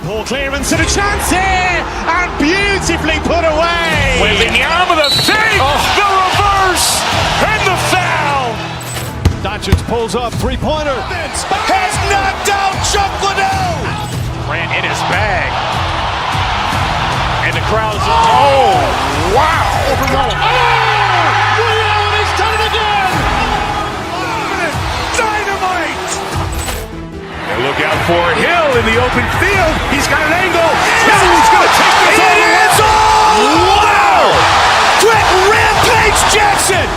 Poor clearance and a chance here, and beautifully put away. Waving the arm of the feet, the reverse, and the foul. Doncic pulls up, three-pointer. Has knocked out Chuck Liddell. Grant in his bag. And the crowd's, oh, wow. Liddell, he's done it again. Dynamite. And look out for Hill in the open field. He's got an angle. Hill's going to take this all the way. Wow. Quick Rampage Jackson.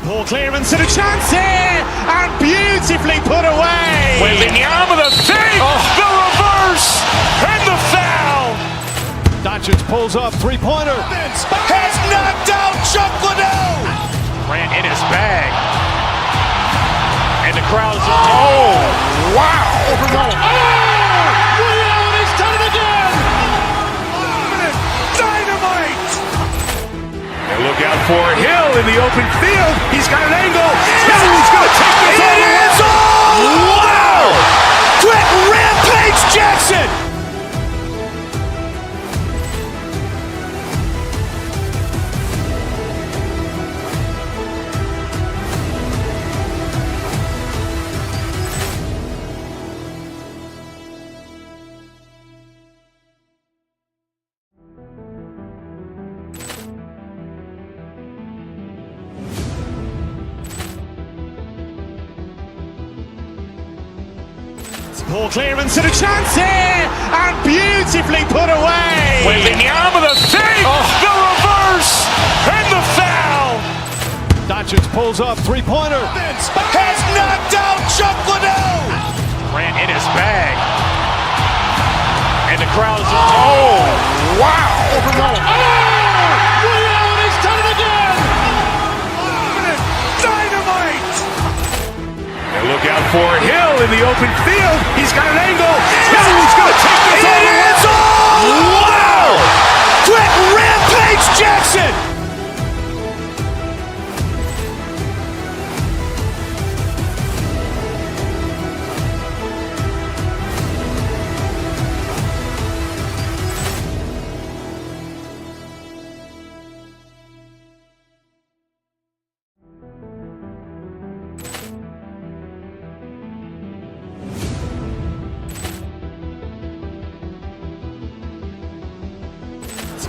Poor clearance and a chance here, and beautifully put away. Waving the arm of the feet, the reverse, and the foul. Doncic pulls up, three-pointer. Has knocked out Chuck Liddell. Grant in his bag. And the crowd's, oh, wow. Liddell, he's done it again. Dynamite. And look out for Hill in the open field. He's got an angle. Hill's going to take this all the way. Wow. Quick Rampage Jackson. Poor clearance and a chance here, and beautifully put away. Waving the arm of the feet, the reverse, and the foul. Doncic pulls up, three-pointer. Has knocked out Chuck Liddell. Grant in his bag. And the crowd's, oh, wow. Liddell, he's done it again. Dynamite. And look out for Hill in the open field. He's got an angle. Hill's going to take this all the way. Wow. Quick Rampage Jackson.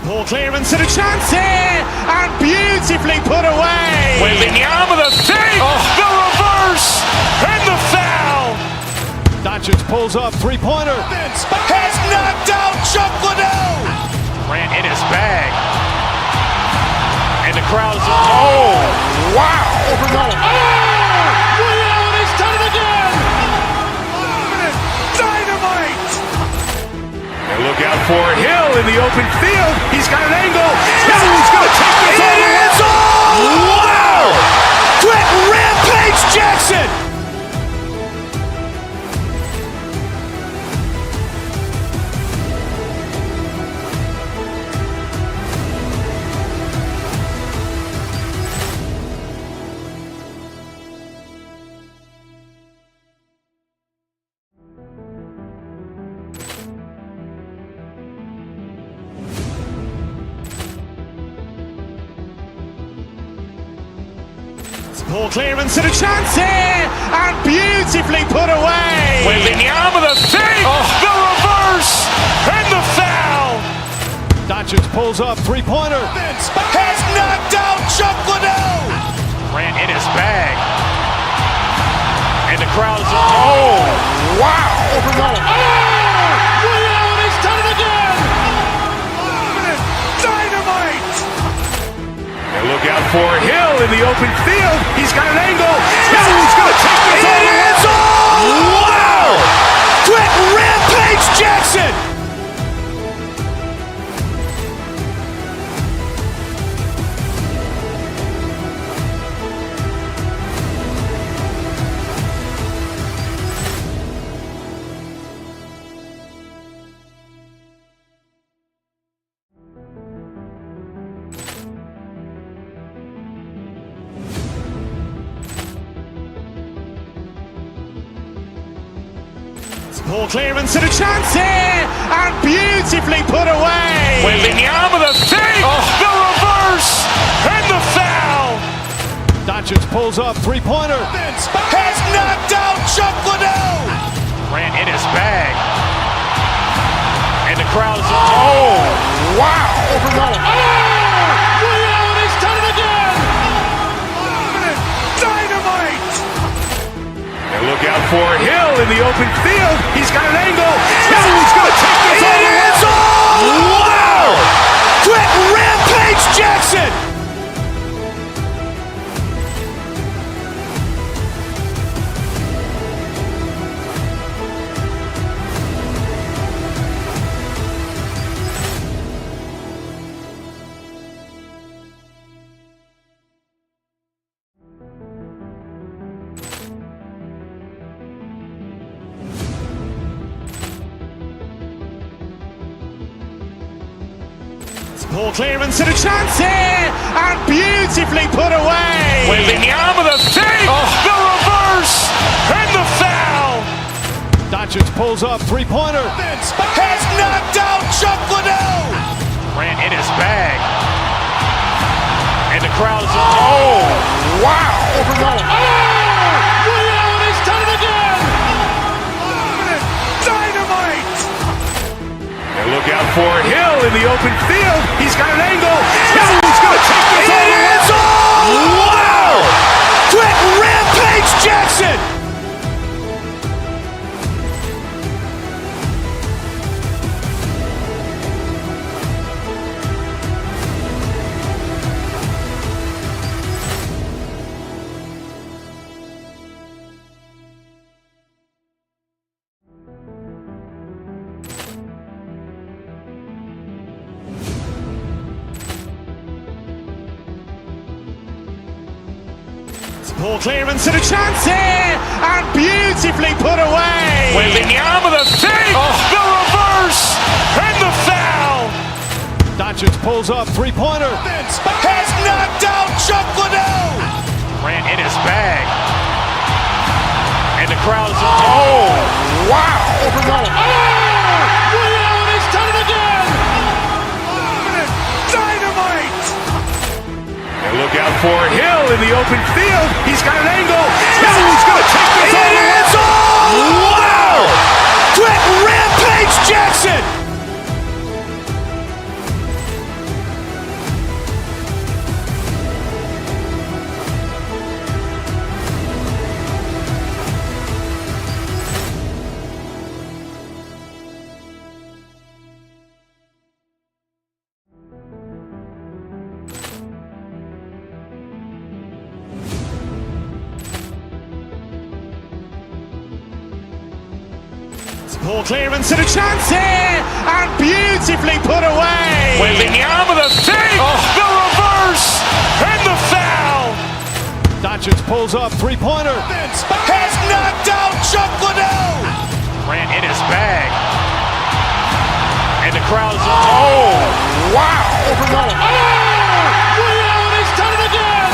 Poor clearance and a chance here, and beautifully put away. Waving the arm of the feet, the reverse, and the foul. Doncic pulls up, three-pointer. Has knocked out Chuck Liddell. Grant in his bag. And the crowd's, oh, wow. Liddell, he's done it again. Dynamite. And look out for Hill in the open field. He's got an angle. Hill's going to take this all the way. Wow. Quick Rampage Jackson. Poor clearance and a chance here, and beautifully put away. Waving the arm of the feet, the reverse, and the foul. Doncic pulls up, three-pointer. Has knocked out Chuck Liddell. Grant in his bag. And the crowd's, oh, wow. Liddell, he's done it again. Dynamite. And look out for Hill in the open field. He's got an angle. Hill's going to take this all the way. Wow. Quick Rampage Jackson. Poor clearance and a chance here, and beautifully put away. Wembanyama the fake, the reverse, and the foul. Doncic pulls up, three-pointer. Has knocked out Chuck Liddell. Grant in his bag. And the crowd is, oh, wow. He's done it again. Dynamite. And look out for Hill in the open field. He's got an angle. He's going to take this all the way. Wow. Quick Rampage Jackson. Poor clearance and a chance here, and beautifully put away. Wembanyama the fake, the reverse, and the foul. Doncic pulls up, three-pointer. Has knocked out Chuck Liddell. Grant in his bag. And the crowd is, oh, wow. He's done it again. Dynamite. And look out for Hill in the open field. He's got an angle. He's going to take this all the way. Wow. Quick Rampage Jackson. Poor clearance and a chance here, and beautifully put away. Wembanyama the fake, the reverse, and the foul. Doncic pulls up, three-pointer. Has knocked out Chuck Liddell. Grant in his bag. And the crowd is, oh, wow. He's done it again. Dynamite. And look out for Hill in the open field. He's got an angle. He's going to take this all the way. Wow. Quick Rampage Jackson. Poor clearance and a chance here, and beautifully put away. Wembanyama the fake, the reverse, and the foul. Doncic pulls up, three-pointer. Has knocked out Chuck Liddell. Grant in his bag. And the crowd is, oh, wow. He's done it again.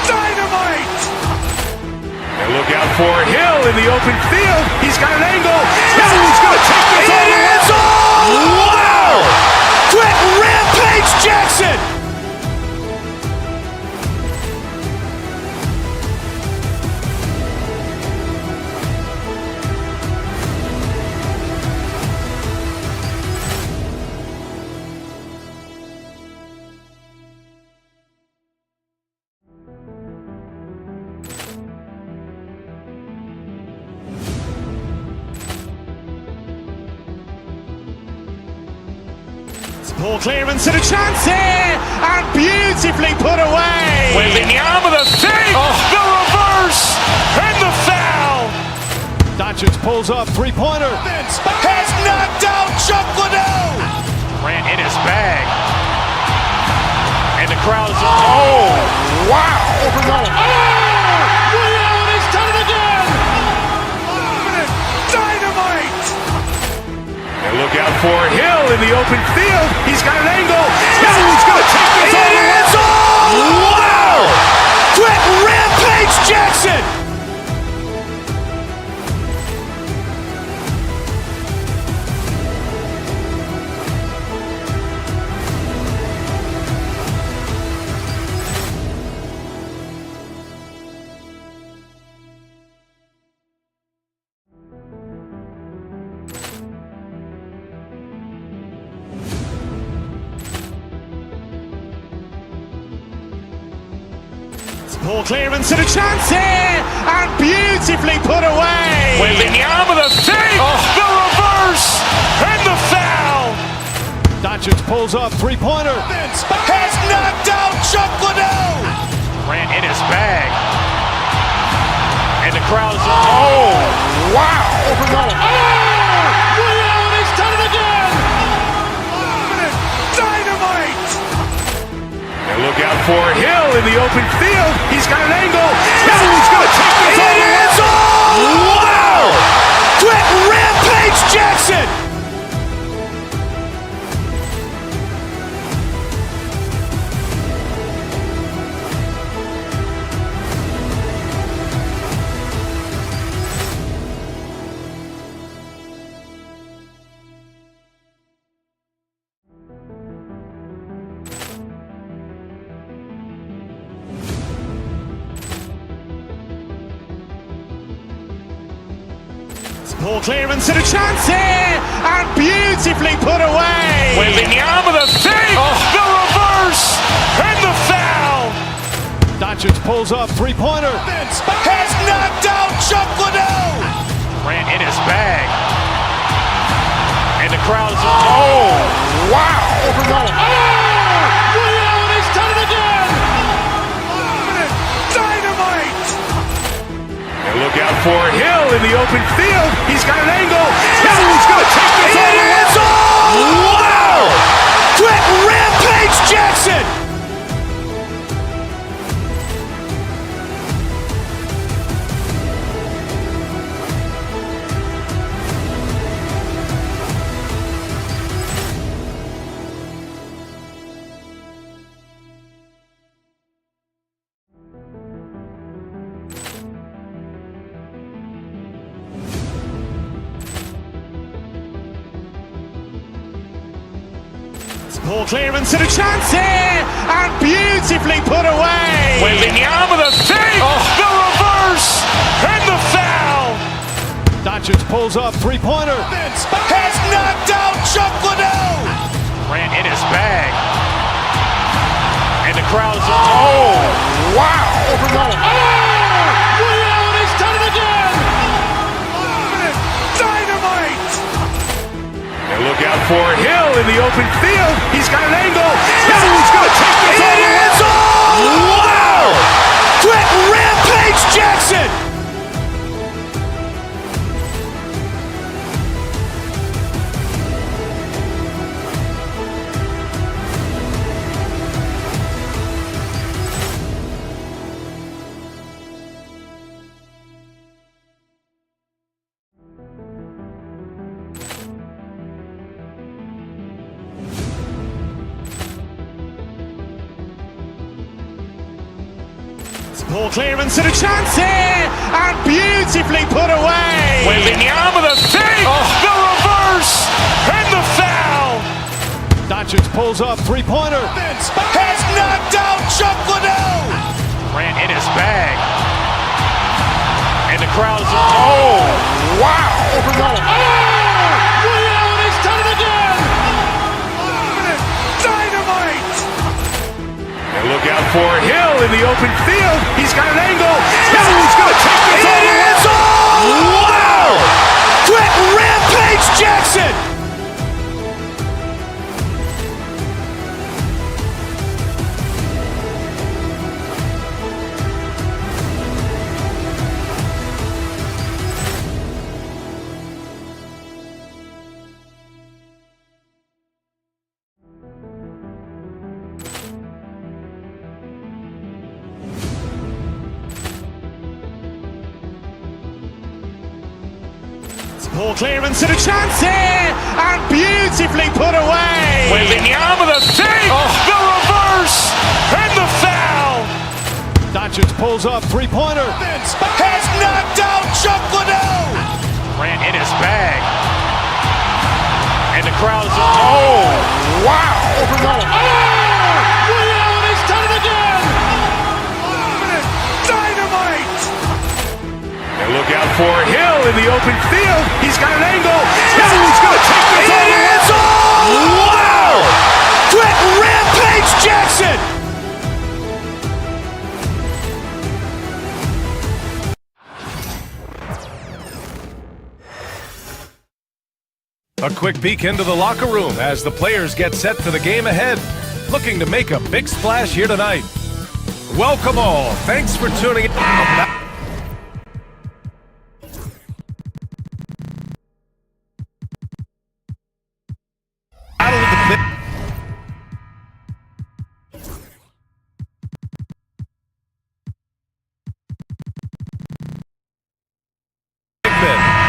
Dynamite. And look out for Hill in the open field. He's got an angle. He's going to take this all the way. Wow. Quick Rampage Jackson. Poor clearance and a chance here, and beautifully put away. Wembanyama the fake, the reverse, and the foul. Doncic pulls up, three-pointer. Has knocked out Chuck Liddell. Grant in his bag. And the crowd is, oh, wow. He's done it again. Dynamite. And look out for Hill in the open field. He's got an angle. He's going to take this all the way. Wow. Quick Rampage Jackson. Poor clearance and a chance here, and beautifully put away. Wembanyama the fake, the reverse, and the foul. Doncic pulls up, three-pointer. Has knocked out Chuck Liddell. Grant in his bag. And the crowd's wow. He's done it again. Dynamite. And look out for Hill in the open field. He's got an angle. Hill's going to take this all the way. Wow. Quick Rampage Jackson. Poor clearance and a chance here, and beautifully put away. Wembanyama the fake, the reverse, and the foul. Doncic pulls up, three-pointer. Has knocked out Chuck Liddell. Grant in his bag. And the crowd's wow. He's done it again. Dynamite. And look out for Hill in the open field. He's got an angle. Hill's going to take this all the way. Wow. Quick Rampage Jackson. Poor clearance and a chance here, and beautifully put away. Wembanyama the fake, the reverse, and the foul. Doncic pulls up, three-pointer. Has knocked out Chuck Liddell. Grant in his bag. And the crowd's wow. He's done it again. Dynamite. And look out for Hill in the open field. He's got an angle. Hill's going to take this all the way. Wow. Quick Rampage Jackson. Poor clearance and a chance here, and beautifully put away. Wembanyama the fake, the reverse, and the foul. Doncic pulls up, three-pointer. Has knocked out Chuck Liddell. Grant in his bag. And the crowd's wow. He's done it again. Dynamite. And look out for Hill in the open field. He's got an angle. Hill's going to take this all the way. Wow. Quick Rampage Jackson. Poor clearance and a chance here, and beautifully put away. Wembanyama the fake, the reverse, and the foul. Doncic pulls up, three-pointer. Has knocked out Chuck Liddell. Grant in his bag. And the crowd's wow. He's done it again. Dynamite. And look out for Hill in the open field. He's got an angle. Hill's going to take this all the way. Wow. Quick Rampage Jackson. A quick peek into the locker room as the players get set for the game ahead, looking to make a big splash here tonight. Welcome all. Thanks for tuning in.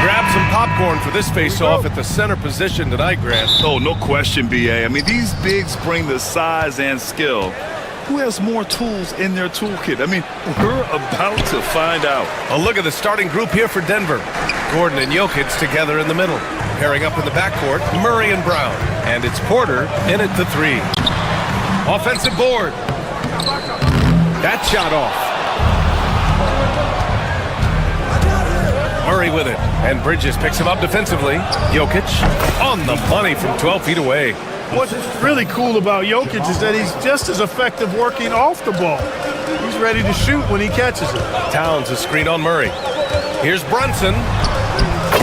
Grab some popcorn for this face-off at the center position tonight, Grant. Oh, no question, B.A. I mean, these bigs bring the size and skill. Who has more tools in their toolkit? I mean, we're about to find out. A look at the starting group here for Denver. Gordon and Jokic together in the middle. Pairing up in the backcourt, Murray and Brown. And it's Porter in at the 3. Offensive board. That shot off. Murray with it, and Bridges picks him up defensively. Jokic on the money from 12 feet away. What's really cool about Jokic is that he's just as effective working off the ball. He's ready to shoot when he catches it. Towns a screen on Murray. Here's Brunson.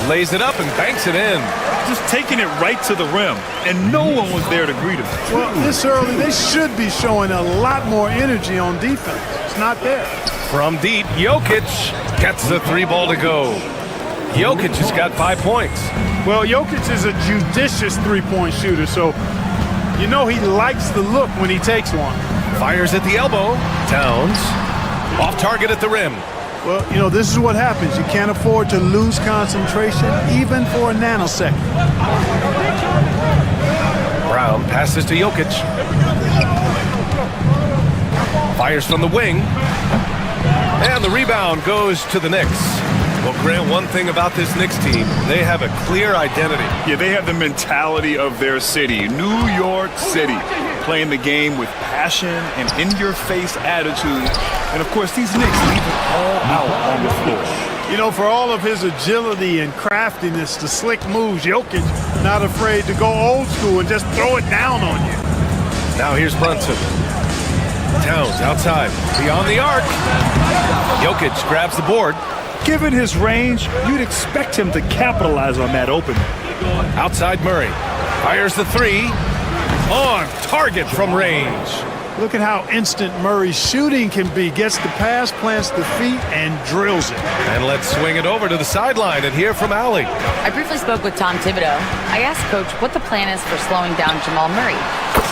Lays it up and banks it in. Just taking it right to the rim, and no one was there to greet him. Well, this early, they should be showing a lot more energy on defense. It's not there. From deep, Jokic gets the 3 ball to go. Jokic has got 5 points. Well, Jokic is a judicious three-point shooter, so you know he likes the look when he takes one. Fires at the elbow. Towns off target at the rim. Well, you know, this is what happens. You can't afford to lose concentration even for a nanosecond. Brown passes to Jokic. Fires from the wing. And the rebound goes to the Knicks. Well, Grant, one thing about this Knicks team, they have a clear identity. Yeah, they have the mentality of their city, New York City, playing the game with passion and in-your-face attitude. And, of course, these Knicks leave it all out on the floor. You know, for all of his agility and craftiness, the slick moves, Jokic not afraid to go old school and just throw it down on you. Now here's Brunson. Towns outside, beyond the arc. Jokic grabs the board. Given his range, you'd expect him to capitalize on that opening. Outside Murray. Fires the 3. On target from range. Look at how instant Murray's shooting can be. Gets the pass, plants the feet, and drills it. And let's swing it over to the sideline and hear from Allie. I briefly spoke with Tom Thibodeau. I asked Coach what the plan is for slowing down Jamal Murray.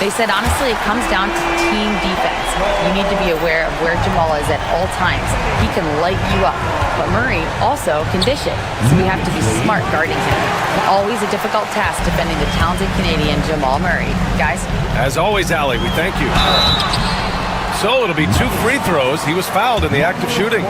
They said, honestly, it comes down to team defense. You need to be aware of where Jamal is at all times. He can light you up, but Murray also can dish it. So we have to be smart guarding him. Always a difficult task defending the talented Canadian Jamal Murray. Guys? As always, Allie, we thank you. So it'll be 2 free throws. He was fouled in the act of shooting.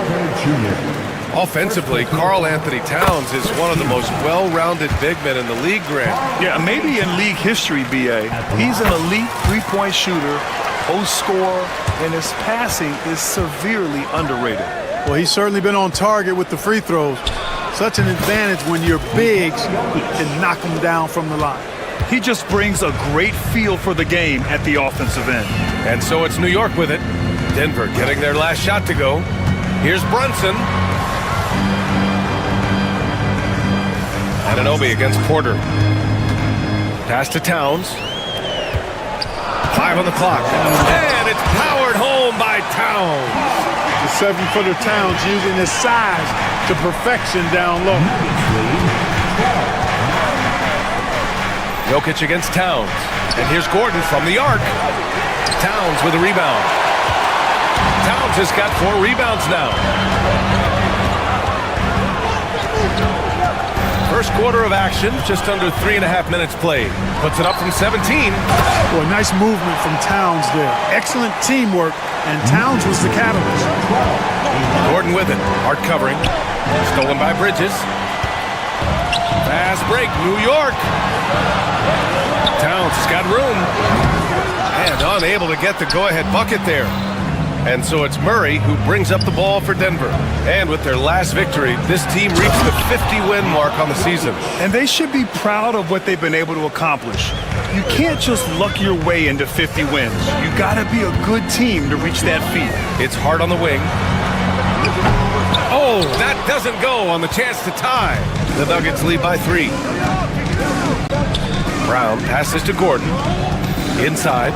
Offensively, Karl Anthony Towns is one of the most well-rounded big men in the league, Grant. Yeah, maybe in league history, B.A. He's an elite three-point shooter, post scorer, and his passing is severely underrated. Well, he's certainly been on target with the free throws. Such an advantage when your bigs can knock them down from the line. He just brings a great feel for the game at the offensive end. And so it's New York with it. Denver getting their last shot to go. Here's Brunson. Anunoby against Porter. Pass to Towns. 5 on the clock. And it's powered home by Towns. The 7-footer Towns using his size to perfection down low. Jokic against Towns. And here's Gordon from the arc. Towns with a rebound. Towns has got 4 rebounds now. First quarter of action, just under 3.5 minutes played. Puts it up from 17. Boy, nice movement from Towns there. Excellent teamwork, and Towns was the catalyst. Gordon with it. Hard covering. Stolen by Bridges. Fast break, New York. Towns has got room. And unable to get the go-ahead bucket there. And so it's Murray who brings up the ball for Denver. And with their last victory, this team reached the 50-win mark on the season. And they should be proud of what they've been able to accomplish. You can't just luck your way into 50 wins. You gotta be a good team to reach that feat. It's hard on the wing. Oh, that doesn't go on the chance to tie. The Nuggets lead by 3. Brown passes to Gordon. Inside.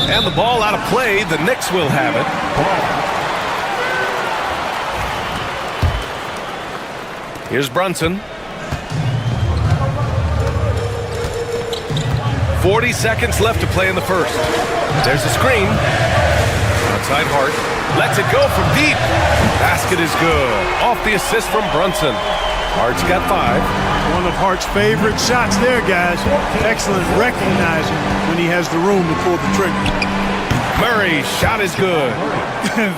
And the ball out of play. The Knicks will have it. 'Here's Brunson. 40 seconds left to play in the first. There's a screen. Outside Hart. Lets it go from deep. Basket is good. Off the assist from Brunson. Hart's got 5. One of Hart's favorite shots there, guys. Excellent recognizing when he has the room to pull the trigger. Murray's shot is good.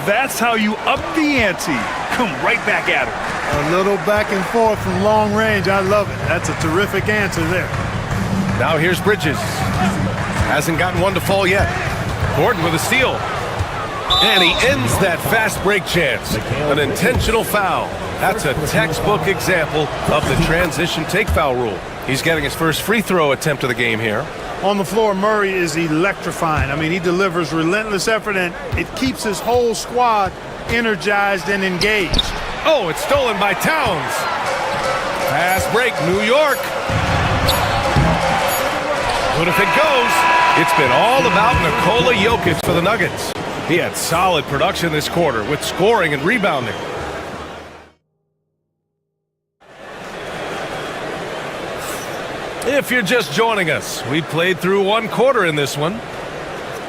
That's how you up the ante. Come right back at him. A little back and forth from long range. I love it. That's a terrific answer there. Now here's Bridges. Hasn't gotten one to fall yet. Gordon with a steal. And he ends that fast break chance. An intentional foul. That's a textbook example of the transition take foul rule. He's getting his first free throw attempt of the game here. On the floor, Murray is electrifying. I mean, he delivers relentless effort, and it keeps his whole squad energized and engaged. Oh, it's stolen by Towns. Fast break, New York. But if it goes, it's been all about Nikola Jokic for the Nuggets. He had solid production this quarter with scoring and rebounding. If you're just joining us, we played through one quarter in this one.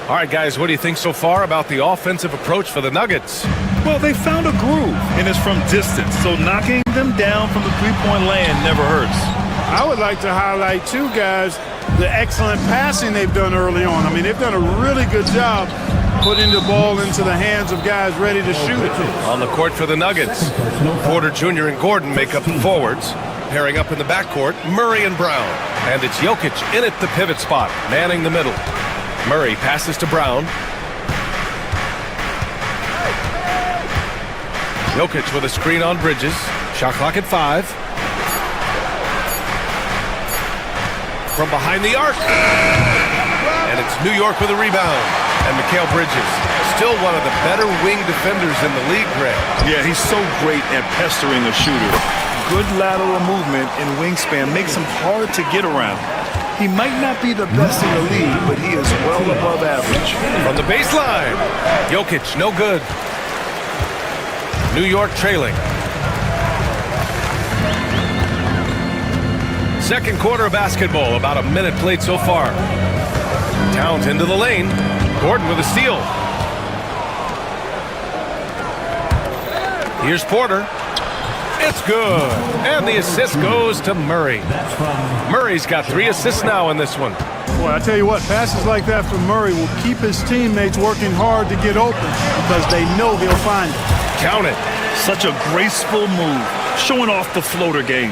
All right, guys, what do you think so far about the offensive approach for the Nuggets? Well, they found a groove, and it's from distance, so knocking them down from the three-point land never hurts. I would like to highlight, too, guys, the excellent passing they've done early on. I mean, they've done a really good job putting the ball into the hands of guys ready to shoot it. On the court for the Nuggets, Porter Jr. and Gordon make up the forwards. Pairing up in the backcourt, Murray and Brown. And it's Jokic in at the pivot spot, manning the middle. Murray passes to Brown. Jokic with a screen on Bridges. Shot clock at 5. From behind the arc. And it's New York with a rebound. And Mikal Bridges, still one of the better wing defenders in the league, Greg. Yeah, he's so great at pestering a shooter. Good lateral movement and wingspan makes him hard to get around. He might not be the best in the league, but he is well above average. From the baseline, Jokic, no good. New York trailing. Second quarter of basketball, about a minute played so far. Towns into the lane. Gordon with a steal. Here's Porter. It's good. And the assist goes to Murray. Murray's got 3 assists now in this one. Boy, I tell you what, passes like that from Murray will keep his teammates working hard to get open because they know he'll find it. Count it. Such a graceful move, showing off the floater game.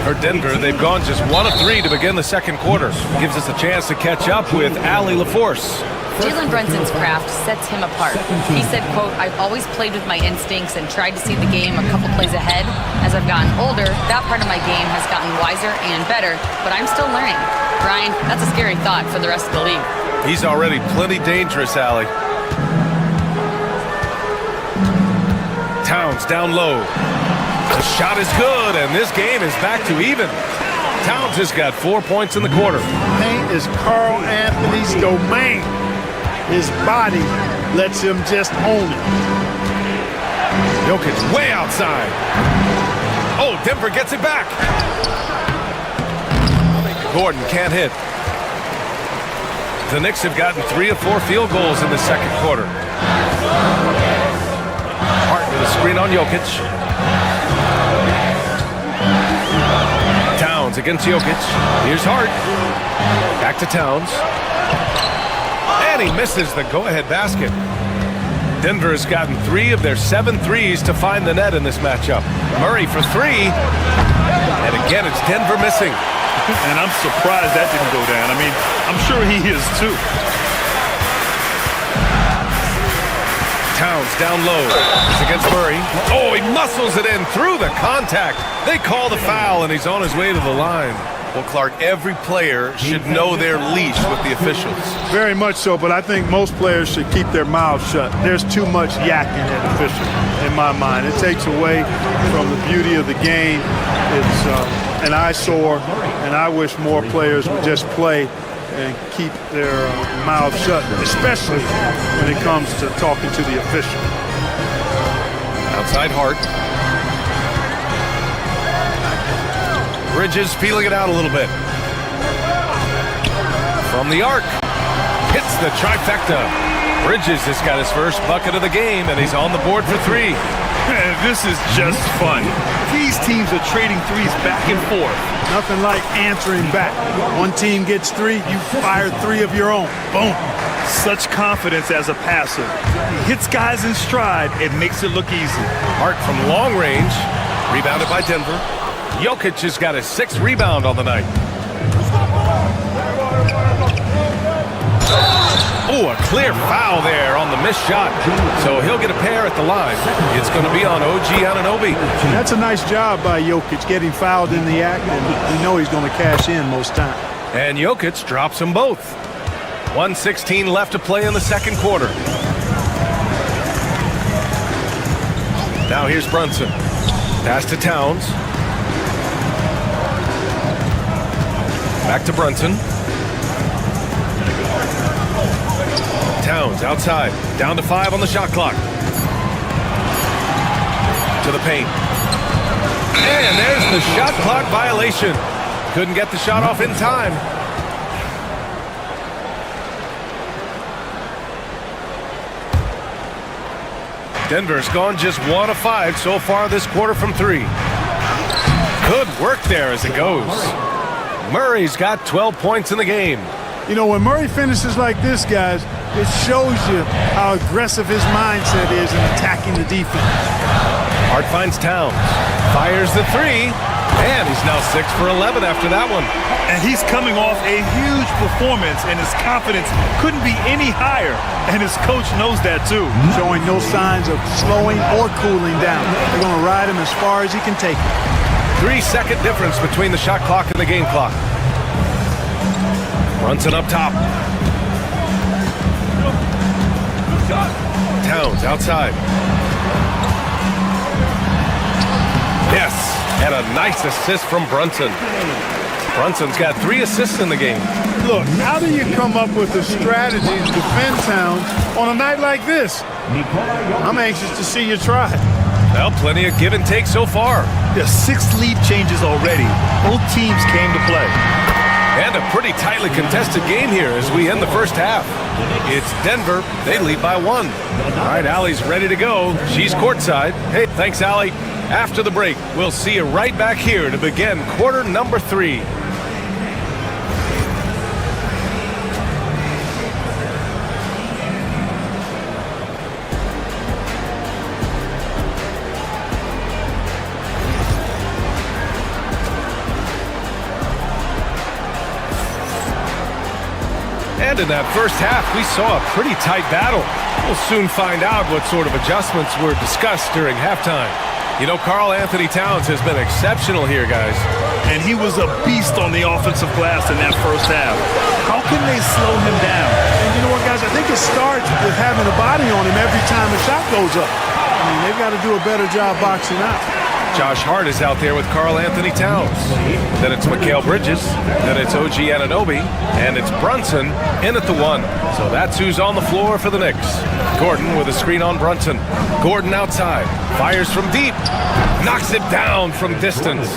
For Denver, they've gone just 1 of 3 to begin the second quarter. Gives us a chance to catch up with Allie LaForce. Jalen Brunson's craft sets him apart. He said, quote, "I've always played with my instincts and tried to see the game a couple plays ahead. As I've gotten older, that part of my game has gotten wiser and better, but I'm still learning." Brian, that's a scary thought for the rest of the league. He's already plenty dangerous, Allie. Towns down low. The shot is good, and this game is back to even. Towns has got 4 points in the quarter. Paint is Carl Anthony's domain. His body lets him just own it. Jokic way outside. Oh, Denver gets it back. Gordon can't hit. The Knicks have gotten 3 of 4 field goals in the second quarter. Hart with a screen on Jokic. Towns against Jokic. Here's Hart. Back to Towns. And he misses the go-ahead basket. Denver has gotten 3 of their 7 threes to find the net in this matchup. Murray for 3. And again, it's Denver missing. And I'm surprised that didn't go down. I mean, I'm sure he is too. Towns down low. It's against Murray. Oh, he muscles it in through the contact. They call the foul, and he's on his way to the line. Well, Clark, every player should know their leash with the officials. Very much so, but I think most players should keep their mouths shut. There's too much yakking at officials, in my mind. It takes away from the beauty of the game. It's an eyesore, and I wish more players would just play and keep their mouths shut, especially when it comes to talking to the official. Outside Hart. Bridges feeling it out a little bit. From the arc. Hits the trifecta. Bridges has got his first bucket of the game, and he's on the board for 3. This is just fun. These teams are trading threes back and forth. Nothing like answering back. One team gets 3, you fire 3 of your own. Boom. Such confidence as a passer. He hits guys in stride. It makes it look easy. Hart from long range. Rebounded by Denver. Jokic has got his 6th rebound on the night. Oh, a clear foul there on the missed shot. So he'll get a pair at the line. It's going to be on OG Anunoby. That's a nice job by Jokic, getting fouled in the act, and we know he's going to cash in most times. And Jokic drops them both. 1:16 left to play in the second quarter. Now here's Brunson. Pass to Towns. Back to Brunson. Towns outside. Down to 5 on the shot clock. To the paint. And there's the shot clock violation. Couldn't get the shot off in time. Denver's gone just 1 of 5 so far this quarter from 3. Good work there as it goes. Murray's got 12 points in the game. You know, when Murray finishes like this, guys, it shows you how aggressive his mindset is in attacking the defense. Hart finds Towns. Fires the 3. And he's now 6 for 11 after that one. And he's coming off a huge performance, and his confidence couldn't be any higher. And his coach knows that, too. Showing no signs of slowing or cooling down. They're going to ride him as far as he can take it. 3-second difference between the shot clock and the game clock. Brunson up top. Towns outside. Yes, and a nice assist from Brunson. Brunson's got 3 assists in the game. Look, how do you come up with the strategy to defend Towns on a night like this? I'm anxious to see you try. Well, plenty of give and take so far. There's 6 lead changes already. Both teams came to play. And a pretty tightly contested game here as we end the first half. It's Denver. They lead by 1. All right, Allie's ready to go. She's courtside. Hey, thanks, Allie. After the break, we'll see you right back here to begin quarter number 3. And in that first half, we saw a pretty tight battle. We'll soon find out what sort of adjustments were discussed during halftime. You know, Karl Anthony Towns has been exceptional here, guys. And he was a beast on the offensive glass in that first half. How can they slow him down? And you know what, guys? I think it starts with having a body on him every time a shot goes up. I mean, they've got to do a better job boxing out. Josh Hart is out there with Karl Anthony Towns. Then it's Mikal Bridges. Then it's OG Anunoby. And it's Brunson in at the 1. So that's who's on the floor for the Knicks. Gordon with a screen on Brunson. Gordon outside. Fires from deep. Knocks it down from distance.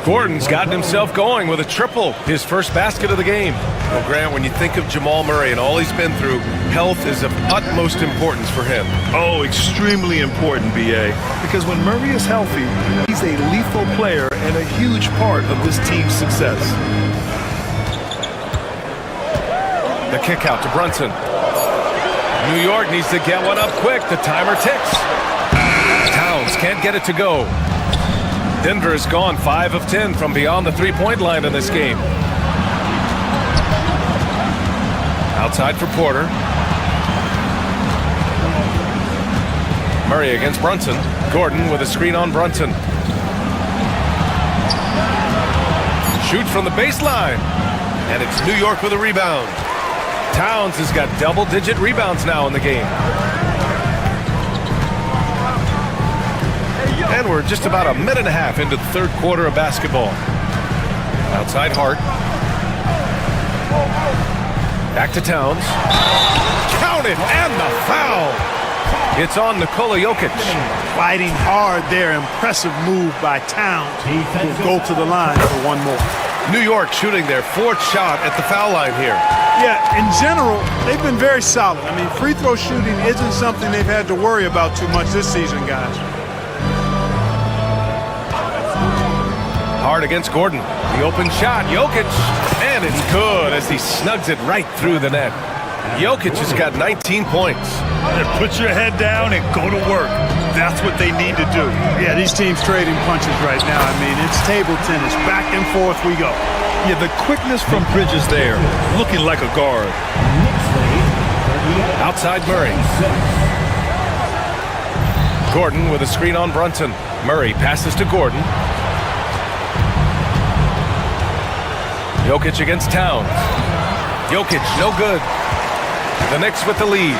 Gordon's gotten himself going with a triple. His first basket of the game. Well, Grant, when you think of Jamal Murray and all he's been through, health is of utmost importance for him. Oh, extremely important, B.A. Because when Murray is healthy, he's a lethal player and a huge part of this team's success. The kick out to Brunson. New York needs to get one up quick. The timer ticks. Towns can't get it to go. Denver has gone 5 of 10 from beyond the three-point line in this game. Outside for Porter. Murray against Brunson. Gordon with a screen on Brunson. Shoots from the baseline. And it's New York with a rebound. Towns has got double-digit rebounds now in the game. And we're just about a minute and a half into the third quarter of basketball. Outside Hart. Back to Towns. Count it, and the foul. It's on Nikola Jokic. Fighting hard there. Impressive move by Towns. Will go to the line for one more. New York shooting their fourth shot at the foul line here. Yeah, in general, they've been very solid. I mean, free throw shooting isn't something they've had to worry about too much this season, guys. Hard against Gordon. The open shot, Jokic, and it's good as he snugs it right through the net. Jokic has got 19 points. Put your head down and go to work. That's what they need to do. Yeah, these teams trading punches right now. I mean, it's table tennis. Back and forth we go. Yeah, the quickness from Bridges there, looking like a guard. Outside Murray. Gordon with a screen on Brunson. Murray passes to Gordon. Jokic against Towns. Jokic, no good. The Knicks with the lead.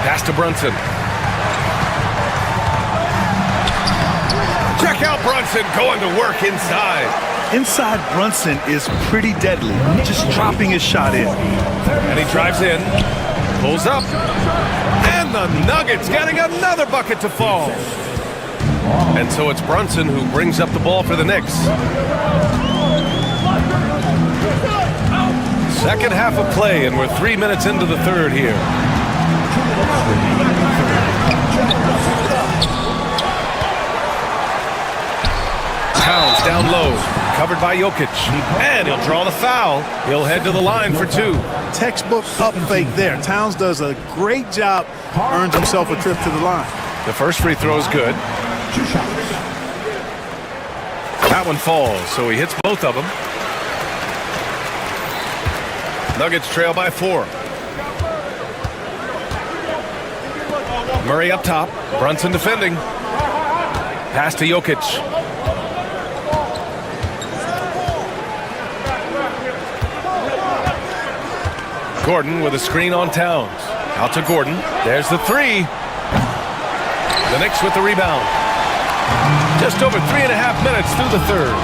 Pass to Brunson. Check out Brunson going to work inside. Inside Brunson is pretty deadly, just dropping his shot in. And he drives in, pulls up, and the Nuggets getting another bucket to fall. And so it's Brunson who brings up the ball for the Knicks. Second half of play, and we're 3 minutes into the third here. Towns down low, covered by Jokic, and he'll draw the foul. He'll head to the line for two. Textbook up fake there. Towns does a great job, earns himself a trip to the line. The first free throw is good. That one falls, so he hits both of them. Nuggets trail by 4. Murray up top. Brunson defending. Pass to Jokic. Gordon with a screen on Towns. Out to Gordon. There's the three. The Knicks with the rebound. Just over 3.5 minutes through the third.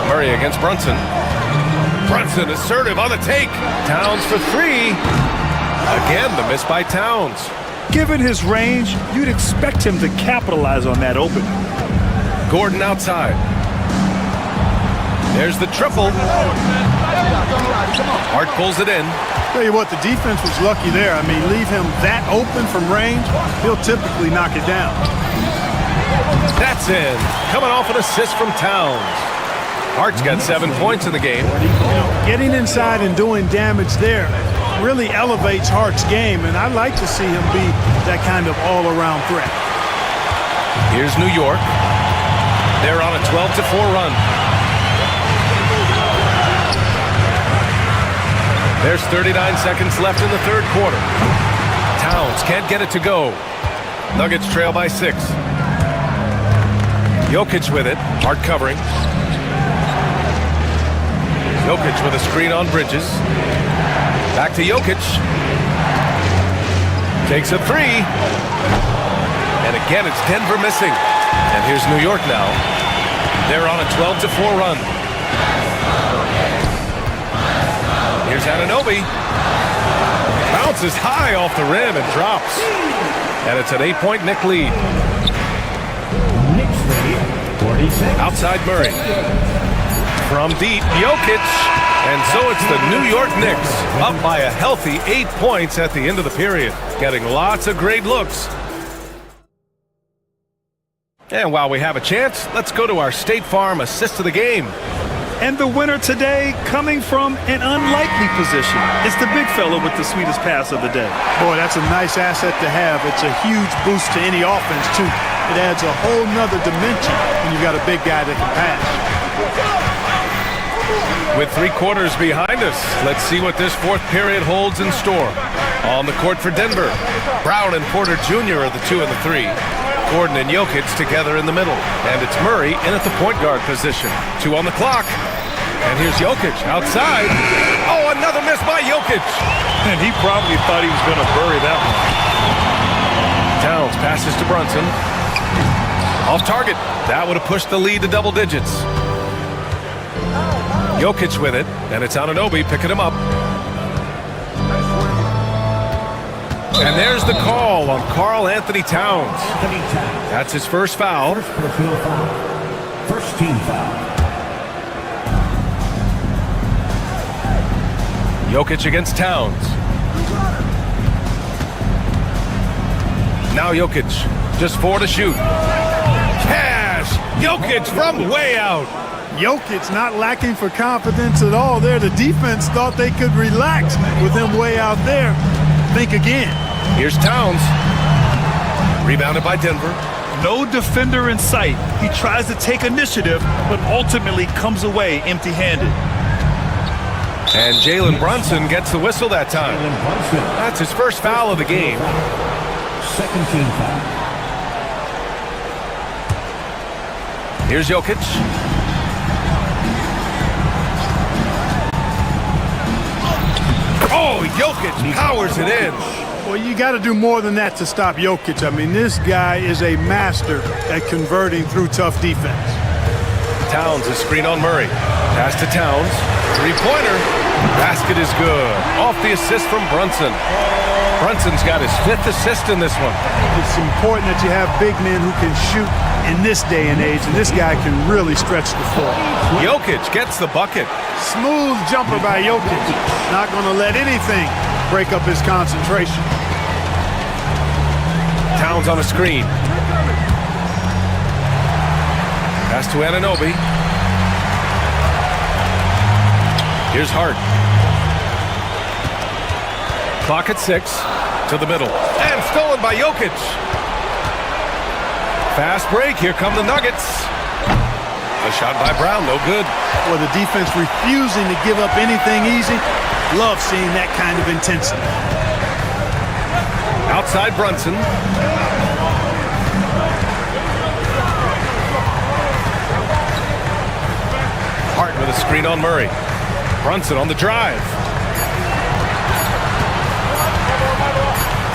Murray against Brunson. Brunson assertive on the take. Towns for three. Again, the miss by Towns. Given his range, you'd expect him to capitalize on that opening. Gordon outside. There's the triple. Hart pulls it in. Tell you what, the defense was lucky there. I mean, leave him that open from range, he'll typically knock it down. That's in. Coming off an assist from Towns. Hart's got 7 points in the game. Getting inside and doing damage there really elevates Hart's game, and I'd like to see him be that kind of all-around threat. Here's New York. They're on a 12-4 run. There's 39 seconds left in the third quarter. Towns can't get it to go. Nuggets trail by 6. Jokic with it. Hart covering. Jokic with a screen on Bridges. Back to Jokic. Takes a three. And again, it's Denver missing. And here's New York now. They're on a 12-4 run. Here's Anunoby. Bounces high off the rim and drops. And it's an 8-point Knick lead. Outside Murray. From deep, Jokic. And so it's the New York Knicks up by a healthy 8 points at the end of the period. Getting lots of great looks. And while we have a chance, let's go to our State Farm assist of the game. And the winner today coming from an unlikely position. It's the big fella with the sweetest pass of the day. Boy, that's a nice asset to have. It's a huge boost to any offense, too. It adds a whole nother dimension when you've got a big guy that can pass. With 3 quarters behind us, let's see what this fourth period holds in store. On the court for Denver, Brown and Porter Jr. are the 2 and the 3. Gordon and Jokic together in the middle. And it's Murray in at the point guard position. 2 on the clock. And here's Jokic outside. Oh, another miss by Jokic. And he probably thought he was going to bury that one. Towns passes to Brunson. Off target. That would have pushed the lead to double digits. Jokic with it, and it's Anunoby picking him up. And there's the call on Karl Anthony Towns. That's his first foul. First team foul. Jokic against Towns. Now Jokic, just 4 to shoot. Cash! Jokic from way out. Jokic not lacking for confidence at all there. The defense thought they could relax with him way out there. Think again. Here's Towns. Rebounded by Denver. No defender in sight. He tries to take initiative, but ultimately comes away empty-handed. And Jalen Brunson gets the whistle that time. That's his first foul of the game. Second team foul. Here's Jokic. Oh, Jokic powers it in. Well, you got to do more than that to stop Jokic. I mean, this guy is a master at converting through tough defense. Towns is screen on Murray. Pass to Towns. Three-pointer. Basket is good. Off the assist from Brunson. Brunson's got his 5th assist in this one. It's important that you have big men who can shoot in this day and age, and this guy can really stretch the floor. Jokic gets the bucket. Smooth jumper by Jokic. Not going to let anything break up his concentration. Towns on a screen. Pass to Anunoby. Here's Hart. Clock at 6. To the middle. And stolen by Jokic. Fast break. Here come the Nuggets. A shot by Brown. No good. Well, the defense refusing to give up anything easy. Love seeing that kind of intensity. Outside Brunson. Hart with a screen on Murray. Brunson on the drive.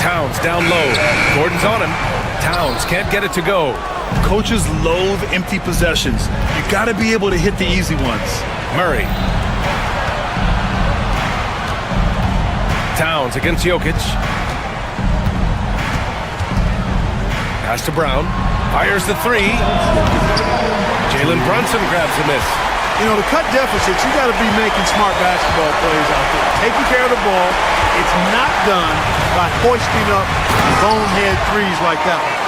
Towns down low. Gordon's on him. Towns can't get it to go. Coaches loathe empty possessions. You got to be able to hit the easy ones. Murray. Towns against Jokic. Pass to Brown. Fires the 3. Jalen Brunson grabs the miss. You know, to cut deficits, you got to be making smart basketball plays out there. Taking care of the ball. It's not done by hoisting up bonehead threes like that one.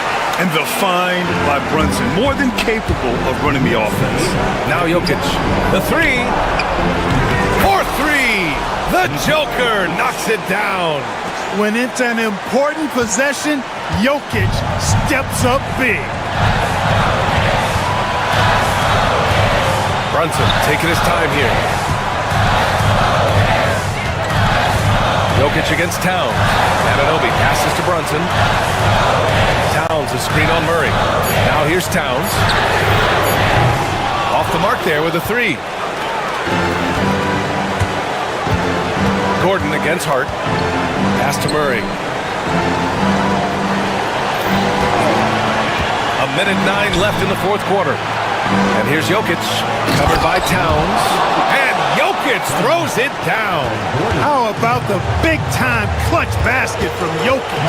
And the find by Brunson, more than capable of running the offense. Now Jokic. The 3. For 3. The Joker knocks it down. When it's an important possession, Jokic steps up big. Brunson taking his time here. Jokic against Towns. Anunoby passes to Brunson. Towns a screen on Murray. Now here's Towns. Off the mark there with a 3. Gordon against Hart. Pass to Murray. 1:09 left in the 4th quarter. And here's Jokic, covered by Towns. And Jokic throws it down. How about the big-time clutch basket from Jokic?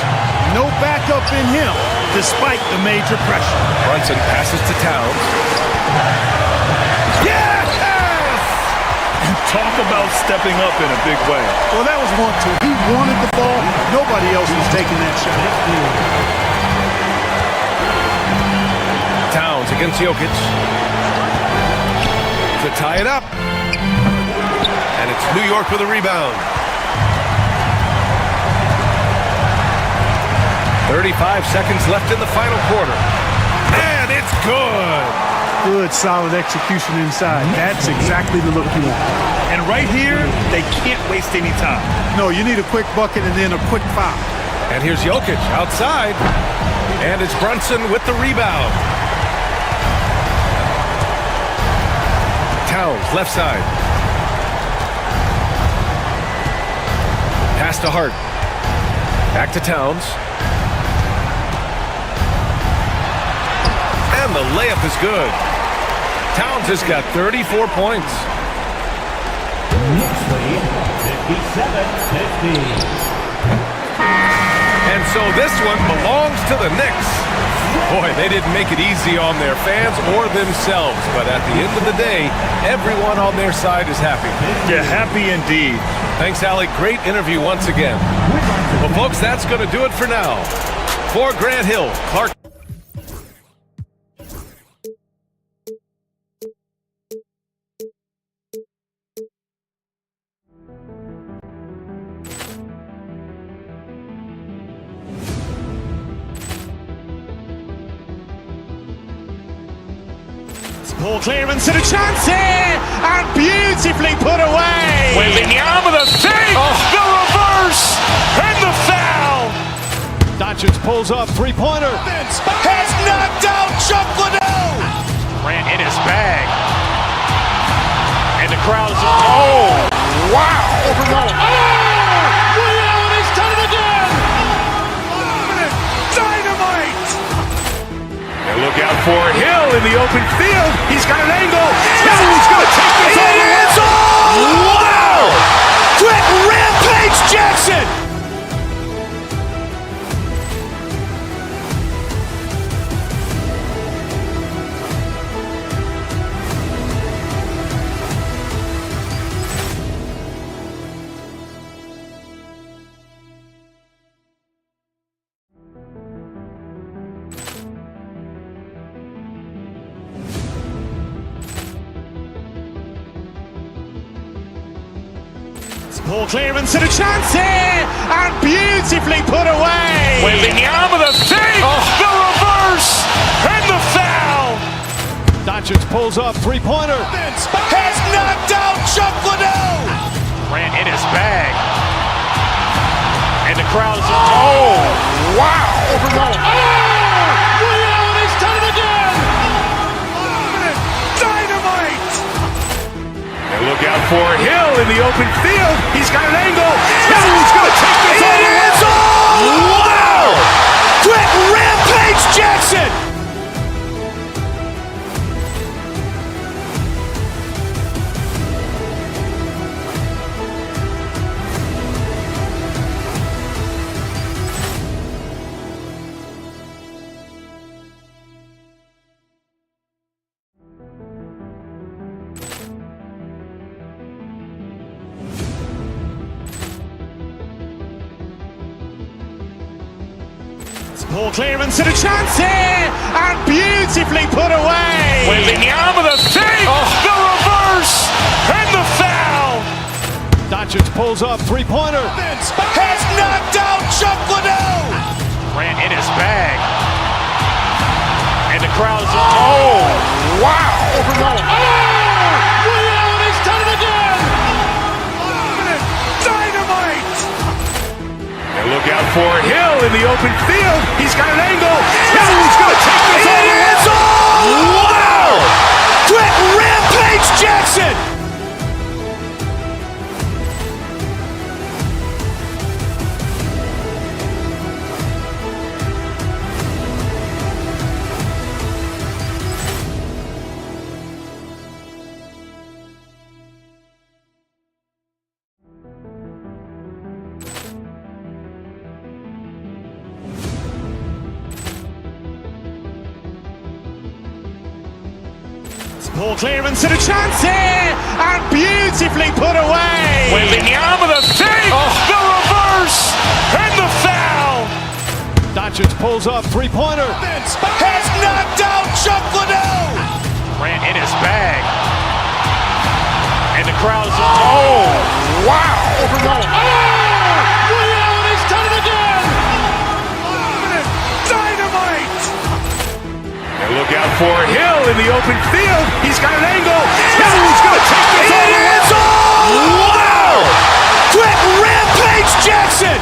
No backup in him, despite the major pressure. Brunson passes to Towns. Yes! And talk about stepping up in a big way. Well, that was 1-2. He wanted the ball. Nobody else was taking that shot. Towns against Jokic to tie it up. And it's New York with a rebound. 35 seconds left in the final quarter. And it's good. Good, solid execution inside. That's exactly the look you want. And right here, they can't waste any time. No, you need a quick bucket and then a quick foul. And here's Jokic outside. And it's Brunson with the rebound. Towns, left side. Pass to Hart. Back to Towns. And the layup is good. Towns has got 34 points. Knicks lead 57-50. And so this one belongs to the Knicks. Boy, they didn't make it easy on their fans or themselves. But at the end of the day, everyone on their side is happy. Yeah, happy indeed. Thanks, Allie. Great interview once again. Well, folks, that's going to do it for now. For Grant Hill, Clark. Poor clearance and a chance here, and beautifully put away. Wembanyama the save, the reverse, and the foul. Doncic pulls up, three-pointer. Has knocked out Chuck Liddell. Grant in his bag. And the crowd is, oh, wow. Williams has done it again. Dynamite. And look out for Hill in the open field. He's got an angle. Hill's going to take this all the way. Wow! Quick rampage Jackson. Poor clearance and a chance here, and beautifully put away. Wembanyama the save, the reverse, and the foul. Doncic pulls up, three-pointer. Has knocked out Chuck Liddell. Grant in his bag. And the crowd is, oh, wow. Williams has done it again. Dynamite. And look out for Hill in the open field. He's got an angle. Hill's going to take this all the way. Wow! Quick rampage Jackson. Poor clearance and a chance here, and beautifully put away. Wembanyama the save, the reverse, and the foul. Doncic pulls up, three-pointer. Has knocked out Chuck Liddell. Grant in his bag. And the crowd is, oh, wow. Williams has done it again. Dynamite. And look out for Hill in the open field. He's got an angle. Hill's going to take this all the way. Wow! Quick rampage Jackson. Poor clearance and a chance here, and beautifully put away. Wembanyama the save, the reverse, and the foul. Doncic pulls up, three-pointer. Has knocked out Chuck Liddell. Grant in his bag. And the crowd is, oh, wow. Williams has done it again. Dynamite. And look out for Hill in the open field. He's got an angle. Hill's going to take this all the way. Wow! Quick rampage Jackson.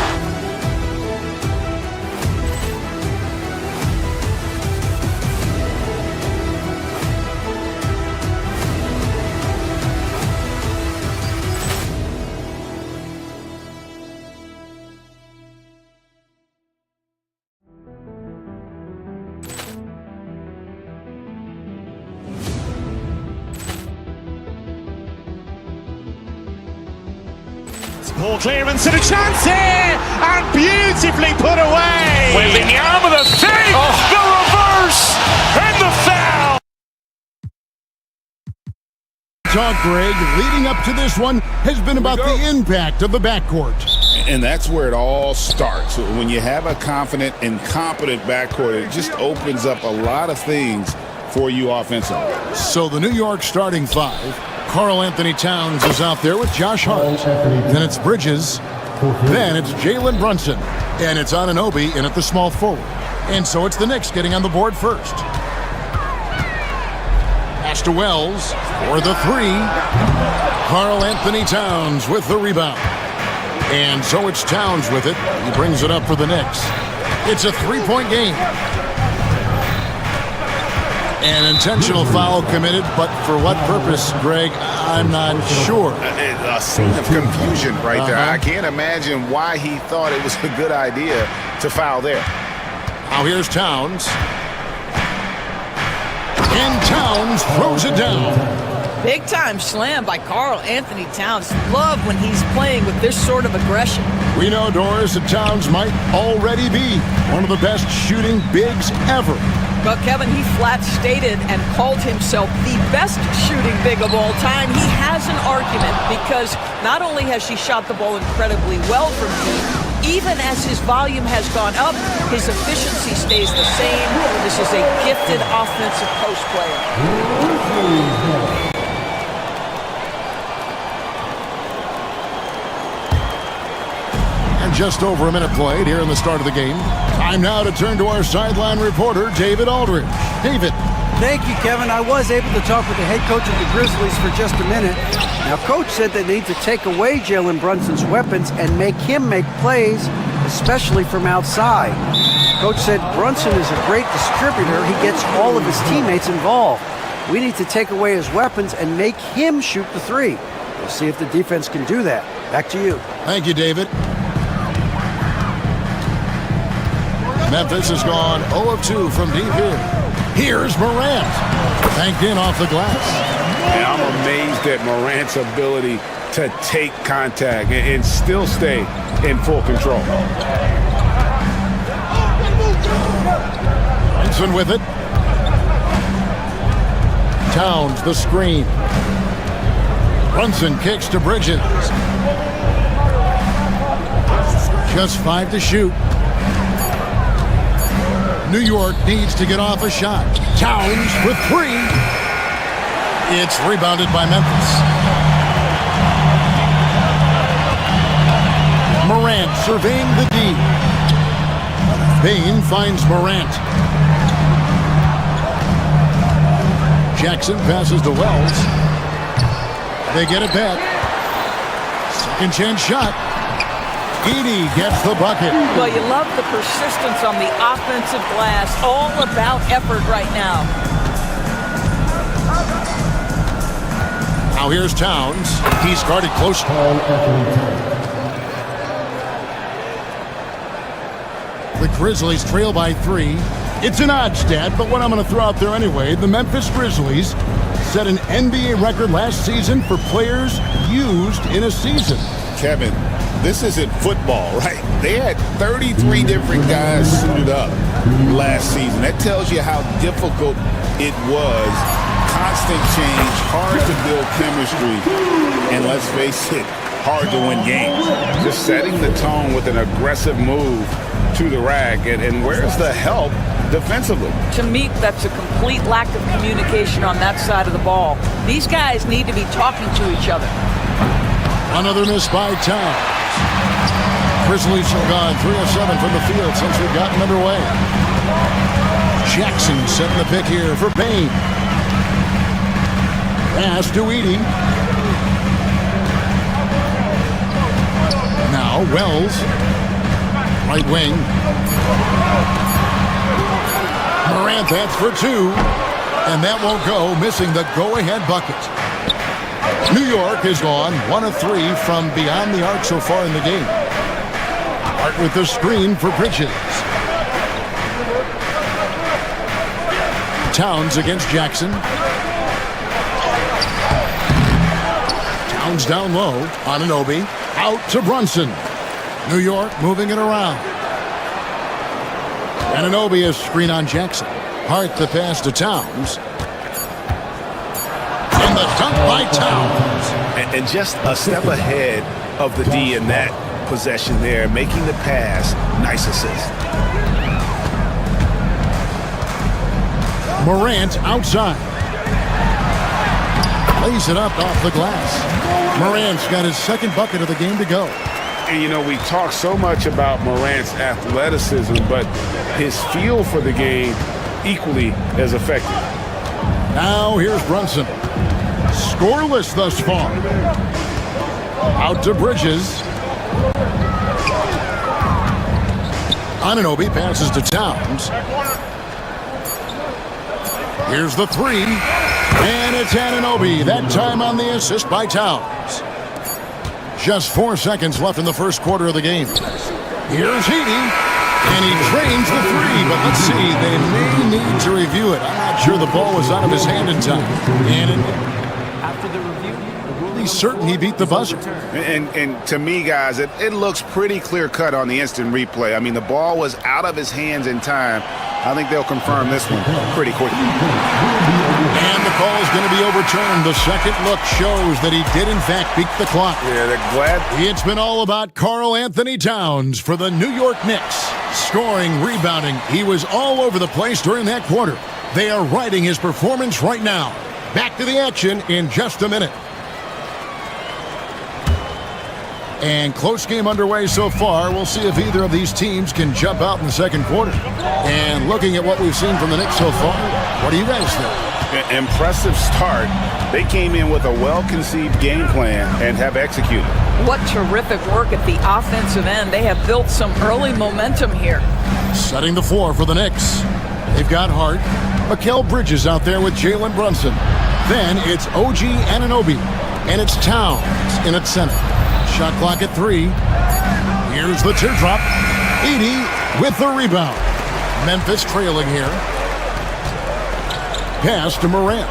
Poor clearance and a chance here, and beautifully put away. With the arm of the save, the reverse, and the foul. Talk, Greg, leading up to this one has been about the impact of the backcourt. And that's where it all starts. When you have a confident and competent backcourt, it just opens up a lot of things for you offensively. So the New York starting five, Karl Anthony Towns is out there with Josh Hart. Then it's Bridges. Then it's Jalen Brunson. And it's Anunoby in at the small forward. And so it's the Knicks getting on the board first. Pass to Wells for the three. Karl Anthony Towns with the rebound. And so it's Towns with it. He brings it up for the Knicks. It's a three-point game. An intentional foul committed, but for what purpose, Greg, I'm not sure. A scene of confusion right there. I can't imagine why he thought it was a good idea to foul there. Now here's Towns. And Towns throws it down. Big time slam by Karl Anthony Towns. Love when he's playing with this sort of aggression. We know, Doris, that Towns might already be one of the best shooting bigs ever. But Kevin, he flat stated and called himself the best shooting big of all time. He has an argument because not only has he shot the ball incredibly well from deep, even as his volume has gone up, his efficiency stays the same. This is a gifted offensive post player. Just over a minute played here in the start of the game. Time now to turn to our sideline reporter, David Aldridge. David. Thank you, Kevin. I was able to talk with the head coach of the Grizzlies for just a minute. Now, Coach said they need to take away Jalen Brunson's weapons and make him make plays, especially from outside. Coach said Brunson is a great distributor. He gets all of his teammates involved. We need to take away his weapons and make him shoot the three. We'll see if the defense can do that. Back to you. Thank you, David. Memphis has gone 0 of 2 from deep here. Here's Morant. Banked in off the glass. And I'm amazed at Morant's ability to take contact and still stay in full control. Brunson with it. Towns the screen. Brunson kicks to Bridges. Just 5 to shoot. New York needs to get off a shot. Towns with 3. It's rebounded by Memphis. Morant surveying the D. Bain finds Morant. Jackson passes to Wells. They get it back. Second chance shot. Edey gets the bucket. Well, you love the persistence on the offensive glass. All about effort right now. Now here's Towns. He's guarded close. The Grizzlies trail by 3. It's an odd stat, but what I'm going to throw out there anyway. The Memphis Grizzlies set an NBA record last season for players used in a season. Kevin, this isn't football, right? They had 33 different guys suited up last season. That tells you how difficult it was. Constant change, hard to build chemistry, and let's face it, hard to win games. Just setting the tone with an aggressive move to the rack, and where's the help defensively? To me, that's a complete lack of communication on that side of the ball. These guys need to be talking to each other. Another miss by Towns. Grizzlies have gone 3 of 7 from the field since we've gotten underway. Jackson setting the pick here for Bain. Pass to Edey. Now Wells. Right wing. Morant, that's for 2. And that won't go, missing the go-ahead bucket. New York has gone 1 of 3 from beyond the arc so far in the game. Hart with the screen for Bridges. Towns against Jackson. Towns down low. Anunoby. Out to Brunson. New York moving it around. Anunoby is screen on Jackson. Hart the pass to Towns. And the dunk by Towns. And just a step ahead of the D in that possession there, making the pass. Nice assist. Morant outside. Lays it up off the glass. Morant's got his second bucket of the game to go. And, you know, we talk so much about Morant's athleticism, but his feel for the game equally as effective. Now here's Brunson. Scoreless thus far. Out to Bridges. Anunoby passes to Towns. Here's the three. And it's Anunoby. That time on the assist by Towns. Just 4 seconds left in the first quarter of the game. Here's Heaney. And he drains the three. But let's see. They may need to review it. I'm not sure the ball was out of his hand in time. And After the review, he's certain he beat the buzzer. And to me, guys, it looks pretty clear-cut on the instant replay. I mean, the ball was out of his hands in time. I think they'll confirm this one pretty quickly. And the call is going to be overturned. The second look shows that he did, in fact, beat the clock. Yeah, they're glad. It's been all about Karl Anthony Towns for the New York Knicks. Scoring, rebounding. He was all over the place during that quarter. They are riding his performance right now. Back to the action in just a minute. And close game underway so far. We'll see if either of these teams can jump out in the second quarter. And looking at what we've seen from the Knicks so far, what do you guys think? Impressive start. They came in with a well-conceived game plan and have executed. What terrific work at the offensive end. They have built some early momentum here. Setting the floor for the Knicks. They've got Hart. Mikal Bridges out there with Jalen Brunson. Then it's OG Anunoby. And it's Towns in at center. Shot clock at 3. Here's the teardrop. Edey with the rebound. Memphis trailing here. Pass to Morant.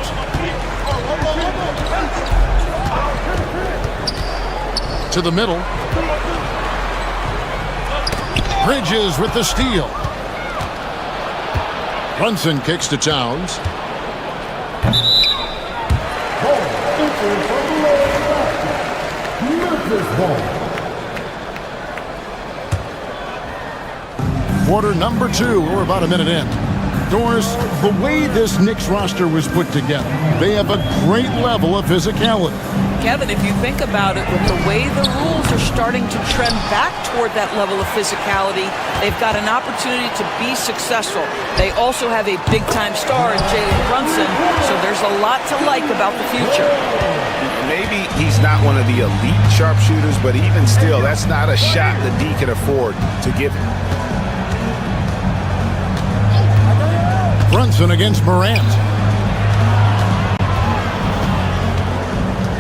To the middle. Bridges with the steal. Brunson kicks to Towns. Quarter number 2. We're about a minute in. Doris, the way this Knicks roster was put together, they have a great level of physicality. Kevin, if you think about it, with the way the rules are starting to trend back toward that level of physicality, they've got an opportunity to be successful. They also have a big-time star in Jalen Brunson, so there's a lot to like about the future. Maybe he's not one of the elite sharpshooters, but even still, that's not a shot the D can afford to give him. Brunson against Morant.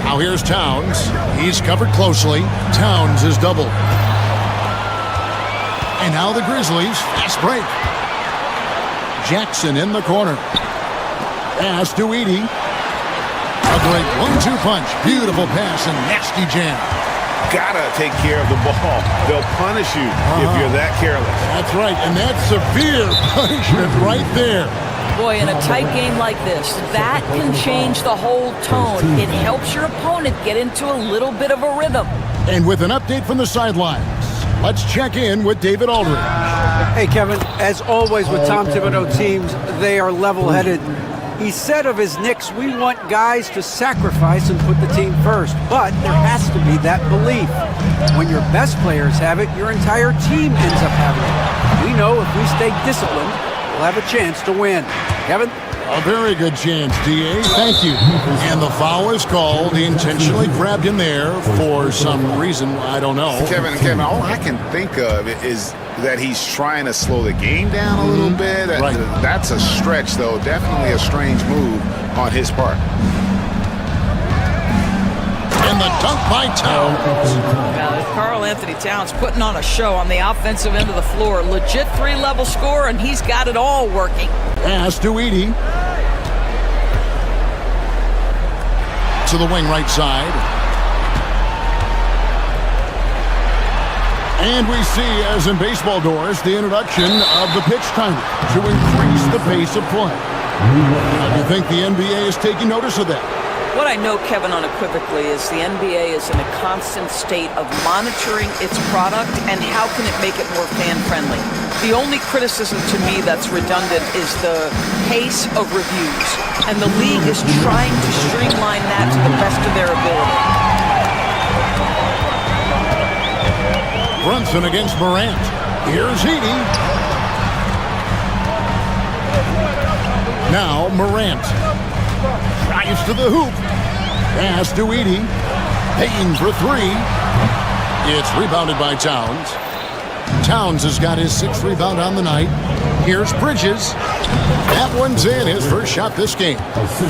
Now here's Towns. He's covered closely. Towns is doubled. And now the Grizzlies. Fast break. Jackson in the corner. Pass to Edey. A great 1-2 punch. Beautiful pass and nasty jam. Gotta take care of the ball. They'll punish you if you're that careless. That's right, and that's severe punishment right there. Boy, in a tight game like this, that can change the whole tone. It helps your opponent get into a little bit of a rhythm. And with an update from the sidelines, let's check in with David Aldridge. Hey, Kevin, as always with Tom Thibodeau teams, they are level-headed. He said of his Knicks, we want guys to sacrifice and put the team first. But there has to be that belief. When your best players have it, your entire team ends up having it. We know if we stay disciplined, we'll have a chance to win. Kevin? A very good chance, D.A. Thank you. And the foul is called. He intentionally grabbed him there for some reason. I don't know. Kevin, all I can think of is that he's trying to slow the game down a little bit. Right. That's a stretch, though. Definitely a strange move on his part. And the dunk by Towns. Now, Karl Anthony Towns putting on a show on the offensive end of the floor. Legit 3-level scorer, and he's got it all working. Pass to Edey. To the wing right side. And we see, as in baseball doors, the introduction of the pitch timer to increase the pace of play. Do you think the NBA is taking notice of that? What I know, Kevin, unequivocally, is the NBA is in a constant state of monitoring its product and how can it make it more fan-friendly. The only criticism to me that's redundant is the pace of reviews, and the league is trying to streamline that to the best of their ability. Brunson against Morant. Here's Edey. Now Morant. Drives to the hoop. Pass to Edey. Payton for three. It's rebounded by Towns. Towns has got his 6th rebound on the night. Here's Bridges. That one's in, his first shot this game.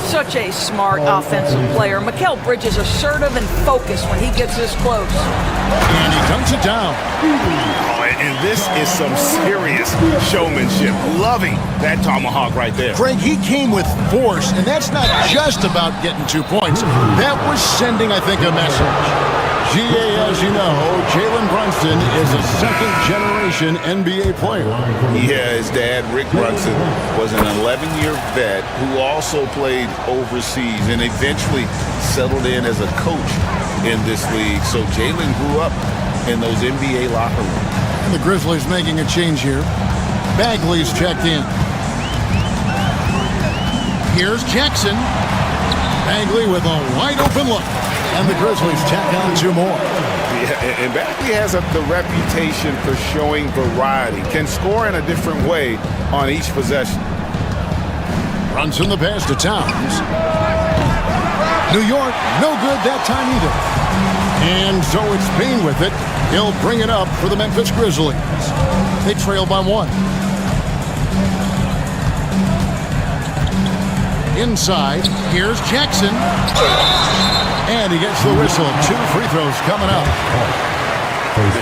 Such a smart offensive player. Mikal Bridges assertive and focused when he gets this close. And he dunks it down. Oh, and this is some serious showmanship. Loving that tomahawk right there. Craig, he came with force, and that's not just about getting 2 points. That was sending, I think, a message. GA, as you know, Jalen Brunson is a second-generation NBA player. Yeah, his dad, Rick Brunson, was an 11-year vet who also played overseas and eventually settled in as a coach in this league. So Jalen grew up in those NBA locker rooms. And the Grizzlies making a change here. Bagley's checked in. Here's Jackson. Bagley with a wide-open look. And the Grizzlies tack on 2 more. Yeah, and Bagley has the reputation for showing variety. Can score in a different way on each possession. Brunson the pass to Towns. New York, no good that time either. And so it's Payne with it. He'll bring it up for the Memphis Grizzlies. They trail by 1. Inside, here's Jackson. And he gets the whistle. 2 free throws coming up.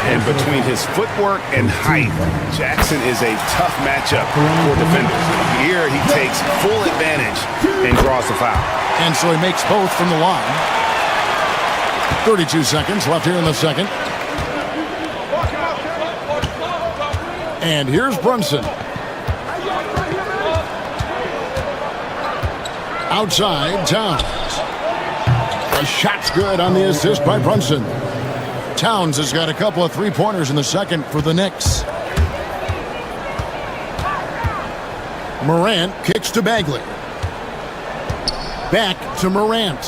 And between his footwork and height, Jackson is a tough matchup for defenders. Here he takes full advantage and draws the foul. And so he makes both from the line. 32 seconds left here in the second. And here's Brunson. Outside, Towns. The shot's good on the assist by Brunson. Towns has got a couple of 3-pointers in the second for the Knicks. Morant kicks to Bagley. Back to Morant.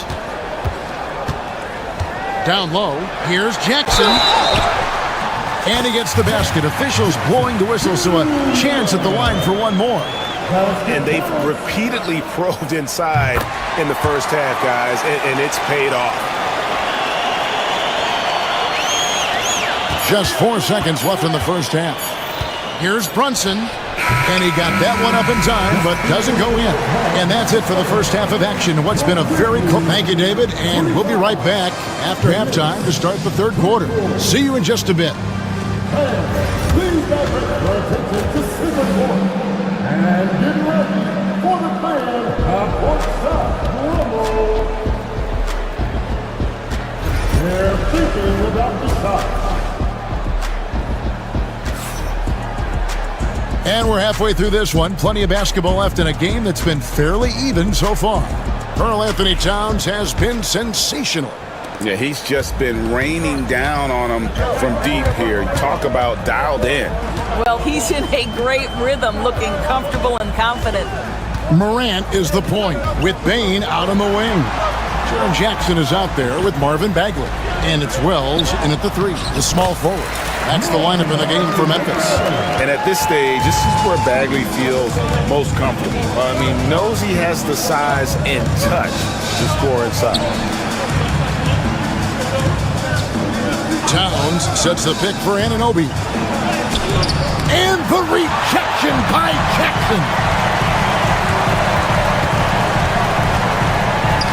Down low, here's Jackson. And he gets the basket. Officials blowing the whistle, so a chance at the line for 1 more. And they've repeatedly probed inside in the first half, guys, and it's paid off. Just 4 seconds left in the first half. Here's Brunson, and he got that one up in time, but doesn't go in. And that's it for the first half of action. What's been a very cool. Thank you, David, and we'll be right back after halftime to start the third quarter. See you in just a bit. Please now bring your attention to center court. And get ready for the band of courtside rumble. They're thinking about the shot. And we're halfway through this one. Plenty of basketball left in a game that's been fairly even so far. Karl Anthony Towns has been sensational. Yeah, he's just been raining down on him from deep here. Talk about dialed in. Well, he's in a great rhythm, looking comfortable and confident. Morant is the point, with Bane out on the wing. Jaren Jackson is out there with Marvin Bagley. And it's Wells in at the 3, the small forward. That's the lineup in the game for Memphis. And at this stage, this is where Bagley feels most comfortable. I mean, knows he has the size and touch to score inside. Towns sets the pick for Anunoby. And the rejection by Jackson.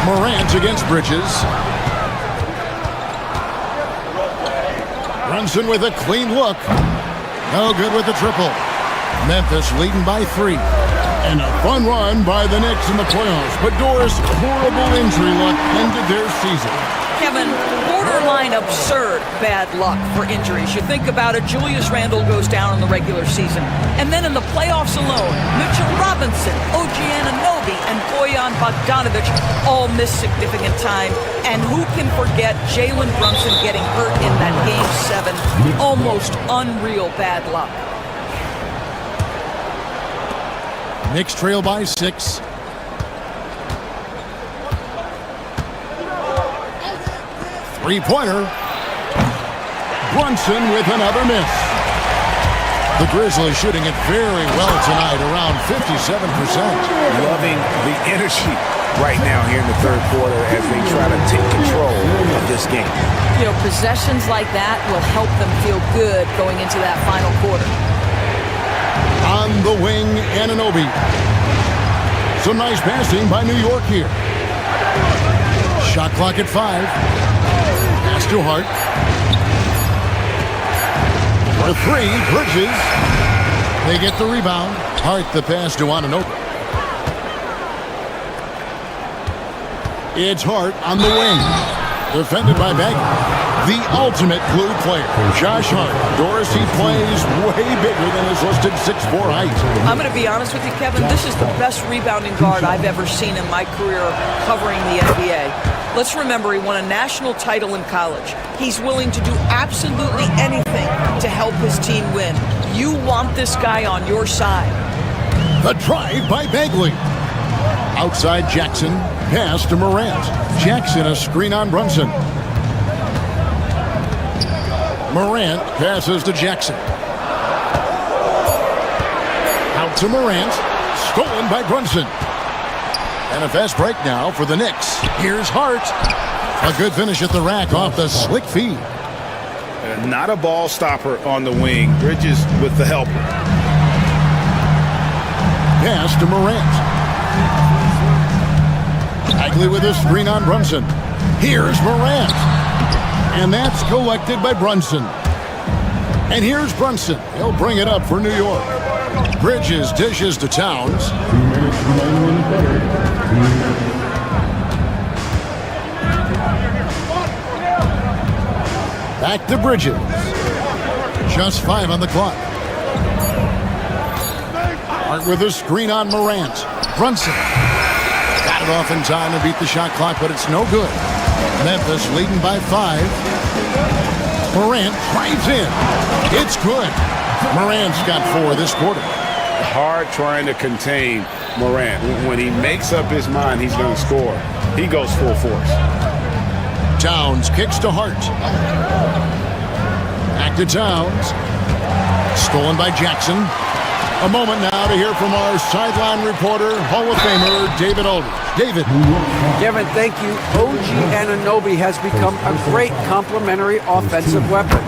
Morant against Bridges. Brunson with a clean look. No good with the triple. Memphis leading by 3. And a fun run by the Knicks in the playoffs. But Doris' horrible injury luck ended their season. Kevin, borderline absurd bad luck for injuries. You think about it, Julius Randle goes down in the regular season. And then in the playoffs alone, Mitchell Robinson, OG Anunoby, and Bojan Bogdanovic all miss significant time. And who can forget Jalen Brunson getting hurt in that Game 7? Almost unreal bad luck. Knicks trail by 6. Three-pointer. Brunson with another miss. The Grizzlies shooting it very well tonight, around 57%. Loving the energy right now here in the third quarter as they try to take control of this game. You know, possessions like that will help them feel good going into that final quarter. On the wing, Anunoby. Some nice passing by New York here. Shot clock at 5. Pass to Hart. For 3, Bridges. They get the rebound. Hart the pass to Anunoby. It's Hart on the wing. Defended by Bagley. The ultimate glue player, Josh Hart. Doris, he plays way bigger than his listed 6'4" height. I'm going to be honest with you, Kevin. This is the best rebounding guard I've ever seen in my career covering the NBA. Let's remember, he won a national title in college. He's willing to do absolutely anything to help his team win. You want this guy on your side. The drive by Bagley. Outside Jackson. Pass to Morant. Jackson a screen on Brunson. Morant passes to Jackson. Out to Morant. Stolen by Brunson. And a fast break now for the Knicks. Here's Hart. A good finish at the rack off the slick feed. Not a ball stopper on the wing. Bridges with the help. Pass to Morant. Bagley with a screen on Brunson. Here's Morant. And that's collected by Brunson. And here's Brunson. He'll bring it up for New York. Bridges dishes to Towns. Back to Bridges. Just 5 on the clock. Hart with a screen on Morant. Brunson. Got it off in time to beat the shot clock, but it's no good. Memphis leading by 5. Morant drives in. It's good. Morant's got 4 this quarter. Hard trying to contain Morant. When he makes up his mind he's going to score, he goes full force. Towns kicks to Hart. Back to Towns. Stolen by Jackson. A moment now to hear from our sideline reporter, Hall of Famer David Aldridge. David. Kevin, thank you. OG Anunoby has become a great complementary offensive weapon.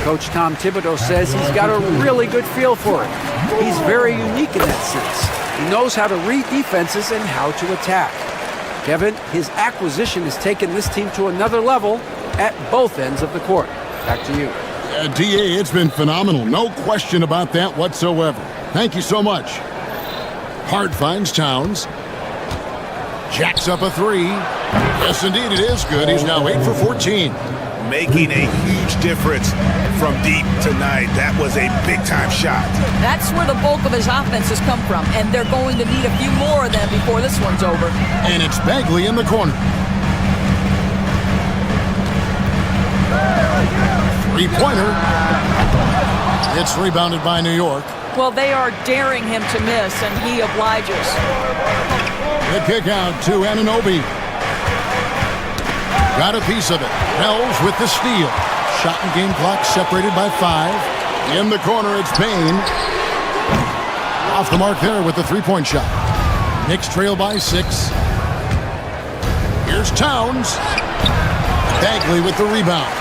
Coach Tom Thibodeau says he's got a really good feel for it. He's very unique in that sense. He knows how to read defenses and how to attack. Kevin, his acquisition has taken this team to another level at both ends of the court. Back to you. DA, it's been phenomenal. No question about that whatsoever. Thank you so much. Hart finds Towns. Jacks up a 3. Yes, indeed, it is good. He's now 8 for 14. Making a huge difference from deep tonight. That was a big-time shot. That's where the bulk of his offense has come from, and they're going to need a few more of them before this one's over. And it's Bagley in the corner. 3-pointer. It's rebounded by New York. Well, they are daring him to miss, and he obliges. The kick out to Anunoby. Got a piece of it. Wells with the steal. Shot and game clock separated by 5. In the corner, it's Payne. Off the mark there with the 3-point shot. Knicks trail by 6. Here's Towns. Bagley with the rebound.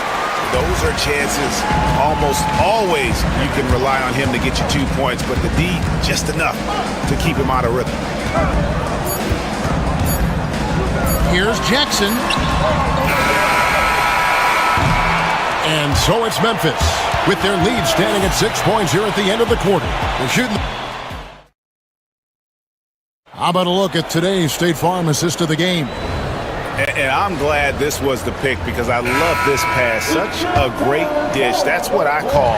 Those are chances. Almost always you can rely on him to get you 2 points, but the D, just enough to keep him out of rhythm. Here's Jackson. And so it's Memphis with their lead standing at 6 points here at the end of the quarter. They're shooting. How about a look at today's State Farm assist of the game? And I'm glad this was the pick because I love this pass. Such a great dish. That's what I call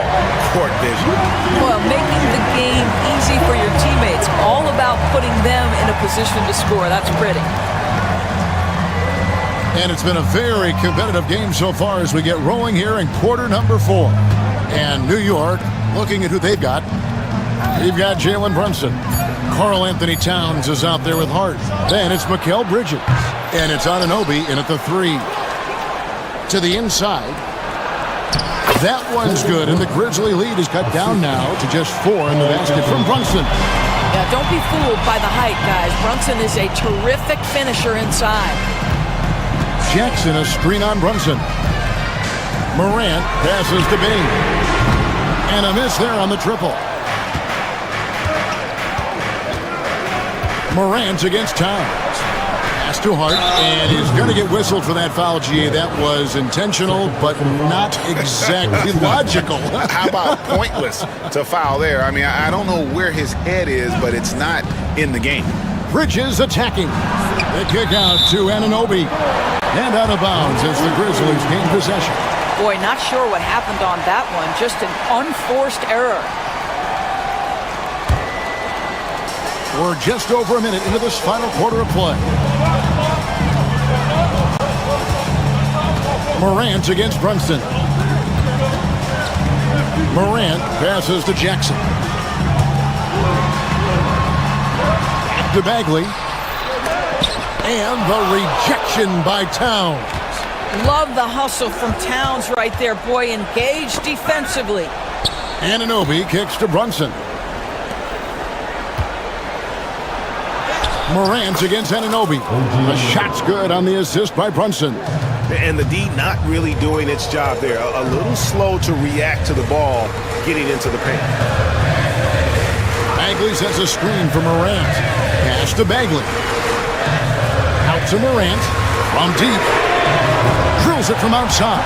court vision. Well, making the game easy for your teammates. All about putting them in a position to score. That's pretty. And it's been a very competitive game so far as we get rolling here in quarter number 4. And New York, looking at who they've got. They've got Jalen Brunson. Karl Anthony Towns is out there with Hart. Then it's Mikal Bridges. And it's Anunoby in at the 3. To the inside. That one's good, and the Grizzly lead is cut down now to just 4 in the basket from Brunson. Yeah, don't be fooled by the height, guys. Brunson is a terrific finisher inside. Jackson, a screen on Brunson. Morant passes to Bain. And a miss there on the triple. Morant against Towns. Pass to Hart, and he's going to get whistled for that foul, GA. That was intentional, but not exactly logical. How about pointless to foul there? I mean, I don't know where his head is, but it's not in the game. Bridges attacking. The kick out to Anunoby. And out of bounds as the Grizzlies gain possession. Boy, not sure what happened on that one. Just an unforced error. We're just over a minute into this final quarter of play. Morant against Brunson. Morant passes to Jackson. To Bagley. And the rejection by Towns. Love the hustle from Towns right there. Boy, engaged defensively. Anunoby kicks to Brunson. Morant against Anunoby. The shot's good on the assist by Brunson. And the D not really doing its job there. A little slow to react to the ball getting into the paint. Bagley sets a screen for Morant. Pass to Bagley. Out to Morant. From deep. Drills it from outside.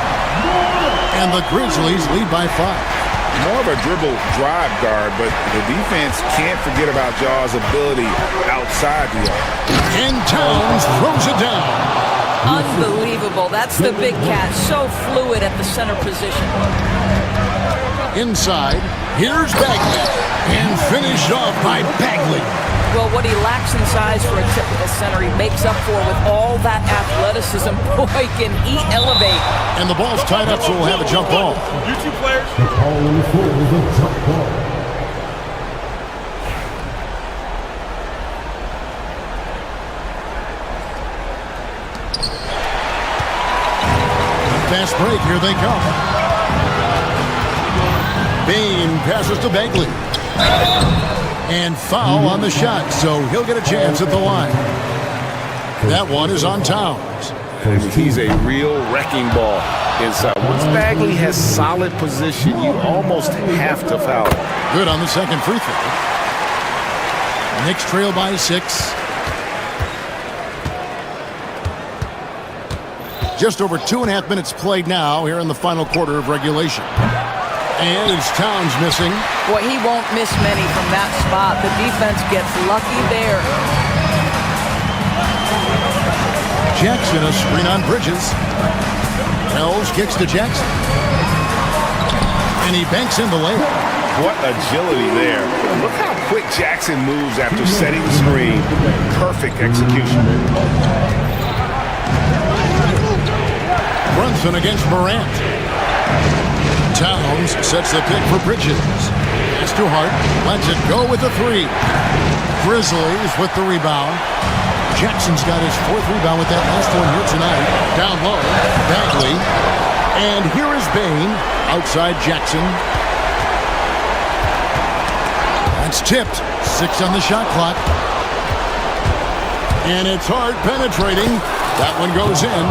And the Grizzlies lead by 5. More of a dribble drive guard, but the defense can't forget about Jaw's ability outside the arc. And Towns throws it down. Unbelievable. That's the big cat. So fluid at the center position. Inside, here's Bagley. And finished off by Bagley. Well, what he lacks in size for a typical center, he makes up for with all that athleticism. Boy, can he elevate. And the ball's tied up, so we'll have a jump ball. You two players. The call on the floor is a jump ball. Fast break, here they come. Bain passes to Bagley. And foul on the shot, so he'll get a chance at the line. That one is on Towns. He's a real wrecking ball inside. Once Bagley has solid position, you almost have to foul him. Good on the second free throw. Knicks trail by 6. Just over 2.5 minutes played now here in the final quarter of regulation. And it's Towns missing. Boy, he won't miss many from that spot. The defense gets lucky there. Jackson, a screen on Bridges. Wells kicks to Jackson. And he banks in the layup. What agility there. Look how quick Jackson moves after setting the screen. Perfect execution. Brunson against Morant. Towns sets the pick for Bridges. Pass to Hart. Lets it go with the 3. Grizzlies with the rebound. Jackson's got his 4th rebound with that last one here tonight. Down low. Bagley. And here is Bain. Outside Jackson. That's tipped. 6 on the shot clock. And it's Hart penetrating. That one goes in.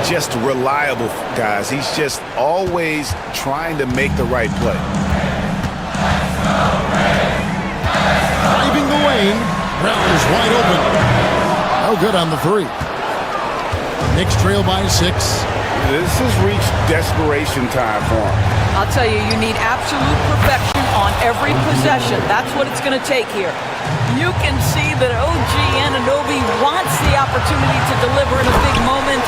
Just reliable, guys. He's just always trying to make the right play. Driving the lane. Brown's wide open. No good on the 3. Knicks trail by 6. This has reached desperation time for him. I'll tell you, you need absolute perfection on every possession. That's what it's going to take here. You can see that OG Anunoby wants the opportunity to deliver in a big moment,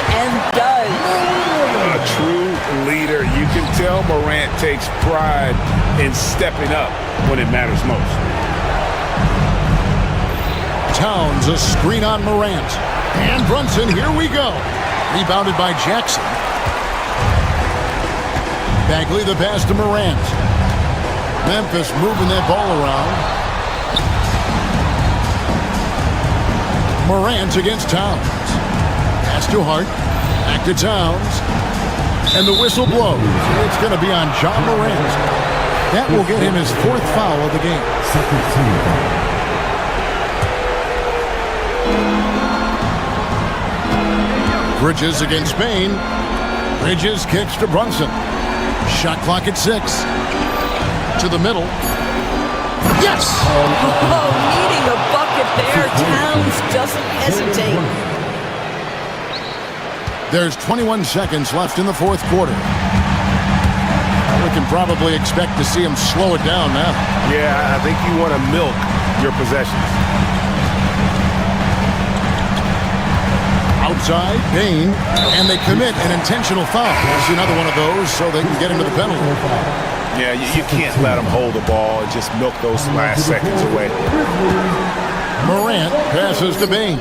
Ja Morant takes pride in stepping up when it matters most. Towns, a screen on Morant. And Brunson, here we go. Rebounded by Jackson. Bagley the pass to Morant. Memphis moving that ball around. Morant against Towns. Pass to Hart. Back to Towns. And the whistle blows. It's going to be on Ja Morant. That will get him his 4th foul of the game. Second team. Bridges against Payne. Bridges kicks to Brunson. Shot clock at 6. To the middle. Yes! Oh, needing a bucket there. Towns doesn't hesitate. There's 21 seconds left in the 4th quarter. We can probably expect to see him slow it down now. Yeah, I think you want to milk your possessions. Outside, Payne, and they commit an intentional foul. There's another one of those so they can get into the penalty. Yeah, you can't let them hold the ball and just milk those last seconds away. Morant passes to Payne.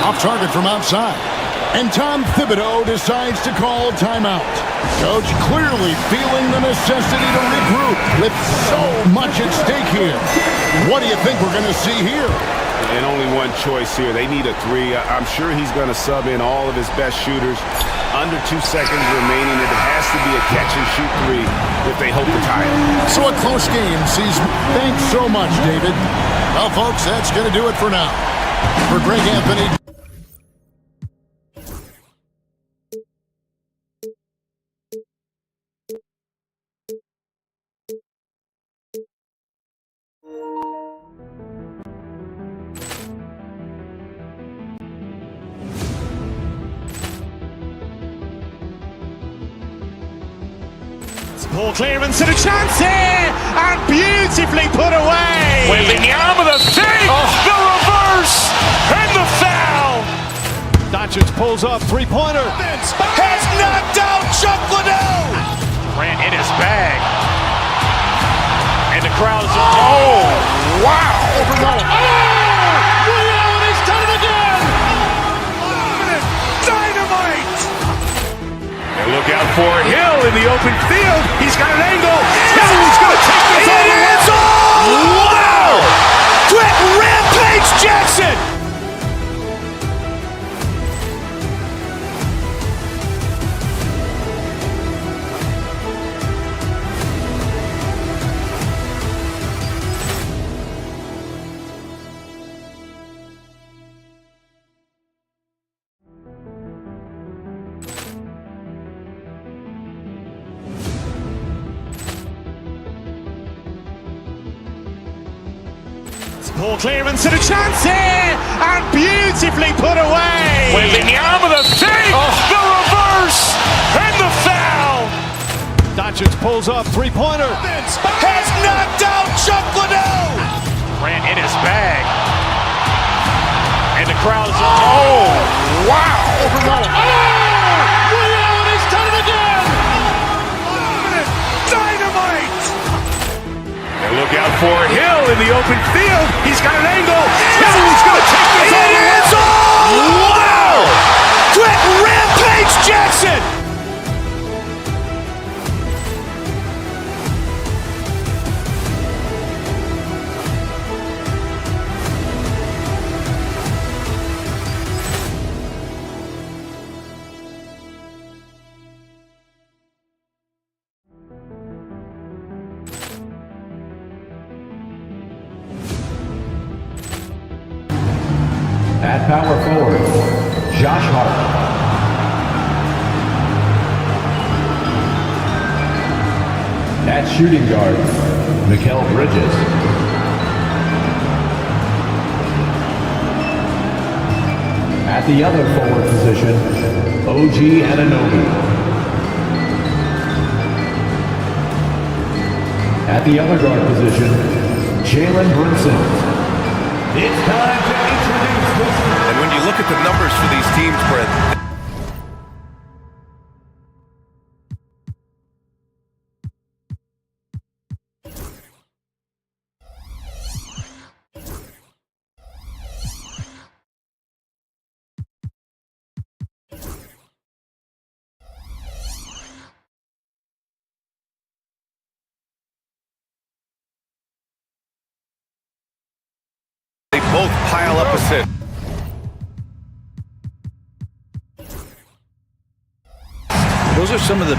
Off target from outside. And Tom Thibodeau decides to call timeout. Coach clearly feeling the necessity to regroup with so much at stake here. What do you think we're going to see here? And only one choice here. They need a 3. I'm sure he's going to sub in all of his best shooters. Under 2 seconds remaining. It has to be a catch-and-shoot 3 if they hope to tie it. So a close game sees... Thanks so much, David. Well, folks, that's going to do it for now. For Greg Anthony... Ball clearance and a chance here, and beautifully put away. Wembanyama the fake, the reverse, and the foul. Doncic pulls up, three-pointer. Has knocked out Chuck Liddell. Ran in his bag. And the crowd is... Oh, wow. Overrun. Ray Allen has done it again. Dynamite. Look out for Hill in the open field. He's got an angle. Hill's going to take this all the way. Wow! Quick rampage Jackson! Ball clearance and a chance here, and beautifully put away. Wembanyama the fake, the reverse, and the foul. Doncic pulls up, three-pointer. Has knocked out Chuck Liddell. Ran in his bag. And the crowd is... Oh, wow. Ray Allen has done it again. Dynamite. And look out for Hill in the open field. He's got an angle. Hill's going to take this all the way. Wow! Quick rampage Jackson! At power forward, Josh Hart. At shooting guard, Mikal Bridges. At the other forward position, OG Anunoby. At the other guard position, Jalen Brunson. It's time to introduce this. And when you look at the numbers for these teams, Brett, base hit. Those are some of the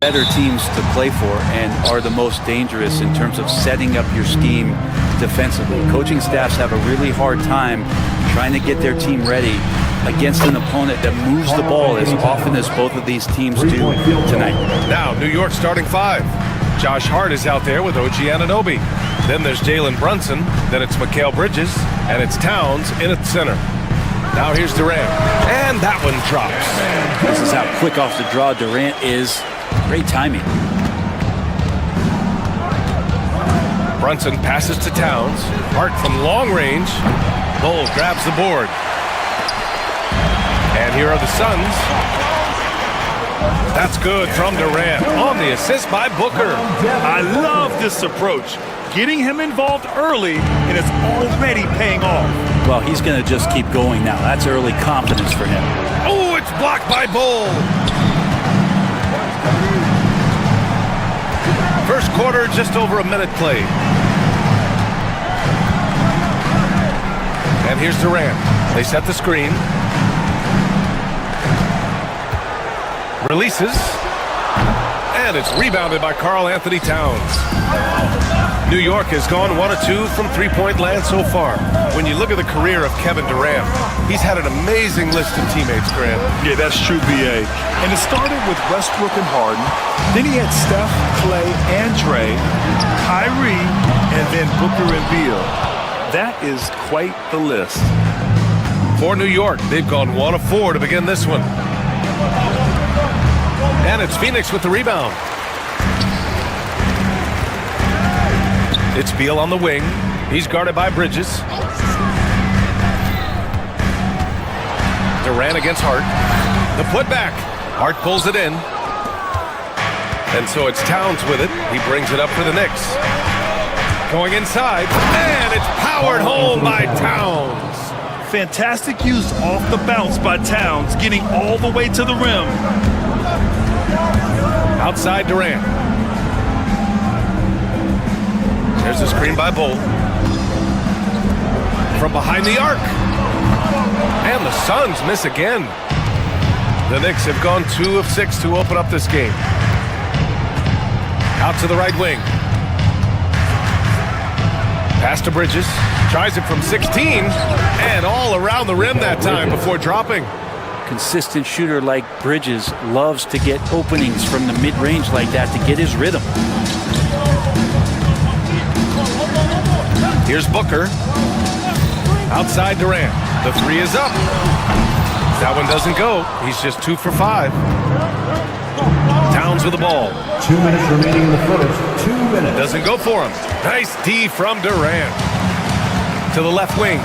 better teams to play for and are the most dangerous in terms of setting up your scheme defensively. Coaching staffs have a really hard time trying to get their team ready against an opponent that moves the ball as often as both of these teams do tonight. Now, New York starting 5. Josh Hart is out there with OG Anunoby. Then there's Jalen Brunson. Then it's Mikal Bridges. And it's Towns in at center. Now here's Durant. And that one drops. This is how quick off the draw Durant is. Great timing. Brunson passes to Towns. Hart from long range. Bull grabs the board. And here are the Suns. That's good from Durant on the assist by Booker. I love this approach. Getting him involved early, and it's already paying off. Well, he's going to just keep going now. That's early confidence for him. Oh, it's blocked by Bull. First quarter, just over a minute played. And here's Durant. They set the screen. Releases. And it's rebounded by Karl Anthony Towns. New York has gone 1 of 2 from three-point land so far. When you look at the career of Kevin Durant, he's had an amazing list of teammates, Grant. Yeah, that's true, B.A. And it started with Westbrook and Harden. Then he had Steph, Clay, and Dre, Kyrie, and then Booker and Beal. That is quite the list. For New York, they've gone 1 of 4 to begin this one. And it's Phoenix with the rebound. It's Beal on the wing. He's guarded by Bridges. Durant against Hart. The putback. Hart pulls it in. And so it's Towns with it. He brings it up for the Knicks. Going inside. And it's powered home by Towns. Fantastic use off the bounce by Towns, getting all the way to the rim. Outside Durant. There's a screen by Bull. From behind the arc. And the Suns miss again. The Knicks have gone 2 of 6 to open up this game. Out to the right wing. Pass to Bridges. Tries it from 16. And all around the rim that time before dropping. Consistent shooter like Bridges loves to get openings from the mid-range like that to get his rhythm. Here's Booker. Outside Durant. The 3 is up. That one doesn't go. He's just 2 for 5. Towns with the ball. 2 minutes remaining in the first. 2 minutes. Doesn't go for him. Nice D from Durant. To the left wing.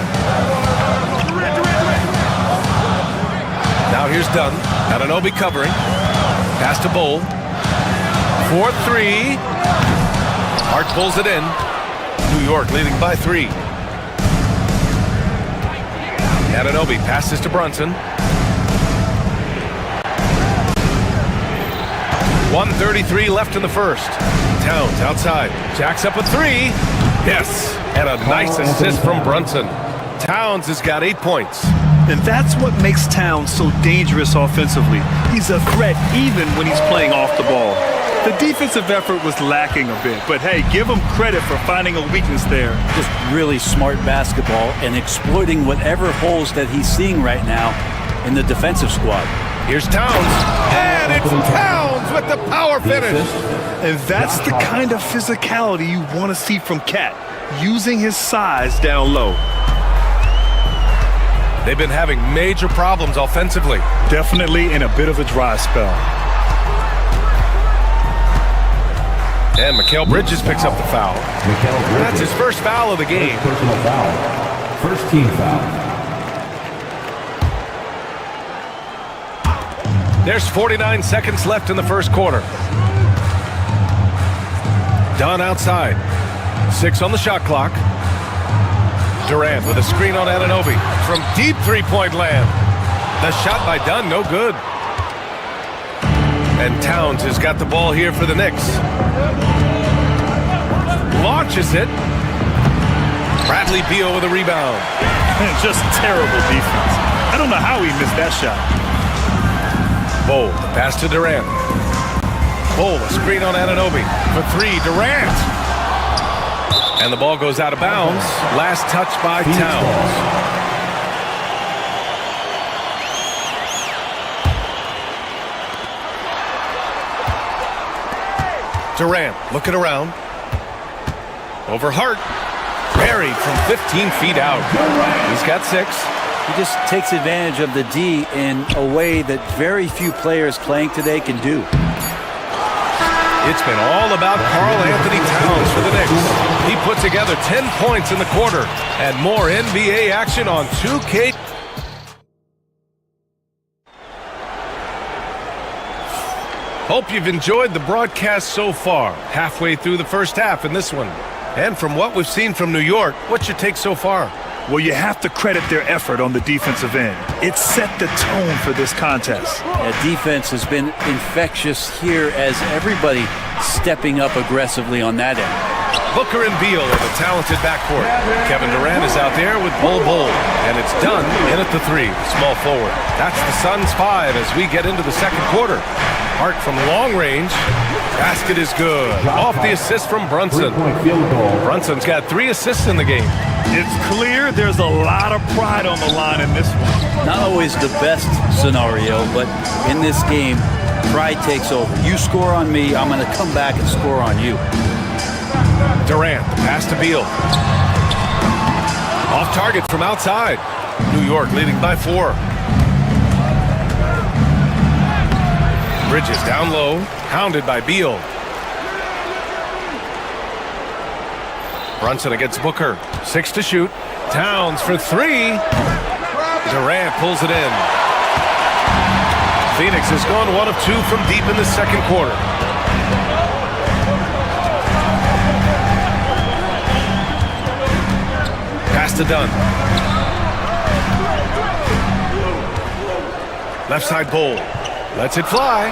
Now here's Dunn. Anunoby covering. Pass to Bull. 4-3. Hart pulls it in. New York leading by 3. Anunoby passes to Brunson. 1:33 left in the first. Towns outside. Jacks up a 3. Yes. And a nice assist from Brunson. Towns has got 8 points. And that's what makes Towns so dangerous offensively. He's a threat even when he's playing off the ball. The defensive effort was lacking a bit, but hey, give him credit for finding a weakness there. Just really smart basketball and exploiting whatever holes that he's seeing right now in the defensive squad. Here's Towns. And it's Towns with the power finish. And that's the kind of physicality you want to see from Cat, using his size down low. They've been having major problems offensively. Definitely in a bit of a dry spell. And Mikal Bridges picks up the foul. That's his first foul of the game. Personal foul. First team foul. There's 49 seconds left in the first quarter. Dunn outside. 6 on the shot clock. Durant with a screen on Anunoby from deep three-point land. The shot by Dunn, no good. And Towns has got the ball here for the Knicks. Launches it. Bradley Beal with a rebound. Just terrible defense. I don't know how he missed that shot. Bol, the pass to Durant. Bol, a screen on Anunoby. For three, Durant. And the ball goes out of bounds. Last touch by Towns. Durant looking around. Over Hart. Buried from 15 feet out. He's got 6. He just takes advantage of the D in a way that very few players playing today can do. It's been all about Karl Anthony Towns for the Knicks. He put together 10 points in the quarter and more NBA action on 2K. Hope you've enjoyed the broadcast so far. Halfway through the first half in this one. And from what we've seen from New York, what's your take so far? Well, you have to credit their effort on the defensive end. It set the tone for this contest. Defense has been infectious here as everybody stepping up aggressively on that end. Booker and Beal in a talented backcourt. Kevin Durant is out there with Bol, and it's done in at the 3, small forward. That's the Suns' 5 as we get into the second quarter. Hart from long range. Basket is good. Off the assist from Brunson. Brunson's got 3 assists in the game. It's clear there's a lot of pride on the line in this one. Not always the best scenario, but in this game, pride takes over. You score on me, I'm going to come back and score on you. Durant, the pass to Beal. Off target from outside. New York leading by 4. Bridges down low, hounded by Beal. Brunson against Booker. 6 to shoot. Towns for 3. Durant pulls it in. Phoenix has gone 1 of 2 from deep in the second quarter. Pass to Dunn. Left side Bol. Lets it fly.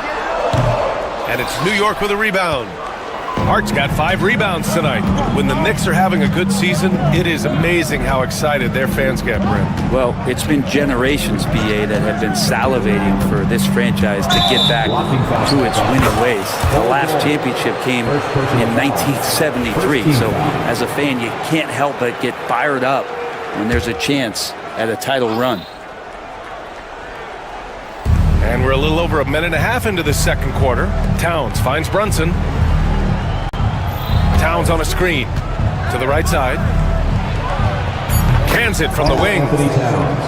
And it's New York with a rebound. Hart's got 5 rebounds tonight. When the Knicks are having a good season, it is amazing how excited their fans get, Brent. Well, it's been generations, BA, that have been salivating for this franchise to get back to its winning ways. The last championship came in 1973, so as a fan, you can't help but get fired up when there's a chance at a title run. And we're a little over a minute and a half into the second quarter. Towns finds Brunson. Towns on a screen to the right side. Cans it from the wing.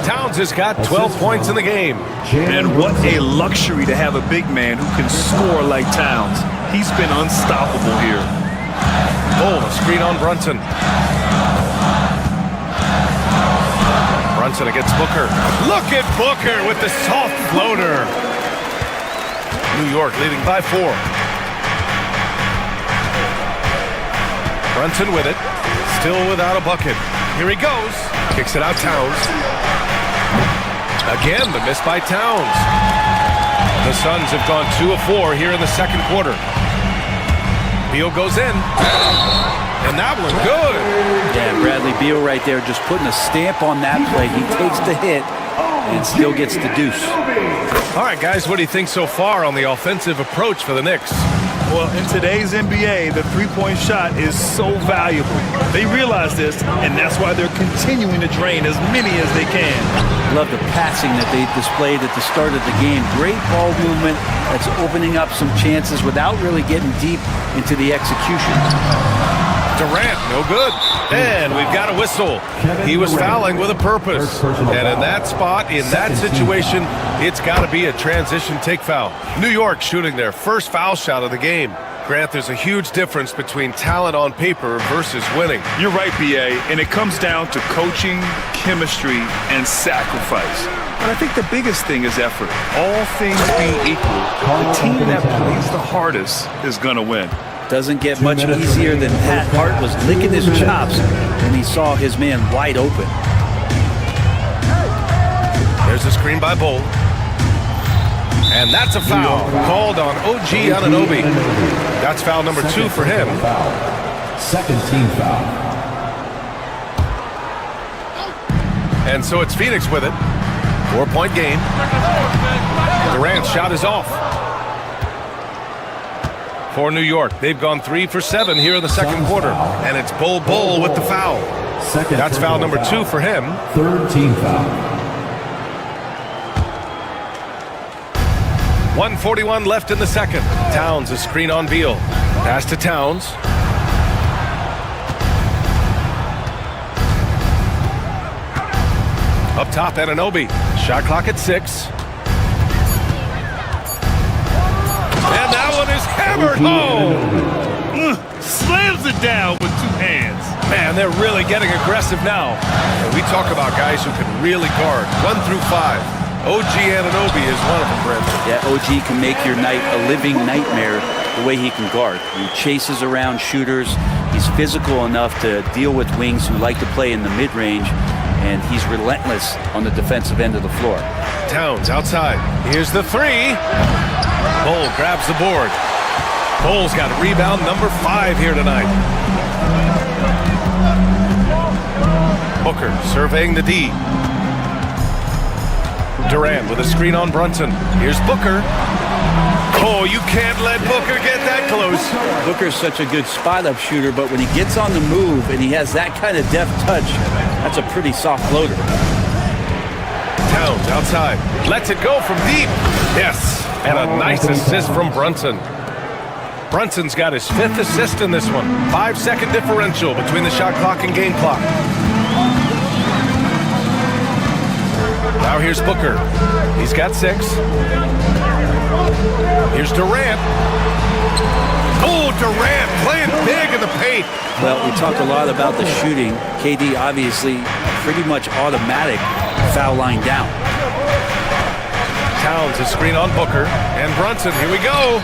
Towns has got 12 points in the game. And what a luxury to have a big man who can score like Towns. He's been unstoppable here. Bol, a screen on Brunson. Brunson against Booker. Look at Booker with the soft floater. New York leading by 4. Brunson with it. Still without a bucket. Here he goes. Kicks it out Towns. Again, the miss by Towns. The Suns have gone 2 of 4 here in the second quarter. Beal goes in. And that one good. Yeah, Bradley Beal right there just putting a stamp on that play. He takes the hit and still gets the deuce. All right, guys, what do you think so far on the offensive approach for the Knicks? Well, in today's NBA, the three-point shot is so valuable. They realize this, and that's why they're continuing to drain as many as they can. Love the passing that they displayed at the start of the game. Great ball movement that's opening up some chances without really getting deep into the execution. Durant, no good. And we've got a whistle. He was fouling with a purpose. And in that spot, in that situation, it's got to be a transition take foul. New York shooting their first foul shot of the game. Grant, there's a huge difference between talent on paper versus winning. You're right, BA, and it comes down to coaching, chemistry, and sacrifice. But I think the biggest thing is effort. All things being equal, the team that plays the hardest is going to win. Doesn't get much easier than that. Hart was licking his chops when he saw his man wide open. There's a screen by Bol. And that's a foul called on OG Anunoby. That's foul number 2 for him. Second team foul. And so it's Phoenix with it. 4-point game. Durant's shot is off. For New York, they've gone 3 for 7 here in the second quarter. And it's Bol with the foul. That's foul number 2 for him. Third team foul. 1:41 left in the second. Towns, a screen on Beal. Pass to Towns. Up top, Anunoby. Shot clock at 6. And that one is hammered home. Slams it down with 2 hands. Man, they're really getting aggressive now. And we talk about guys who can really guard 1 through 5. OG Anunoby is one of them, Brent. Yeah, OG can make your night a living nightmare the way he can guard. He chases around shooters. He's physical enough to deal with wings who like to play in the mid-range, and he's relentless on the defensive end of the floor. Towns outside. Here's the 3. Bol grabs the board. Bol's got rebound number 5 here tonight. Booker surveying the D. Durant with a screen on Brunson. Here's Booker. Oh, you can't let Booker get that close. Booker's such a good spot-up shooter, but when he gets on the move and he has that kind of deft touch, that's a pretty soft floater. Towns outside. Lets it go from deep. Yes, and a nice assist from Brunson. Brunson's got his 5th assist in this one. 5-second differential between the shot clock and game clock. Now here's Booker. He's got 6. Here's Durant. Oh, Durant playing big in the paint. Well, we talked a lot about the shooting. KD obviously pretty much automatic foul line down. Towns a screen on Booker. And Brunson, here we go.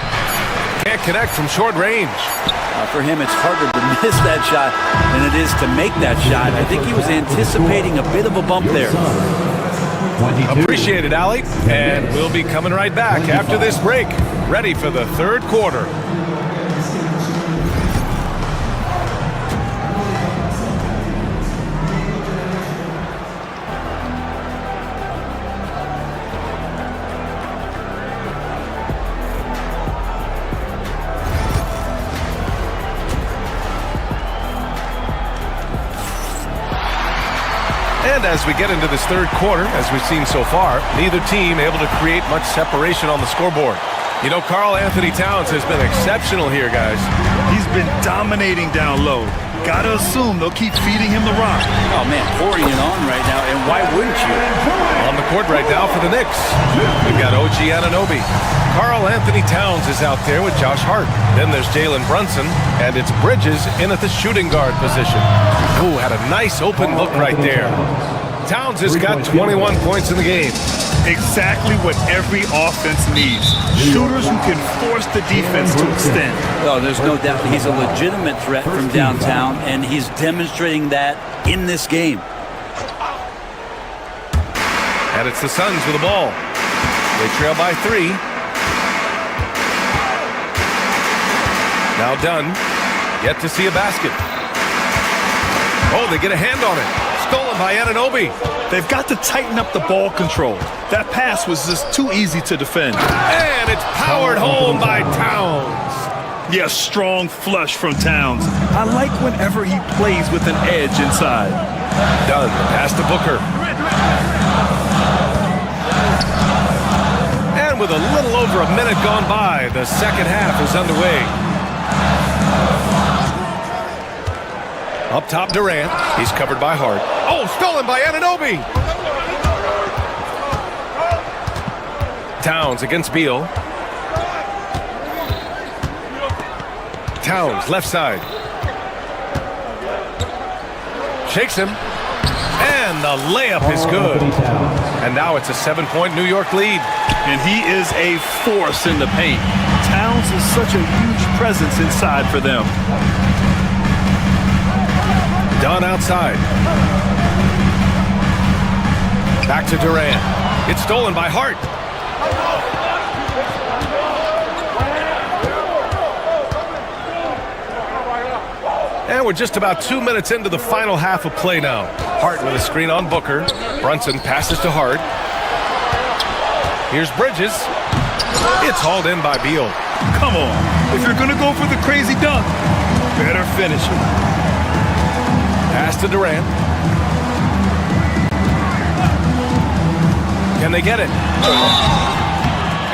Can't connect from short range. For him, it's harder to miss that shot than it is to make that shot. I think he was anticipating a bit of a bump there. Appreciate it, Allie. And we'll be coming right back after this break. Ready for the third quarter. And as we get into this third quarter, as we've seen so far, neither team able to create much separation on the scoreboard. You know, Karl Anthony Towns has been exceptional here, guys. He's been dominating down low. Gotta assume they'll keep feeding him the rock. Oh, man, pouring it on right now, and why wouldn't you? On the court right now for the Knicks, we've got OG Anunoby. Karl Anthony Towns is out there with Josh Hart. Then there's Jalen Brunson, and it's Bridges in at the shooting guard position. Ooh, had a nice open look right there. Towns has got 21 points in the game. Exactly what every offense needs. Shooters who can force the defense to extend. Oh, there's no doubt he's a legitimate threat from downtown, and he's demonstrating that in this game. And it's the Suns with the ball. They trail by 3. Now done. Yet to see a basket. Oh, they get a hand on it. Stolen by Anunoby. They've got to tighten up the ball control. That pass was just too easy to defend. And it's powered home by Towns. Yeah, strong flush from Towns. I like whenever he plays with an edge inside. Done. Pass to Booker. And with a little over a minute gone by, the second half is underway. Up top, Durant. He's covered by Hart. Oh, stolen by Anunoby. Towns against Beal. Towns, left side. Shakes him. And the layup is good. And now it's a 7-point New York lead. And he is a force in the paint. Towns is such a huge presence inside for them. Dunn outside. Back to Durant. It's stolen by Hart. And we're just about 2 minutes into the final half of play now. Hart with a screen on Booker. Brunson passes to Hart. Here's Bridges. It's hauled in by Beal. Come on. If you're going to go for the crazy dunk, better finish it. Pass to Durant. Can they get it?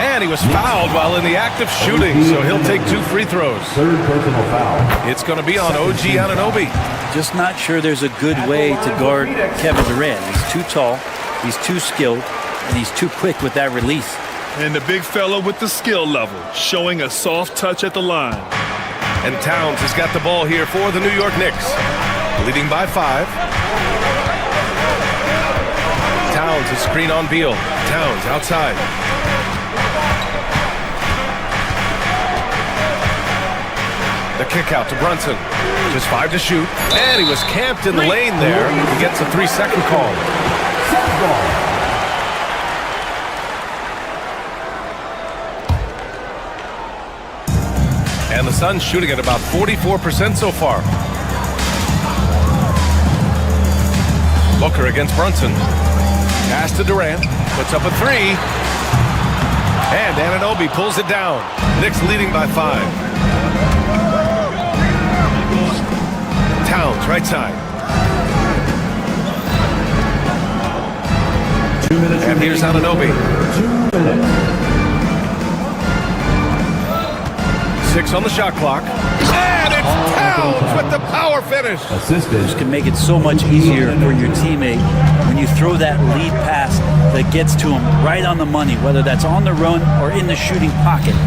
And he was fouled while in the act of shooting, so he'll take 2 free throws. Third personal foul. It's going to be on OG Anunoby. Just not sure there's a good way to guard Kevin Durant. He's too tall, he's too skilled, and he's too quick with that release. And the big fella with the skill level, showing a soft touch at the line. And Towns has got the ball here for the New York Knicks. Leading by 5. Towns a screen on Beal. Towns outside. The kick out to Brunson. Just 5 to shoot. And he was camped in the lane there. He gets a 3-second call. And the Suns shooting at about 44% so far. Booker against Brunson. Pass to Durant. Puts up a 3. And Anunoby pulls it down. Knicks leading by 5. Towns, right side. 2 minutes. And here's Anunoby. 2 minutes. 6 on the shot clock. And it's Towns with the power finish. This can make it so much easier for your teammate when you throw that lead pass that gets to him right on the money, whether that's on the run or in the shooting pocket.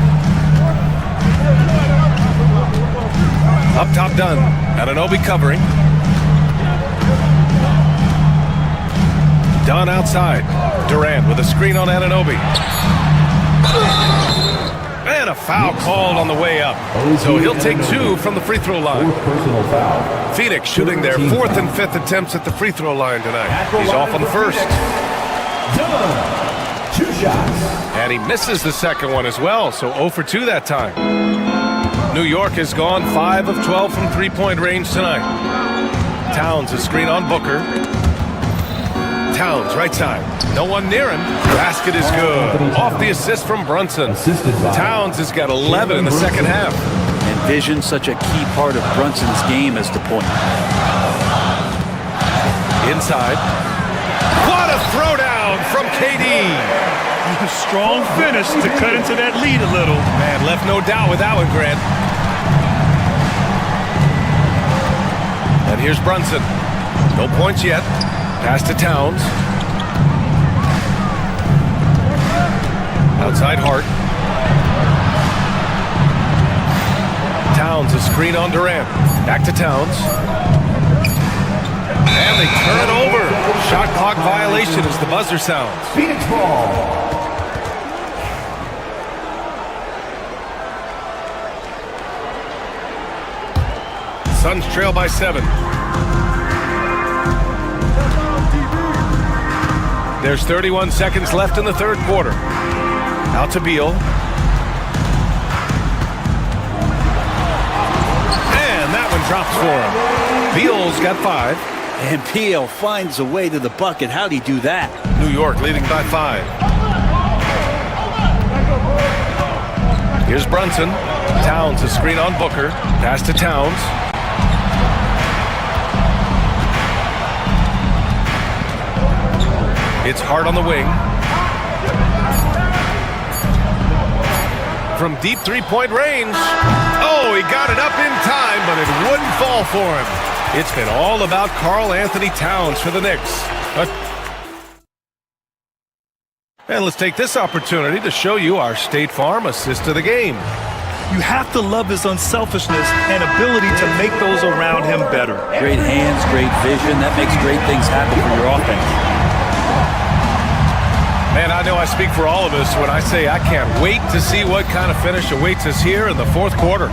Up top done. Anunoby covering. Dunn outside. Durant with a screen on Anunoby. And a foul called on the way up. So he'll take 2 from the free throw line. Personal foul. Phoenix shooting their 4th and 5th attempts at the free throw line tonight. He's off on the first. Done. 2 shots. And he misses the second one as well, so 0 for 2 that time. New York has gone 5 of 12 from three-point range tonight. Towns a screen on Booker. Towns right side. No one near him. Basket is good. Off the assist from Brunson. Towns has got 11 in the second half. And vision such a key part of Brunson's game as the point. Inside. What a throwdown from KD. Strong finish to cut into that lead a little. Man, left no doubt with that one, Grant. And here's Brunson. No points yet. Pass to Towns. Outside Hart. Towns a screen on Durant. Back to Towns. And they turn it over. Shot clock violation as the buzzer sounds. Phoenix ball. Suns trail by 7. There's 31 seconds left in the third quarter. Out to Beal. And that one drops for him. Beal's got 5. And Beal finds a way to the bucket. How'd he do that? New York leading by 5. Here's Brunson. Towns a screen on Booker. Pass to Towns. It's Hart on the wing. From deep three-point range. Oh, he got it up in time, but it wouldn't fall for him. It's been all about Karl Anthony Towns for the Knicks. And let's take this opportunity to show you our State Farm assist of the game. You have to love his unselfishness and ability to make those around him better. Great hands, great vision. That makes great things happen for your offense. Man, I know I speak for all of us when I say I can't wait to see what kind of finish awaits us here in the fourth quarter.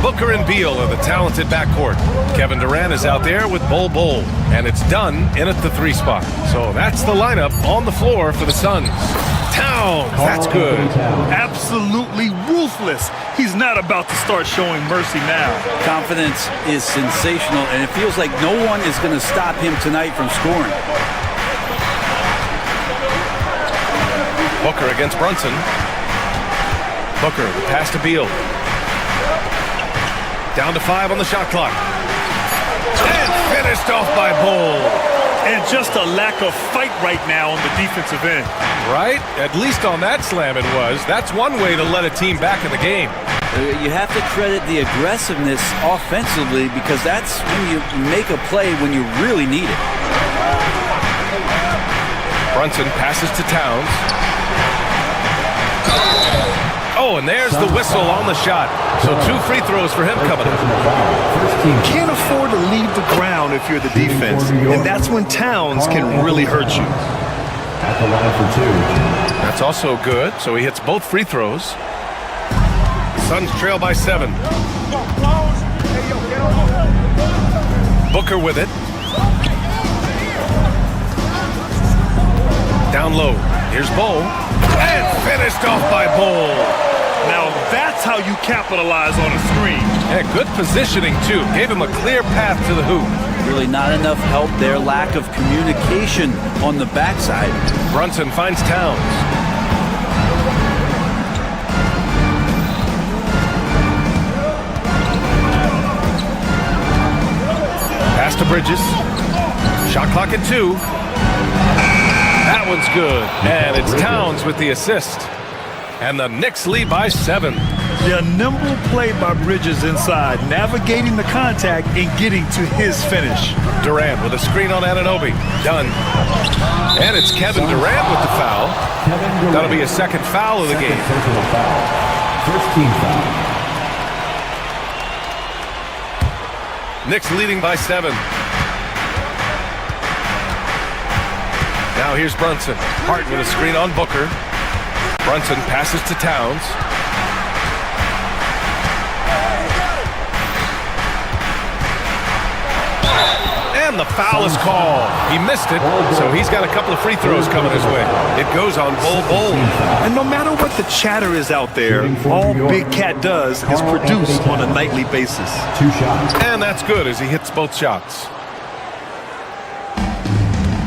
Booker and Beal are the talented backcourt. Kevin Durant is out there with Bol, and it's Dunn in at the 3 spot. So that's the lineup on the floor for the Suns. Towns, that's good. Absolutely ruthless. He's not about to start showing mercy now. Confidence is sensational, and it feels like no one is going to stop him tonight from scoring. Booker against Brunson. Booker, pass to Beal. Down to 5 on the shot clock. And finished off by Bull. And just a lack of fight right now on the defensive end. Right? At least on that slam it was. That's one way to let a team back in the game. You have to credit the aggressiveness offensively because that's when you make a play when you really need it. Brunson passes to Towns. Oh, and there's the whistle on the shot. So 2 free throws for him coming up. Can't afford to leave the ground if you're the defense, and that's when Towns can really hurt you. At the line for 2. That's also good, so he hits both free throws. Suns trail by 7. Booker with it. Down low. Here's Bull. And finished off by Bull. Now that's how you capitalize on a screen. Yeah, good positioning, too. Gave him a clear path to the hoop. Really not enough help there. Lack of communication on the backside. Brunson finds Towns. Pass to Bridges. Shot clock at 2. That one's good. And it's Towns with the assist. And the Knicks lead by 7. Yeah, nimble play by Bridges inside, navigating the contact and getting to his finish. Durant with a screen on Anunoby. Done. And it's Kevin Durant with the foul. That'll be a second foul of the game. First team foul. Knicks leading by 7. Now here's Brunson. Hart with a screen on Booker. Brunson passes to Towns. And the foul is called. He missed it, so he's got a couple of free throws coming his way. It goes on Bull. And no matter what the chatter is out there, all Big Cat does is produce on a nightly basis. 2 shots. And that's good as he hits both shots.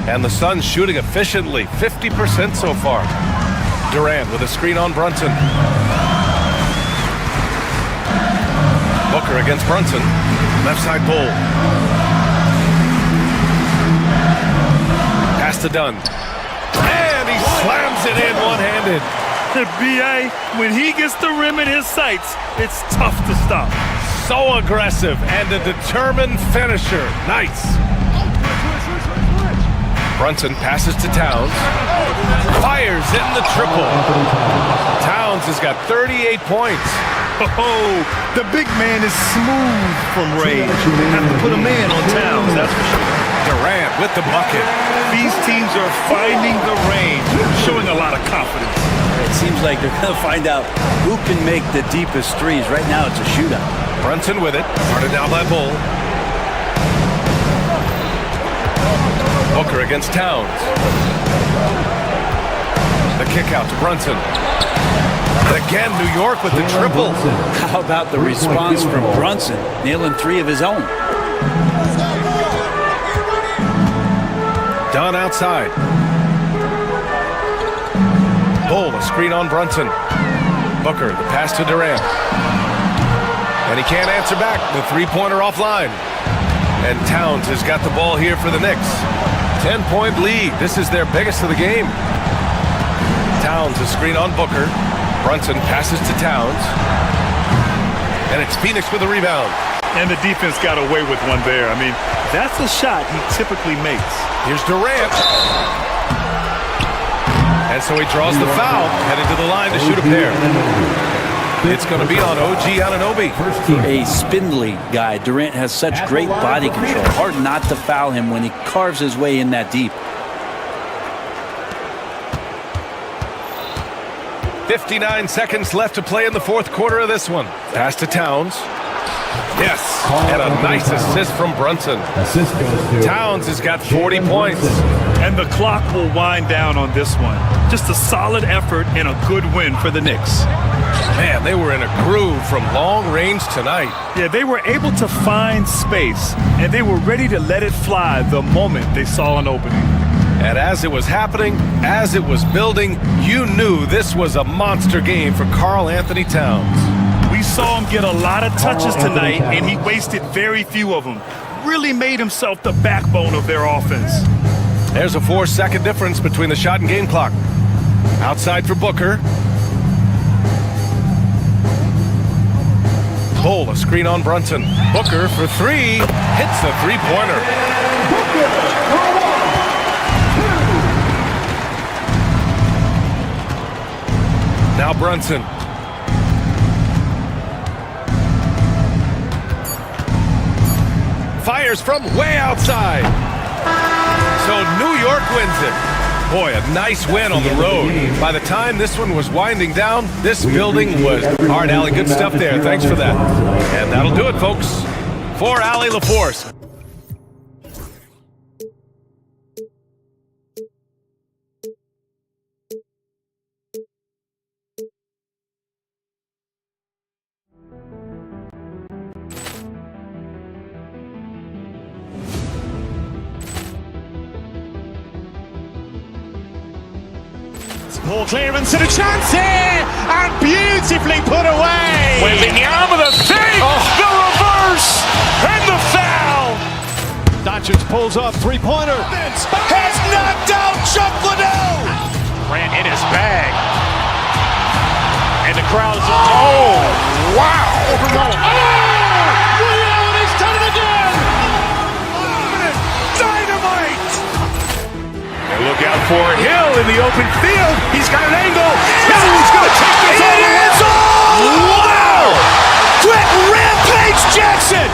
And the Suns shooting efficiently, 50% so far. Durant with a screen on Brunson. Booker against Brunson. Left side Bull. Pass to Dunn. And he slams it in one-handed. B.A., when he gets the rim in his sights, it's tough to stop. So aggressive and a determined finisher. Nice. Brunson passes to Towns. Fires in the triple. Towns has got 38 points. Oh, the big man is smooth from range. Have to put a man on Towns, that's for sure. Durant with the bucket. These teams are finding the range, showing a lot of confidence. It seems like they're going to find out who can make the deepest threes. Right now, it's a shootout. Brunson with it. Started down by Bull. Booker against Towns. The kick out to Brunson. Again, New York with the triple. How about the response from Brunson, nailing 3 of his own? Dunn outside. Bull, a screen on Brunson. Booker, the pass to Durant. And he can't answer back. The 3-pointer offline. And Towns has got the ball here for the Knicks. 10-point lead. This is their biggest of the game. Towns, a screen on Booker. Brunson passes to Towns. And it's Phoenix with a rebound. And the defense got away with one there. I mean, that's a shot he typically makes. Here's Durant. And so he draws the foul, headed to the line to shoot a pair. It's going to be on OG Anunoby. A spindly guy. Durant has such great body control. Hard not to foul him when he carves his way in that deep. 59 seconds left to play in the fourth quarter of this one. Pass to Towns. Yes, and a nice assist from Brunson. Assist goes to Towns has got 40 points. And the clock will wind down on this one. just a solid effort and a good win for the Knicks. Man, they were in a groove from long range tonight. Yeah, they were able to find space, and they were ready to let it fly the moment they saw an opening. And as it was happening, as it was building, you knew this was a monster game for Karl Anthony Towns. We saw him get a lot of touches tonight, and he wasted very few of them. Really made himself the backbone of their offense. There's a 4-second difference between the shot and game clock. Outside for Booker. Cole, a screen on Brunson. Booker for three. Hits the three-pointer. Now Brunson. Fires from way outside. So New York wins it. Boy, a nice win on the road. By the time this one was winding down, this building was... All right, Allie, good stuff there. Thanks for that. And that'll do it, folks. For Allie LaForce. Ball clearance and a chance here, and beautifully put away. Wembanyama the fake, the reverse, and the foul. Doncic pulls up, three-pointer. Has knocked out Chuck Liddell. Ran in his bag. And the crowd is... Oh, wow. Ray Allen has done it again. Dynamite. And look out for Hill in the open field. He's got an angle. He's going to take this all the way. Wow! Quick Rampage Jackson.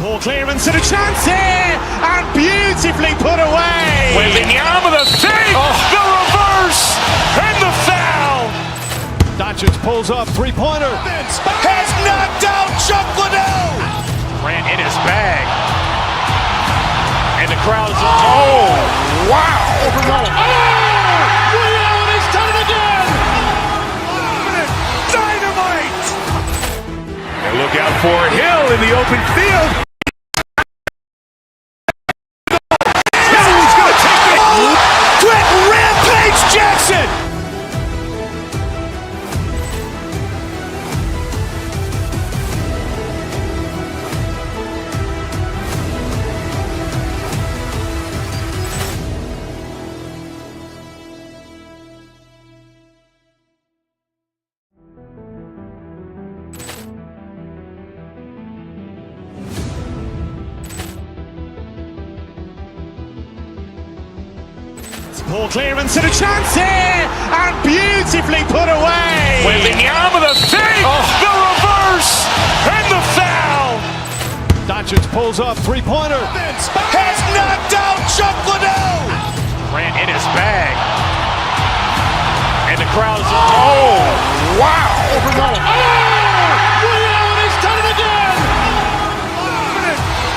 Ball clearance and a chance here, and beautifully put away. Wembanyama the fake, the reverse, and the foul. Doncic pulls up, three-pointer. Has knocked out Chuck Liddell. Ran in his bag. And the crowd is... Oh, wow. Ray Allen has done it again. Dynamite. And look out for Hill in the open field. Quick Rampage Jackson. Ball clearance and a chance here, and beautifully put away. Wembanyama the fake, the reverse, and the foul. Doncic pulls up, three-pointer. Has knocked out Chuck Liddell. Ran in his bag. And the crowd is... Oh, wow. Ray Allen has done it again.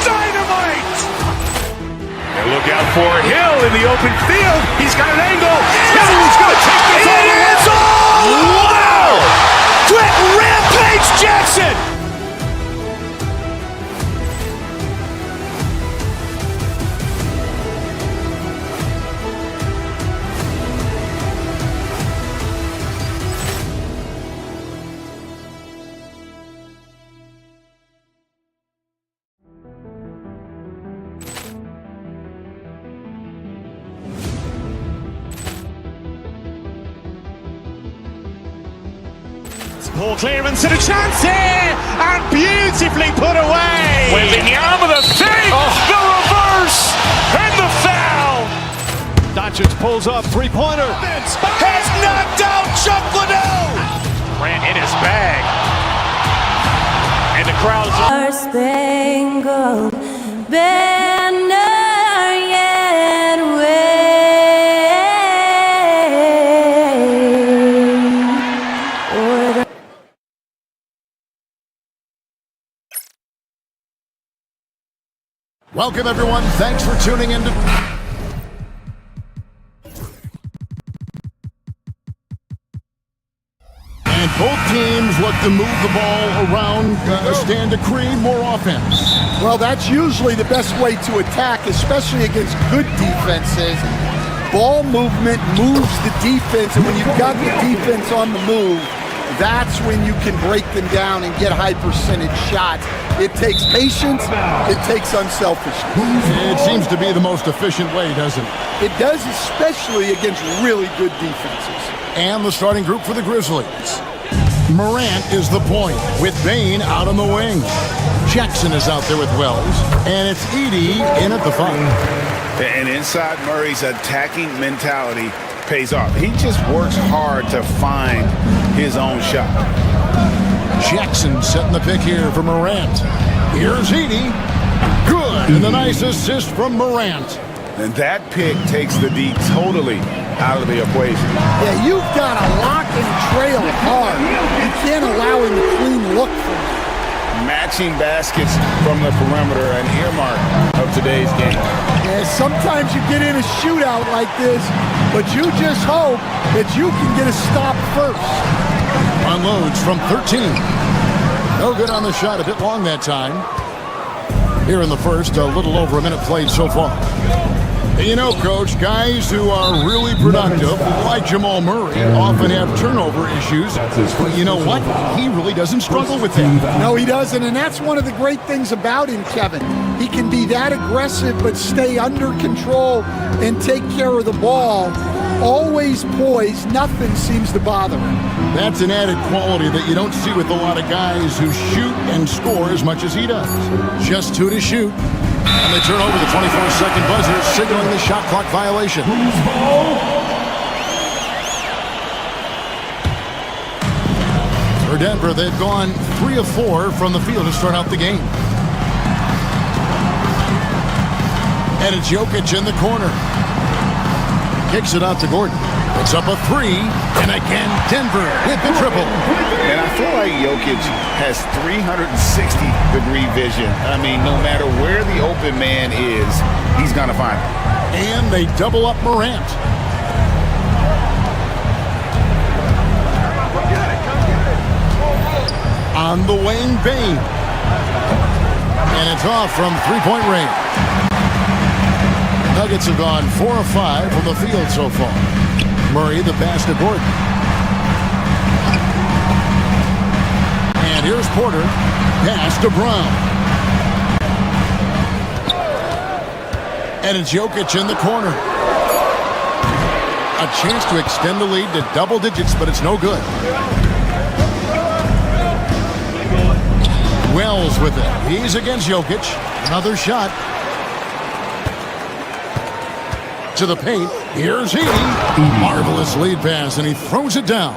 Dynamite. And look out for Hill in the open field. He's got an angle. He's going to take this all the way. Wow. Quick Rampage Jackson. Ball clearance and a chance here, and beautifully put away. Wembanyama the fake, the reverse, and the foul. Doncic pulls up, three-pointer. Has knocked out Chuck Liddell. crowd is... Star-Spangled Banner yet wave. Welcome, everyone. Thanks for tuning in. And both teams look to move the ball around, stand to create more offense. Well, that's usually the best way to attack, especially against good defenses. Ball movement moves the defense, and when you've got the defense on the move, that's when you can break them down and get high percentage shots. It takes patience, it takes unselfishness. It seems to be the most efficient way, doesn't it? It does, especially against really good defenses. And the starting group for the Grizzlies. Morant is the point, with Bane out on the wing. Jackson is out there with Wells, and it's Edey in at the 5. And inside Murray's attacking mentality pays off. He just works hard to find his own shot. Jackson setting the pick here for Morant. Here's Edey. Good, and a nice assist from Morant. And that pick takes the D totally out of the equation. Yeah, you've got to lock and trail hard. You can't allow him to clean look from that. Matching baskets from the perimeter, an earmark of today's game. Yeah, sometimes you get in a shootout like this, but you just hope that you can get a stop first. Unloads from 13. No good on the shot, a bit long that time. Here in the first, a little over a minute played so far. You know, Coach, guys who are really productive, like Jamal Murray, often have turnover issues. But you know what? He really doesn't struggle with that. No, he doesn't, and that's one of the great things about him, Kevin. He can be that aggressive but stay under control and take care of the ball. Always poised, nothing seems to bother him. That's an added quality that you don't see with a lot of guys who shoot and score as much as he does. Just 2 to shoot. And they turn over the 24-second buzzer, signaling the shot clock violation. For Denver, they've gone 3 of 4 from the field to start out the game. And it's Jokic in the corner. Kicks it out to Gordon. It's up a 3, and again Denver with the triple. And I feel like Jokic has 360-degree vision. I mean, no matter where the open man is, he's going to find him. And they double up Morant. On the wing, Bane. And it's off from three-point range. Nuggets have gone 4 of 5 from the field so far. Murray the pass to Gordon. And here's Porter. Pass to Brown. And it's Jokic in the corner. A chance to extend the lead to double digits, but it's no good. Wells with it. He's against Jokic. Another shot. To the paint. Here's Edey. Marvelous lead pass, and he throws it down.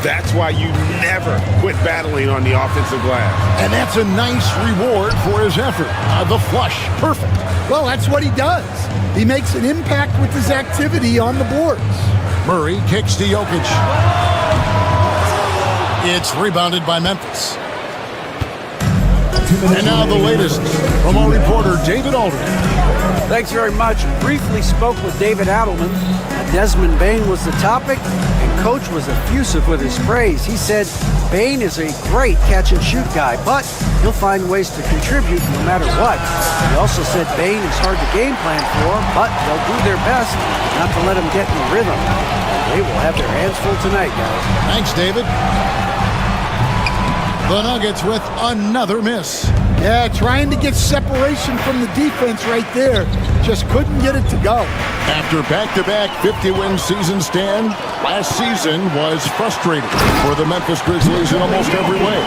That's why you never quit battling on the offensive glass. And that's a nice reward for his effort. The flush. Perfect. Well, that's what he does. He makes an impact with his activity on the boards. Murray kicks to Jokic. It's rebounded by Memphis. And now the latest from our reporter, David Aldridge. Thanks very much. Briefly spoke with David Adelman. Desmond Bane was the topic, and Coach was effusive with his praise. He said Bane is a great catch-and-shoot guy, but he'll find ways to contribute no matter what. He also said Bane is hard to game plan for, but they'll do their best not to let him get in the rhythm. They will have their hands full tonight, guys. Thanks, David. The Nuggets with another miss. Yeah, trying to get separation from the defense right there. Just couldn't get it to go. After back-to-back 50-win season stand, last season was frustrating for the Memphis Grizzlies in almost every way.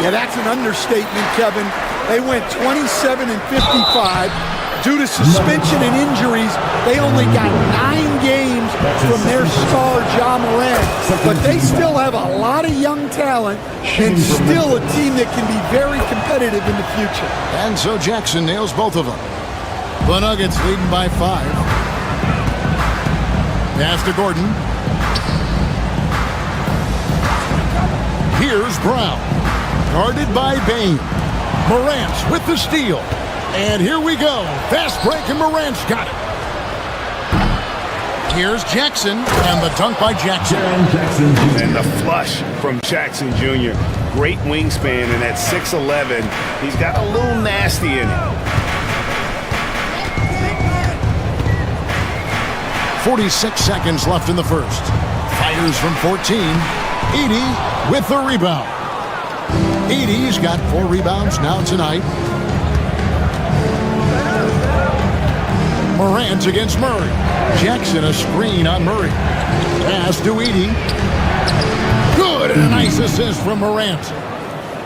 Yeah, that's an understatement, Kevin. They went 27 and 55. Due to suspension and injuries, they only got 9 games from their star, Ja Morant. But they still have a lot of young talent and still a team that can be very competitive in the future. And so Jackson nails both of them. The Nuggets leading by 5. Pass to Gordon. Here's Brown. Guarded by Bain. Morant with the steal. And here we go. Fast break, and Morant's got it. Here's Jackson, and the dunk by Jackson. And the flush from Jackson Jr. Great wingspan, and at 6'11", he's got a little nasty in it. 46 seconds left in the first. Fires from 14. Edey with the rebound. Edey's got 4 rebounds now tonight. Morant against Murray. Jackson a screen on Murray. Pass to Edey. Good, and a nice assist from Morant.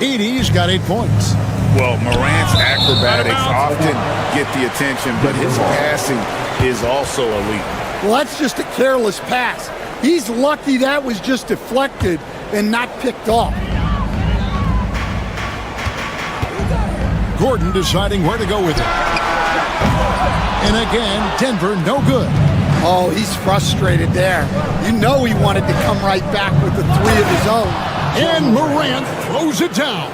Edey's got 8 points. Well, Morant's acrobatics often get the attention, but his passing is also elite. Well, that's just a careless pass. He's lucky that was just deflected and not picked off. Gordon deciding where to go with it. And again, Denver no good. Oh, he's frustrated there. You know he wanted to come right back with the 3 of his own. And Morant throws it down.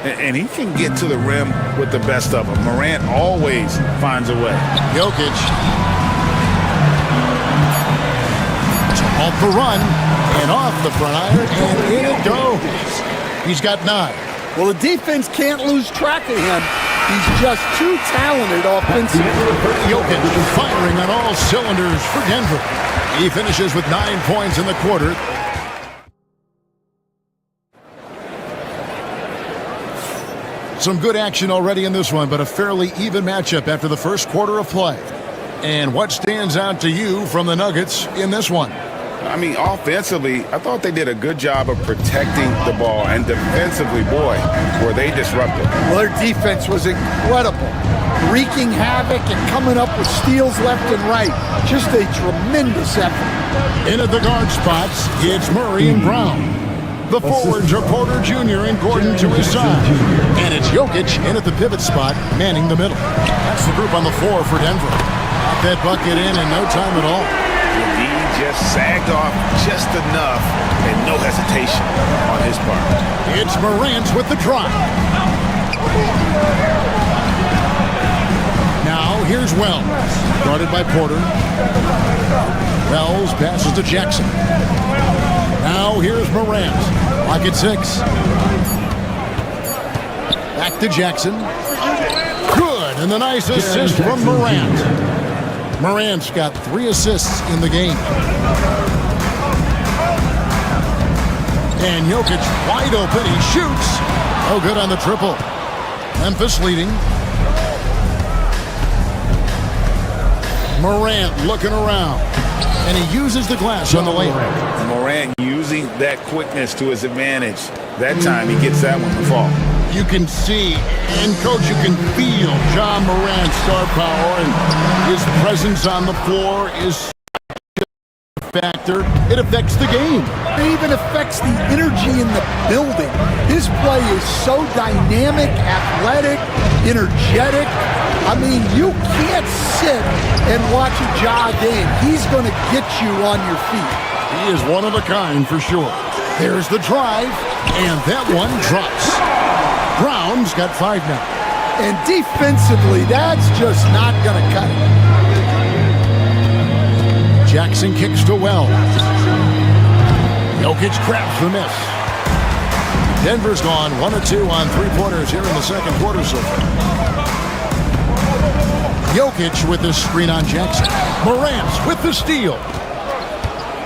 And he can get to the rim with the best of them. Morant always finds a way. Jokic. Off the run, and off the front iron, and in it goes. He's got 9. Well, the defense can't lose track of him. He's just too talented offensively. Jokic firing on all cylinders for Denver. He finishes with 9 points in the quarter. Some good action already in this one, but a fairly even matchup after the first quarter of play. And what stands out to you from the Nuggets in this one? I mean, offensively, I thought they did a good job of protecting the ball. And defensively, boy, were they disruptive. Well, their defense was incredible. Wreaking havoc and coming up with steals left and right. Just a tremendous effort. In at the guard spots, it's Murray and Brown. The forwards are Porter Jr. and Gordon to his side. And it's Jokic in at the pivot spot, manning the middle. That's the group on the floor for Denver. Got that bucket in no time at all. He just sagged off just enough and no hesitation on his part. It's Morant with the drive. Now here's Wells, guarded by Porter. Wells passes to Jackson. Now here's Morant, lock at 6. Back to Jackson. Good, and the nice assist from Morant. Morant's got 3 assists in the game. And Jokic wide open, he shoots. Oh, good on the triple. Memphis leading. Morant looking around. And he uses the glass on the layup. Morant using that quickness to his advantage. That time he gets that one to fall. You can see, and Coach, you can feel Ja Morant's star power, and his presence on the floor is a factor. It affects the game. It even affects the energy in the building. His play is so dynamic, athletic, energetic. I mean, you can't sit and watch a Ja game. He's going to get you on your feet. He is one of a kind for sure. There's the drive, and that one drops. Brown's got 5 now. And defensively, that's just not going to cut it. Jackson kicks to Wells. Jokic grabs the miss. Denver's gone 1 of 2 on 3-pointers here in the second quarter so far. Jokic with the screen on Jackson. Morant with the steal.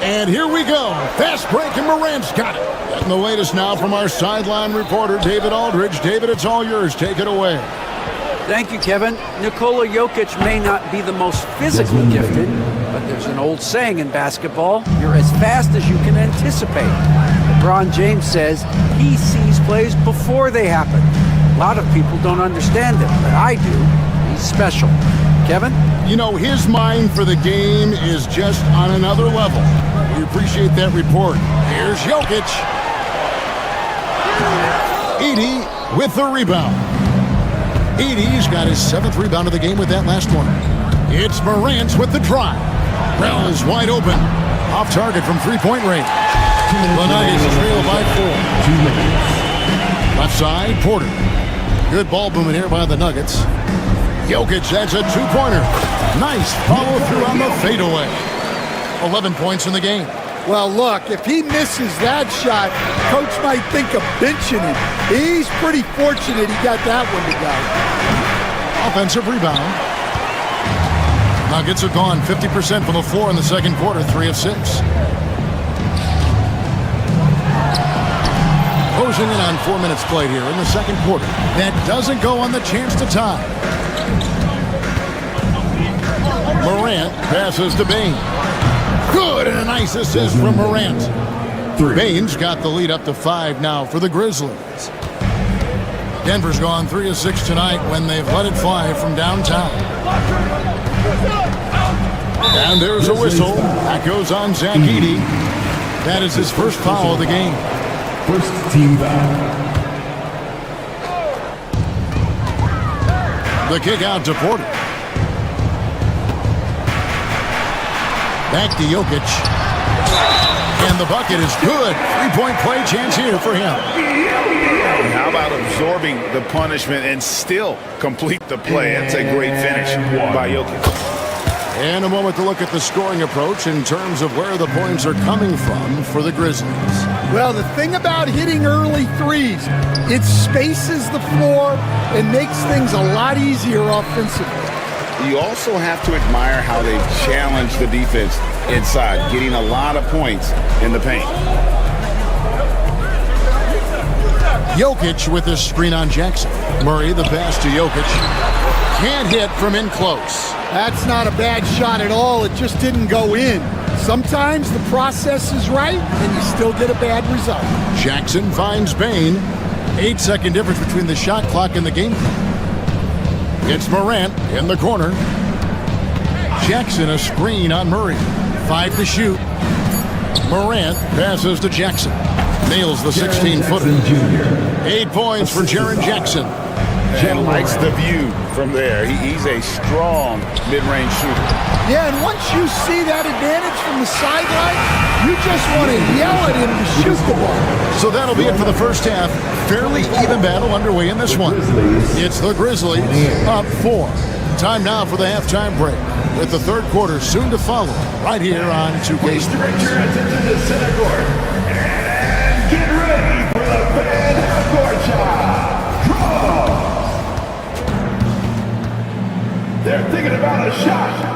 And here we go. Fast break, and Morant's got it. Getting the latest now from our sideline reporter, David Aldridge. David, it's all yours. Take it away. Thank you, Kevin. Nikola Jokic may not be the most physically gifted, but there's an old saying in basketball, you're as fast as you can anticipate. LeBron James says he sees plays before they happen. A lot of people don't understand it, but I do. He's special. Kevin? You know, his mind for the game is just on another level. We appreciate that report. Here's Jokic. Edey with the rebound. Edey's got his 7th rebound of the game with that last one. It's Morant with the drive. Rell is wide open. Off target from three-point range. The Nuggets trail by 4. Left side, Porter. Good ball movement here by the Nuggets. Jokic, that's a two-pointer. Nice follow-through on the fadeaway. 11 points in the game. Well, look, if he misses that shot, coach might think of benching him. He's pretty fortunate he got that one to go. Offensive rebound. Nuggets have gone 50% from the floor in the second quarter, 3 of 6. Closing in on 4 minutes played here in the second quarter. That doesn't go on the chance to tie. Morant passes to Bane. Good, and a nice assist from Morant. Bane's got the lead up to 5 now for the Grizzlies. Denver's gone 3 of 6 tonight when they've let it fly from downtown. And there's a whistle. That goes on Zach Edey. That is his first foul of the game. First team foul. The kick out to Porter. Back to Jokic. And the bucket is good. 3-point play chance here for him. How about absorbing the punishment and still complete the play? That's a great finish by Jokic. And a moment to look at the scoring approach in terms of where the points are coming from for the Grizzlies. Well, the thing about hitting early threes, it spaces the floor and makes things a lot easier offensively. You also have to admire how they've challenged the defense inside, getting a lot of points in the paint. Jokic with this screen on Jackson. Murray, the pass to Jokic. Can't hit from in close. That's not a bad shot at all. It just didn't go in. Sometimes the process is right, and you still get a bad result. Jackson finds Bane. 8-second difference between the shot clock and the game clock. It's Morant in the corner. Jackson a screen on Murray. 5 to shoot. Morant passes to Jackson. Nails the 16-footer. 8 points for Jaren Jackson. And likes the view from there. He's a strong mid-range shooter. Yeah, and once you see that advantage from the sideline, you just want to yell at him to shoot the ball. So that'll be it for the first half. Fairly even battle underway in this one. It's the Grizzlies up 4. Time now for the halftime break, with the third quarter soon to follow right here on 2K Sports. Direct your attention to center court and get ready for the fan court shot. They're thinking about a shot.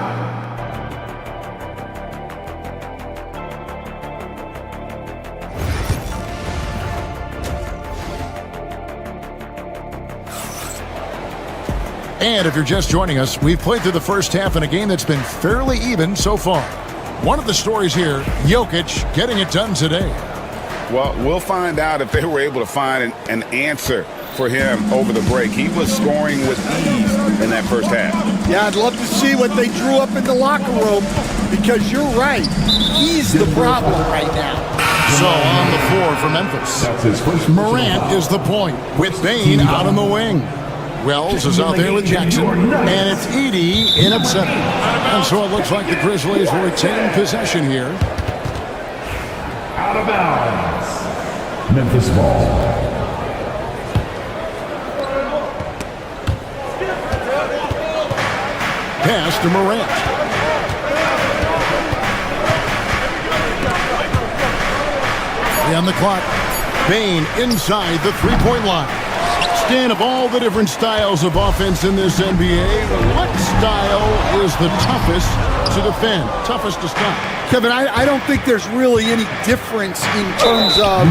And if you're just joining us, we've played through the first half in a game that's been fairly even so far. One of the stories here, Jokic getting it done today. Well, we'll find out if they were able to find an answer for him over the break. He was scoring with ease in that first half. Yeah, I'd love to see what they drew up in the locker room, because you're right. He's the problem right now. So on the floor for Memphis. That's his first Morant is the point with Bane out on the wing. Wells is out there with Jackson, and it's Edey in at 7. And so it looks like the Grizzlies will retain possession here. Out of bounds. Memphis ball. Pass to Morant. On the clock. Bane inside the three-point line. Stan, of all the different styles of offense in this NBA, what style is the toughest to defend, toughest to stop? Kevin, I don't think there's really any difference in terms of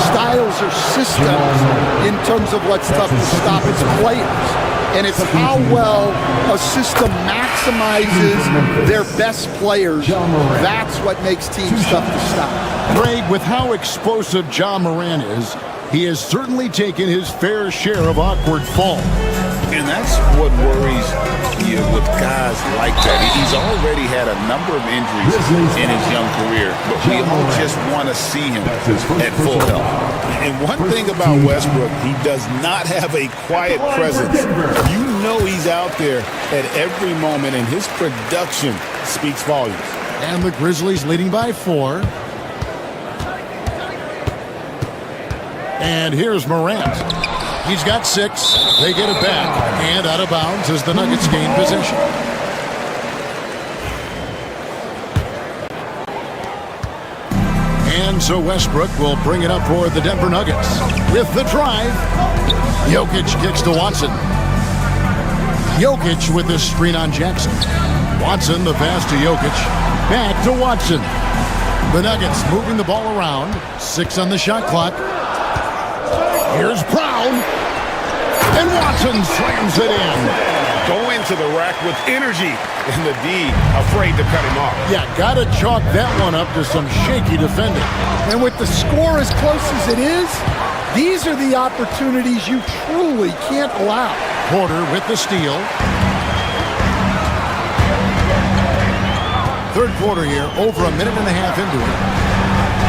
styles or systems in terms of what's tough to stop. It's players. And it's how well a system maximizes their best players. That's what makes teams tough to stop. Craig, with how explosive Ja Morant is, he has certainly taken his fair share of awkward falls. And that's what worries you with guys like that. He's already had a number of injuries in his young career, but we all just want to see him at full health. And one thing about Westbrook, he does not have a quiet presence. You know he's out there at every moment, and his production speaks volumes. And the Grizzlies leading by 4. And here's Morant. He's got 6. They get it back. And out of bounds as the Nuggets gain possession. And so Westbrook will bring it up for the Denver Nuggets. With the drive, Jokic kicks to Watson. Jokic with this screen on Jackson. Watson, the pass to Jokic. Back to Watson. The Nuggets moving the ball around. 6 on the shot clock. Here's Brown. And Watson slams it in. Go into the rack with energy, and the D afraid to cut him off. Yeah, got to chalk that one up to some shaky defending. And with the score as close as it is, these are the opportunities you truly can't allow. Porter with the steal. Third quarter here, over a minute and a half into it.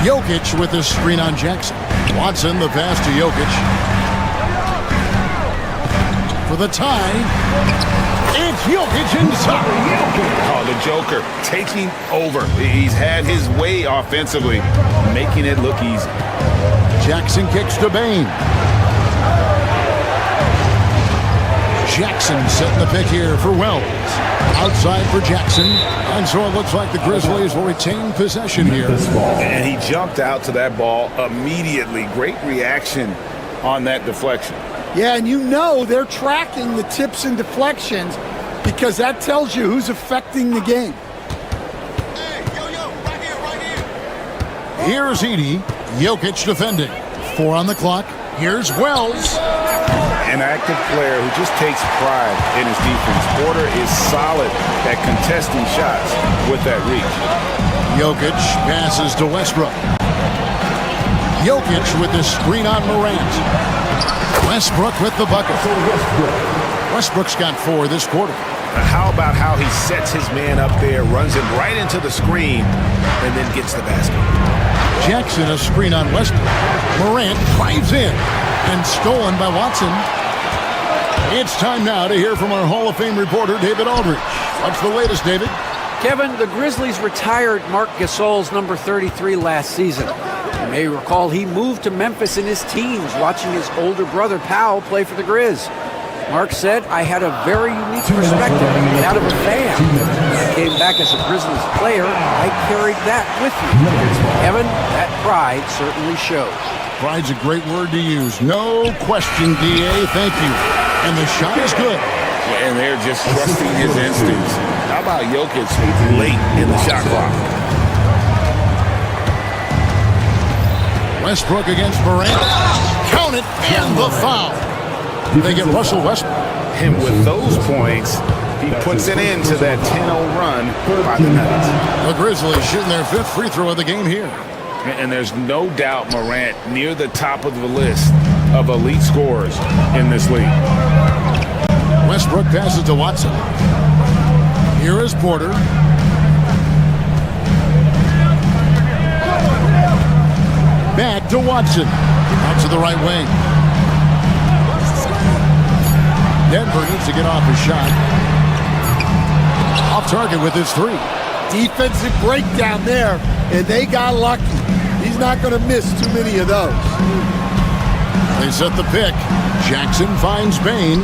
Jokic with this screen on Jackson. Watson, the pass to Jokic. For the tie, it's Jokic inside. Oh, the Joker taking over. He's had his way offensively, making it look easy. Jackson kicks to Bane. Jackson setting the pick here for Wells. Outside for Jackson. And so it looks like the Grizzlies will retain possession here. And he jumped out to that ball immediately. Great reaction on that deflection. Yeah, and you know they're tracking the tips and deflections because that tells you who's affecting the game. Here's Edey. Jokic defending. 4 on the clock. Here's Wells. An active player who just takes pride in his defense. Porter is solid at contesting shots with that reach. Jokic passes to Westbrook. Jokic with the screen on Morant. Westbrook with the bucket. Westbrook's got 4 this quarter. How about how he sets his man up there, runs him right into the screen, and then gets the basket. Jackson a screen on Westbrook. Morant drives in and stolen by Watson. It's time now to hear from our Hall of Fame reporter, David Aldridge. What's the latest, David? Kevin, the Grizzlies retired Marc Gasol's number 33 last season. You may recall he moved to Memphis in his teens, watching his older brother, Powell, play for the Grizz. Mark said, I had a very unique perspective, that of a fan. When I came back as a Grizzlies player, I carried that with me. Kevin, that pride certainly shows. Pride's a great word to use. No question, D.A. Thank you. And the shot is good. And they're just trusting his instincts. How about Jokic late in the shot clock? Westbrook against Morant. Count it, and the foul. They get Russell Westbrook. And with those points, he puts it into that 10-0 run by the Nuggets. The Grizzlies shooting their 5th free throw of the game here. And there's no doubt Morant near the top of the list of elite scorers in this league. Westbrook passes to Watson. Here is Porter. Back to Watson. Out to the right wing. Denver needs to get off his shot. Off target with his 3. Defensive breakdown there, and they got lucky. He's not going to miss too many of those. They set the pick. Jackson finds Bane.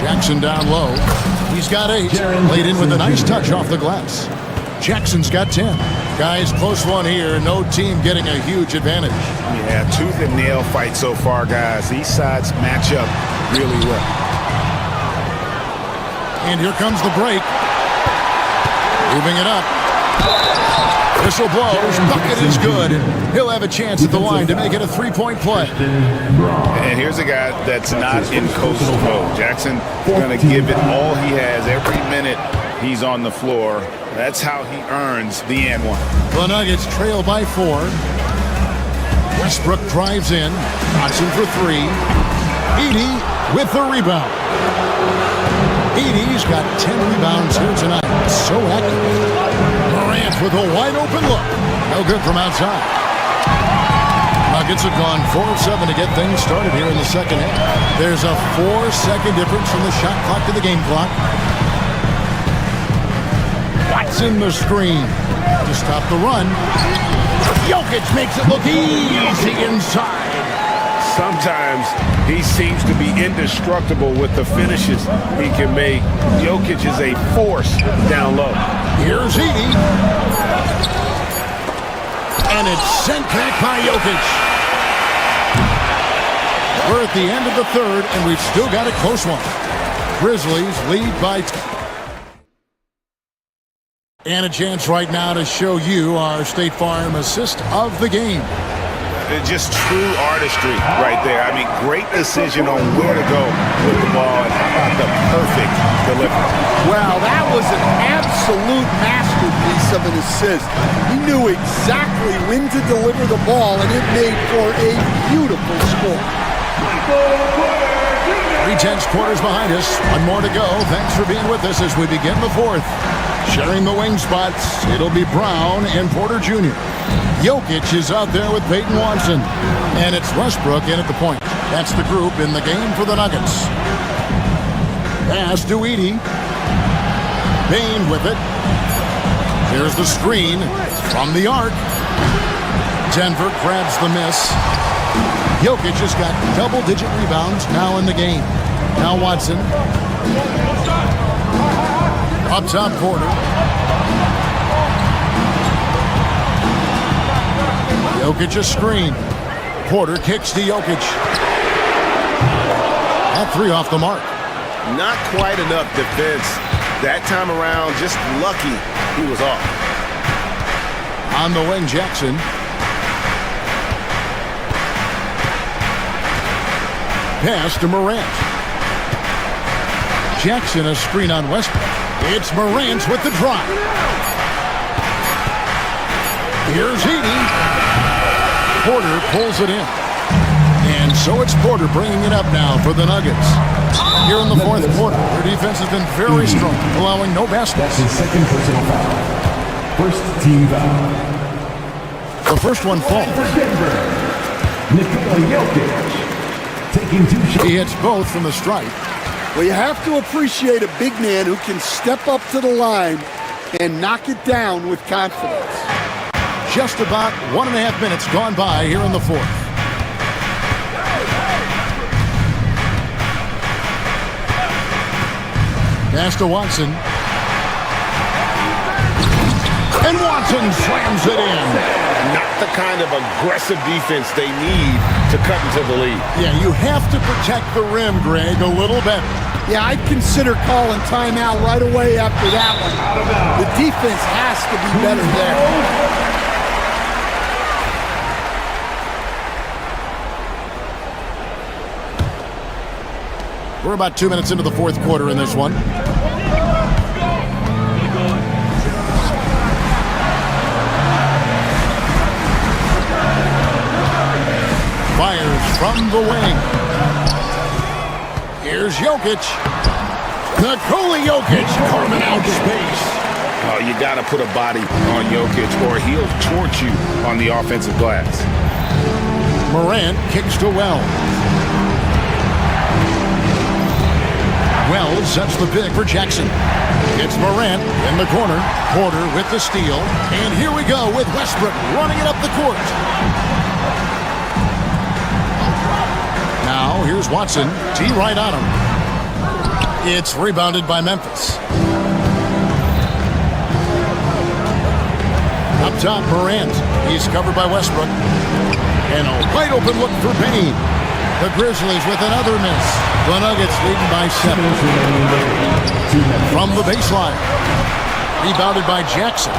Jackson down low. He's got 8. Laid in with a nice touch off the glass. Jackson's got 10. Guys, close one here. No team getting a huge advantage. Yeah, tooth and nail fight so far, guys. These sides match up really well. And here comes the break. Moving it up. Whistle blows. Bucket is good. And he'll have a chance at the line to make it a 3-point play. And here's a guy that's not in coastal mode. Jackson going to give it all he has every minute he's on the floor. That's how he earns the and one. The Nuggets trail by 4. Westbrook drives in. Watson for three. Edey with the rebound. Edey's got 10 rebounds here tonight. So active. Morant with a wide open look. No good from outside. Nuggets have gone 4 of 7 to get things started here in the second half. There's a 4-second difference from the shot clock to the game clock. Watson the screen to stop the run. Jokic makes it look easy inside. Sometimes he seems to be indestructible with the finishes he can make. Jokic is a force down low. Here's Edey. And it's sent back by Jokic. We're at the end of the third, and we've still got a close one. Grizzlies lead by... And a chance right now to show you our State Farm assist of the game. It's just true artistry right there. I mean, great decision on where to go with the ball, and how about the perfect delivery. Well, that was an absolute masterpiece of an assist. He knew exactly when to deliver the ball, and it made for a beautiful score. 3/10 quarters behind us. One more to go. Thanks for being with us as we begin the fourth. Sharing the wing spots, it'll be Brown and Porter Jr. Jokic is out there with Peyton Watson. And it's Westbrook in at the point. That's the group in the game for the Nuggets. Pass to Edey. Bain with it. Here's the screen from the arc. Denver grabs the miss. Jokic has got double-digit rebounds now in the game. Now Watson. Up top, Porter. Jokic a screen. Porter kicks to Jokic. That three off the mark. Not quite enough defense that time around. Just lucky he was off. On the wing, Jackson. Pass to Morant. Jackson a screen on Westbrook. It's Morant with the drive. Here's Edey. Porter pulls it in. And so it's Porter bringing it up now for the Nuggets. Here in the fourth quarter, their defense has been very strong, allowing no baskets. That's his second personal foul. First team foul. The first one falls. Nikola Jokic taking 2 shots. He hits both from the stripe. Well, you have to appreciate a big man who can step up to the line and knock it down with confidence. Just about 1.5 minutes gone by here in the fourth. Pass to Watson. And Watson slams it in. Not the kind of aggressive defense they need to cut into the lead. Yeah, you have to protect the rim, Greg, a little better. Yeah, I'd consider calling timeout right away after that one. The defense has to be better there. We're about 2 minutes into the fourth quarter in this one. Fires from the wing. Here's Jokic. Nikola Jokic carving out space. Oh, you got to put a body on Jokic or he'll torch you on the offensive glass. Morant kicks to Wells. Wells sets the pick for Jackson. It's Morant in the corner. Porter with the steal. And here we go with Westbrook running it up the court. Now, here's Watson. T right on him. It's rebounded by Memphis. Up top, Morant. He's covered by Westbrook. And a wide open look for Bain. The Grizzlies with another miss. The Nuggets leading by 7. From the baseline. Rebounded by Jackson.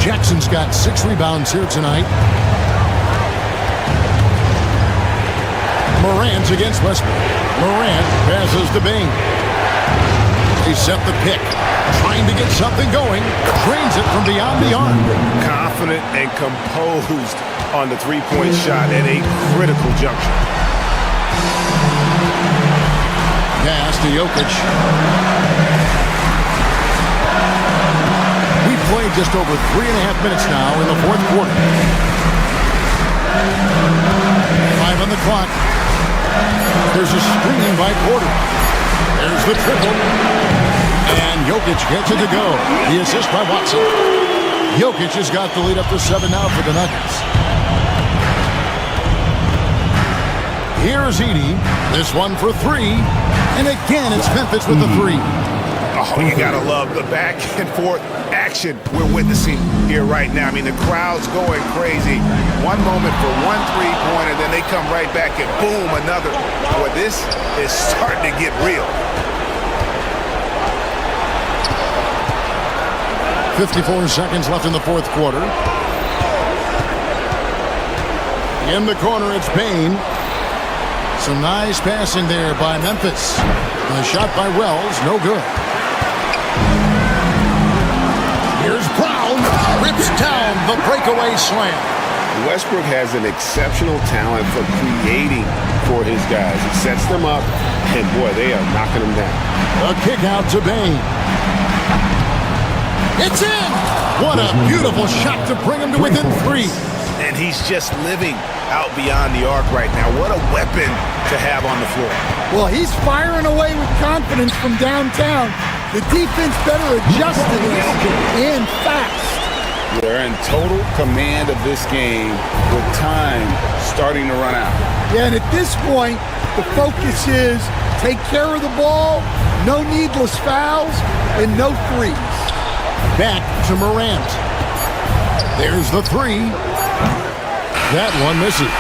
Jackson's got 6 rebounds here tonight. Morant against Westbrook. Morant passes to Bain. They set the pick. Trying to get something going. Drains it from beyond the arc. confident and composed on the three-point shot at a critical juncture. Pass to Jokic. We've played just over 3.5 minutes now in the fourth quarter. 5 on the clock. There's a screen by Porter. There's the triple. And Jokic gets it to go. The assist by Watson. Jokic has got the lead up to 7 now for the Nuggets. Here's Edey. This one for 3. And again, it's Memphis with the 3. Oh, you gotta love the back and forth action we're witnessing here right now. I mean, the crowd's going crazy. One moment for one three-pointer, then they come right back and boom, another. Boy, this is starting to get real. 54 seconds left in the fourth quarter. In the corner, it's Payne. Some nice passing there by Memphis. A shot by Wells, no good. Here's Brown, rips down the breakaway slam. Westbrook has an exceptional talent for creating for his guys. He sets them up, and boy, they are knocking them down. A kick out to Payne. It's in! What a beautiful shot to bring him to within 3. And he's just living out beyond the arc right now. What a weapon to have on the floor. Well, he's firing away with confidence from downtown. The defense better adjust to this and fast. They're in total command of this game with time starting to run out. Yeah, and at this point, the focus is take care of the ball, no needless fouls, and no threes. Back to Morant. There's the 3. That one misses.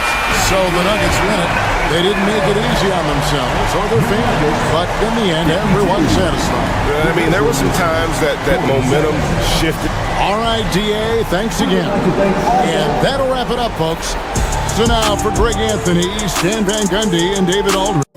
So the Nuggets win it. They didn't make it easy on themselves or their fans, but in the end, everyone's satisfied. I mean, there were some times that momentum shifted. All right, DA, thanks again. And that'll wrap it up, folks. So now for Greg Anthony, Stan Van Gundy, and David Aldridge.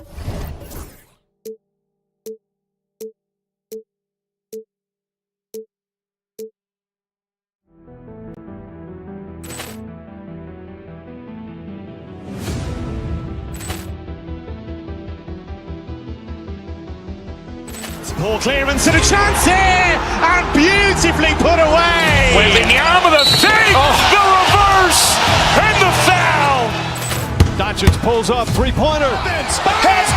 Poor clearance and a chance here, and beautifully put away. Wembanyama the fake, the reverse, and the foul. Doncic pulls up, three-pointer. Has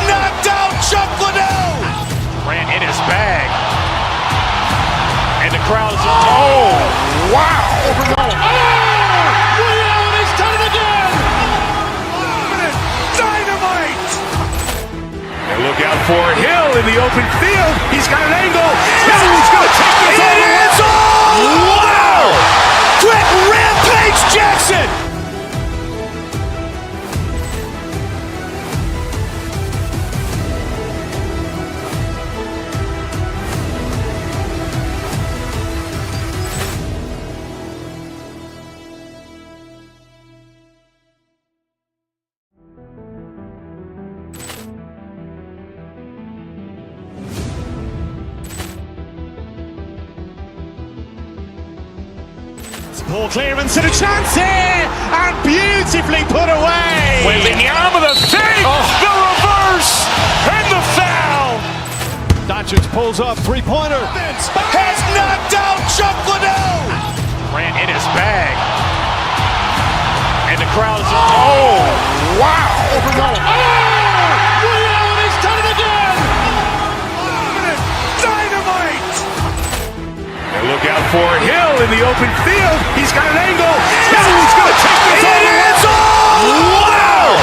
knocked out Chuck Liddell. Ran in his bag. And the crowd is, oh, wow. Allen has done it again. Dynamite. And look out for Hill in the open field. He's got an angle. Hill's going to take this all the way. Wow. Quick Rampage Jackson. Poor clearance and a chance here, and beautifully put away. Wembanyama the fake, the reverse, and the foul. Doncic pulls up, three-pointer. Has knocked out Chuck Liddell. Ran in his bag. And the crowd is, oh, wow. Allen has done it again. Dynamite. And look out for Hill in the open field. He's got an angle. Hill's going to take this all the way. Wow.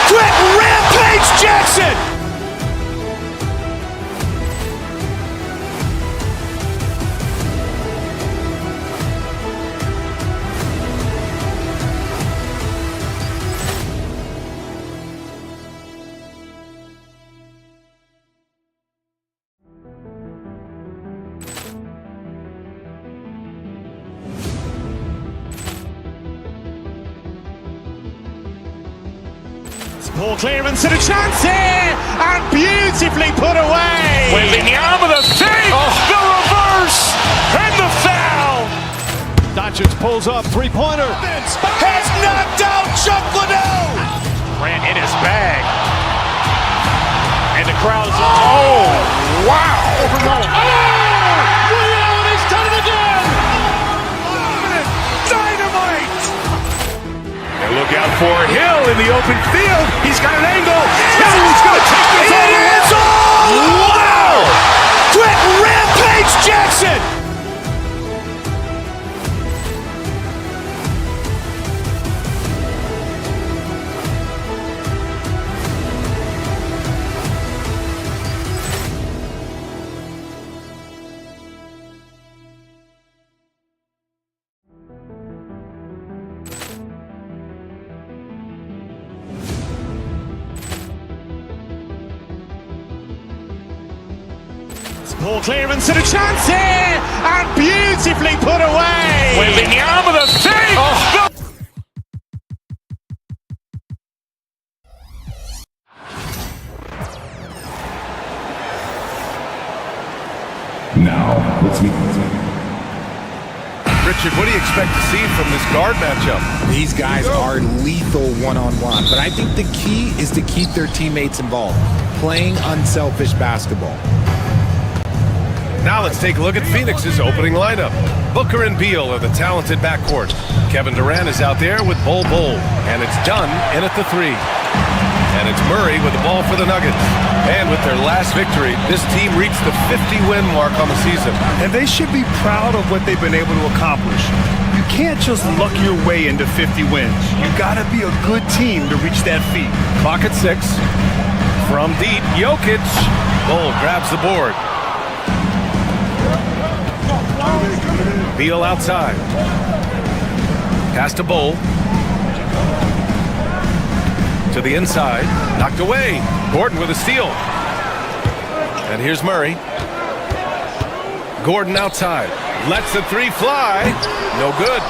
Quick Rampage Jackson. Poor clearance and a chance here, and beautifully put away. Wembanyama the fake, the reverse, and the foul. Doncic pulls up, three-pointer. Has knocked out Chuck Liddell. Grant in his bag. And the crowd's wow! Ray Allen has done it again. Dynamite. And look out for Hill in the open field. He's got an angle. Hill's going to take this all the way. Wow! Quick rampage Jackson. Ball clearance and a chance here, and beautifully put away. Wembanyama the save. Now, let's meet. Richard, what do you expect to see from this guard matchup? These guys are lethal one-on-one, but I think the key is to keep their teammates involved, playing unselfish basketball. Now let's take a look at Phoenix's opening lineup. Booker and Beal are the talented backcourt. Kevin Durant is out there with Bol, and it's Dunn in at the 3. And it's Murray with the ball for the Nuggets. And with their last victory, this team reached the 50-win mark on the season. And they should be proud of what they've been able to accomplish. You can't just luck your way into 50 wins. You gotta be a good team to reach that feat. Clock at 6. From deep, Jokic. Bol grabs the board. Beal outside. Pass to Bol. To the inside. Knocked away. Gordon with a steal. And here's Murray. Gordon outside. Lets the 3 fly. No good.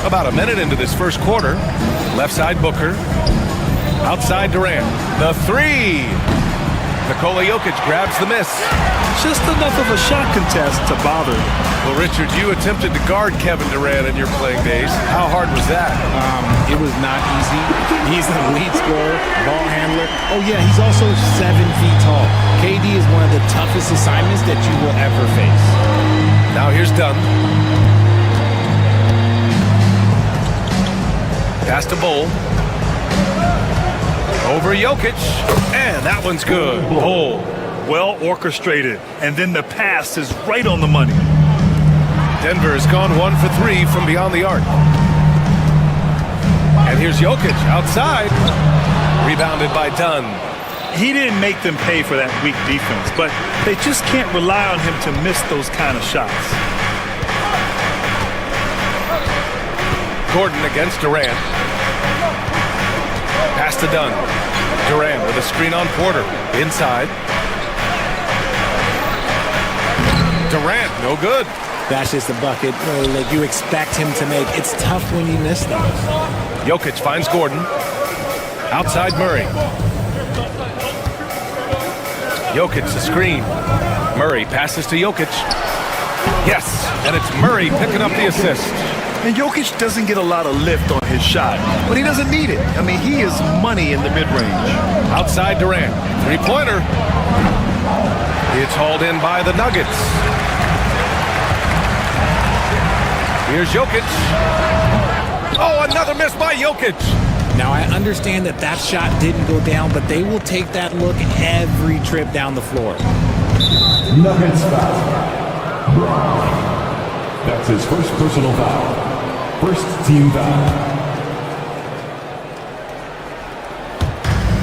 About a minute into this first quarter. Left side Booker. Outside Durant. The 3. Nikola Jokic grabs the miss. Just enough of a shot contest to bother. Well, Richard, you attempted to guard Kevin Durant in your playing days. How hard was that? It was not easy. He's the lead scorer, ball handler. Oh, yeah, he's also 7 feet tall. KD is one of the toughest assignments that you will ever face. Now here's Dunn. Pass to Bol. Over Jokic, and that one's good. Bol, well orchestrated, and then the pass is right on the money. Denver has gone 1 for 3 from beyond the arc. And here's Jokic outside, rebounded by Dunn. He didn't make them pay for that weak defense, but they just can't rely on him to miss those kind of shots. Gordon against Durant. Pass to Dunn. Durant with a screen on Porter. Inside. Durant, no good. That's just a bucket like you expect him to make. It's tough when you miss those. Jokic finds Gordon. Outside Murray. Jokic the screen. Murray passes to Jokic. Yes, and it's Murray picking up the assist. And Jokic doesn't get a lot of lift on his shot, but he doesn't need it. I mean, he is money in the mid-range. Outside Durant. Three-pointer. It's hauled in by the Nuggets. Here's Jokic. Oh, another miss by Jokic. Now, I understand that that shot didn't go down, but they will take that look every trip down the floor. Nuggets foul. Brown. That's his first personal foul. First team foul.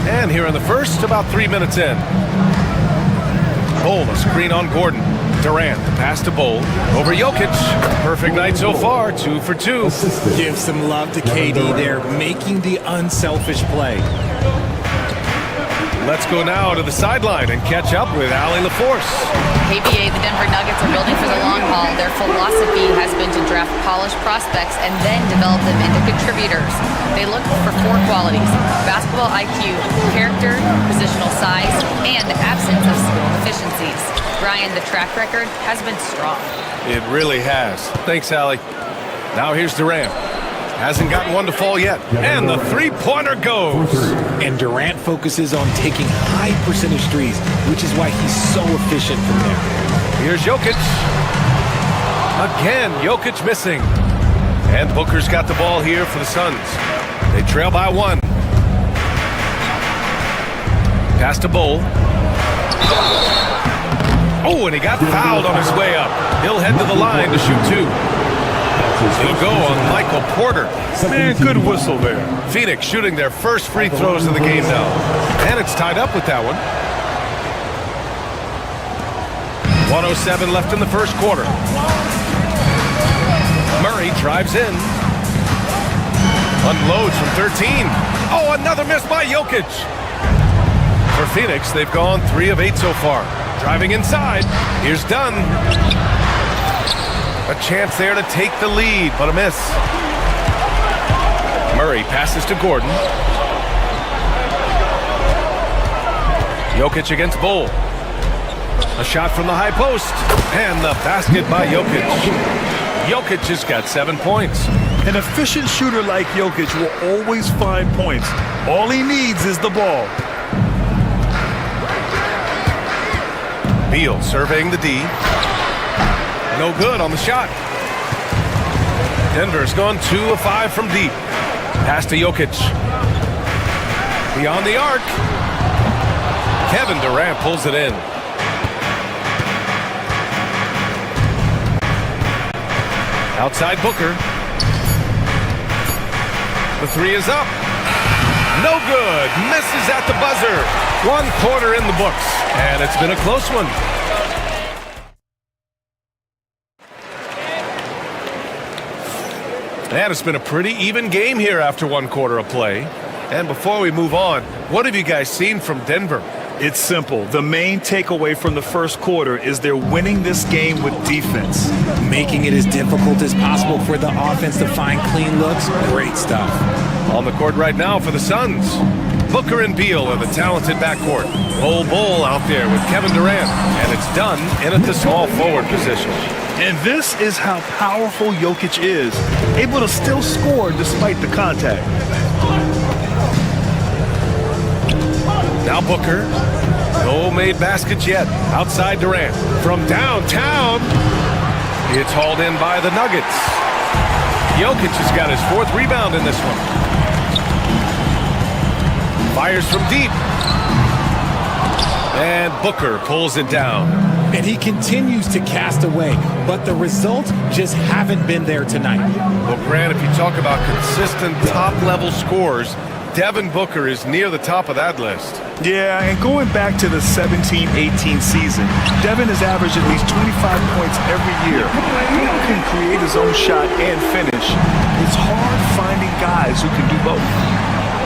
And here in the first, about 3 minutes in. Bol, a screen on Gordon. Durant, the pass to Bol. Over Jokic. Perfect night so far, 2 for 2. Give some love to KD there, making the unselfish play. Let's go now to the sideline and catch up with Allie LaForce. KBA, the Denver Nuggets are building for the long haul. Their philosophy has been to draft polished prospects and then develop them into contributors. They look for 4 qualities: basketball IQ, character, positional size, and the absence of skill deficiencies. Ryan, the track record has been strong. It really has. Thanks, Allie. Now here's Durant. Hasn't gotten one to fall yet. And the three-pointer goes. And Durant focuses on taking high percentage threes, which is why he's so efficient from there. Here's Jokic. Again, Jokic missing. And Booker's got the ball here for the Suns. They trail by 1. Pass to Bull. Oh, and he got fouled on his way up. He'll head to the line to shoot 2. He'll go on Michael Porter. Man, good whistle there. Phoenix shooting their first free throws of the game now. And it's tied up with that one. 1:07 left in the first quarter. Murray drives in. Unloads from 13. Oh, another miss by Jokic. For Phoenix, they've gone 3 of 8 so far. Driving inside. Here's Dunn. A chance there to take the lead, but a miss. Murray passes to Gordon. Jokic against Bull. A shot from the high post. And the basket by Jokic. Jokic has got 7 points. An efficient shooter like Jokic will always find points. All he needs is the ball. Beal surveying the D. No good on the shot. Denver's gone 2 of 5 from deep. Pass to Jokic. Beyond the arc. Kevin Durant pulls it in. Outside Booker. The 3 is up. No good. Misses at the buzzer. 1 quarter in the books. And it's been a close one. And it's been a pretty even game here after 1 quarter of play. And before we move on, what have you guys seen from Denver? It's simple. The main takeaway from the first quarter is they're winning this game with defense. Making it as difficult as possible for the offense to find clean looks. Great stuff. On the court right now for the Suns, Booker and Beal are the talented backcourt. Bull out there with Kevin Durant. And it's done in at the small forward position. And this is how powerful Jokic is, able to still score despite the contact. Now Booker. No made baskets yet. Outside Durant. From downtown. It's hauled in by the Nuggets. Jokic has got his 4th rebound in this one. Fires from deep. And Booker pulls it down. And he continues to cast away, but the results just haven't been there tonight. Well, Grant, if you talk about consistent top-level scores, Devin Booker is near the top of that list. Yeah, and going back to the 17-18 season, Devin has averaged at least 25 points every year. He can create his own shot and finish. It's hard finding guys who can do both.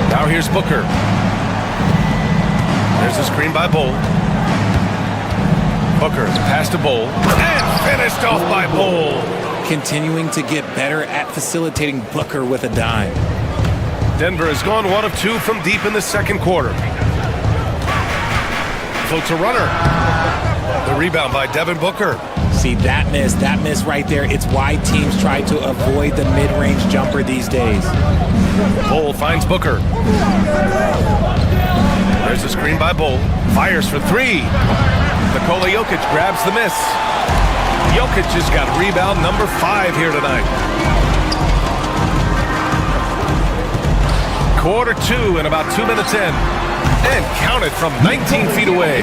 Now here's Booker. There's a screen by Bull. Booker pass to Bull. And finished off by Bull. Continuing to get better at facilitating Booker with a dime. Denver has gone 1 of 2 from deep in the second quarter. Floats a runner. The rebound by Devin Booker. See, that miss right there. It's why teams try to avoid the mid-range jumper these days. Bull finds Booker. There's a screen by Bull. Fires for 3. Nikola Jokic grabs the miss. Jokic has got rebound number 5 here tonight. Quarter 2 and about 2 minutes in. And counted from 19 feet away.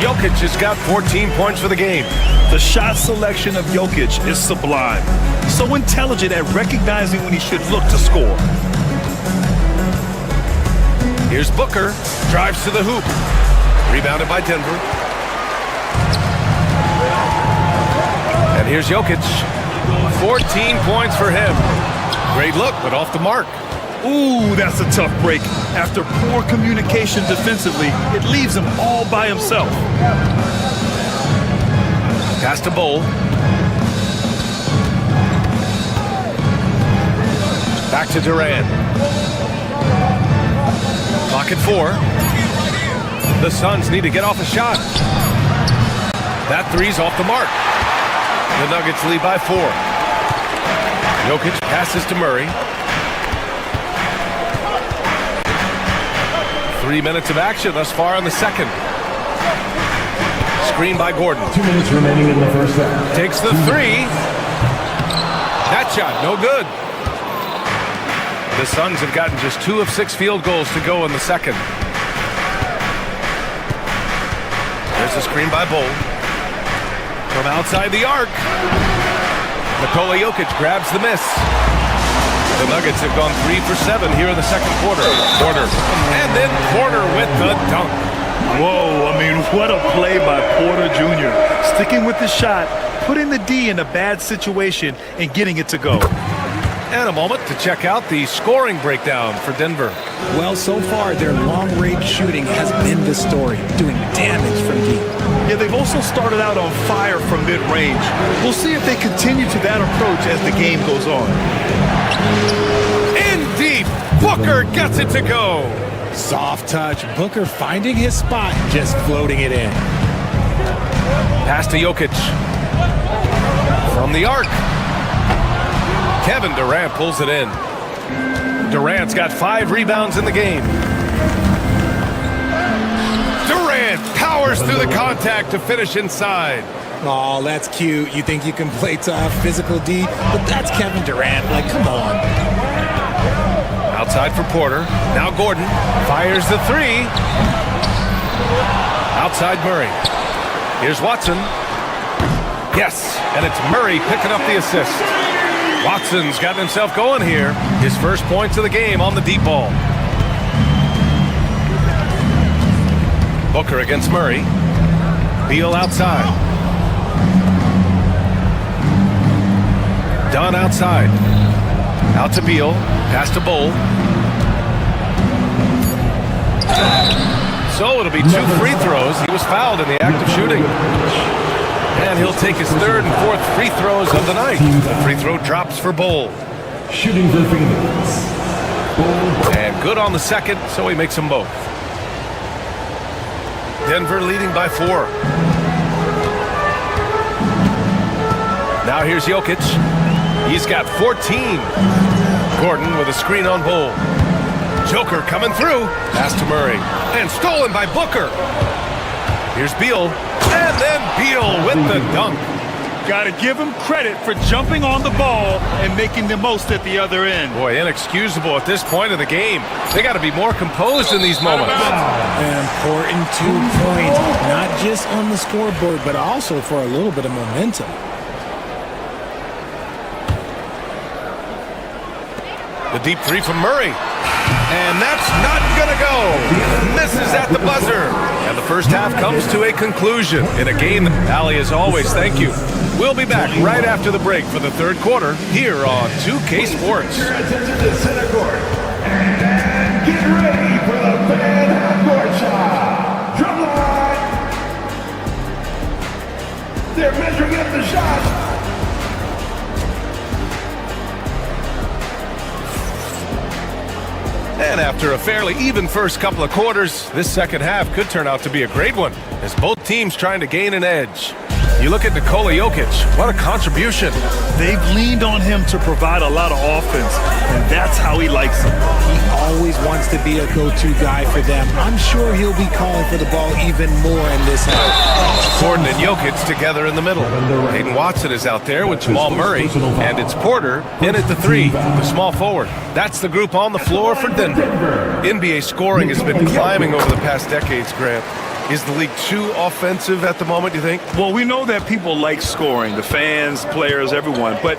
Jokic has got 14 points for the game. The shot selection of Jokic is sublime. So intelligent at recognizing when he should look to score. Here's Booker. Drives to the hoop. Rebounded by Denver. And here's Jokic. 14 points for him. Great look, but off the mark. Ooh, that's a tough break. After poor communication defensively, it leaves him all by himself. Pass to Bowl. Back to Durant. Clock at 4. The Suns need to get off a shot. That three's off the mark. The Nuggets lead by 4. Jokic passes to Murray. 3 minutes of action thus far in the second. Screen by Gordon. 2 minutes remaining in the first half. Takes the three. That shot, no good. The Suns have gotten just 2 of 6 field goals to go in the second. There's a screen by Bowl. From outside the arc. Nikola Jokic grabs the miss. The Nuggets have gone 3 for 7 here in the second quarter. Porter. And then Porter with the dunk. Whoa, I mean, what a play by Porter Jr. Sticking with the shot, putting the D in a bad situation, and getting it to go. And a moment to check out the scoring breakdown for Denver. Well, so far, their long-range shooting has been the story, doing damage from deep. Yeah, they've also started out on fire from mid-range. We'll see if they continue to that approach as the game goes on. In deep, Booker gets it to go. Soft touch, Booker finding his spot, just floating it in. Pass to Jokic. From the arc. Kevin Durant pulls it in. Durant's got 5 rebounds in the game. Durant powers through the contact to finish inside. Oh, that's cute. You think you can play tough, physical D, but that's Kevin Durant. Like, come on. Outside for Porter. Now Gordon fires the three. Outside Murray. Here's Watson. Yes, and it's Murray picking up the assist. Watson's gotten himself going here. His first points of the game on the deep ball. Booker against Murray. Beal outside. Dunn outside. Out to Beal. Pass to Bowl. So it'll be 2 free throws. He was fouled in the act of shooting. And he'll take his 3rd and 4th free throws of the night. The free throw drops for Bowl. Shooting for Phoenix. And good on the second, so he makes them both. Denver leading by 4. Now here's Jokic. He's got 14. Gordon with a screen on Bowl. Joker coming through. Pass to Murray. And stolen by Booker. Here's Beal. And then Beal with the dunk. Got to give him credit for jumping on the ball and making the most at the other end. Boy, inexcusable at this point of the game. They got to be more composed in these moments. An important 2 points, not just on the scoreboard, but also for a little bit of momentum. The deep three from Murray. And that's not going to go. Misses at the buzzer. And the first half comes to a conclusion in a game that, Allie, as always, thank you. We'll be back right after the break for the third quarter here on 2K Sports. Your attention to center court. And get ready for the fan half-court shot. Drumline. They're measuring up the shot. And after a fairly even first couple of quarters, this second half could turn out to be a great one as both teams trying to gain an edge. You look at Nikola Jokic, what a contribution. They've leaned on him to provide a lot of offense, and that's how he likes it. He always wants to be a go-to guy for them. I'm sure he'll be calling for the ball even more in this half. Gordon and Jokic together in the middle. Hayden Watson is out there with Jamal Murray, and it's Porter in at the 3, the small forward. That's the group on the floor for Denver. NBA scoring has been climbing over the past decades, Grant. Is the league too offensive at the moment, do you think? Well, we know that people like scoring, the fans, players, everyone, but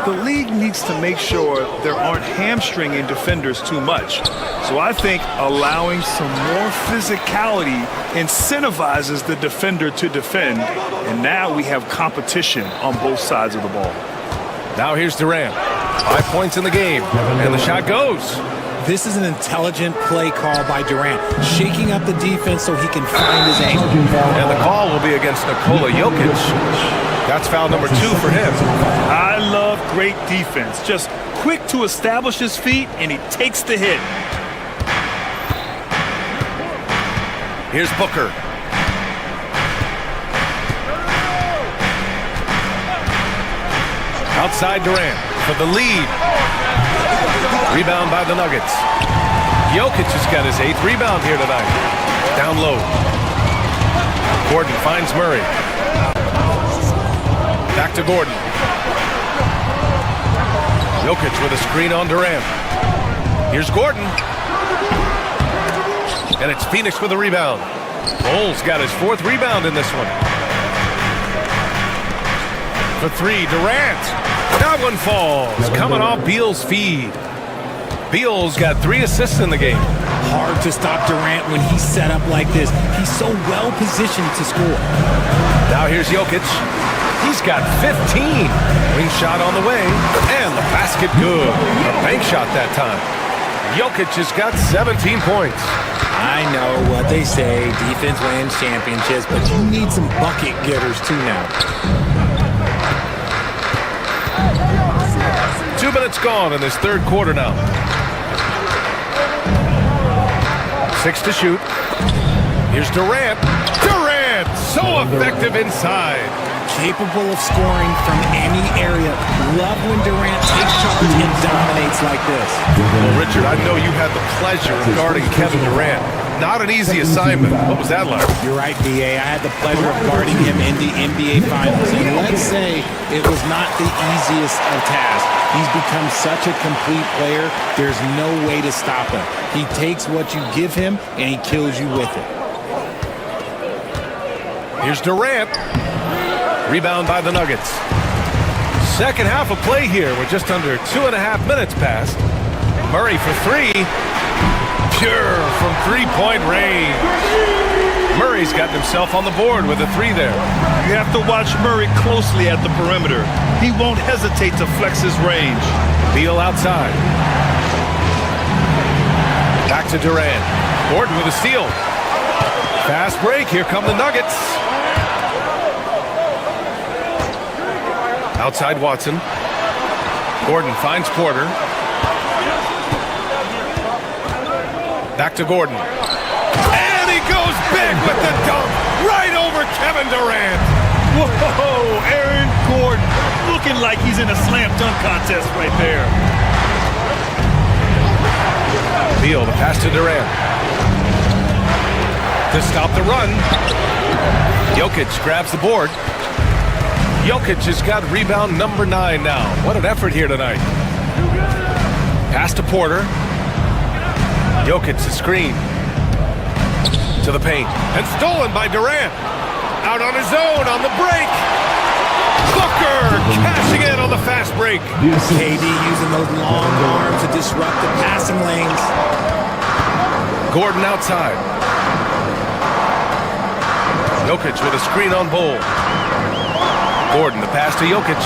the league needs to make sure there aren't hamstringing defenders too much. So I think allowing some more physicality incentivizes the defender to defend, and now we have competition on both sides of the ball. Now here's Durant. 5 points in the game, and the shot goes. This is an intelligent play call by Durant, shaking up the defense so he can find his angle. And the call will be against Nikola Jokic. That's foul number 2 for him. I love great defense. Just quick to establish his feet, and he takes the hit. Here's Booker. Outside Durant for the lead. Rebound by the Nuggets. Jokic has got his 8th rebound here tonight. Down low. Gordon finds Murray. Back to Gordon. Jokic with a screen on Durant. Here's Gordon. And it's Phoenix with a rebound. Bull's got his 4th rebound in this one. For 3, Durant. That one falls. Coming off Beal's feed. Beal's got 3 assists in the game. Hard to stop Durant when he's set up like this. He's so well positioned to score. Now here's Jokic. He's got 15. Wing shot on the way. And the basket good. A bank shot that time. Jokic has got 17 points. I know what they say, defense wins championships, but you need some bucket getters too now. 2 minutes gone in this 3rd quarter now. 6 to shoot. Here's Durant. Durant, so effective inside. Capable of scoring from any area. Love when Durant takes charge and dominates like this. Well, Richard, I know you had the pleasure of guarding Kevin Durant. Not an easy assignment. What was that like? You're right, B.A. I had the pleasure of guarding him in the NBA Finals. And let's say it was not the easiest of tasks. He's become such a complete player, there's no way to stop him. He takes what you give him, and he kills you with it. Here's Durant. Rebound by the Nuggets. Second half of play here with just under 2.5 minutes passed. Murray for 3. Pure from 3-point range. Murray's gotten himself on the board with a 3 there. You have to watch Murray closely at the perimeter. He won't hesitate to flex his range. Beal outside. Back to Durant. Gordon with a steal. Fast break. Here come the Nuggets. Outside Watson. Gordon finds Porter. Back to Gordon. And he goes big with the dunk. Right over Kevin Durant. Whoa, Aaron Gordon looking like he's in a slam dunk contest right there. Beal, the pass to Durant. To stop the run. Jokic grabs the board. Jokic has got rebound number 9 now. What an effort here tonight. Pass to Porter. Jokic, the screen. To the paint. And stolen by Durant. Out on his own on the break. Booker cashing in on the fast break. KD using those long arms to disrupt the passing lanes. Gordon outside. Jokic with a screen on Bull. Gordon, the pass to Jokic.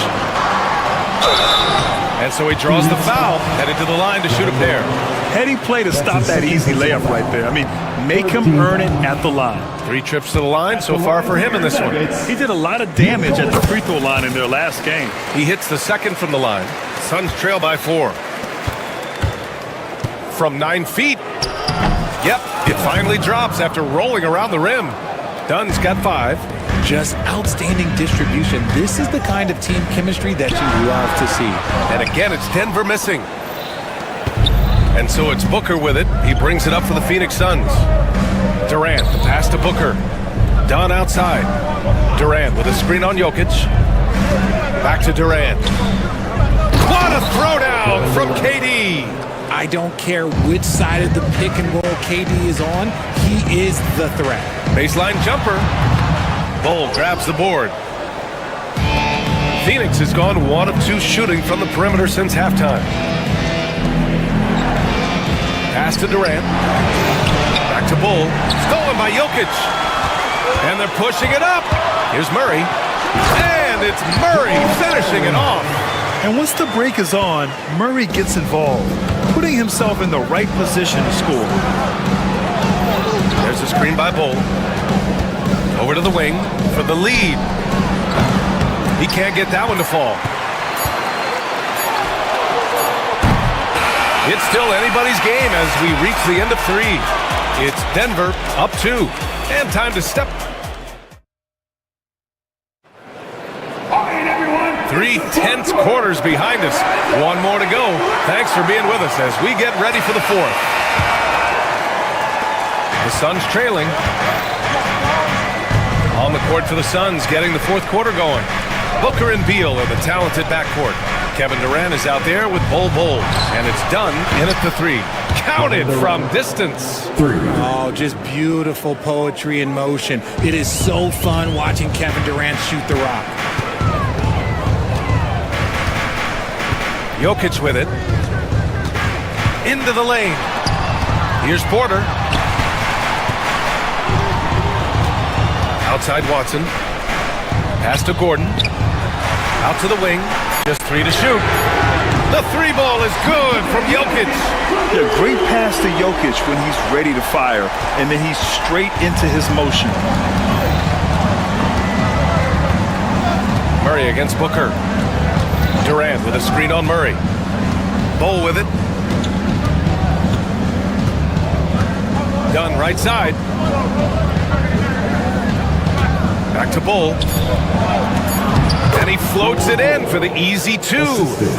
And so he draws the foul, headed to the line to shoot a pair. Heady play to stop that easy layup right there. I mean, make him earn it at the line. 3 trips to the line so far for him in this one. He did a lot of damage at the free throw line in their last game. He hits the 2nd from the line. Suns trail by 4. From 9 feet. Yep, it finally drops after rolling around the rim. Dunn's got 5. Just outstanding distribution. This is the kind of team chemistry that you love to see. And again, it's Denver missing. And so it's Booker with it. He brings it up for the Phoenix Suns. Durant, the pass to Booker. Dunn outside. Durant with a screen on Jokic. Back to Durant. What a throwdown from KD. I don't care which side of the pick and roll KD is on. He is the threat. Baseline jumper. Bull grabs the board. Phoenix has gone 1 of 2 shooting from the perimeter since halftime. Pass to Durant. Back to Bull. Stolen by Jokic. And they're pushing it up. Here's Murray. And it's Murray finishing it off. And once the break is on, Murray gets involved, putting himself in the right position to score. There's a screen by Bull. Over to the wing for the lead. He can't get that one to fall. It's still anybody's game as we reach the end of 3. It's Denver up 2. And time to step. 3 tense quarters behind us. One more to go. Thanks for being with us as we get ready for the 4th. The Suns trailing. On the court for the Suns, getting the 4th quarter going. Booker and Beal are the talented backcourt. Kevin Durant is out there with Bol, and it's done in at the 3. Counted from distance. 3. Oh, just beautiful poetry in motion. It is so fun watching Kevin Durant shoot the rock. Jokic with it. Into the lane. Here's Porter. Outside Watson. Pass to Gordon. Out to the wing. Just 3 to shoot. The 3 ball is good from Jokic. Yeah, great pass to Jokic when he's ready to fire, and then he's straight into his motion. Murray against Booker. Durant with a screen on Murray. Bol with it. Dunn right side. Back to Bol. And he floats it in for the easy 2.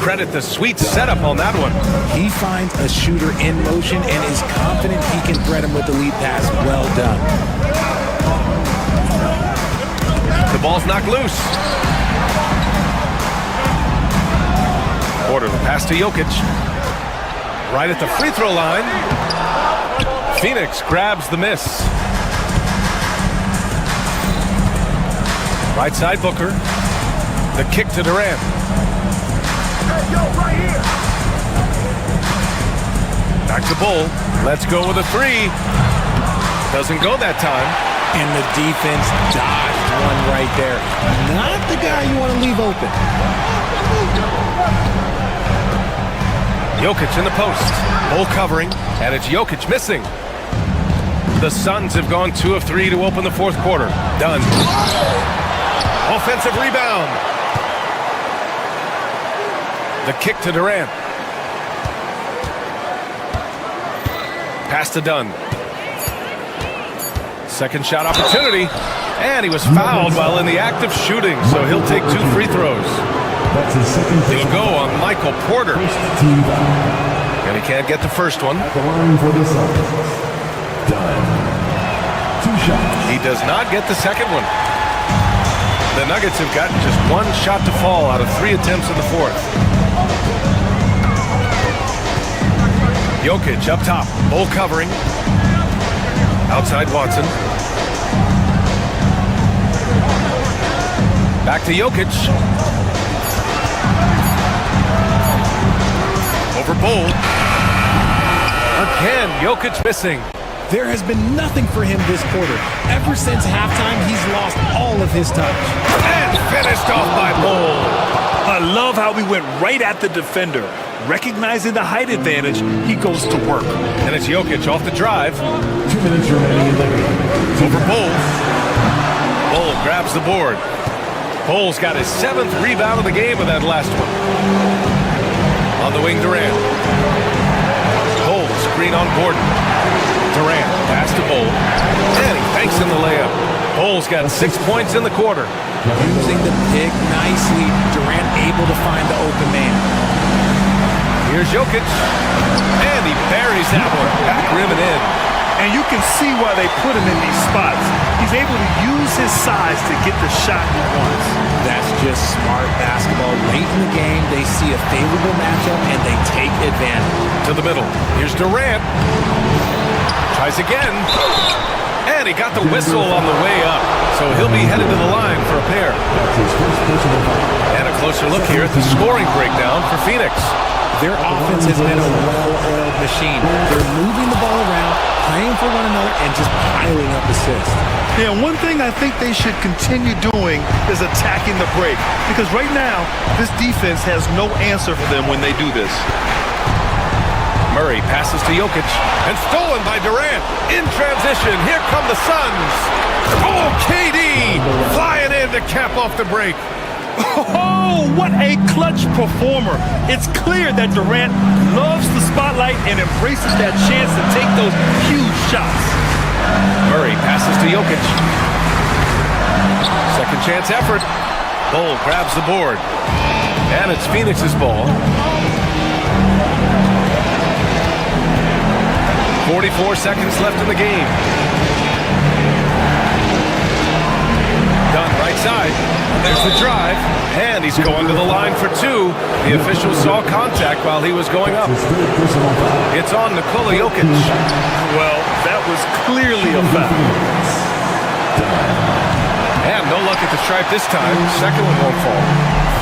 Credit the sweet setup on that one. He finds a shooter in motion and is confident he can thread him with the lead pass. Well done. The ball's knocked loose. Porter, the pass to Jokic. Right at the free throw line. Phoenix grabs the miss. Right side Booker. The kick to Durant. Back to Bull. Let's go with a 3. Doesn't go that time. And the defense dodged one right there. Not the guy you want to leave open. Jokic in the post. Bull covering. And it's Jokic missing. The Suns have gone 2 of 3 to open the 4th quarter. Done. Offensive rebound. The kick to Durant. Pass to Dunn. Second shot opportunity. And he was fouled while in the act of shooting, so he'll take 2 free throws. He'll go on Michael Porter. And he can't get the first one. He does not get the second one. The Nuggets have gotten just 1 shot to fall out of 3 attempts in the 4th. Jokic up top. Bull covering. Outside Watson. Back to Jokic. Over Bull. Again, Jokic missing. There has been nothing for him this quarter. Ever since halftime, he's lost all of his touch. And finished off by Bull. I love how he went right at the defender. Recognizing the height advantage, he goes to work. And it's Jokic off the drive. 2 minutes remaining in the game. Over Bull. Bull grabs the board. Bull's got his 7th rebound of the game with that last one. On the wing, Durant. Bull screen on Gordon. Durant, pass to Bull. And he banks in the layup. Bull's got 6 points in the quarter. Using the pick nicely, Durant able to find the open man. Here's Jokic. And he buries that one. Back rim and in. And you can see why they put him in these spots. He's able to use his size to get the shot he wants. That's just smart basketball. Late in the game, they see a favorable matchup and they take advantage. To the middle. Here's Durant. Tries again. And he got the whistle on the way up. So he'll be headed to the line for a pair. And a closer look here at the scoring breakdown for Phoenix. Their offense has been a well-oiled machine. They're moving the ball around, playing for one another and just piling up assists. Yeah, one thing I think they should continue doing is attacking the break. Because right now, this defense has no answer for them when they do this. Murray passes to Jokic and stolen by Durant. In transition, here come the Suns. Oh, KD flying in to cap off the break. Oh, what a clutch performer. It's clear that Durant loves the spotlight and embraces that chance to take those huge shots. Murray passes to Jokic. Second chance effort. Bull grabs the board. And it's Phoenix's ball. 44 seconds left in the game. Dunn right side. There's the drive. And he's going to the line for two. The official saw contact while he was going up. It's on Nikola Jokic. Well, that was clearly a foul. And no luck at the stripe this time. Second one won't fall.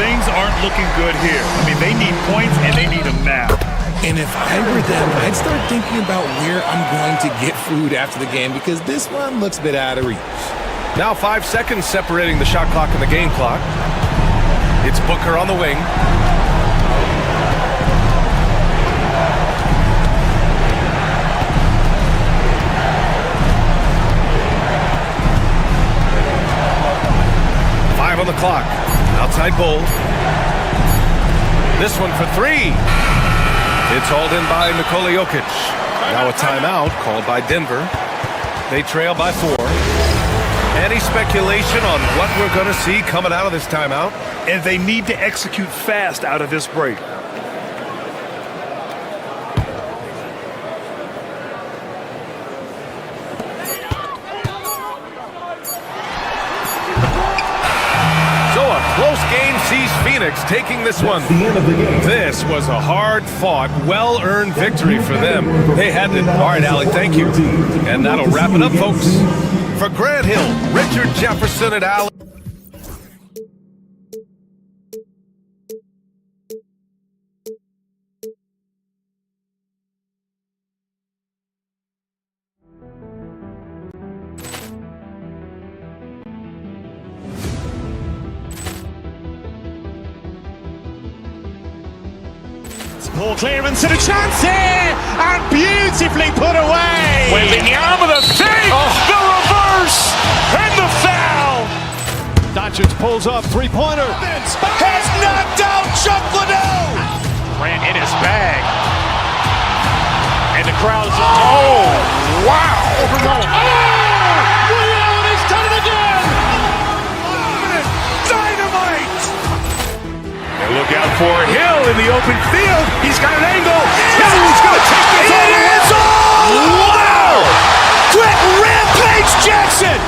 Things aren't looking good here. I mean, they need points and they need them now. And if I were them, I'd start thinking about where I'm going to get food after the game because this one looks a bit out of reach. Now 5 seconds separating the shot clock and the game clock. It's Booker on the wing. Five on the clock. Outside Bull. This one for three. It's hauled in by Nikola Jokic. Now a timeout called by Denver. They trail by 4. Any speculation on what we're going to see coming out of this timeout? And they need to execute fast out of this break. So a close game sees Phoenix taking this one. This was a hard-fought, well-earned victory for them. They had it. All right, Allie, thank you. And that'll wrap it up, folks. For Grant Hill, Richard Jefferson, and Allie. Ball clearance and a chance here, and beautifully put away. Wembanyama the save, the reverse, and the foul. Doncic pulls up, three-pointer. Has knocked out Chuck Liddell. Ran in his bag. And the crowd is, oh, wow. He's done it again. Dynamite. And look out for Hill in the open field. He's got an angle. Hill's going to take this all the way. Wow! Quick Rampage Jackson.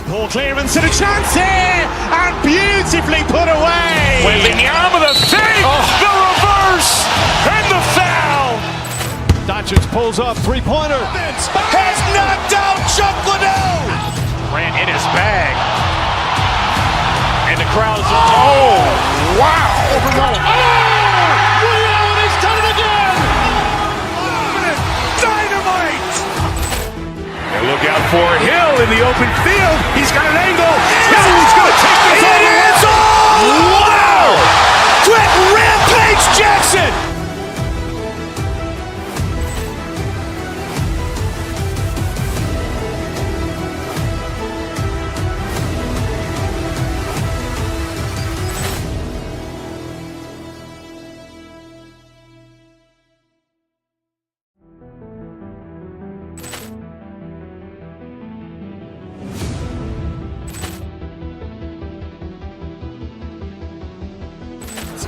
Ball clearance and a chance here, and beautifully put away. Wembanyama the save, the reverse, and the foul. Doncic pulls up, three-pointer. Has knocked out Chuck Liddell. Ran in his bag. And the crowd is, oh, wow. He's done it again. Dynamite. And look out for Hill in the open field. He's got an angle. Hill's going to take this all the way. Wow! Quick Rampage Jackson.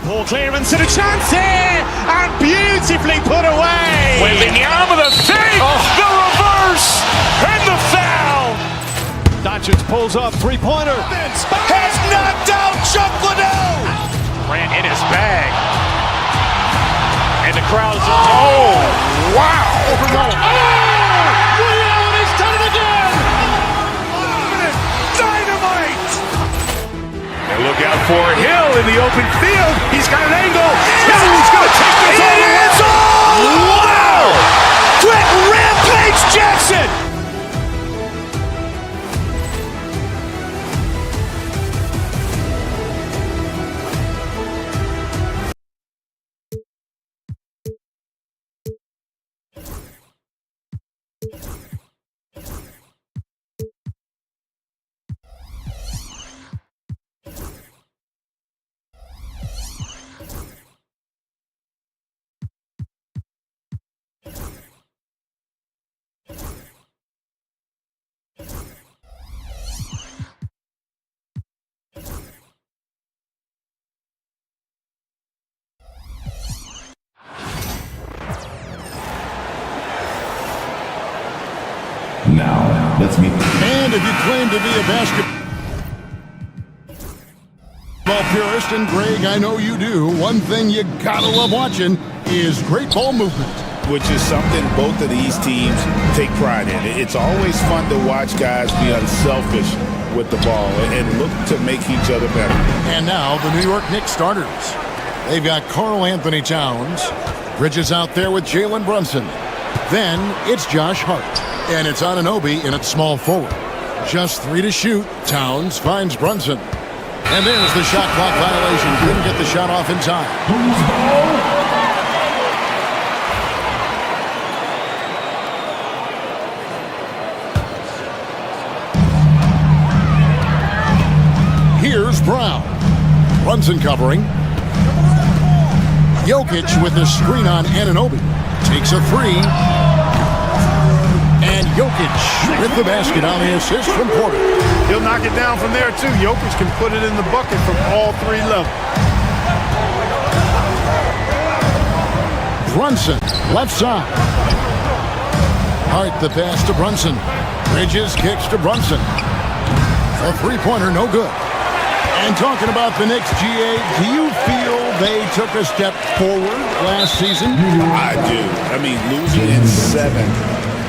Ball clearance and a chance here, and beautifully put away. Wembanyama the save, the reverse, and the foul. Doncic pulls up, three-pointer. Has knocked out Chuck Liddell. Grant in his bag. And the crowd is... Oh, wow. Ray Allen has done it again. Dynamite. And look out for Hill in the open field. He's got an angle. Hill's going to take this all the way. Wow. Quick Rampage Jackson. Now, let's meet. And if you claim to be a basketball purist, and Greg, I know you do, one thing you gotta love watching is great ball movement. Which is something both of these teams take pride in. It's always fun to watch guys be unselfish with the ball and look to make each other better. And now the New York Knicks starters. They've got Karl Anthony Towns. Bridges out there with Jalen Brunson. Then it's Josh Hart. And it's Anunoby in at small forward. Just 3 to shoot. Towns finds Brunson. And there's the shot clock violation. Couldn't get the shot off in time. Here's Brown. Brunson covering. Jokic with the screen on Anunoby. Takes a 3. And Jokic with the basket on the assist from Porter. He'll knock it down from there, too. Jokic can put it in the bucket from all 3 levels. Brunson, left side. Hart the pass to Brunson. Bridges kicks to Brunson. A three-pointer, no good. And talking about the Knicks, GA, do you feel they took a step forward last season? I do. I mean, losing in 7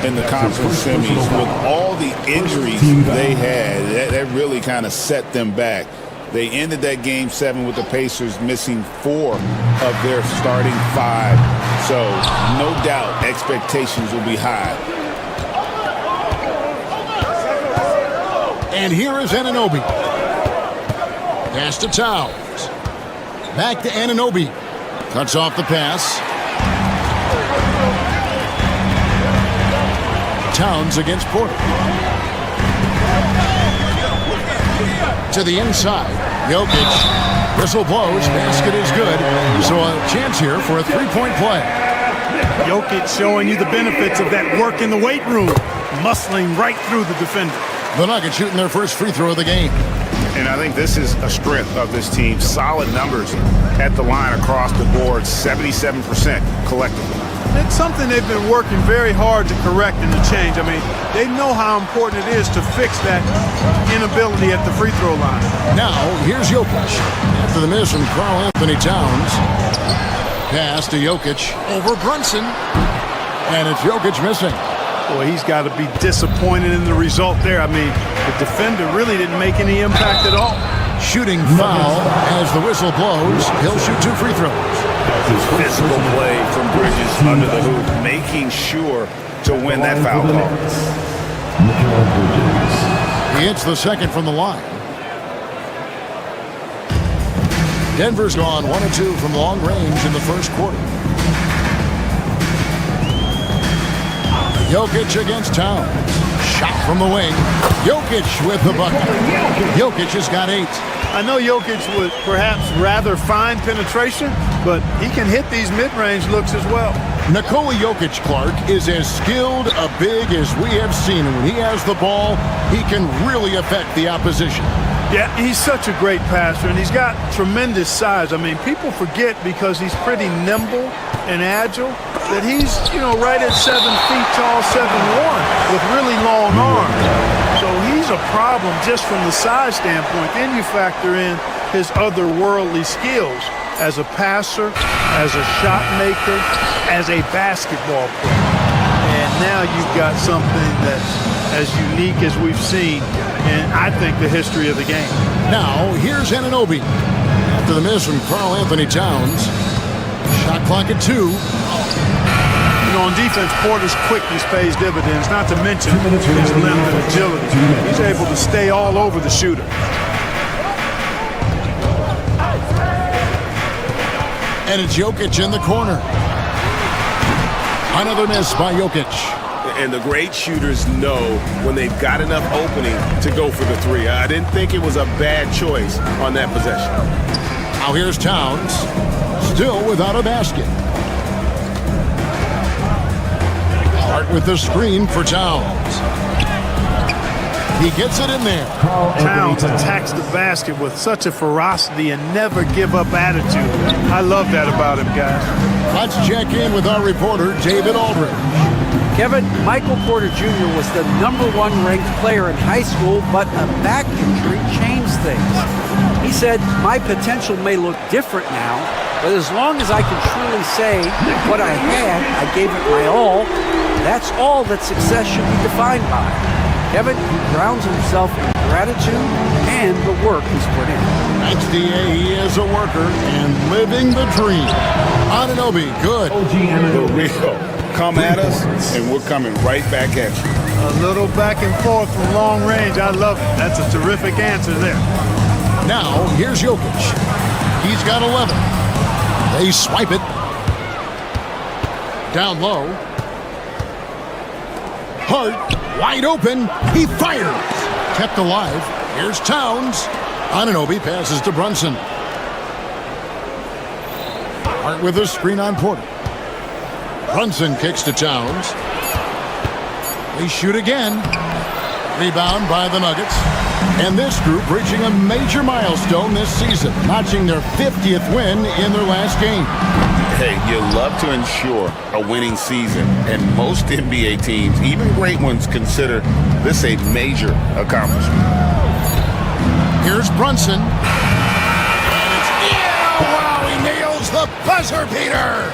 in the conference semis with all the injuries they had, that really kind of set them back. They ended that game 7 with the Pacers missing 4 of their starting 5. So no doubt expectations will be high. And here is Anunoby. Pass to Towns. Back to Anunoby. Cuts off the pass. Towns against Porter. To the inside. Jokic. Whistle blows. Basket is good. So a chance here for a three-point play. Jokic showing you the benefits of that work in the weight room. Muscling right through the defender. The Nuggets shooting their first free throw of the game. And I think this is a strength of this team. Solid numbers at the line across the board, 77% collectively. It's something they've been working very hard to correct and to change. I mean, they know how important it is to fix that inability at the free throw line. Now, here's Jokic. After the miss from Karl Anthony Towns. Pass to Jokic over Brunson. And it's Jokic missing. Boy, he's got to be disappointed in the result there. I mean, the defender really didn't make any impact at all. Shooting foul as the whistle blows. He'll shoot 2 free throws. Physical play from Bridges under the hoop, making sure to win that foul call. He hits the second from the line. Denver's gone 1 of 2 from long range in the first quarter. Jokic against Towns. Shot from the wing. Jokic with the bucket. Jokic has got 8. I know Jokic would perhaps rather find penetration, but he can hit these mid-range looks as well. Nikola Jokic, Clark, is as skilled a big as we have seen. And when he has the ball, he can really affect the opposition. Yeah, he's such a great passer, and he's got tremendous size. I mean, people forget because he's pretty nimble and agile that he's, right at 7 feet tall, 7'1", with really long arms. So he's he's a problem just from the size standpoint. Then you factor in his otherworldly skills as a passer, as a shot maker, as a basketball player. And now you've got something that's as unique as we've seen in, I think, the history of the game. Now, here's Anunoby. After the miss from Karl Anthony Towns. Shot clock at 2. You know, on defense, Porter's quickness pays dividends, not to mention his limited agility. He's able to stay all over the shooter. And it's Jokic in the corner. Another miss by Jokic. And the great shooters know when they've got enough opening to go for the three. I didn't think it was a bad choice on that possession. Now here's Towns. Still without a basket. Hart with the screen for Towns. He gets it in there. Towns attacks the basket with such a ferocity and never give up attitude. I love that about him, guys. Let's check in with our reporter, David Aldridge. Kevin, Michael Porter Jr. was the #1 ranked player in high school, but a back injury changed things. He said, "My potential may look different now, but as long as I can truly say that what I had, I gave it my all, that's all that success should be defined by." Kevin, he grounds himself in gratitude and the work he's put in. Thanks, D.A. He is a worker and living the dream. Anunoby, good. For real. Come at us, and we're coming right back at you. A little back and forth from long range. I love it. That's a terrific answer there. Now, here's Jokic. He's got 11. They swipe it. Down low. Hart, wide open. He fires. Kept alive. Here's Towns. Anunoby passes to Brunson. Hart with a screen on Porter. Brunson kicks to Towns. They shoot again. Rebound by the Nuggets. And this group reaching a major milestone this season, notching their 50th win in their last game. Hey, you love to ensure a winning season, and most NBA teams, even great ones, consider this a major accomplishment. Here's Brunson. And it's wow, he nails the buzzer beater.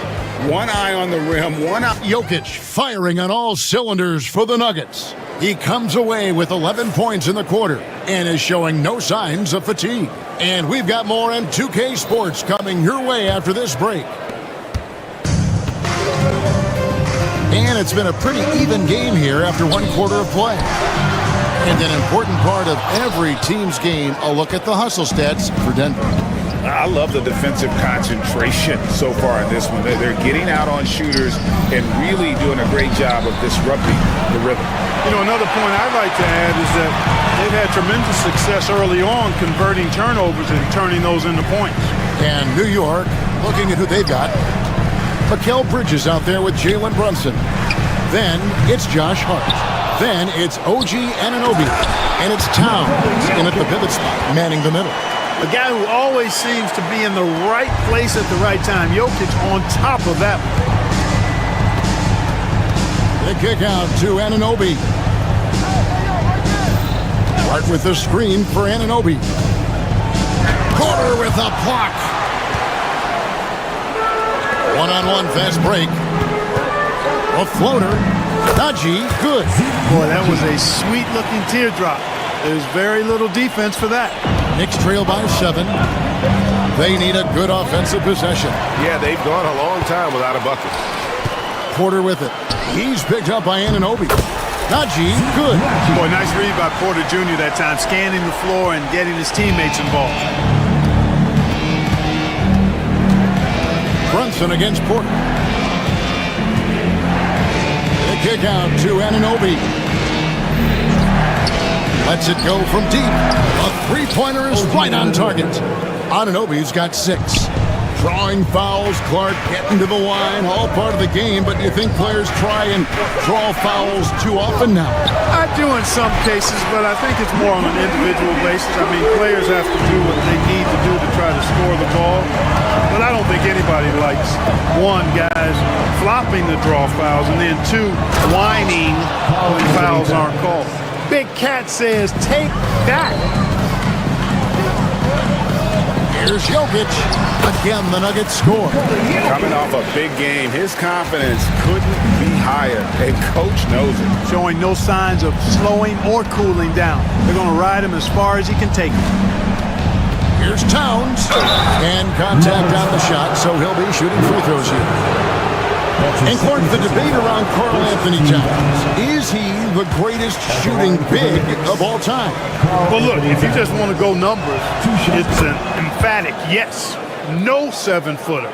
One eye on the rim, one eye. Jokic firing on all cylinders for the Nuggets. He comes away with 11 points in the quarter and is showing no signs of fatigue. And we've got more on 2K Sports coming your way after this break. And it's been a pretty even game here after one quarter of play. And an important part of every team's game, a look at the hustle stats for Denver. I love the defensive concentration so far in this one. They're getting out on shooters and really doing a great job of disrupting the rhythm. You know, another point I'd like to add is that they've had tremendous success early on converting turnovers and turning those into points. And New York, looking at who they've got. Mikal Bridges out there with Jalen Brunson. Then it's Josh Hart. Then it's OG Anunoby. And it's Towns in at the pivot spot, manning the middle. A guy who always seems to be in the right place at the right time. Jokic on top of that one. The kick out to Anunoby. Hart with the screen for Anunoby. Porter with a block. One-on-one fast break. A floater. Najee, good. Boy, that was a sweet-looking teardrop. There's very little defense for that. Knicks trail by 7. They need a good offensive possession. Yeah, they've gone a long time without a bucket. Porter with it. He's picked up by Anunoby. Najee, good. Boy, nice read by Porter Jr. that time, scanning the floor and getting his teammates involved. Brunson against Porter. The kick out to Anunoby. Lets it go from deep. A three-pointer is right on target. Anunoby's got 6. Drawing fouls, Clark getting to the line, all part of the game, but do you think players try and draw fouls too often now? I do in some cases, but I think it's more on an individual basis. I mean, players have to do what they need to do to try to score the ball, but I don't think anybody likes, 1, guys flopping the draw fouls, and then 2, whining when fouls aren't called. Big Cat says, take that. Here's Jokic. Again, the Nuggets score. Coming off a big game, his confidence couldn't be higher, and coach knows it. Showing no signs of slowing or cooling down. They're going to ride him as far as he can take him. Here's Towns. And contact on the shot, so he'll be shooting free throws here. And Clark, the debate around Karl Anthony Towns. Is he the greatest shooting big of all time? Well, look, if you just want to go numbers, it's an emphatic yes. No 7-footer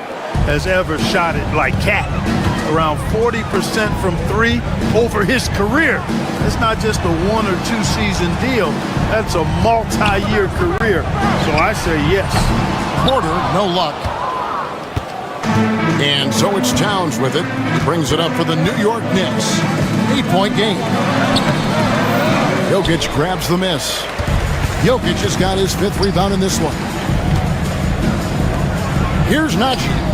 has ever shot it like Cat. Around 40% from three over his career. It's not just a 1 or 2 season deal. That's a multi-year career. So I say yes. Porter, no luck. And so it's Towns with it. He brings it up for the New York Knicks. 8-point game. Jokic grabs the miss. Jokic has got his 5th rebound in this one. Here's Najee.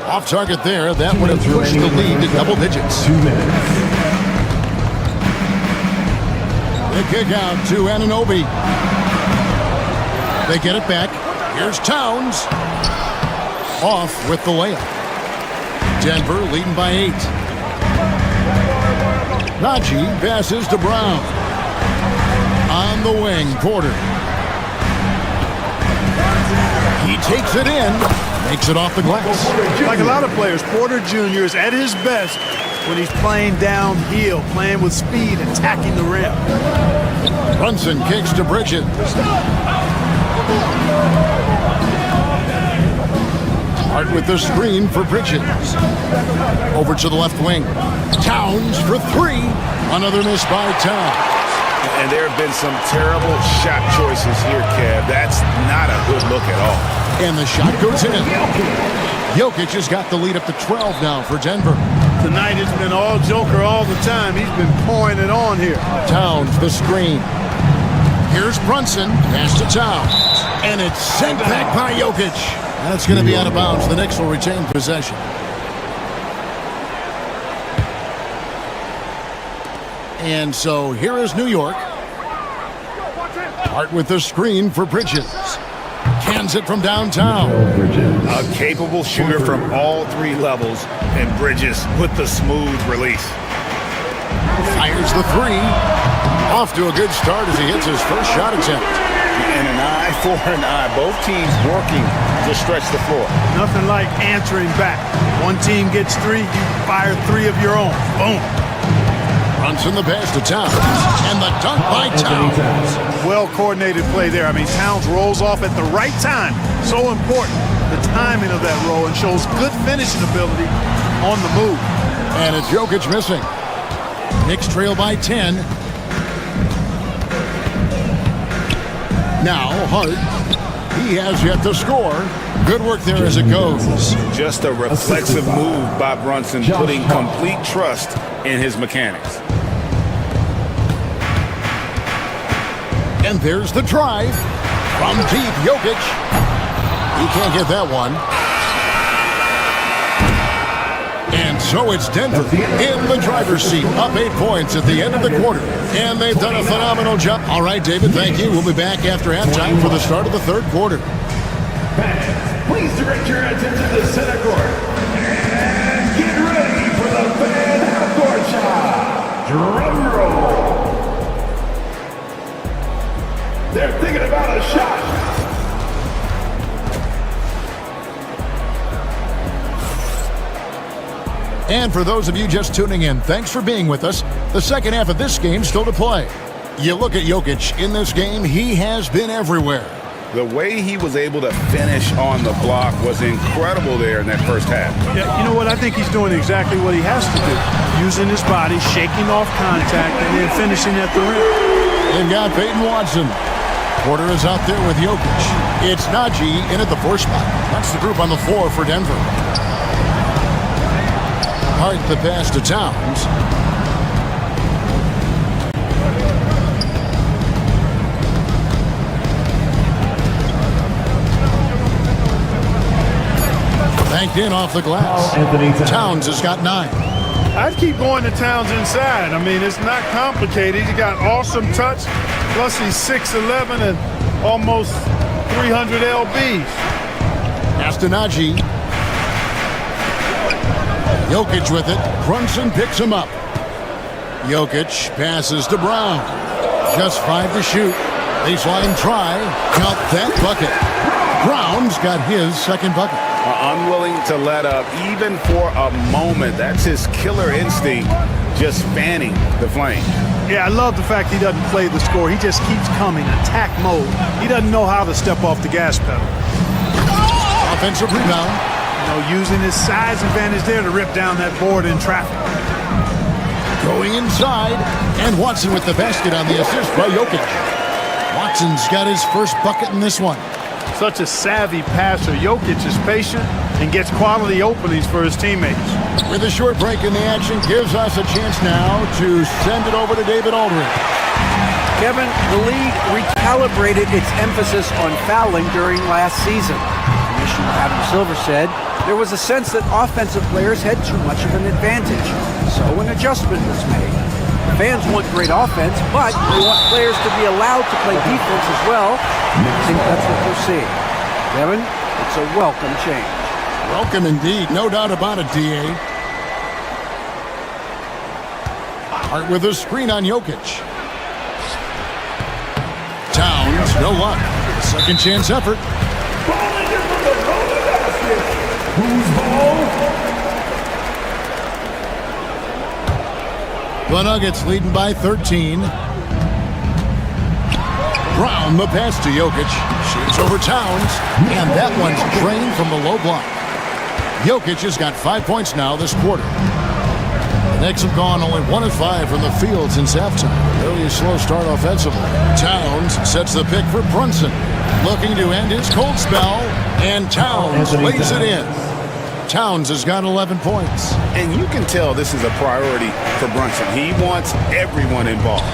Off target there. That would have pushed the lead to double digits. 2 minutes. The kick out to Anunoby. They get it back. Here's Towns. Off with the layup. Denver leading by 8. Najee passes to Brown. On the wing, Porter. He takes it in. Makes it off the glass. Like a lot of players, Porter Jr. is at his best when he's playing downhill, playing with speed, attacking the rim. Brunson kicks to Bridges. Hart with the screen for Bridges. Over to the left wing. Towns for 3. Another miss by Towns. And there have been some terrible shot choices here, Kev. That's not a good look at all. And the shot goes in. Jokic has got the lead up to 12 now for Denver. Tonight it's been all Joker all the time. He's been pouring it on here. Towns the screen. Here's Brunson. Pass to Towns. And it's sent back by Jokic. That's going to be out of bounds. The Knicks will retain possession. And so here is New York. Hart with the screen for Bridges. Cans it from downtown. A capable shooter from all 3 levels, and Bridges with the smooth release. Fires the 3. Off to a good start as he hits his first shot attempt. And an eye for an eye. Both teams working to stretch the floor. Nothing like answering back. One team gets 3, you fire 3 of your own. Boom. Brunson the pass to Towns. And the dunk by Towns. Well-coordinated play there. I mean, Towns rolls off at the right time. So important, the timing of that roll, and shows good finishing ability on the move. And it's Jokic missing. Knicks trail by 10. Now, Hart. He has yet to score. Good work there as it goes. Just a reflexive move by Brunson, putting complete trust in his mechanics. And there's the drive. From deep, Jokic. He can't get that one. And so it's Denver in the driver's seat, up 8 points at the end of the quarter. And they've done a phenomenal job. All right, David, thank you. We'll be back after halftime for the start of the 3rd quarter. Fans, please direct your attention to the center court. And get ready for the fan half-court shot. Drum roll. They're thinking about a shot. And for those of you just tuning in, thanks for being with us. The second half of this game still to play. You look at Jokic in this game, he has been everywhere. The way he was able to finish on the block was incredible there in that first half. Yeah, you know what? I think he's doing exactly what he has to do. Using his body, shaking off contact, and then finishing at the rim. They've got Peyton Watson. Porter is out there with Jokic. It's Najee in at the 4 spot. That's the group on the 4 for Denver. Hart the pass to Towns. Banked in off the glass. Towns has got 9. I'd keep going to Towns inside. I mean, it's not complicated. He got awesome touch, plus he's 6'11" and almost 300 lbs. Astonagi. Jokic with it. Brunson picks him up. Jokic passes to Brown. Just 5 to shoot. Baseline try. Count that bucket. Brown's got his second bucket. Unwilling to let up even for a moment. That's his killer instinct, just fanning the flame. Yeah, I love the fact he doesn't play the score. He just keeps coming, attack mode. He doesn't know how to step off the gas pedal. Offensive rebound. You know, using his size advantage there to rip down that board in traffic. Going inside, and Watson with the basket on the assist by Jokic. Watson's got his first bucket in this one. Such a savvy passer. Jokic is patient and gets quality openings for his teammates. With a short break in the action, gives us a chance now to send it over to David Aldridge. Kevin, the league recalibrated its emphasis on fouling during last season. Commissioner Adam Silver said there was a sense that offensive players had too much of an advantage, so an adjustment was made. The fans want great offense, but they want players to be allowed to play defense as well. I think that's what we're seeing. Kevin, it's a welcome change. Welcome indeed, no doubt about it, D.A. Hart with a screen on Jokic. Towns, no luck. Second chance effort. Who's ball? The Nuggets leading by 13. Brown, the pass to Jokic. Shoots over Towns. And that one's drained from the low block. Jokic has got 5 points now this quarter. The Knicks have gone only 1 of 5 from the field since halftime. Really a slow start offensively. Towns sets the pick for Brunson. Looking to end his cold spell. And Towns lays it in. Towns has got 11 points. And you can tell this is a priority for Brunson. He wants everyone involved.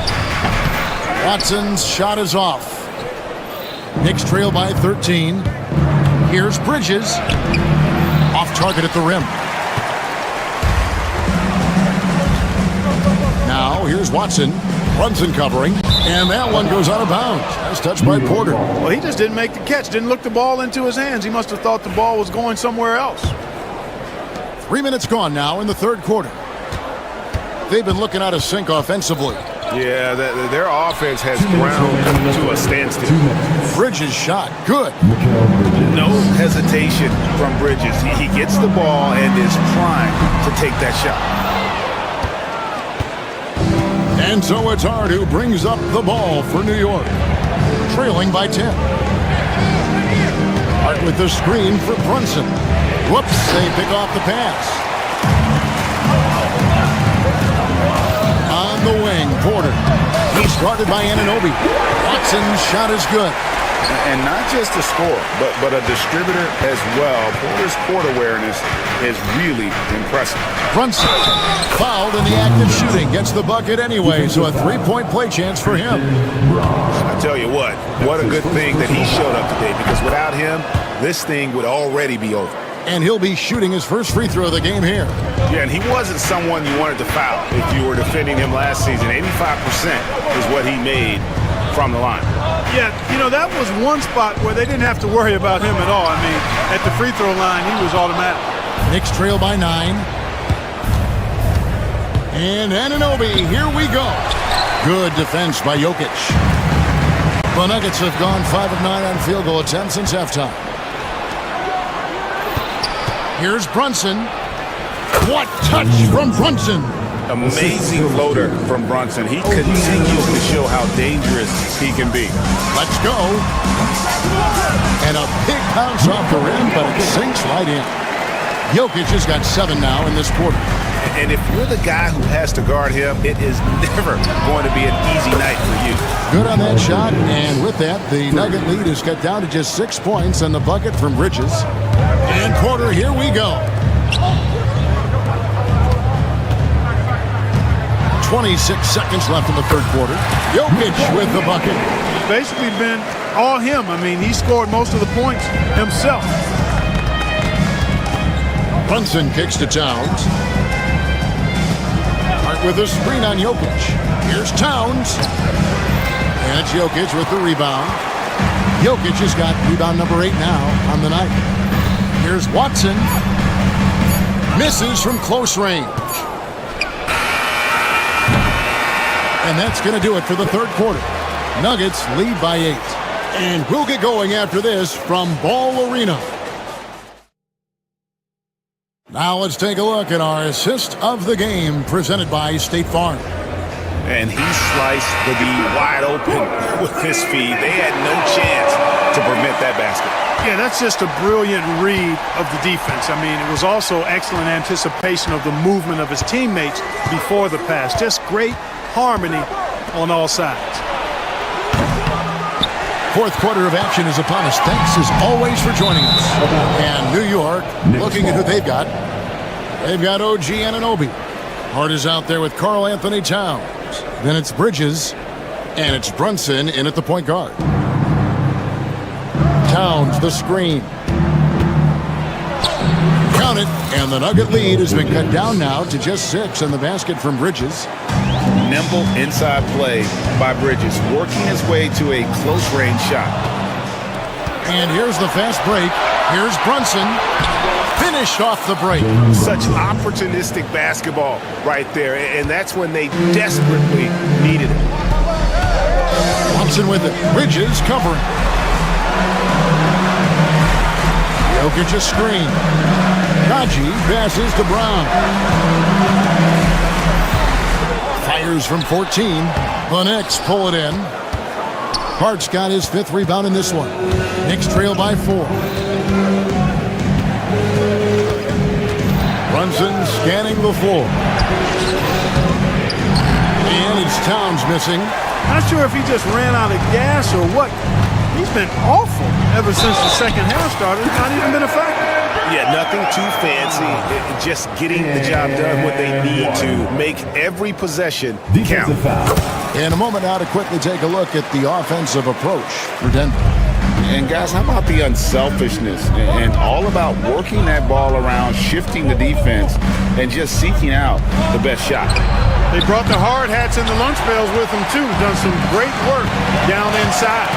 Watson's shot is off. Knicks trail by 13. Here's Bridges. Off target at the rim. Now here's Watson. Brunson covering. And that one goes out of bounds. That's touched by Porter. Well, he just didn't make the catch. Didn't look the ball into his hands. He must have thought the ball was going somewhere else. 3 minutes gone now in the third quarter. They've been looking out of sync offensively. Yeah, their offense has ground to a standstill. Bridges shot. Good. No hesitation from Bridges. He gets the ball and is primed to take that shot. And so it's Hart who brings up the ball for New York. Trailing by 10. Hart with the screen for Brunson. Whoops, they pick off the pass. On the wing, Porter. He's guarded by Anunoby. Watson's shot is good. And not just a scorer, but a distributor as well. Porter's court awareness is really impressive. Brunson, fouled in the act of shooting, gets the bucket anyway, so a three-point play chance for him. I tell you what a good thing that he showed up today, because without him, this thing would already be over. And he'll be shooting his first free throw of the game here. Yeah, and he wasn't someone you wanted to foul if you were defending him last season. 85% is what he made from the line. Yeah, you know, that was one spot where they didn't have to worry about him at all. I mean, at the free throw line, he was automatic. Knicks trail by 9. And Anunoby, here we go. Good defense by Jokic. The Nuggets have gone 5 of 9 on field goal attempts since halftime. Here's Brunson. What touch from Brunson. Amazing floater from Brunson. He continues to show how dangerous he can be. Let's go. And a big bounce off the rim, but it sinks right in. Jokic has got 7 now in this quarter. And if you're the guy who has to guard him, it is never going to be an easy night for you. Good on that shot, and with that, the Nugget lead is cut down to just 6 points and the bucket from Bridges. And Porter, here we go. 26 seconds left in the third quarter. Jokic with the bucket. It's basically been all him. I mean, he scored most of the points himself. Brunson kicks to Towns. with a screen on Jokic. Here's Towns. And it's Jokic with the rebound. Jokic has got rebound number 8 now on the night. Here's Watson. Misses from close range. And that's going to do it for the third quarter. Nuggets lead by 8. And we'll get going after this from Ball Arena. Now let's take a look at our assist of the game presented by State Farm. And he sliced the D wide open with his feed. They had no chance to prevent that basket. Yeah, that's just a brilliant read of the defense. I mean, it was also excellent anticipation of the movement of his teammates before the pass. Just great harmony on all sides. Fourth quarter of action is upon us. Thanks as always for joining us. And New York, looking at who they've got. They've got OG Anunoby. Hart is out there with Karl Anthony Towns. Then it's Bridges, and it's Brunson in at the point guard. Towns, the screen. Count it, and the Nugget lead has been cut down now to just 6 in the basket from Bridges. Nimble inside play by Bridges, working his way to a close-range shot. And here's the fast break. Here's Brunson. Finished off the break. Such opportunistic basketball right there, and that's when they desperately needed it. Watson with it. Bridges covering. Jokic a screen. Kaji passes to Brown. Fires from 14. The Knicks pull it in. Hart's got his 5th rebound in this one. Knicks trail by 4. Brunson scanning the floor. And it's Towns missing. Not sure if he just ran out of gas or what. He's been awful ever since the second half started. It's not even been a factor. Yeah, nothing too fancy. Just getting the job done what they need to make every possession count. In a moment now to quickly take a look at the offensive approach for Denver. And guys, how about the unselfishness and all about working that ball around, shifting the defense, and just seeking out the best shot. They brought the hard hats and the lunch pails with them too. Done some great work down inside.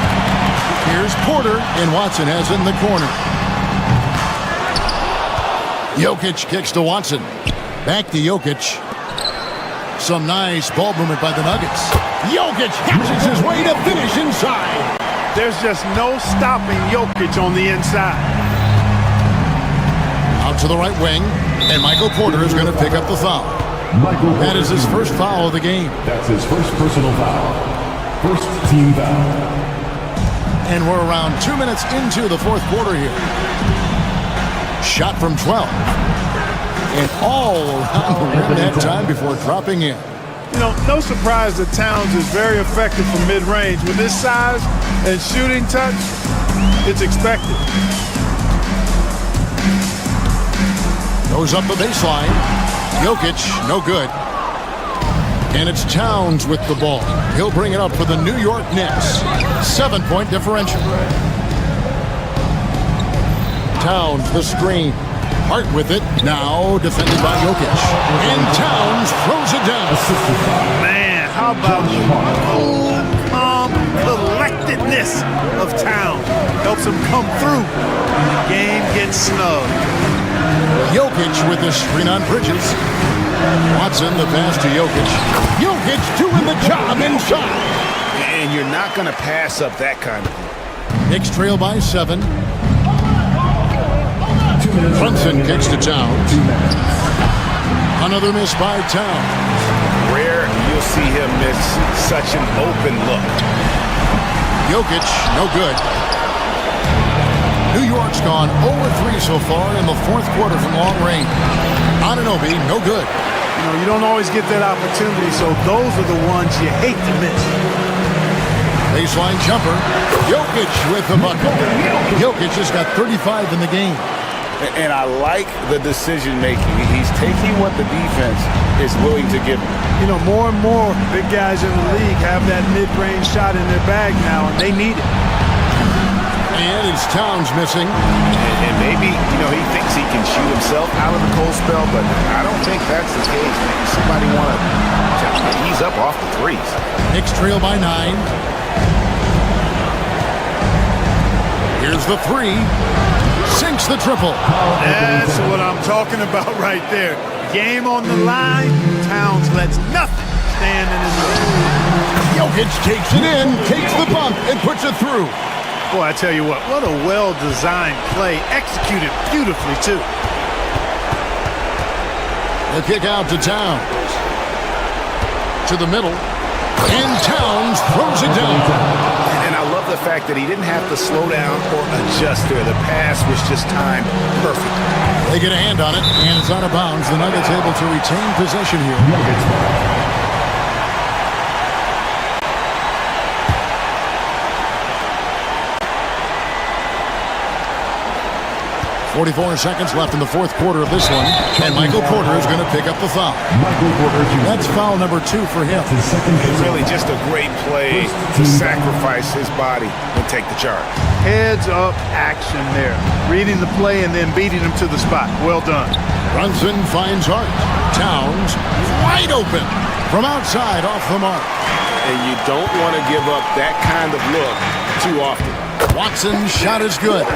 Here's Porter, and Watson has it in the corner. Jokic kicks to Watson. Back to Jokic. Some nice ball movement by the Nuggets. Jokic hatches his way to finish inside. There's just no stopping Jokic on the inside. Out to the right wing, and Michael Porter is going to pick up the foul. That is his first foul of the game. That's his first personal foul. First team foul. And we're around 2 minutes into the fourth quarter here. Shot from 12. And all around the rim that time before dropping in. You know, no surprise that Towns is very effective from mid-range. With his size and shooting touch, it's expected. Goes up the baseline. Jokic, no good. And it's Towns with the ball. He'll bring it up for the New York Knicks. 7-point differential. Towns, the screen. Hart with it. Now defended by Jokic. And Towns throws it down. Man, how about the cool, calm collectedness of Towns. Helps him come through when the game gets snug. Jokic with the screen on Bridges. Watson, the pass to Jokic. Jokic doing the job inside. And you're not going to pass up that kind of thing. Knicks trail by 7. Brunson kicks to Towns. Another miss by Towns. Rare you'll see him miss such an open look. Jokic, no good. New York's gone 0-3 so far in the fourth quarter from long range. Anunoby, no good. You know, you don't always get that opportunity, so those are the ones you hate to miss. Baseline jumper. Jokic with the bucket. Jokic has got 35 in the game. And I like the decision-making. He's taking what the defense is willing to give him. You know, more and more big guys in the league have that mid-range shot in their bag now, and they need it. And it's Towns missing. And maybe, you know, he thinks he can shoot himself out of the cold spell, but I don't think that's the case. Maybe somebody want to He's up off the threes. Knicks trail by 9. Here's the 3. Sinks the triple. That's what I'm talking about right there. Game on the line. Towns lets nothing stand in his way. Jokic takes it in, takes the bump, and puts it through. Boy, I tell you what a well-designed play. Executed beautifully, too. The kick out to Towns. To the middle. And Towns throws it down. And I love the fact that he didn't have to slow down or adjust there. The pass was just timed perfect. They get a hand on it, and it's out of bounds. The Nuggets able to retain possession here. 44 seconds left in the fourth quarter of this one, and Michael Porter is going to pick up the foul. That's foul number 2 for him. Really just a great play to sacrifice his body and take the charge. Heads up action there. Reading the play and then beating him to the spot. Well done. Brunson finds Hart. Towns wide open from outside off the mark. And you don't want to give up that kind of look too often. Watson's shot is good.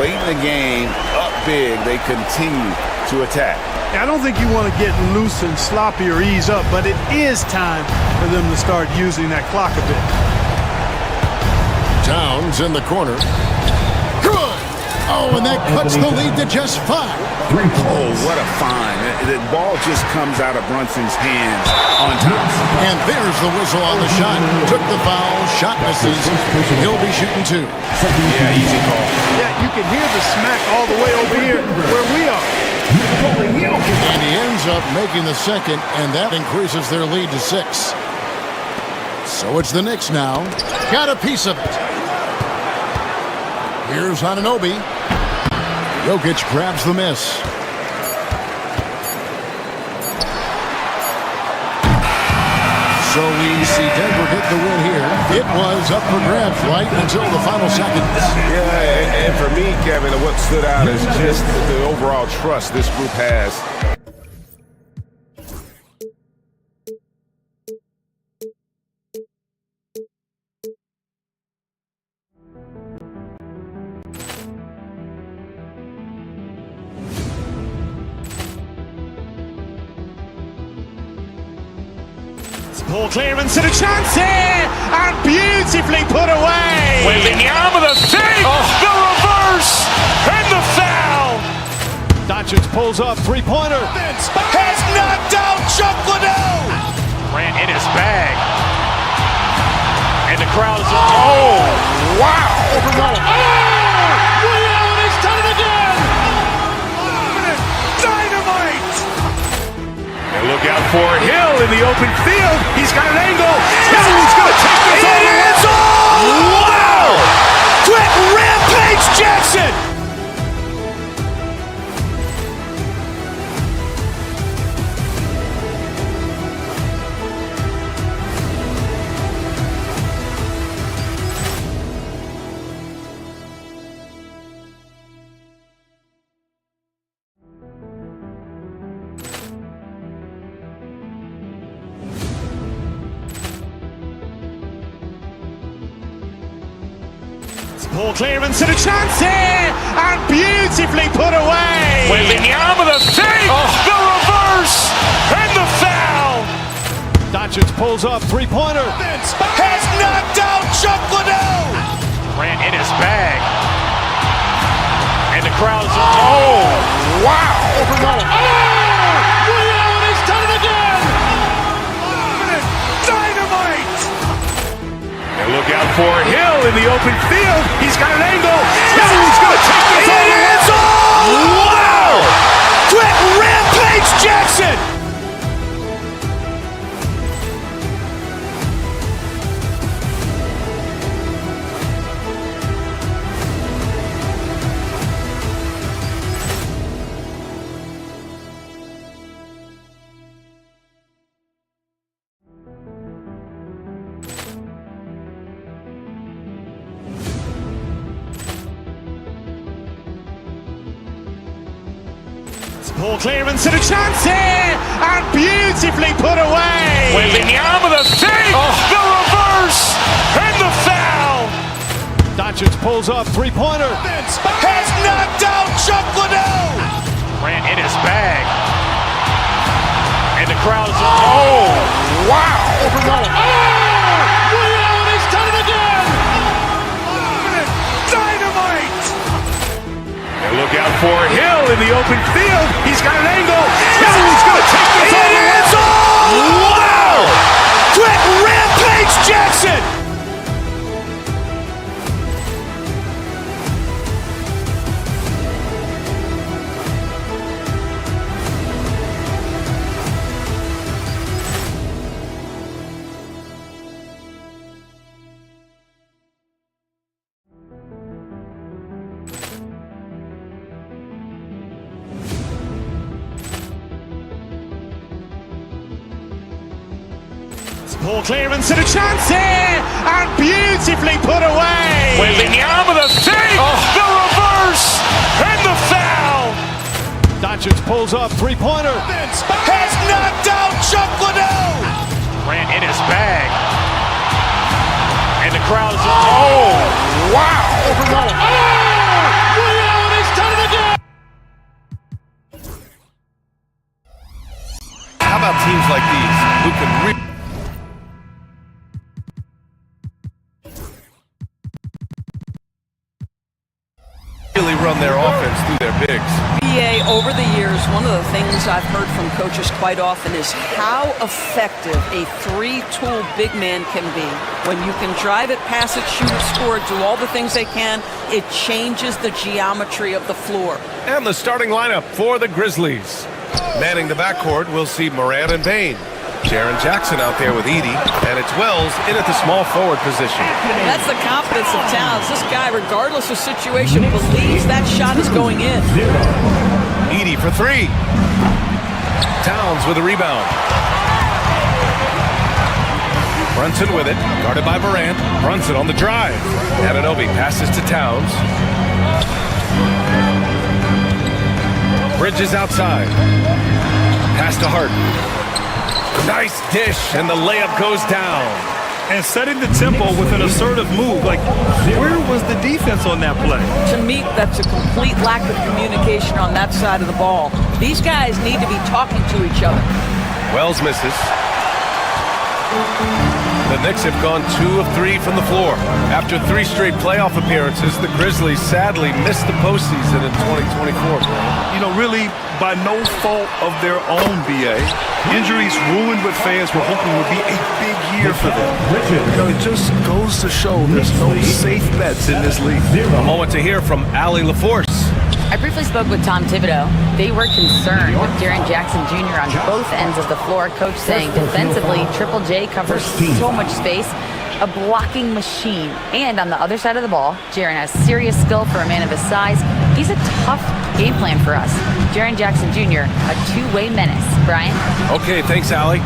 Late in the game, up big, they continue to attack. I don't think you want to get loose and sloppy or ease up, but it is time for them to start using that clock a bit. Towns in the corner. Good! Oh, and that cuts the lead to just 5. Oh, what a find. The ball just comes out of Brunson's hands on time. And there's the whistle on the shot. Took the foul, shot misses. He'll be shooting 2. Yeah, easy call. Yeah, you can hear the smack all the way over here where we are. And he ends up making the second, and that increases their lead to 6. So it's the Knicks now. Got a piece of it. Here's Anunoby. Jokic grabs the miss. So we see Denver get the win here. It was up for grabs right until the final seconds. Yeah, and for me, Kevin, what stood out is just the overall trust this group has. Ball clearance and a chance here, and beautifully put away. Wembanyama the fake, the reverse, and the foul. Doncic pulls up, three-pointer. Has knocked out Chuck Liddell. Ran in his bag. And the crowd is... Oh, wow. Ray Allen has done it again. Dynamite. And look out for Hill in the open field. He's got an angle. Hill's going to take this all the way. Wow! Quick rampage Jackson. Ball clearance and a chance here, and beautifully put away. Wembanyama the fake, the reverse, and the foul. Doncic pulls up, three-pointer. Has knocked out Chuck Liddell. Ran in his bag. And the crowd is... Oh, wow. Ray Allen has done it again. Dynamite. And look out for Hill in the open field. He's got an angle. Hill's going to take this all the way. Wow! Quick rampage Jackson. Ball clearance and a chance here, and beautifully put away. Wembanyama the save, the reverse, and the foul. Doncic pulls up, three-pointer. Has knocked out Chuck Liddell. Ran in his bag. And the crowd is... Oh, wow. He's done it again! Dynamite. And look out for Hill in the open field. He's got an angle. Hill's going to take this all the way. Wow! Quick rampage Jackson. Poor clearance and a chance here! And beautifully put away! Wembanyama the save, the reverse, and the foul. Doncic pulls up, three-pointer. Has knocked out Chuck Liddell. Ran in his bag. And the crowd is... Oh, wow. He's done it again! How about teams like these who can really run their offense through their bigs? BA, over the years, one of the things I've heard from coaches quite often is how effective a three-tool big man can be. When you can drive it, pass it, shoot it, score it, do all the things they can, it changes the geometry of the floor. And the starting lineup for the Grizzlies. Manning the backcourt, we'll see Morant and Bane. Jaren Jackson out there with Edey, and it's Wells in at the small forward position. That's the confidence of Towns. This guy, regardless of situation, believes that shot is going in. Edey for three. Towns with a rebound. Brunson with it, guarded by Morant. Brunson on the drive. Anunoby passes to Towns. Bridges outside. Pass to Harden. Nice dish, and the layup goes down. And setting the tempo with an assertive move. Like, where was the defense on that play? To me, that's a complete lack of communication on that side of the ball. These guys need to be talking to each other. Wells misses. The Knicks have gone 2 of 3 from the floor. After 3 straight playoff appearances, the Grizzlies sadly missed the postseason in 2024. You know, really by no fault of their own, BA. Injuries ruined what fans were hoping would be a big year for them. You know, it just goes to show there's no safe bets in this league. A moment to hear from Allie LaForce. I briefly spoke with Tom Thibodeau. They were concerned with Jaren Jackson Jr. on both ends of the floor. Coach saying defensively, Triple J covers so much space, a blocking machine. And on the other side of the ball, Jaren has serious skill for a man of his size. He's a tough game plan for us. Jaren Jackson Jr., a two-way menace. Brian? Okay, thanks, Allie.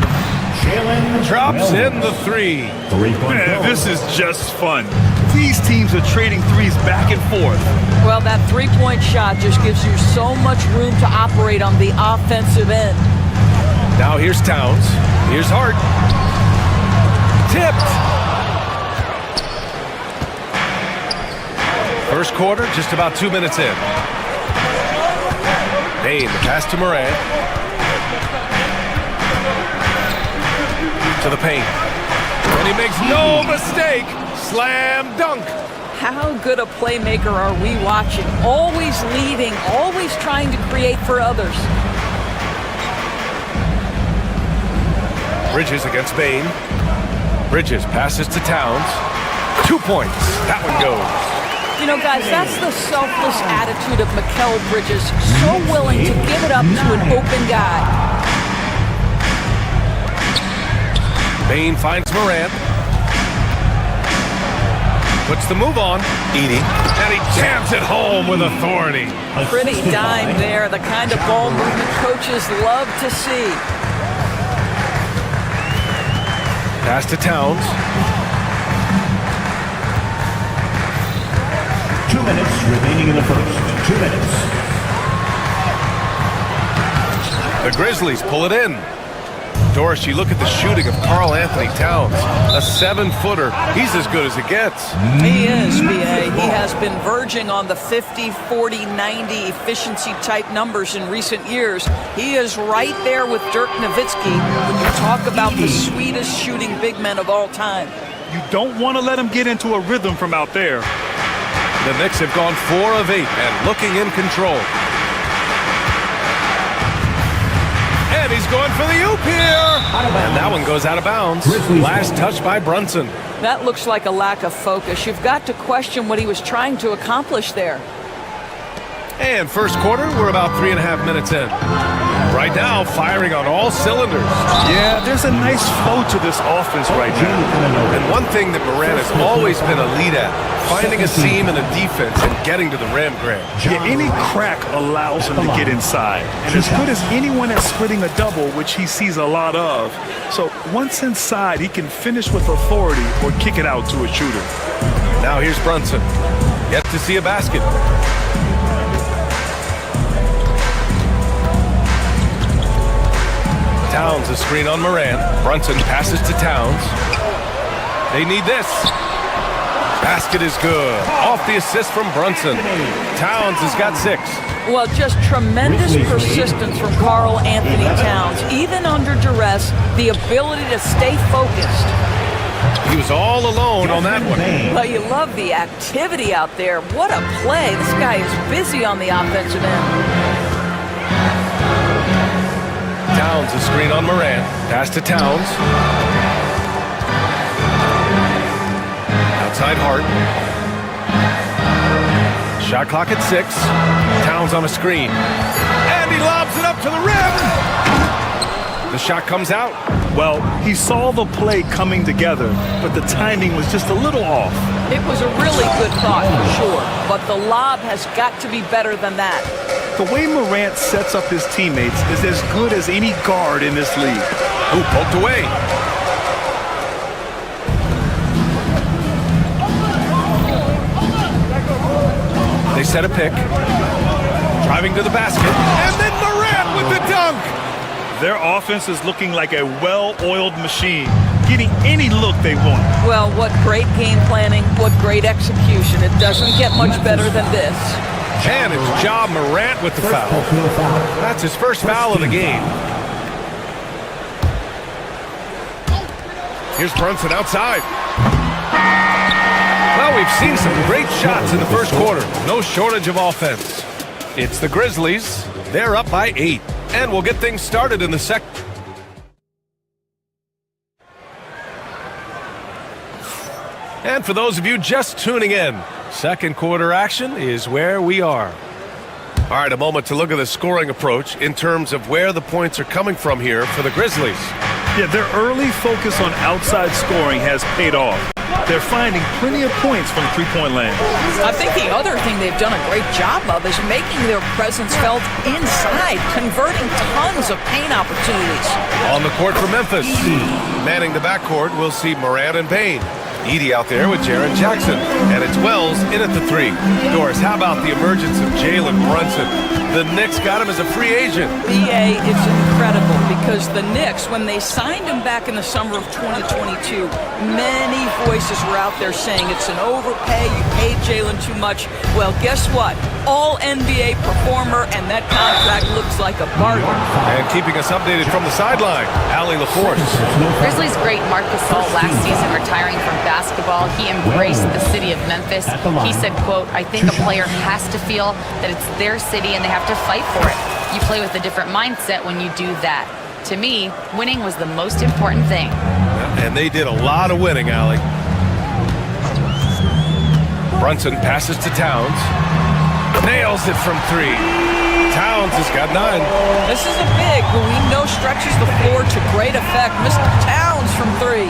Drops in the 3. Man, this is just fun. These teams are trading threes back and forth. Well, that three-point shot just gives you so much room to operate on the offensive end. Now here's Towns. Here's Hart. Tipped. First quarter, just about 2 minutes in. Bane, the pass to Morant. To the paint. And he makes no mistake. Slam dunk. How good a playmaker are we watching? Always leading, always trying to create for others. Bridges against Bane. Bridges passes to Towns. 2 points. That one goes. You know, guys, that's the selfless attitude of Mikal Bridges. So willing to give it up to an open guy. Bane finds Morant. Puts the move on. Edey. And he jams it home with authority. Pretty dime there. The kind of ball movement coaches love to see. Pass to Towns. 2 minutes remaining in the first. 2 minutes. The Grizzlies pull it in. Doris, you look at the shooting of Karl Anthony Towns, a 7-footer. He's as good as it gets. He is, B.A. He has been verging on the 50, 40, 90 efficiency type numbers in recent years. He is right there with Dirk Nowitzki when you talk about the sweetest shooting big men of all time. You don't want to let him get into a rhythm from out there. The Knicks have gone 4 of 8 and looking in control. And he's going for the oop here. And that one goes out of bounds. Last touch by Brunson. That looks like a lack of focus. You've got to question what he was trying to accomplish there. And first quarter, we're about 3.5 minutes in. Right now, firing on all cylinders. Yeah, there's a nice flow to this offense right now. And one thing that Morant has always been elite at, finding a seam in a defense and getting to the rim, Grant. Yeah, any crack allows him to get inside. And as good as anyone at splitting a double, which he sees a lot of. So once inside, he can finish with authority or kick it out to a shooter. Now here's Brunson. Yet to see a basket. Towns a screen on Morant. Brunson passes to Towns. They need this. Basket is good. Off the assist from Brunson. Towns has got 6. Well, just tremendous persistence from Karl Anthony Towns. Even under duress, the ability to stay focused. He was all alone on that one. Well, you love the activity out there. What a play. This guy is busy on the offensive end. Towns a screen on Morant. Pass to Towns. Outside Hart. Shot clock at 6. Towns on a screen. And he lobs it up to the rim. The shot comes out. Well, he saw the play coming together, but the timing was just a little off. It was a really good thought for sure, but the lob has got to be better than that. The way Morant sets up his teammates is as good as any guard in this league. Ooh, poked away. They set a pick. Driving to the basket. And then Morant with the dunk. Their offense is looking like a well-oiled machine, getting any look they want. Well, what great game planning, what great execution. It doesn't get much better than this. And it's Ja Morant with the foul. That's his first foul of the game. Here's Brunson outside. Well, we've seen some great shots in the first quarter. No shortage of offense. It's the Grizzlies. They're up by 8. And we'll get things started in the second. And for those of you just tuning in, second quarter action is where we are. All right, a moment to look at the scoring approach in terms of where the points are coming from here for the Grizzlies. Yeah, their early focus on outside scoring has paid off. They're finding plenty of points from three-point land. I think the other thing they've done a great job of is making their presence felt inside, converting tons of paint opportunities. On the court for Memphis. Manning the backcourt, we'll see Morant and Payne. Edie out there with Jaren Jackson. And it's Wells in at the 3. Doris, how about the emergence of Jalen Brunson? The Knicks got him as a free agent. BA, it's incredible because the Knicks, when they signed him back in the summer of 2022, many voices were out there saying it's an overpay, you paid Jalen too much. Well, guess what? All NBA performer, and that contract looks like a bargain. And keeping us updated from the sideline, Allie LaForce. Grizzlies great Marc Gasol last season retiring from basketball. He embraced the city of Memphis. He said, quote, "I think a player has to feel that it's their city and they have to fight for it. You play with a different mindset when you do that. To me, winning was the most important thing." And they did a lot of winning, Allie. Brunson passes to Towns. Nails it from 3. Towns has got 9. This is a big who we know stretches the floor to great effect. Mr. Towns from 3.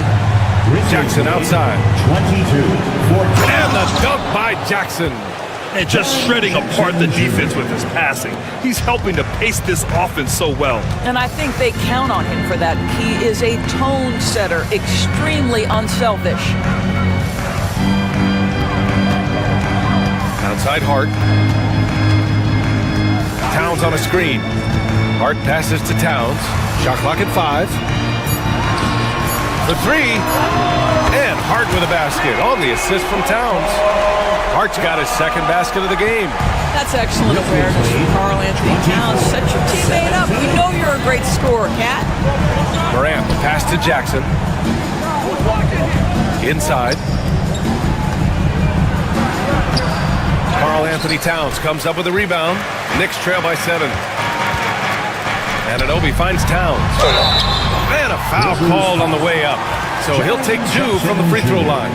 Jackson outside. 22-14. And the dunk by Jackson. And just shredding apart the defense with his passing. He's helping to pace this offense so well. And I think they count on him for that. He is a tone setter, extremely unselfish. Outside Hart. Towns on a screen. Hart passes to Towns. Shot clock at 5. for three. And Hart with a basket on the assist from Towns. Hart's got his second basket of the game. That's excellent awareness from Karl Anthony Towns. Set your teammate up. We know you're a great scorer, Cat. Morant, pass to Jackson. Inside. Karl Anthony Towns comes up with a rebound. Knicks trail by 7. Anunoby finds Towns. And a foul called on the way up. So he'll take 2 from the free throw line.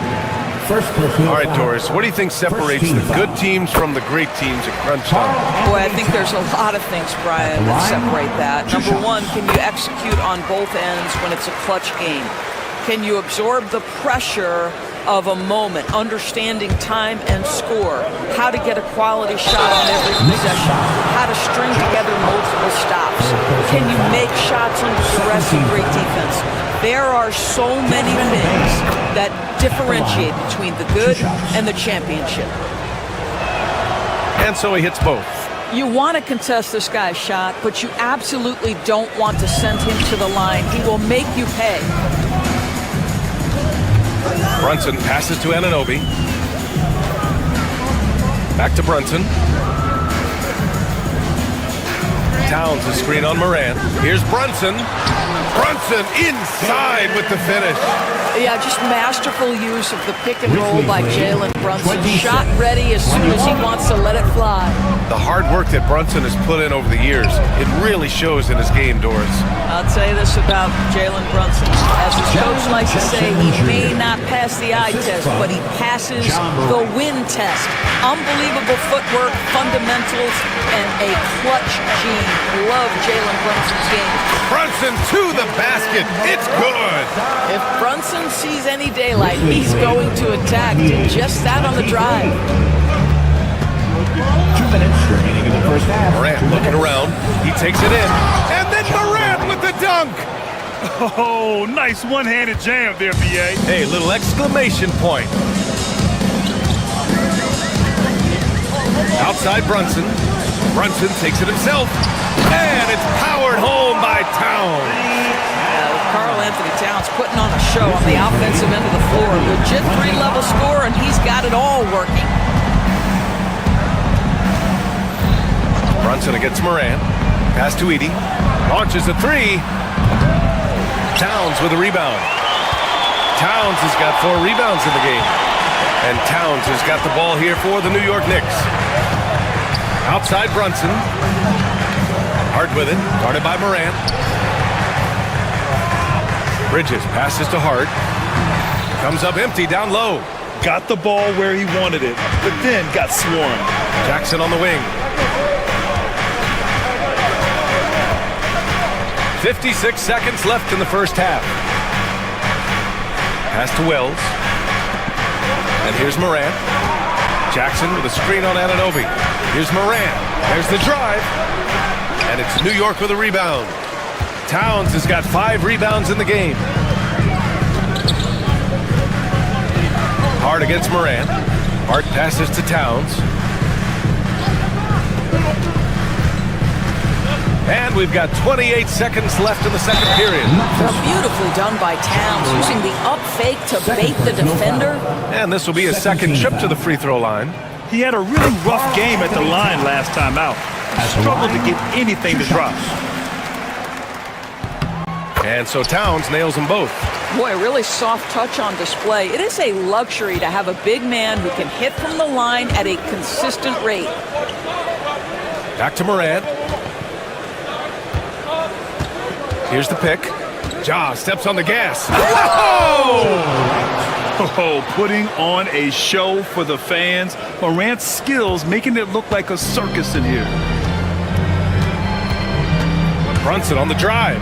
All right, Doris, what do you think separates the good teams from the great teams at crunch time? Boy, I think there's a lot of things, Brian, that separate that. Number one, can you execute on both ends when it's a clutch game? Can you absorb the pressure of a moment, understanding time and score, how to get a quality shot on every possession, how to string together multiple stops? Can you make shots under duress and great defense? There are so many things that differentiate between the good and the championship. And so he hits both. You want to contest this guy's shot, but you absolutely don't want to send him to the line. He will make you pay. Brunson passes to Anunoby. Back to Brunson. Towns a screen on Morant. Here's Brunson. Brunson inside with the finish. Yeah, just masterful use of the pick and roll by Jalen Brunson. Shot ready as soon as he wants to let it fly. The hard work that Brunson has put in over the years, it really shows in his game, Doris. I'll tell you this about Jalen Brunson. As his coach likes to say, he may not pass the eye test, but he passes the win test. Unbelievable footwork, fundamentals, and a clutch gene. Love Jalen Brunson's game. Brunson to the basket. It's good. If Brunson sees any daylight, he's going to attack. Just that on the drive. 2 minutes remaining in the first half. Morant looking around. He takes it in. And then Morant with the dunk. Oh, nice one-handed jam there, B.A. Hey, little exclamation point. Outside Brunson. Brunson takes it himself. And it's powered home by Towns. Karl Anthony Towns putting on a show on the offensive end of the floor. Legit 3-level score, and he's got it all working. Brunson against Morant. Pass to Edey. Launches a 3. Towns with a rebound. Towns has got 4 rebounds in the game. And Towns has got the ball here for the New York Knicks. Outside Brunson. Hart with it. Guarded by Morant. Bridges passes to Hart. Comes up empty down low. Got the ball where he wanted it, but then got swarmed. Jackson on the wing. 56 seconds left in the first half. Pass to Wells. And here's Morant. Jackson with a screen on Anunoby. Here's Morant. There's the drive. And it's New York with a rebound. Towns has got 5 rebounds in the game. Hart against Morant. Hart passes to Towns. And we've got 28 seconds left in the second period. Beautifully done by Towns, using the up fake to bait the defender. And this will be his second trip to the free throw line. He had a really rough game at the line last time out. He struggled to get anything to drop. And so Towns nails them both. Boy, really soft touch on display. It is a luxury to have a big man who can hit from the line at a consistent rate. Back to Morant. Here's the pick. Ja steps on the gas. Oh, putting on a show for the fans. Morant's skills making it look like a circus in here. Brunson on the drive.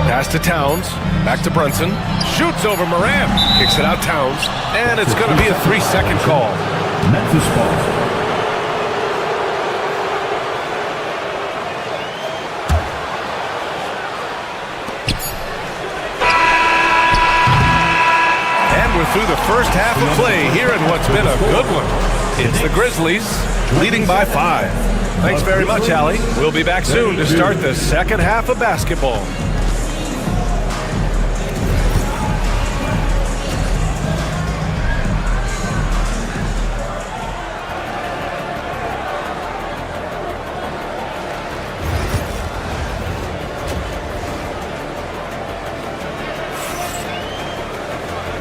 Pass to Towns. Back to Brunson. Shoots over Morant. Kicks it out Towns. And it's going to be a 3-second call. Memphis ball. And we're through the first half of play here in what's been a good one. It's the Grizzlies leading by 5. Thanks very much, Allie. We'll be back soon to start the second half of basketball.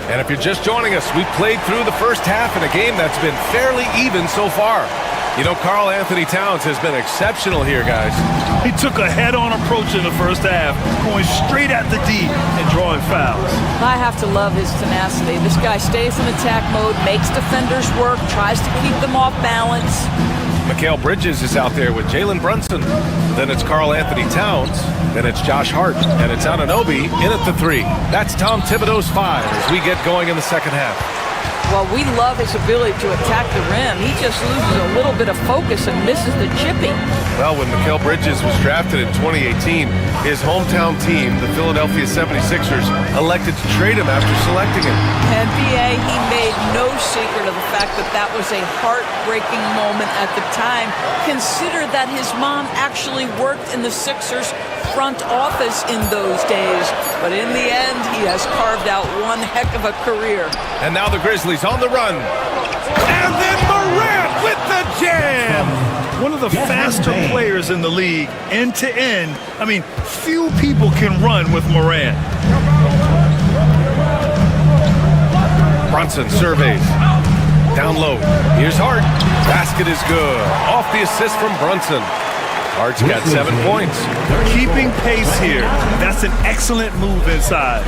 And if you're just joining us, we've played through the first half in a game that's been fairly even so far. You know, Karl Anthony Towns has been exceptional here, guys. He took a head-on approach in the first half, going straight at the D and drawing fouls. I have to love his tenacity. This guy stays in attack mode, makes defenders work, tries to keep them off balance. Mikal Bridges is out there with Jalen Brunson. Then it's Karl Anthony Towns. Then it's Josh Hart. And it's Anunoby in at the 3. That's Tom Thibodeau's 5 as we get going in the second half. Well, we love his ability to attack the rim. He just loses a little bit of focus and misses the chipping. Well, when Mikal Bridges was drafted in 2018, his hometown team, the Philadelphia 76ers, elected to trade him after selecting him. NBA, he made no secret of the fact that that was a heartbreaking moment at the time. Consider that his mom actually worked in the Sixers front office in those days. But in the end, he has carved out one heck of a career. And now the Grizzlies on the run. And then Morant with the jam! One of the faster players in the league, end to end. I mean, few people can run with Morant. Brunson surveys. Down low. Here's Hart. Basket is good. Off the assist from Brunson. Hart's got 7 points. Keeping pace here. That's an excellent move inside.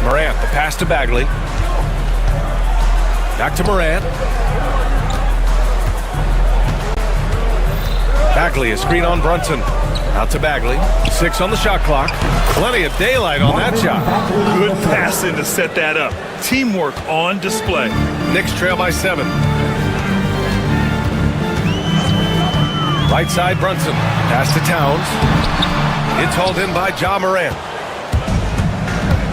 Morant, the pass to Bagley. Back to Morant. Bagley, a screen on Brunson. Out to Bagley. 6 on the shot clock. Plenty of daylight on that shot. Good passing to set that up. Teamwork on display. Knicks trail by 7. Right side, Brunson. Pass to Towns. It's hauled in by Ja Morant.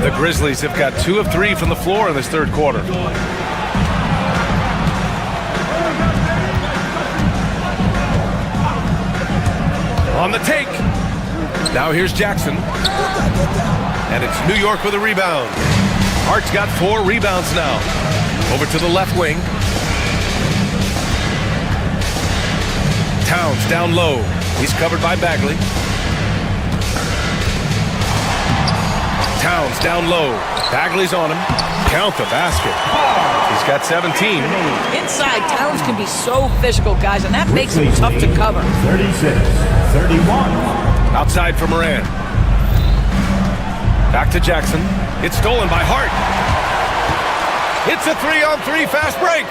The Grizzlies have got 2 of 3 from the floor in this third quarter. On the take. Now here's Jackson. And it's New York with a rebound. Hart's got 4 rebounds now. Over to the left wing. Towns down low. He's covered by Bagley. Towns down low. Bagley's on him. Count the basket. He's got 17. Inside, Towns can be so physical, guys, and that makes him tough to cover. 36-31. Outside for Morant. Back to Jackson. It's stolen by Hart. It's a 3-on-3 fast break.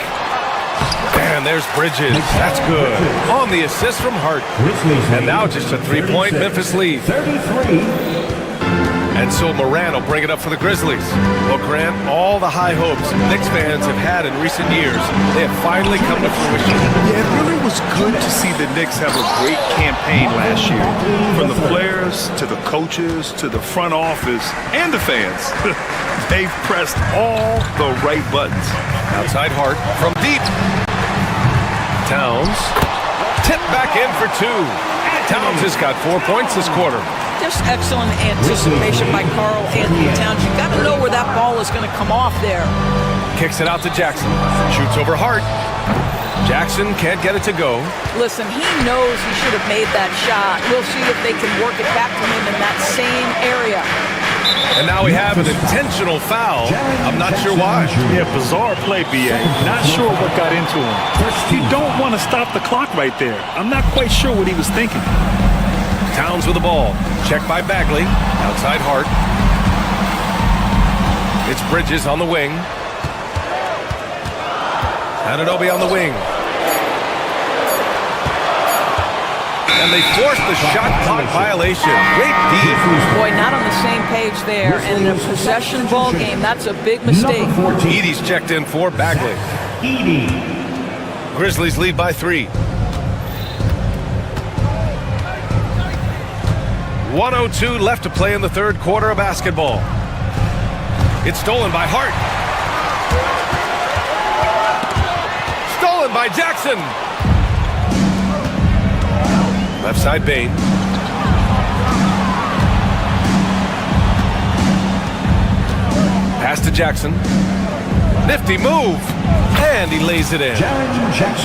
And there's Bridges. That's good. On the assist from Hart. And now just a 3-point Memphis lead. 33. And so Morant will bring it up for the Grizzlies. Well, Grant, all the high hopes Knicks fans have had in recent years, they have finally come to fruition. Yeah, it really was good to see the Knicks have a great campaign last year. From the players, to the coaches, to the front office, and the fans. They've pressed all the right buttons. Outside Hart from deep. Towns. Tipped back in for 2. Towns has got 4 points this quarter. Just excellent anticipation by Karl Anthony Towns. You've got to know where that ball is going to come off there. Kicks it out to Jackson. Shoots over Hart. Jackson can't get it to go. Listen, he knows he should have made that shot. We'll see if they can work it back to him in that same area. And now we have an intentional foul. I'm not sure why. Yeah, bizarre play, B.A. Not sure what got into him. You don't want to stop the clock right there. I'm not quite sure what he was thinking. Towns with the ball. Checked by Bagley. Outside Hart. It's Bridges on the wing. Anunoby on the wing. And they forced the shot clock violation. Great D. Boy, not on the same page there. And in a possession ball game, that's a big mistake. Edey's checked in for Bagley. Edey. Grizzlies lead by 3. 1:02 left to play in the third quarter of basketball. It's stolen by Hart. Stolen by Jackson. Left side Bain. Pass to Jackson. Nifty move. And he lays it in.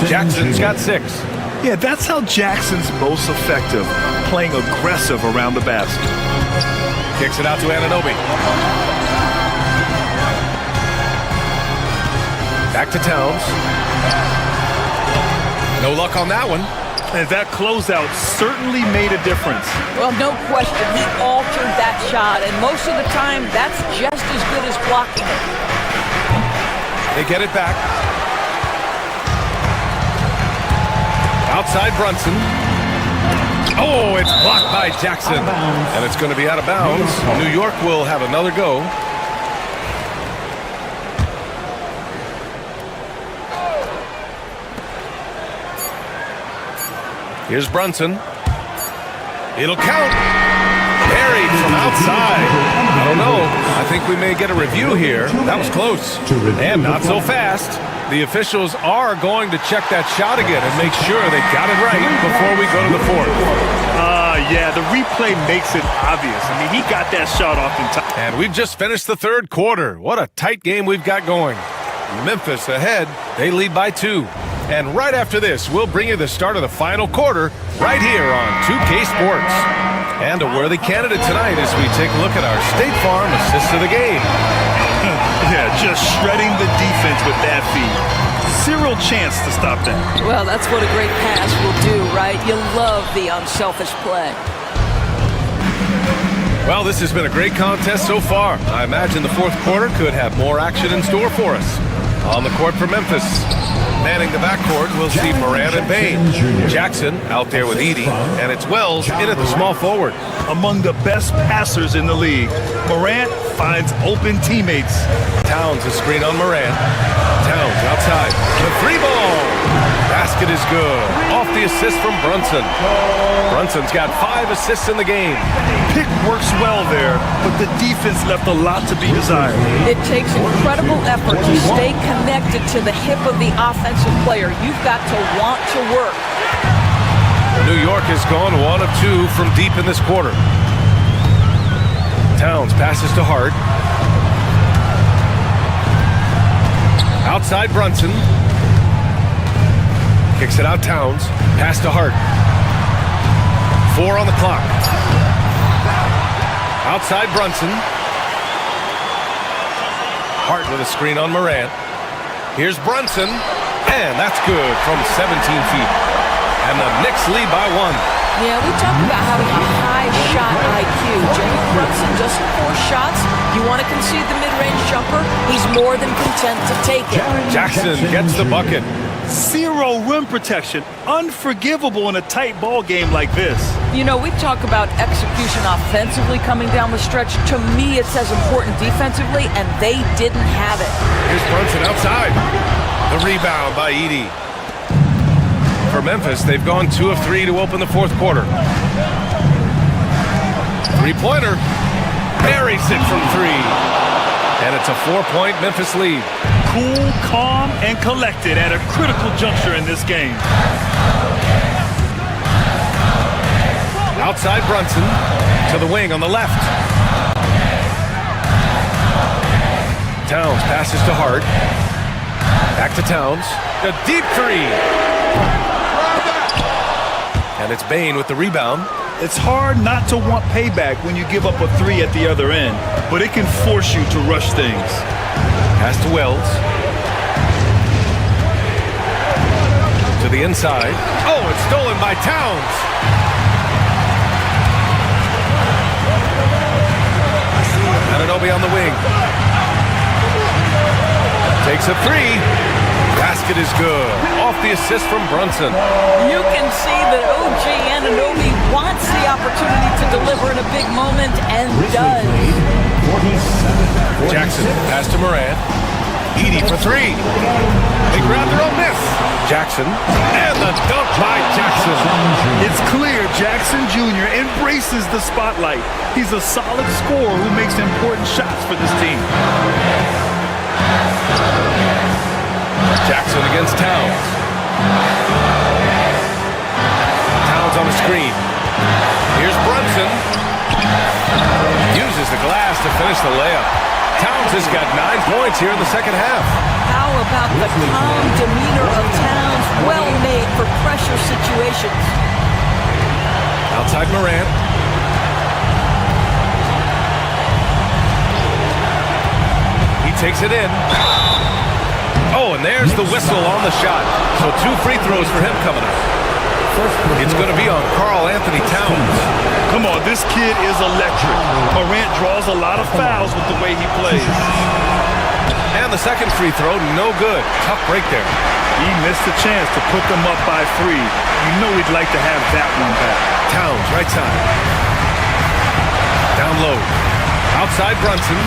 Jackson's got 6. Yeah, that's how Jackson's most effective, playing aggressive around the basket. Kicks it out to Anunoby. Back to Towns. No luck on that one. And that closeout certainly made a difference. Well, no question, he altered that shot, and most of the time, that's just as good as blocking it. They get it back. Outside Brunson. Oh, it's blocked by Jackson. And it's going to be out of bounds. New York will have another go. Here's Brunson. It'll count. Buried from outside. I don't know. I think we may get a review here. That was close. And not so fast. The officials are going to check that shot again and make sure they got it right before we go to the fourth. Yeah, the replay makes it obvious. I mean, he got that shot off in time. And we've just finished the third quarter. What a tight game we've got going. Memphis ahead. They lead by 2. And right after this, we'll bring you the start of the final quarter right here on 2K Sports. And a worthy candidate tonight as we take a look at our State Farm assist of the game. Yeah, just shredding the defense with that feed. Zero chance to stop that. Well, that's what a great pass will do, right? You love the unselfish play. Well, this has been a great contest so far. I imagine the fourth quarter could have more action in store for us. On the court for Memphis. Manning the backcourt, we'll see Morant and Bain. Jackson out there with Edey, and it's Wells in at the small forward. Among the best passers in the league, Morant finds open teammates. Towns a screen on Morant. Towns outside. The 3-ball. Basket is good. Off the assist from Brunson. Brunson's got 5 assists in the game. Pick works well there, but the defense left a lot to be desired. It takes incredible effort to stay connected to the hip of the offensive player. You've got to want to work. New York has gone 1 of 2 from deep in this quarter. Towns passes to Hart. Outside Brunson. Kicks it out Towns. Pass to Hart. 4 on the clock. Outside Brunson. Hart with a screen on Morant. Here's Brunson. And that's good from 17 feet. And the Knicks lead by 1. Yeah, we talk about having a high shot IQ. Jalen Brunson just 4 shots. You want to concede the mid-range jumper? He's more than content to take it. Jackson gets the bucket. Zero rim protection. Unforgivable in a tight ball game like this. You know, we talk about execution offensively coming down the stretch. To me, it's as important defensively, and they didn't have it. Here's Brunson outside. The rebound by Edey. For Memphis, they've gone 2 of 3 to open the fourth quarter. 3-pointer. Buries it from 3. And it's a 4-point Memphis lead. Cool, calm, and collected at a critical juncture in this game. Outside Brunson to the wing on the left. Towns passes to Hart. Back to Towns. A deep 3. And it's Bain with the rebound. It's hard not to want payback when you give up a 3 at the other end, but it can force you to rush things. Pass to Wells. To the inside. Oh, it's stolen by Towns. Anunoby on the wing. Takes a 3. Basket is good. Off the assist from Brunson. You can see that OG Anunoby wants the opportunity to deliver in a big moment and does. Jackson pass to Morant. Edey for 3. They grab their own miss. Jackson and the dunk by Jackson. It's clear Jackson Jr. embraces the spotlight. He's a solid scorer who makes important shots for this team. Jackson against Towns. Towns on the screen. Here's Brunson. Uses the glass to finish the layup. Towns has got 9 points here in the second half. How about the calm demeanor of Towns? Well made for pressure situations. Outside Morant. He takes it in. Oh, and there's the whistle on the shot. So 2 free throws for him coming up. It's going to be on Karl Anthony Towns. Come on, this kid is electric. Morant draws a lot of fouls with the way he plays. And the second free throw, no good. Tough break there. He missed a chance to put them up by 3. You know he'd like to have that one back. Towns, right side. Down low. Outside Brunson.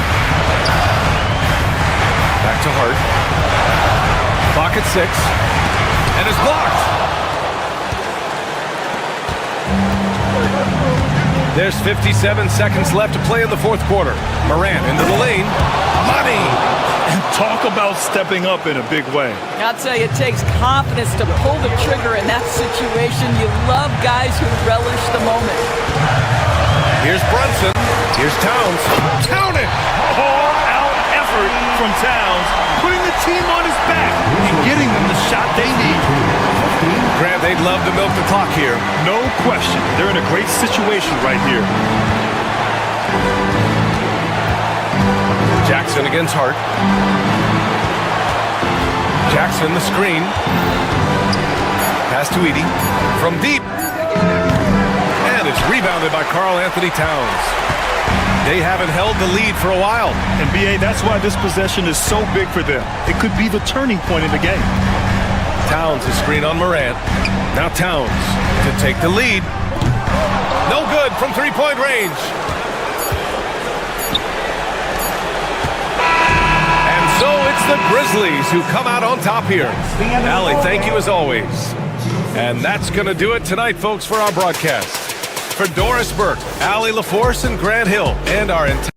Back to Hart. Clock at 6. And it's blocked. There's 57 seconds left to play in the fourth quarter. Morant into the lane. Money! And talk about stepping up in a big way. I'll tell you, it takes confidence to pull the trigger in that situation. You love guys who relish the moment. Here's Brunson. Here's Towns. Count it! All-out effort from Towns, putting the team on his back and getting them the shot they need. Grant, they'd love to milk the clock here. No question. They're in a great situation right here. Jackson against Hart. Jackson, the screen. Pass to Edey. From deep. And it's rebounded by Karl Anthony Towns. They haven't held the lead for a while. And B.A., that's why this possession is so big for them. It could be the turning point in the game. Towns is screen on Morant. Now Towns to take the lead. No good from three-point range. And so it's the Grizzlies who come out on top here. Allie, thank you as always. And that's going to do it tonight, folks, for our broadcast. For Doris Burke, Allie LaForce, and Grant Hill, and our entire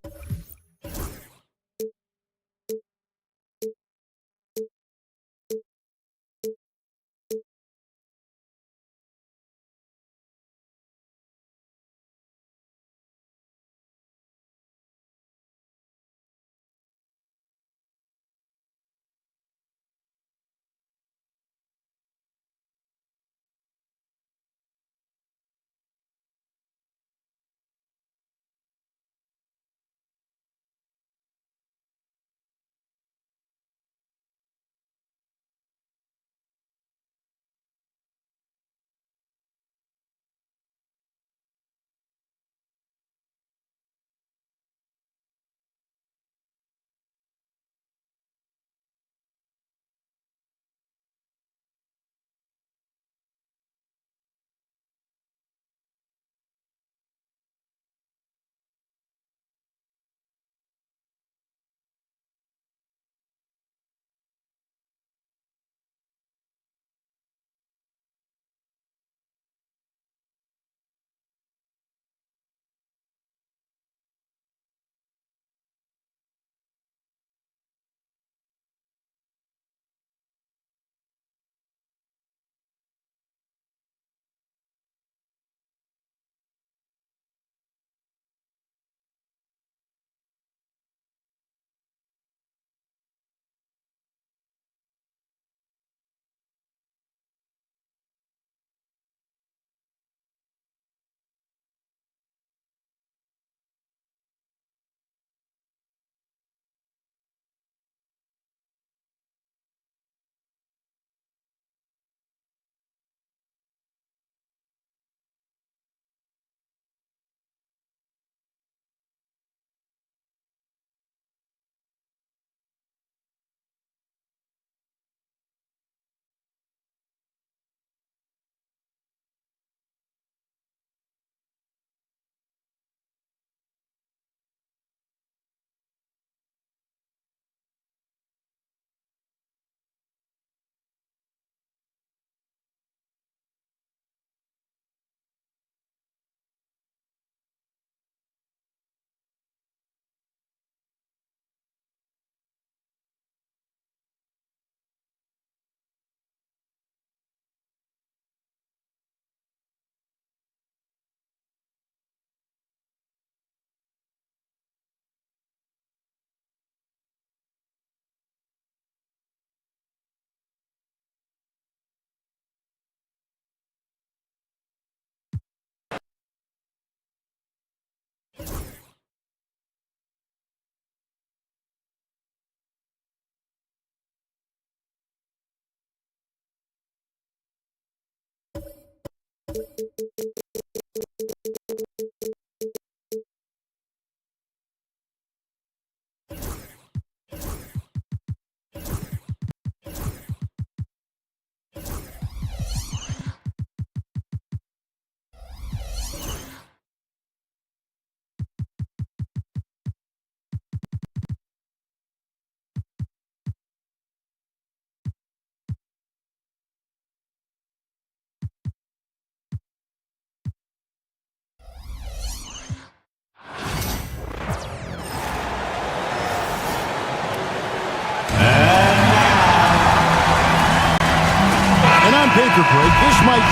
might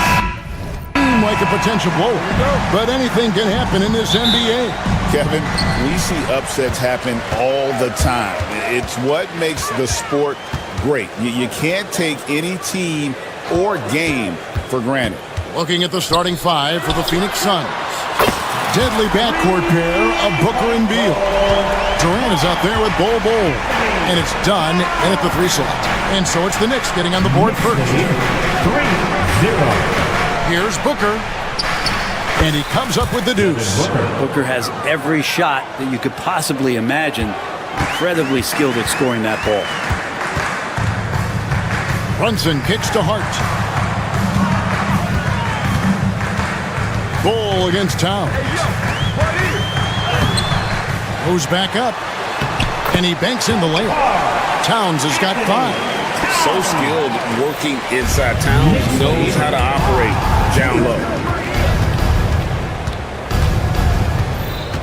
seem like a potential blow, but anything can happen in this NBA. Kevin, we see upsets happen all the time. It's what makes the sport great. You can't take any team or game for granted. Looking at the starting five for the Phoenix Suns. Deadly backcourt pair of Booker and Beal. Durant is out there with Bol. And it's done and at the 3 slot. And so it's the Knicks getting on the board first. 3-0. Here's Booker. And he comes up with the deuce. Booker has every shot that you could possibly imagine. Incredibly skilled at scoring that ball. Brunson kicks to Hart. Bol against Towns. Goes back up. And he banks in the layup. Towns has got 5. So skilled working inside. Towns knows how to operate down low.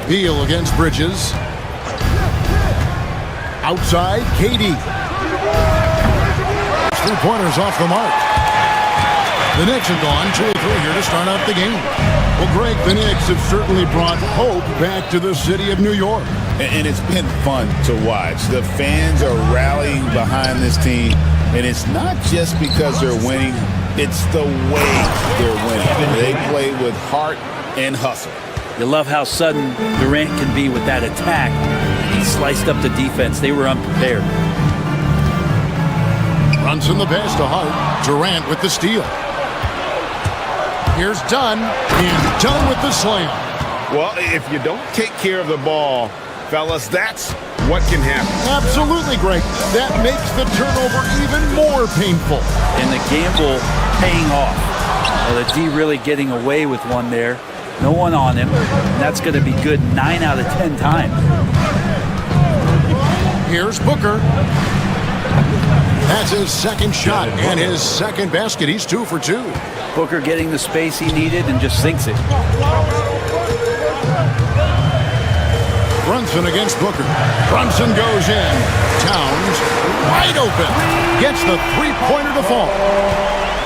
Beal against Bridges. Outside, KD. 3-pointers off the mark. The Knicks have gone 2 or 3 here to start out the game. Well, Greg, the Knicks have certainly brought hope back to the city of New York. And it's been fun to watch. The fans are rallying behind this team. And it's not just because they're winning. It's the way they're winning. They play with heart and hustle. You love how sudden Durant can be with that attack. He sliced up the defense. They were unprepared. Brunson the pass to Hart. Durant with the steal. Here's Dunn, and Dunn with the slam. Well, if you don't take care of the ball, fellas, that's what can happen. Absolutely, Greg. That makes the turnover even more painful. And the gamble paying off. Well, the D really getting away with one there. No one on him. And that's going to be good 9 out of 10 times. Here's Booker. That's his second shot and his second basket. He's 2 for 2. Booker getting the space he needed and just sinks it. Brunson against Booker. Brunson goes in. Towns wide open. Gets the 3-pointer to fall.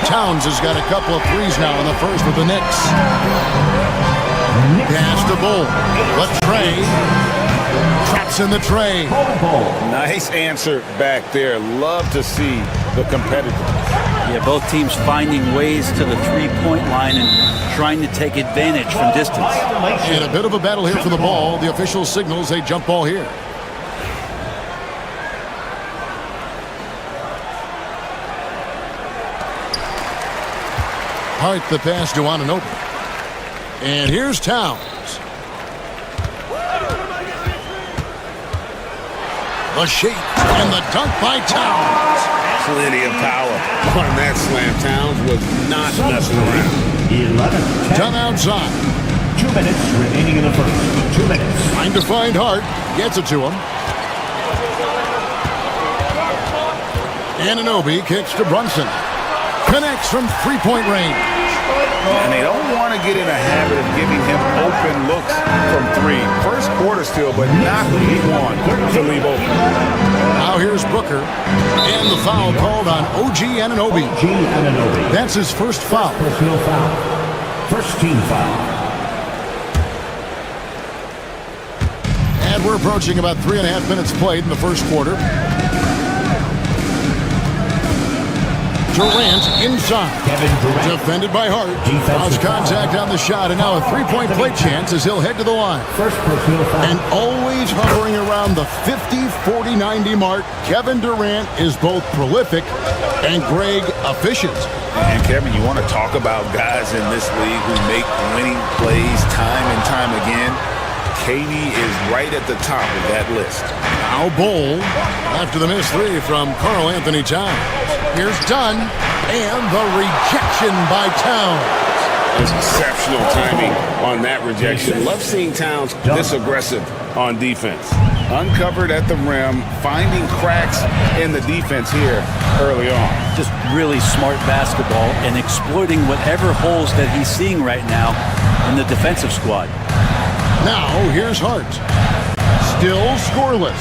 Towns has got a couple of threes now in the first with the Knicks. Pass to Bol. But Trey traps in the tray. Nice answer back there. Love to see the competitiveness. Yeah, both teams finding ways to the 3-point line and trying to take advantage from distance. And a bit of a battle here for the ball. The official signals a jump ball here. Hart the pass to Anunoby. And here's Towns. The shake and the dunk by Towns. Plenty of power on that slam. Towns was not messing around. 11-10. Done outside. 2 minutes remaining in the first. 2 minutes. Trying to find Hart. Gets it to him. Anunoby kicks to Brunson. Connects from 3-point range. And they don't want to get in a habit of giving him open looks from 3. First quarter still, but not who he wants to leave open. Now here's Booker. And the foul called on OG Anunoby. That's his first foul. Personal foul. First team foul. And we're approaching about 3.5 minutes played in the first quarter. Durant inside. Kevin Durant. Defended by Hart. Draws contact on the shot, and now a 3-point play chance as he'll head to the line. First personal foul. And always hovering around the 50, 40, 90 mark, Kevin Durant is both prolific and Greg efficient. And Kevin, you want to talk about guys in this league who make winning plays time and time again? KD is right at the top of that list. Now Bol after the missed 3 from Karl Anthony Towns. Here's Dunn, and the rejection by Towns. It's exceptional timing on that rejection. Love seeing Towns this aggressive on defense. Uncovered at the rim, finding cracks in the defense here early on. Just really smart basketball and exploiting whatever holes that he's seeing right now in the defensive squad. Now here's Hart. Still scoreless.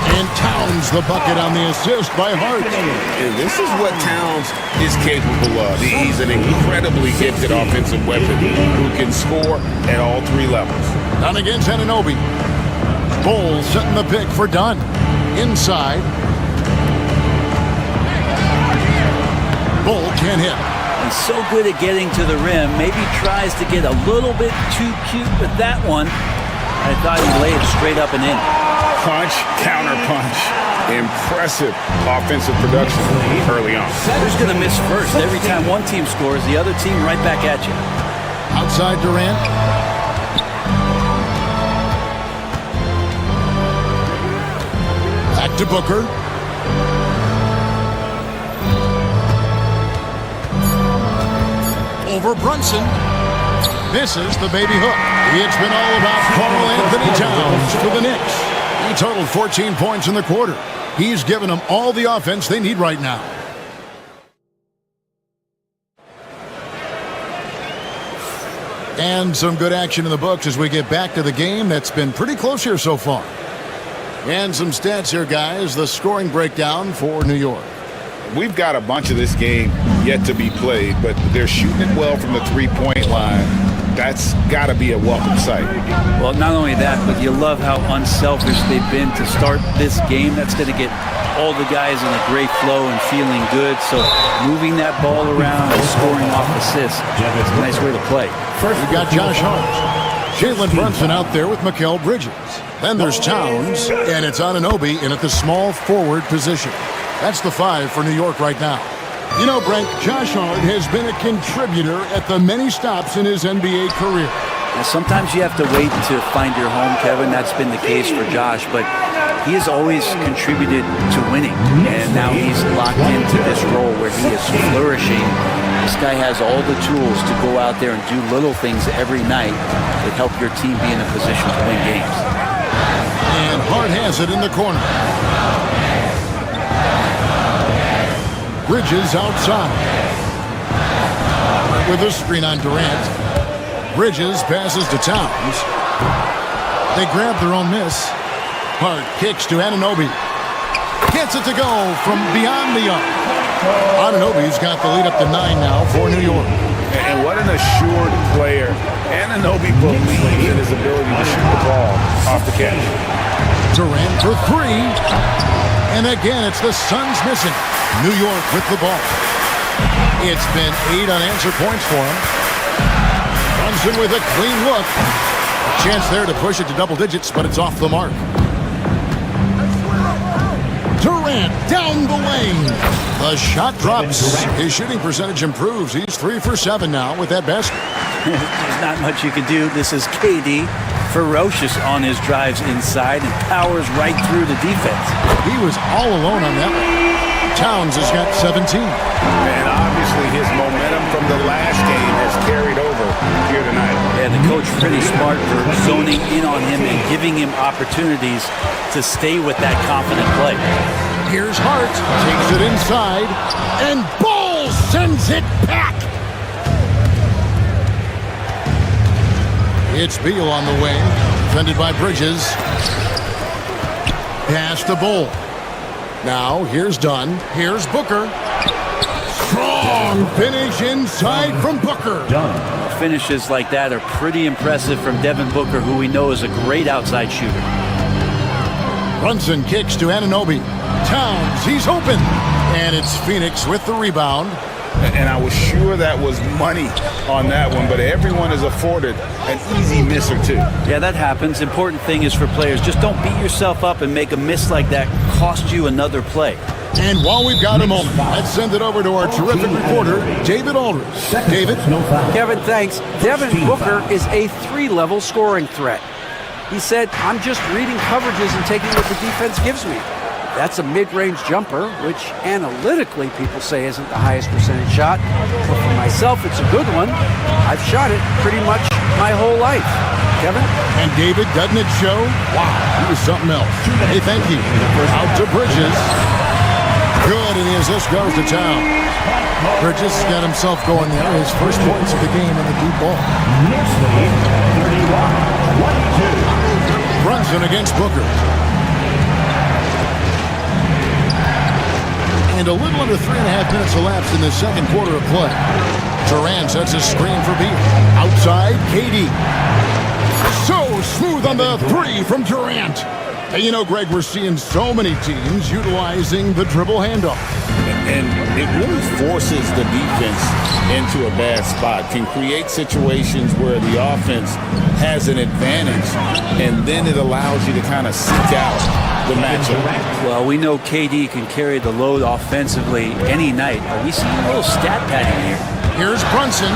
And Towns the bucket on the assist by Hart. And this is what Towns is capable of. He's an incredibly gifted offensive weapon who can score at all three levels. Dunn against Anunoby. Bull setting the pick for Dunn. Inside. Bull can't hit. He's so good at getting to the rim. Maybe tries to get a little bit too cute with that one. I thought he laid it straight up and in. Punch, counter punch. Impressive offensive production early on. Who's going to miss first? Every time one team scores, the other team right back at you. Outside Durant. Back to Booker. Over Brunson. Misses the baby hook. It's been all about Karl Anthony Towns for the Knicks. He totaled 14 points in the quarter. He's given them all the offense they need right now. And some good action in the books as we get back to the game that's been pretty close here so far. And some stats here, guys. The scoring breakdown for New York. We've got a bunch of this game yet to be played, but they're shooting it well from the three-point line. That's got to be a welcome sight. Well, not only that, but you love how unselfish they've been to start this game. That's going to get all the guys in a great flow and feeling good. So moving that ball around and scoring off assists, it's a nice way to play. First, we got Josh Hart. Jalen Brunson out there with Mikal Bridges. Then there's Towns, and it's Anunoby in at the small forward position. That's the 5 for New York right now. You know, Brent, Josh Hart has been a contributor at the many stops in his NBA career. And sometimes you have to wait to find your home, Kevin. That's been the case for Josh, but he has always contributed to winning, and now he's locked into this role where he is flourishing. This guy has all the tools to go out there and do little things every night that help your team be in a position to win games. And Hart has it in the corner. Bridges outside. With a screen on Durant. Bridges passes to Towns. They grab their own miss. Hart kicks to Anunoby. Gets it to go from beyond the arc. Anunoby's got the lead up to 9 now for New York. And what an assured player. Anunoby believes in his ability to shoot the ball off the catch. Durant for 3. And again, it's the Suns missing. New York with the ball. It's been 8 unanswered points for him. Brunson with a clean look. A chance there to push it to double digits, but it's off the mark. Durant down the lane. The shot drops. His shooting percentage improves. He's 3 for 7 now with that basket. There's not much you can do. This is KD, ferocious on his drives inside and powers right through the defense. He was all alone on that one. Towns has got 17. And obviously his momentum from the last game has carried over here tonight. Yeah, the coach pretty smart for zoning in on him and giving him opportunities to stay with that confident play. Here's Hart. Takes it inside. And Bull sends it back. It's Beal on the wing. Defended by Bridges. Pass to Bull. Now, here's Dunn. Here's Booker. Strong finish inside from Booker. Finishes like that are pretty impressive from Devin Booker, who we know is a great outside shooter. Brunson kicks to Anunoby. Towns, he's open. And it's Phoenix with the rebound. And I was sure that was money on that one, but everyone is afforded an easy miss or two. Yeah, that happens. Important thing is for players, just don't beat yourself up and make a miss like that cost you another play. And while we've got a moment, let's send it over to our terrific reporter, David Aldridge. David? Kevin, thanks. Devin Booker is a 3-level scoring threat. He said, I'm just reading coverages and taking what the defense gives me. That's a mid-range jumper, which analytically people say isn't the highest percentage shot. But for myself, it's a good one. I've shot it pretty much my whole life. Kevin? And David, doesn't it show? Wow, he was something else. Hey, thank you. Out to Bridges. Good, and the assist goes to Town. Bridges got himself going there. His first points of the game in the deep ball. Brunson against Booker. And a little under 3.5 minutes elapsed in the second quarter of play. Durant sets a screen for Beal. Outside, KD. So smooth on the three from Durant. And you know, Greg, we're seeing so many teams utilizing the dribble handoff. And it really forces the defense into a bad spot, can create situations where the offense has an advantage, and then it allows you to kind of seek out the matchup. Well, we know KD can carry the load offensively any night. Are we seeing a little stat padding here? Here's Brunson.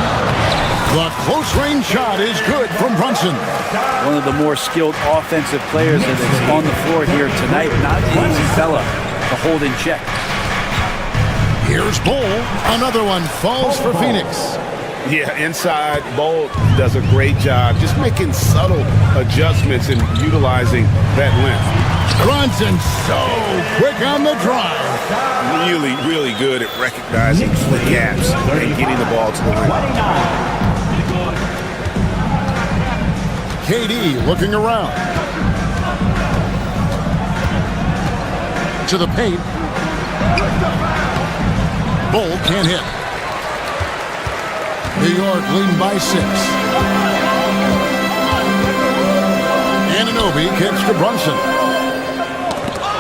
The close-range shot is good from Brunson. One of the more skilled offensive players that is on the floor here tonight. Not an easy fella to hold in check. Here's Bull. Another one falls for Phoenix. Yeah, inside, Bolt does a great job just making subtle adjustments and utilizing that length. Brunson so quick on the drive. Really, really good at recognizing the gaps and getting the ball to the rim. KD looking around. To the paint. Bull can't hit. New York leading by 6. Anunoby kicks to Brunson.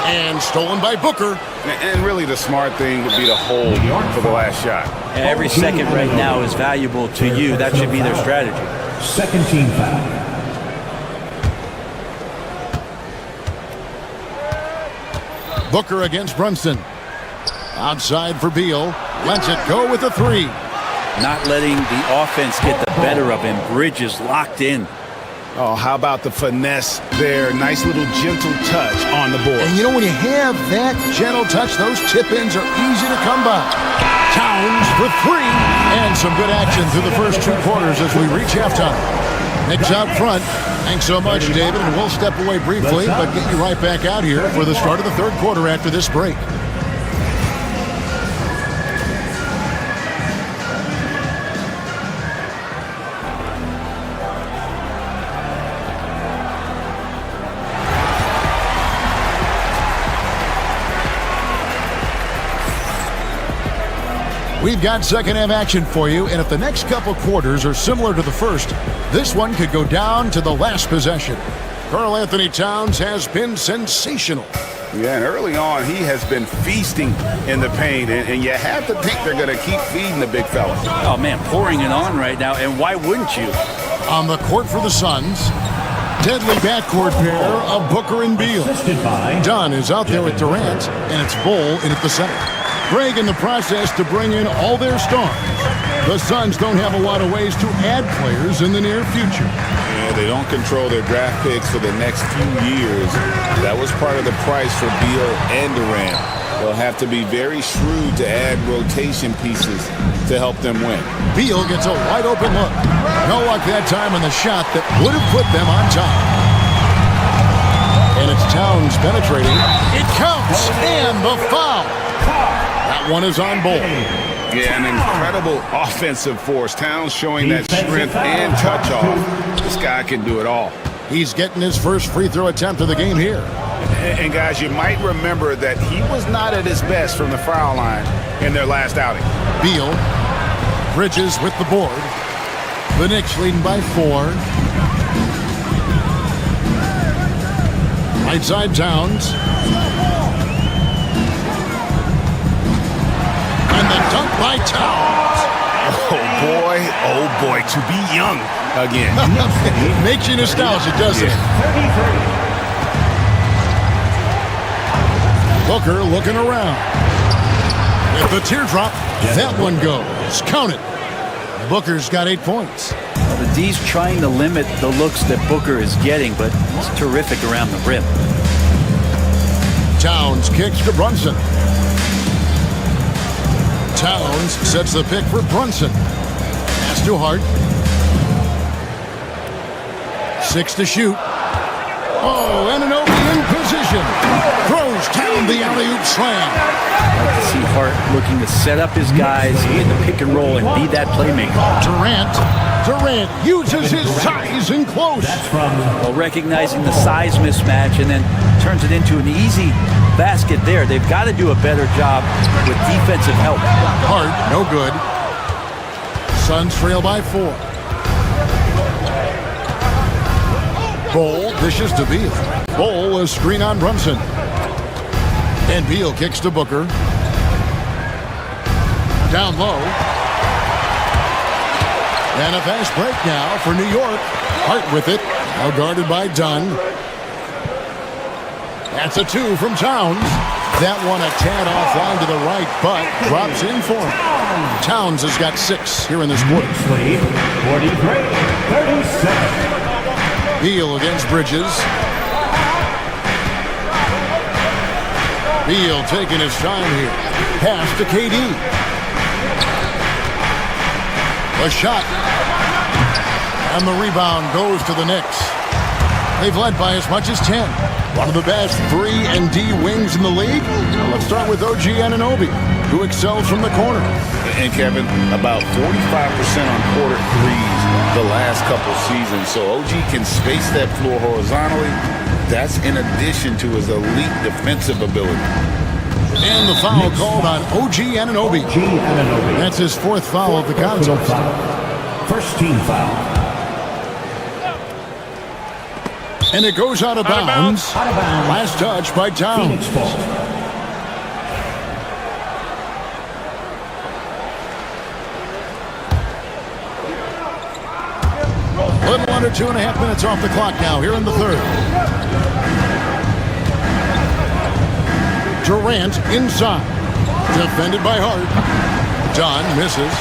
And stolen by Booker. And really the smart thing would be to hold for the last shot. And every second right now is valuable to you. That should be their strategy. Second team foul. Booker against Brunson. Outside for Beal. Lets it go with a 3. Not letting the offense get the better of him. Bridges locked in. Oh, how about the finesse there? Nice little gentle touch on the board. And you know, when you have that gentle touch, those tip-ins are easy to come by. Towns for 3. And some good action through the first 2 quarters as we reach halftime. Knicks out front. Thanks so much, David. And we'll step away briefly, but get you right back out here for the start of the third quarter after this break. We've got second half action for you, and if the next couple quarters are similar to the first, this one could go down to the last possession. Karl Anthony Towns has been sensational. Yeah, and early on, he has been feasting in the paint, and you have to think they're going to keep feeding the big fella. Oh, man, pouring it on right now, and why wouldn't you? On the court for the Suns, deadly backcourt pair of Booker and Beal. Dunn is out there with Durant, and it's Bull in at the center. Greg in the process to bring in all their stars. The Suns don't have a lot of ways to add players in the near future. Yeah, they don't control their draft picks for the next few years. That was part of the price for Beal and Durant. They'll have to be very shrewd to add rotation pieces to help them win. Beal gets a wide open look. No luck that time on the shot that would have put them on top. And it's Towns penetrating. It counts, and the foul. That one is on Bull. Yeah, an incredible offensive force. Towns showing that strength and touch off. This guy can do it all. He's getting his first free throw attempt of the game here. And guys, you might remember that he was not at his best from the foul line in their last outing. Beal, Bridges with the board. The Knicks leading by 4. Right side Towns. And the dunk by Towns. Oh boy, to be young again. Makes you nostalgic, doesn't it? Booker looking around. With the teardrop, that one goes. Count it. Booker's got 8 points. Well, the D's trying to limit the looks that Booker is getting, but he's terrific around the rim. Towns kicks to Brunson. Towns sets the pick for Brunson. Pass to Hart. 6 to shoot. Oh, Anunoby in position. Throws. And the alley-oop slam. I like to see Hart looking to set up his guys in the pick and roll and be that playmaker. Durant uses his size and close. Well, recognizing the size mismatch and then turns it into an easy basket there. They've got to do a better job with defensive help. Hart, no good. Suns trail by 4. Bol dishes to Beal. Bol, a screen on Brunson. And Beal kicks to Booker. Down low. And a fast break now for New York. Hart with it. Now guarded by Dunn. That's a 2 from Towns. That one a tad offline to the right, but drops in for him. Towns has got 6 here in this quarter. 43-37. Beal against Bridges. Beal taking his time here. Pass to KD. A shot. And the rebound goes to the Knicks. They've led by as much as 10. One of the best 3 and D wings in the league. Let's start with OG Anunoby, who excels from the corner. And Kevin, about 45% on quarter threes the last couple seasons. So OG can space that floor horizontally. That's in addition to his elite defensive ability. And the foul called on OG Anunoby. That's his 4th foul of the contest. First team foul. And it goes out of bounds. Last touch by Towns. A little under 2.5 minutes off the clock now here in the 3rd. Durant inside. Defended by Hart. Dunn misses.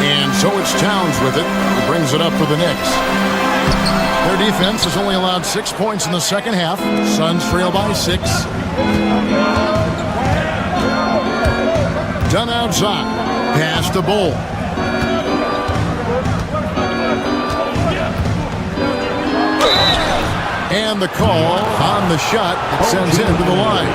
And so it's Towns with it. He brings it up for the Knicks. Their defense has only allowed 6 points in the second half. Suns trail by 6. Dunn outside. Pass to Bol. And the call on the shot that sends him to the line.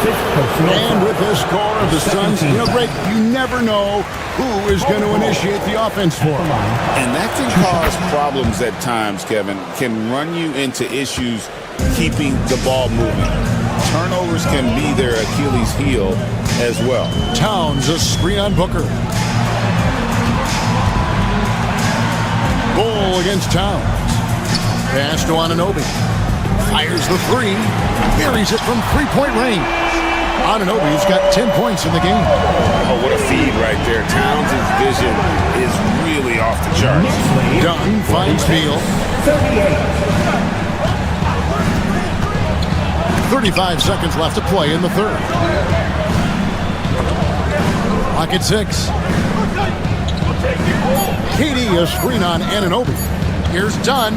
And with this score of the Suns, Greg, you never know who is going to initiate the offense for them. And that can cause problems at times, Kevin. Can run you into issues keeping the ball moving. Turnovers can be their Achilles heel as well. Towns, a screen on Booker. Bol against Towns. Pass to Anunoby. Fires the 3. Buries it from 3-point range. Anunoby's got 10 points in the game. Oh, what a feed right there. Towns' vision is really off the charts. Dunn finds Beal. 35 seconds left to play in the 3rd. Clock at 6. KD, a screen on Anunoby. Here's Dunn.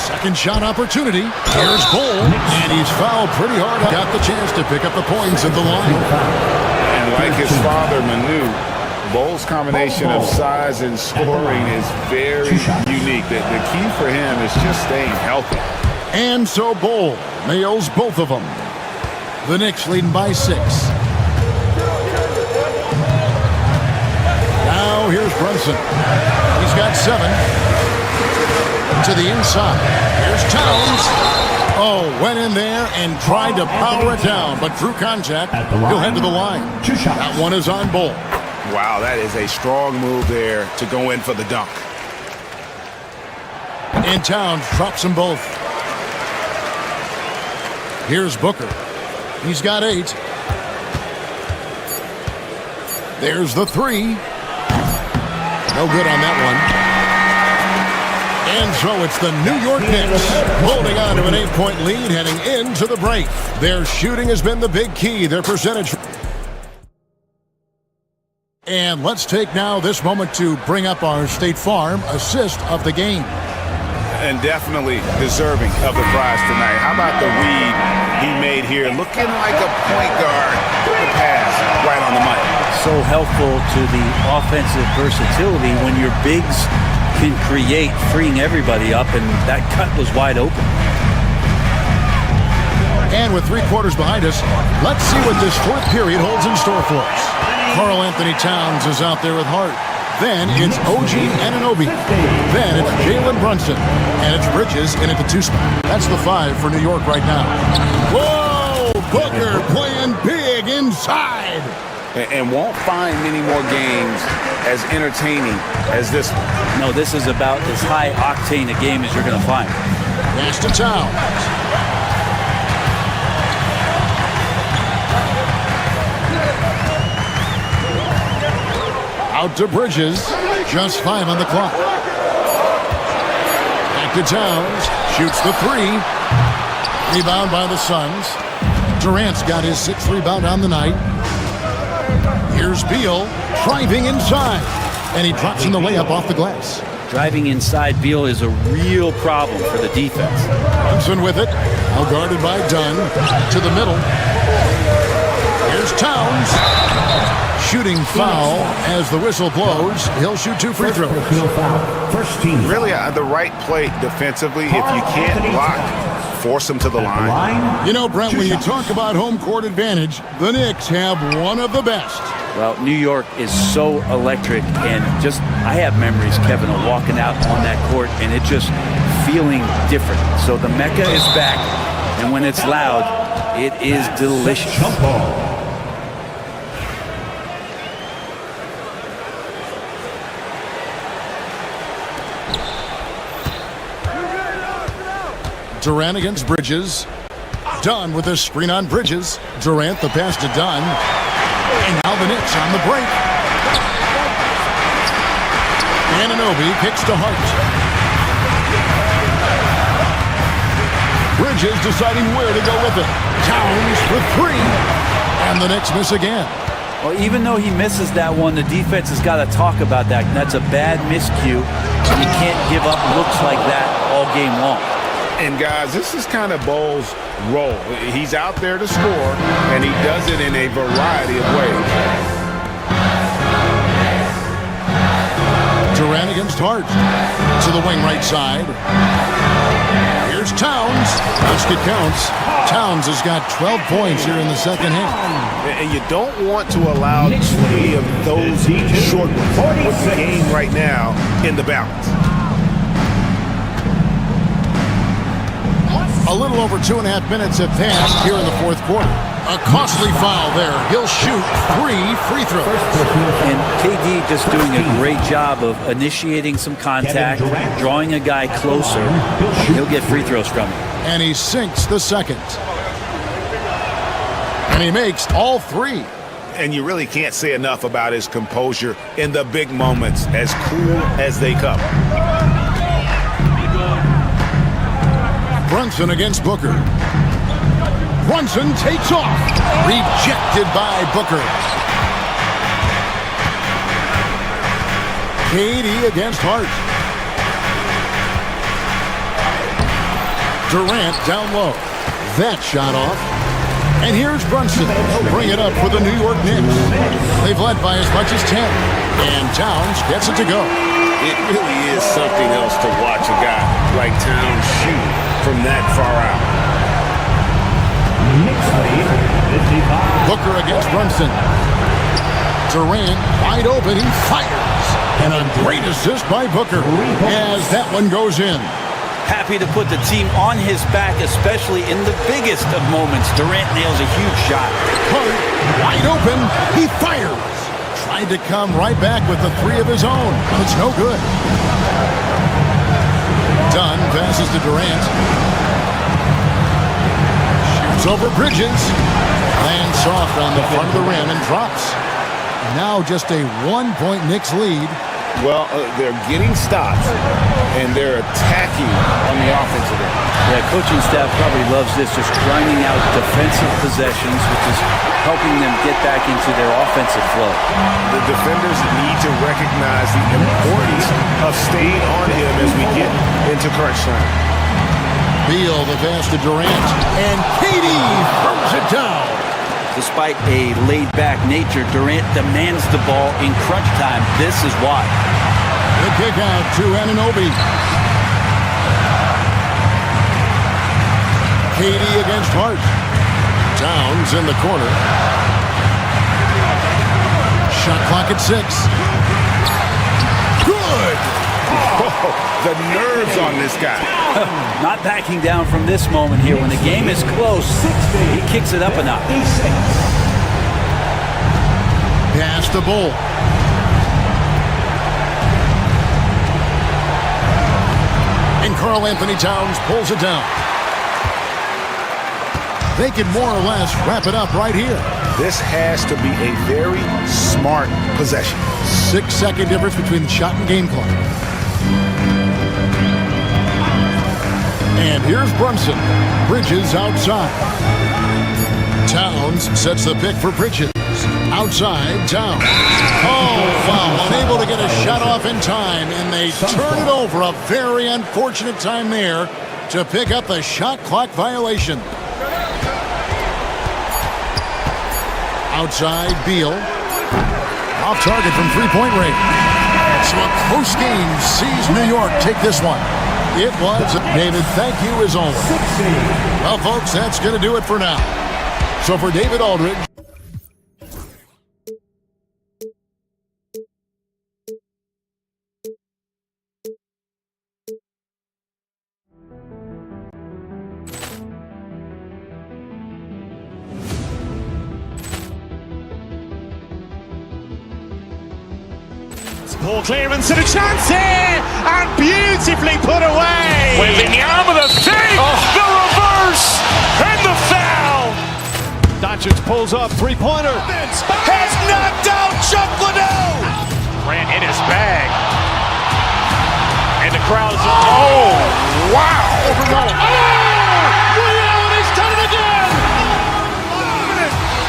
Second shot opportunity. Here's Bol. And he's fouled pretty hard. Got the chance to pick up the points at the line. And like his father, Manu, Bol's combination of size and scoring is very unique. The key for him is just staying healthy. And so Bol nails both of them. The Knicks leading by 6. Now here's Brunson. He's got 7. To the inside. Here's Towns. Oh, went in there and tried to power it down, but through contact, he'll head to the line. That one is on Bol. Wow, that is a strong move there to go in for the dunk. And Towns drops them both. Here's Booker. He's got 8. There's the 3. No good on that one. And so it's the New York Knicks holding on to an 8-point lead heading into the break. Their shooting has been the big key, their percentage. And let's take now this moment to bring up our State Farm assist of the game. And definitely deserving of the prize tonight. How about the read he made here? Looking like a point guard. The pass right on the money. So helpful to the offensive versatility when your bigs can create, freeing everybody up, and that cut was wide open. And with 3 quarters behind us, let's see what this 4th period holds in store for us. Karl Anthony Towns is out there with Hart. Then it's OG Anunoby. Then it's Jalen Brunson. And it's Bridges in at the 2 spot. That's the 5 for New York right now. Whoa! Booker playing big inside. And won't find many more games as entertaining as this one. No, this is about as high octane a game as you're going to find. Pass to Towns. Out to Bridges. Just 5 on the clock. Back to Towns. Shoots the 3. Rebound by the Suns. Durant's got his 6th rebound on the night. Here's Beal driving inside. And he drops in the layup off the glass. Driving inside Beal is a real problem for the defense. Brunson with it. Now guarded by Dunn. To the middle. Here's Towns. Shooting foul as the whistle blows. He'll shoot 2 free throws. Really the right play defensively. If you can't block, force them to the line. You know, Brent, when you talk about home court advantage, the Knicks have one of the best. Well, New York is so electric, and just I have memories, Kevin, of walking out on that court and it just feeling different. So the Mecca is back, and when it's loud, it is delicious. Durant against Bridges. Dunn with a screen on Bridges. Durant the pass to Dunn. And now the Knicks on the break. Anunoby kicks to Hart. Bridges deciding where to go with it. Towns for 3. And the Knicks miss again. Well, even though he misses that one, the defense has got to talk about that. That's a bad miscue. You can't give up looks like that all game long. And guys, this is kind of Bo's role. He's out there to score, and he does it in a variety of ways. Durant against Hart. To the wing right side. Here's Towns. Basket counts. Towns has got 12 points here in the second half. And you don't want to allow too many of those short ones. Put the game right now in the balance. A little over 2.5 minutes have passed here in the 4th quarter. A costly foul there. He'll shoot 3 free throws. And KD just doing a great job of initiating some contact, drawing a guy closer. He'll get free throws from him. And he sinks the second. And he makes all 3. And you really can't say enough about his composure in the big moments, as cool as they come. Brunson against Booker. Brunson takes off. Rejected by Booker. KD against Hart. Durant down low. That shot off. And here's Brunson. He'll bring it up for the New York Knicks. They've led by as much as 10. And Towns gets it to go. It really is something else to watch a guy like Towns shoot from that far out. Booker against Brunson. Durant wide open. He fires. And a great assist by Booker as that one goes in. Happy to put the team on his back, especially in the biggest of moments. Durant nails a huge shot. Hart wide open. He fires. Tried to come right back with the 3 of his own. It's no good. Dunn passes to Durant. Shoots over Bridges. Lands soft on the front of the rim and drops. Now just a 1-point Knicks lead. Well, they're getting stops, and they're attacking on the offensive end. Yeah, coaching staff probably loves this, just grinding out defensive possessions, which is helping them get back into their offensive flow. The defenders need to recognize the importance of staying on him as we get into crunch time. Beal the pass to Durant, and KD throws it down. Despite a laid-back nature, Durant demands the ball in crunch time. This is why. The kick out to Anunoby. KD against Hart. Towns in the corner. Shot clock at 6. Good! Oh, the nerves on this guy. Not backing down from this moment here. When the game is close, he kicks it up a notch. Pass to Bull. And Karl Anthony Towns pulls it down. They can more or less wrap it up right here. This has to be a very smart possession. 6-second difference between the shot and game clock. And here's Brunson. Bridges outside. Towns sets the pick for Bridges. Outside, Towns. Oh, foul. Unable to get a shot off in time, and they turn it over. A very unfortunate time there to pick up the shot clock violation. Outside, Beal. Off target from three-point range. So a close game sees New York take this one. It was. David, thank you as always. Well, folks, that's going to do it for now. So for David Aldridge. Ball clearance and a chance here, and beautifully put away. Wembanyama the fake, the reverse, and the foul. Doncic pulls up, three-pointer. Has knocked out Chuck Liddell. Ran in his bag. And the crowd is, oh, wow. Overruled. He's done it again.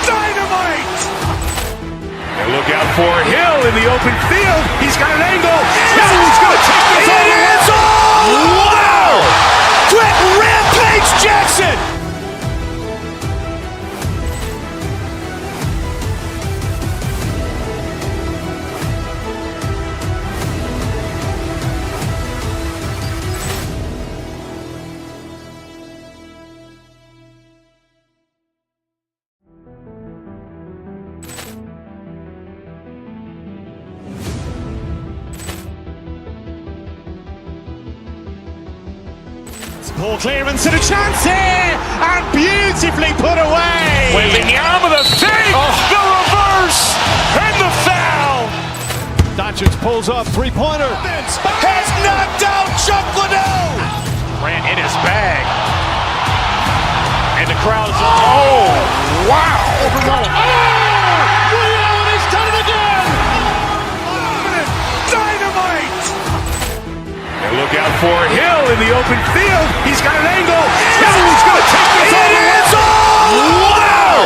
Dynamite. And look out for Hill in the open field. He's got an angle. He's going to take this all the way. Wow! Quick rampage Jackson. Ball clearance and a chance here, and beautifully put away. Wembanyama the fake, the reverse, and the foul. Doncic pulls up, three-pointer. Has knocked out Chuck Liddell. Ran in his bag. And the crowd is, oh, wow. Overruled. He's done it again. Dynamite. And look out for Hill in the open field. He's got an angle. He's going to take this all the way. Wow!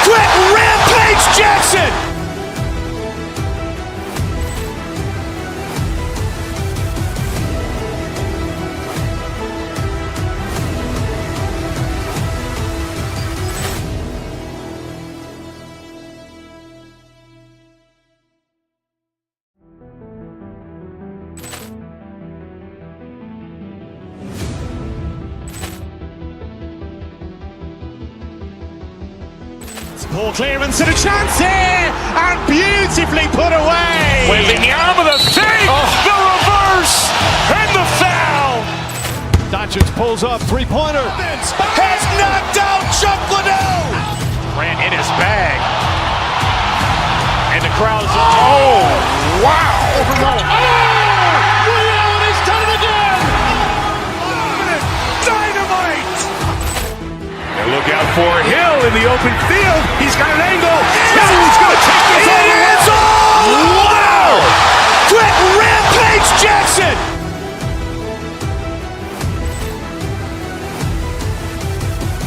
Quick rampage Jackson. Ball clearance and a chance here, and beautifully put away. Wembanyama the fake, the reverse, and the foul. Doncic pulls up, three-pointer. Has knocked out Chuck Liddell. Ran in his bag. And the crowd is, oh, wow. Overruled. He's done it again. Dynamite. And look out for Hill in the open field. He's got an angle. He's going to take this all the way. Wow! Quick rampage Jackson.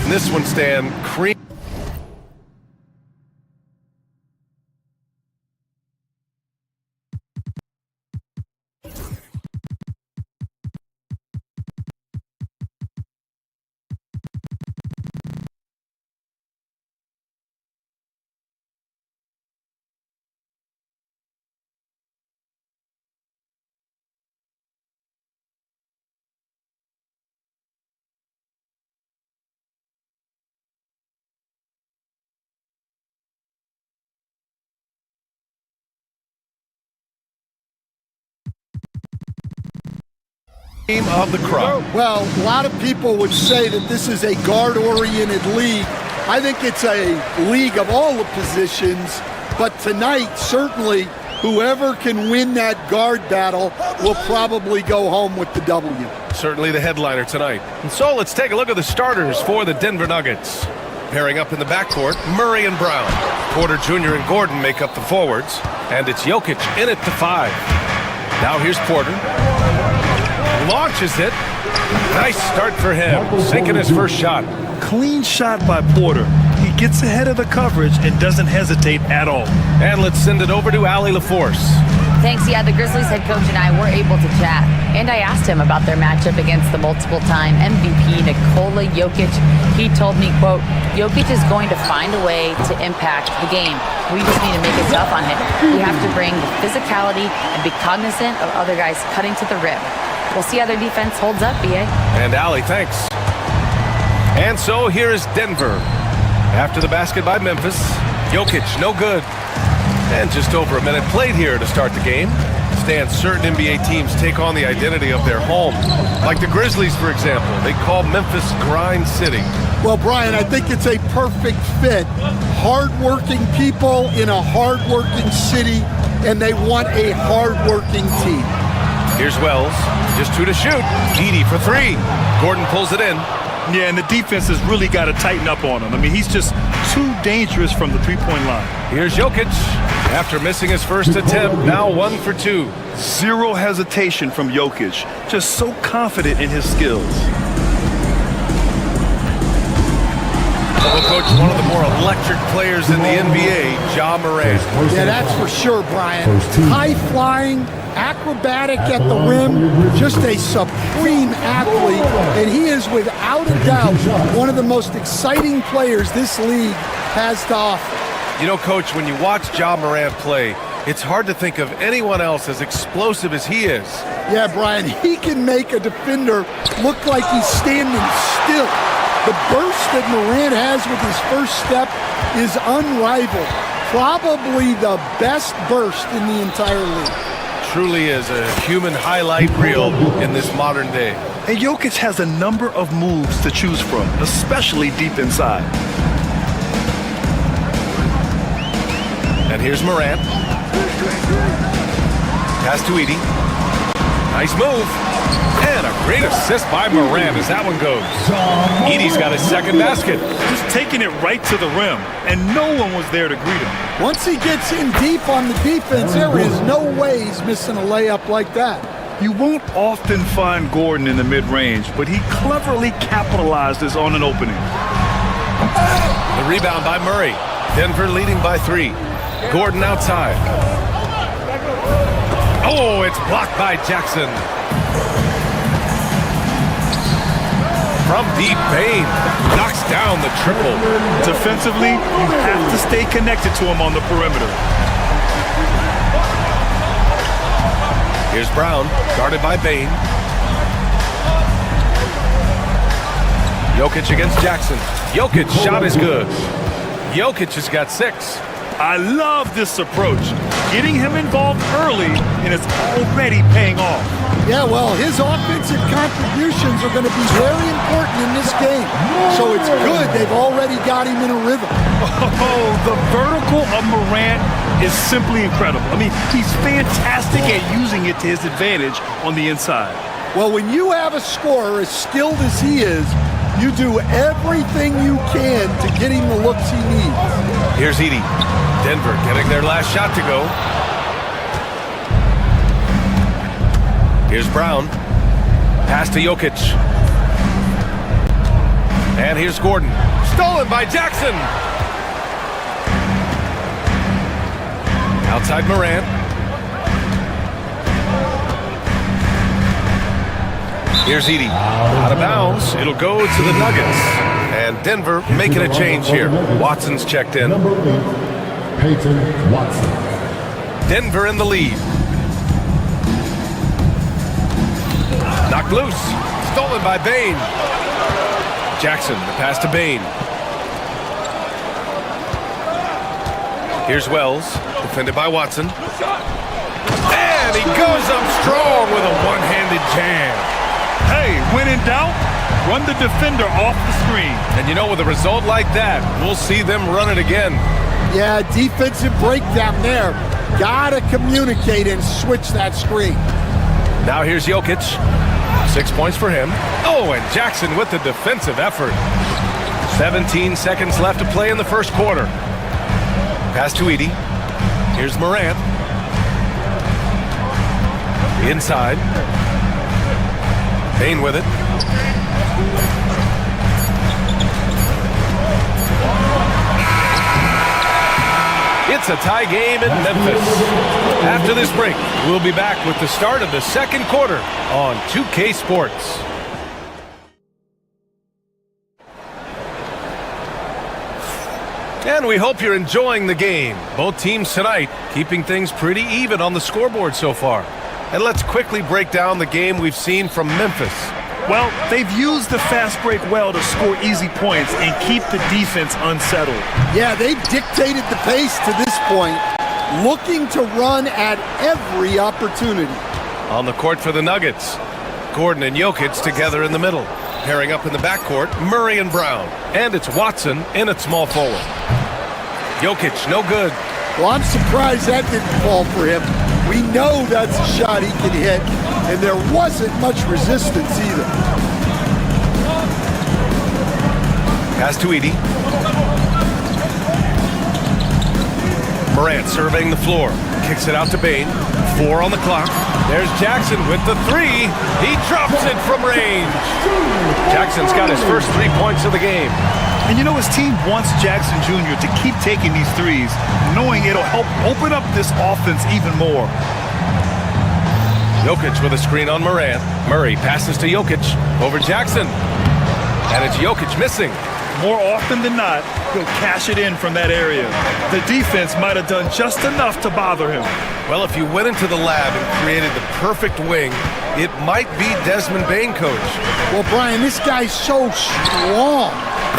This one, Stan, cream. Team of the crowd. Well, a lot of people would say that this is a guard-oriented league. I think it's a league of all the positions, but tonight, certainly, whoever can win that guard battle will probably go home with the W. Certainly the headliner tonight. And so let's take a look at the starters for the Denver Nuggets. Pairing up in the backcourt, Murray and Brown. Porter Jr. and Gordon make up the forwards, and it's Jokic in at the 5. Now here's Porter. Launches it. Nice start for him, sinking his first shot. Clean shot by Porter. He gets ahead of the coverage and doesn't hesitate at all. And let's send it over to Allie LaForce. Thanks. Yeah, the Grizzlies head coach and I were able to chat. And I asked him about their matchup against the multiple-time MVP Nikola Jokic. He told me, quote, Jokic is going to find a way to impact the game. We just need to make it tough on him. We have to bring the physicality and be cognizant of other guys cutting to the rim. We'll see how their defense holds up, BA. And Allie, thanks. And so here is Denver. After the basket by Memphis, Jokic, no good. And just over a minute played here to start the game. Stan, certain NBA teams take on the identity of their home. Like the Grizzlies, for example. They call Memphis Grind City. Well, Brian, I think it's a perfect fit. Hard-working people in a hard-working city, and they want a hard-working team. Here's Wells. Just 2 to shoot. Edey for 3. Gordon pulls it in. Yeah, and the defense has really got to tighten up on him. I mean, he's just too dangerous from the three-point line. Here's Jokic. After missing his first attempt, now 1 for 2. Zero hesitation from Jokic. Just so confident in his skills. Well, coach, one of the more electric players in the NBA, Ja Morant. Yeah, that's for sure, Brian. High-flying, acrobatic at the rim, just a supreme athlete, and he is without a doubt one of the most exciting players this league has to offer. You know, Coach, when you watch Ja Morant play, it's hard to think of anyone else as explosive as he is. Yeah, Brian, he can make a defender look like he's standing still. The burst that Morant has with his first step is unrivaled. Probably the best burst in the entire league. Truly is a human highlight reel in this modern day. And Jokic has a number of moves to choose from, especially deep inside. And here's Morant. Pass to Edey. Nice move. And a great assist by Morant as that one goes. Edey's got his second basket. Just taking it right to the rim, and no one was there to greet him. Once he gets in deep on the defense, there is no way he's missing a layup like that. You won't often find Gordon in the mid-range, but he cleverly capitalizes on an opening. The rebound by Murray. Denver leading by 3. Gordon outside. Oh, it's blocked by Jackson. From deep, Bane knocks down the triple. Defensively, you have to stay connected to him on the perimeter. Here's Brown, guarded by Bane. Jokic against Jackson. Jokic shot is good. Jokic has got 6. I love this approach. Getting him involved early, and it's already paying off. Yeah, well, his offensive contributions are going to be very important in this game. So it's good they've already got him in a rhythm. Oh, the vertical of Morant is simply incredible. I mean, he's fantastic at using it to his advantage on the inside. Well, when you have a scorer as skilled as he is, you do everything you can to get him the looks he needs. Here's Edey. Denver getting their last shot to go. Here's Brown. Pass to Jokic. And here's Gordon. Stolen by Jackson. Outside Morant. Here's Edey. Out of bounds. It'll go to the Nuggets. And Denver making a change here. Watson's checked in. Peyton Watson. Denver in the lead. Knocked loose. Stolen by Bane. Jackson, the pass to Bane. Here's Wells, defended by Watson. And he goes up strong with a one-handed jam. in doubt, run the defender off the screen. And you know, with a result like that, we'll see them run it again. Yeah, defensive breakdown there. Gotta communicate and switch that screen. Now here's Jokic. 6 points for him. Oh, and Jackson with the defensive effort. 17 seconds left to play in the first quarter. Pass to Edey. Here's Morant. Inside. Payne with it. It's a tie game in Memphis. After this break, we'll be back with the start of the second quarter on 2K Sports. And we hope you're enjoying the game. Both teams tonight keeping things pretty even on the scoreboard so far. And let's quickly break down the game we've seen from Memphis. Well, they've used the fast break well to score easy points and keep the defense unsettled. Yeah, they've dictated the pace to this point, looking to run at every opportunity. On the court for the Nuggets, Gordon and Jokic together in the middle. Pairing up in the backcourt, Murray and Brown. And it's Watson in at small forward. Jokic, no good. Well, I'm surprised that didn't fall for him. We know that's a shot he can hit, and there wasn't much resistance either. Pass to Edey. Morant surveying the floor. Kicks it out to Payne. 4 on the clock. There's Jackson with the 3. He drops it from range. Jackson's got his first 3 points of the game. And you know, his team wants Jackson Jr. to keep taking these threes, knowing it'll help open up this offense even more. Jokic with a screen on Morant. Murray passes to Jokic over Jackson. And it's Jokic missing. More often than not, he'll cash it in from that area. The defense might have done just enough to bother him. Well, if you went into the lab and created the perfect wing, it might be Desmond Bane, coach. Well, Brian, this guy's so strong.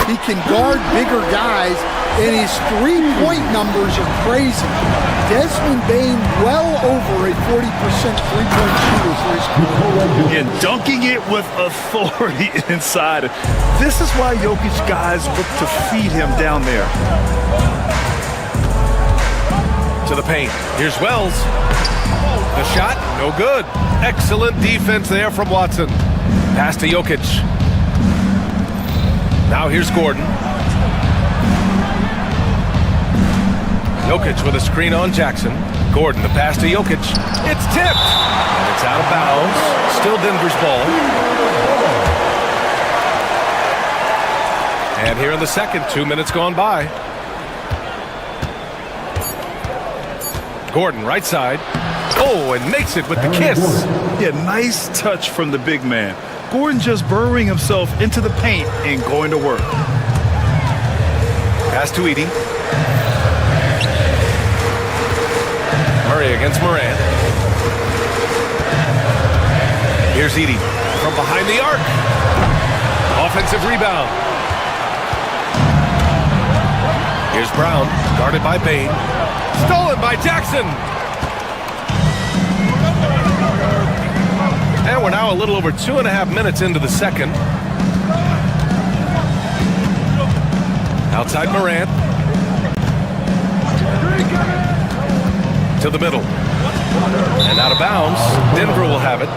He can guard bigger guys, and his three-point numbers are crazy. Desmond Bane well over a 40% three-point shooter for his career. And dunking it with authority inside. This is why Jokic guys look to feed him down there. To the paint. Here's Wells. The shot, no good. Excellent defense there from Watson. Pass to Jokic. Now here's Gordon. Jokic with a screen on Jackson. Gordon, the pass to Jokic. It's tipped. And it's out of bounds. Still Denver's ball. And here in the second, 2 minutes gone by. Gordon, right side. Oh, and makes it with the kiss. Yeah, nice touch from the big man. Gordon just burrowing himself into the paint and going to work. Pass to Edey. Murray against Morant. Here's Edey from behind the arc. Offensive rebound. Here's Brown, guarded by Bane. Stolen by Jackson. And we're now a little over 2.5 minutes into the second. Outside Morant. To the middle. And out of bounds. Denver will have it.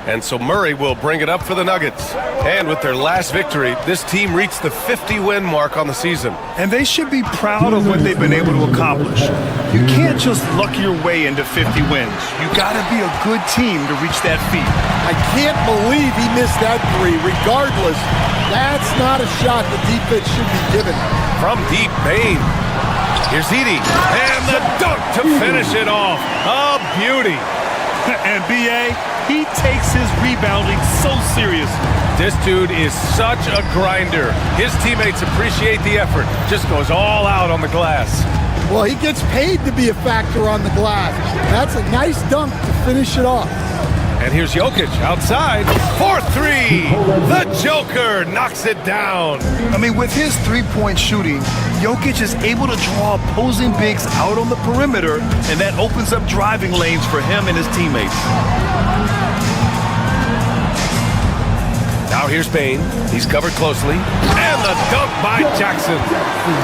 And so Murray will bring it up for the Nuggets. And with their last victory, this team reached the 50-win mark on the season. And they should be proud of what they've been able to accomplish. You can't just luck your way into 50 wins. You gotta be a good team to reach that feat. I can't believe he missed that 3. Regardless, that's not a shot the defense should be given. From deep, Bane. Here's Edey. And the dunk to finish it off. A beauty. And B.A., he takes his rebounding so seriously. This dude is such a grinder. His teammates appreciate the effort. Just goes all out on the glass. Well, he gets paid to be a factor on the glass. That's a nice dunk to finish it off. And here's Jokic outside for three. The Joker knocks it down. I mean, with his three-point shooting, Jokic is able to draw opposing bigs out on the perimeter, and that opens up driving lanes for him and his teammates. Now here's Bane. He's covered closely. And the dunk by Jackson.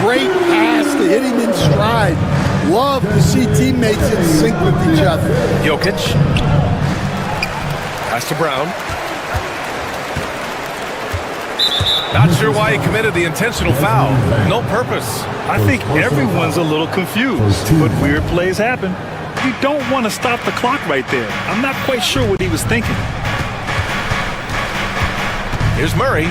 Great pass to hit him in stride. Love to see teammates in sync with each other. Jokic. Pass to Brown. Not sure why he committed the intentional foul. No purpose. I think everyone's a little confused, but weird plays happen. You don't want to stop the clock right there. I'm not quite sure what he was thinking. Here's Murray.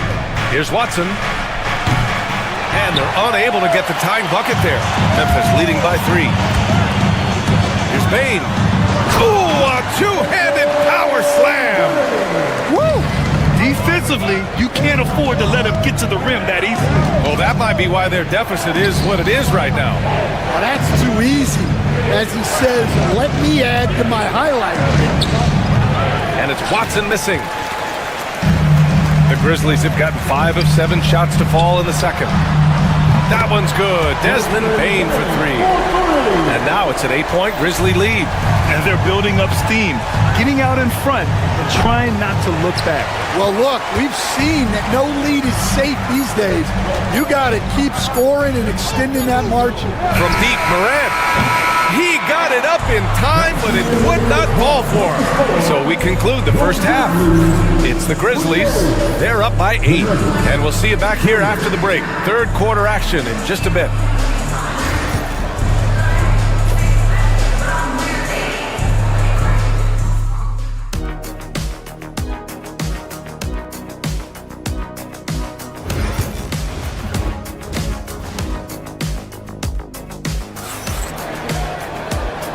Here's Watson. And they're unable to get the tying bucket there. Memphis leading by 3. Here's Bane. Ooh, a two-handed power slam. Woo! Defensively, you can't afford to let him get to the rim that easily. Well, that might be why their deficit is what it is right now. Well, that's too easy. As he says, let me add to my highlight. And it's Watson missing. The Grizzlies have gotten 5 of 7 shots to fall in the second. That one's good. Desmond Bane for 3. And now it's an 8-point Grizzly lead. And they're building up steam, getting out in front and trying not to look back. Well, look, we've seen that no lead is safe these days. You got to keep scoring and extending that margin. From deep, Morant. He got it up in time, but it would not fall for him. So we conclude the first half. It's the Grizzlies. They're up by 8. And we'll see you back here after the break. Third quarter action in just a bit.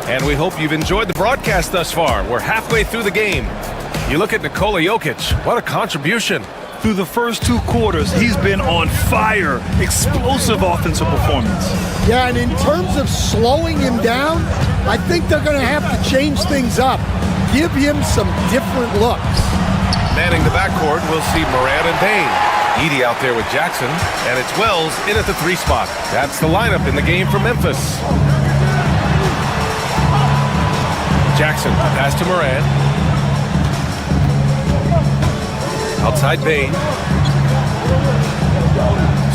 And we hope you've enjoyed the broadcast thus far. We're halfway through the game. You look at Nikola Jokic, what a contribution. Through the first 2 quarters, he's been on fire. Explosive offensive performance. Yeah, and in terms of slowing him down, I think they're going to have to change things up. Give him some different looks. Manning the backcourt, we'll see Morant and Bane. Edey out there with Jackson, and it's Wells in at the 3 spot. That's the lineup in the game for Memphis. Jackson, pass to Morant. Outside Bane.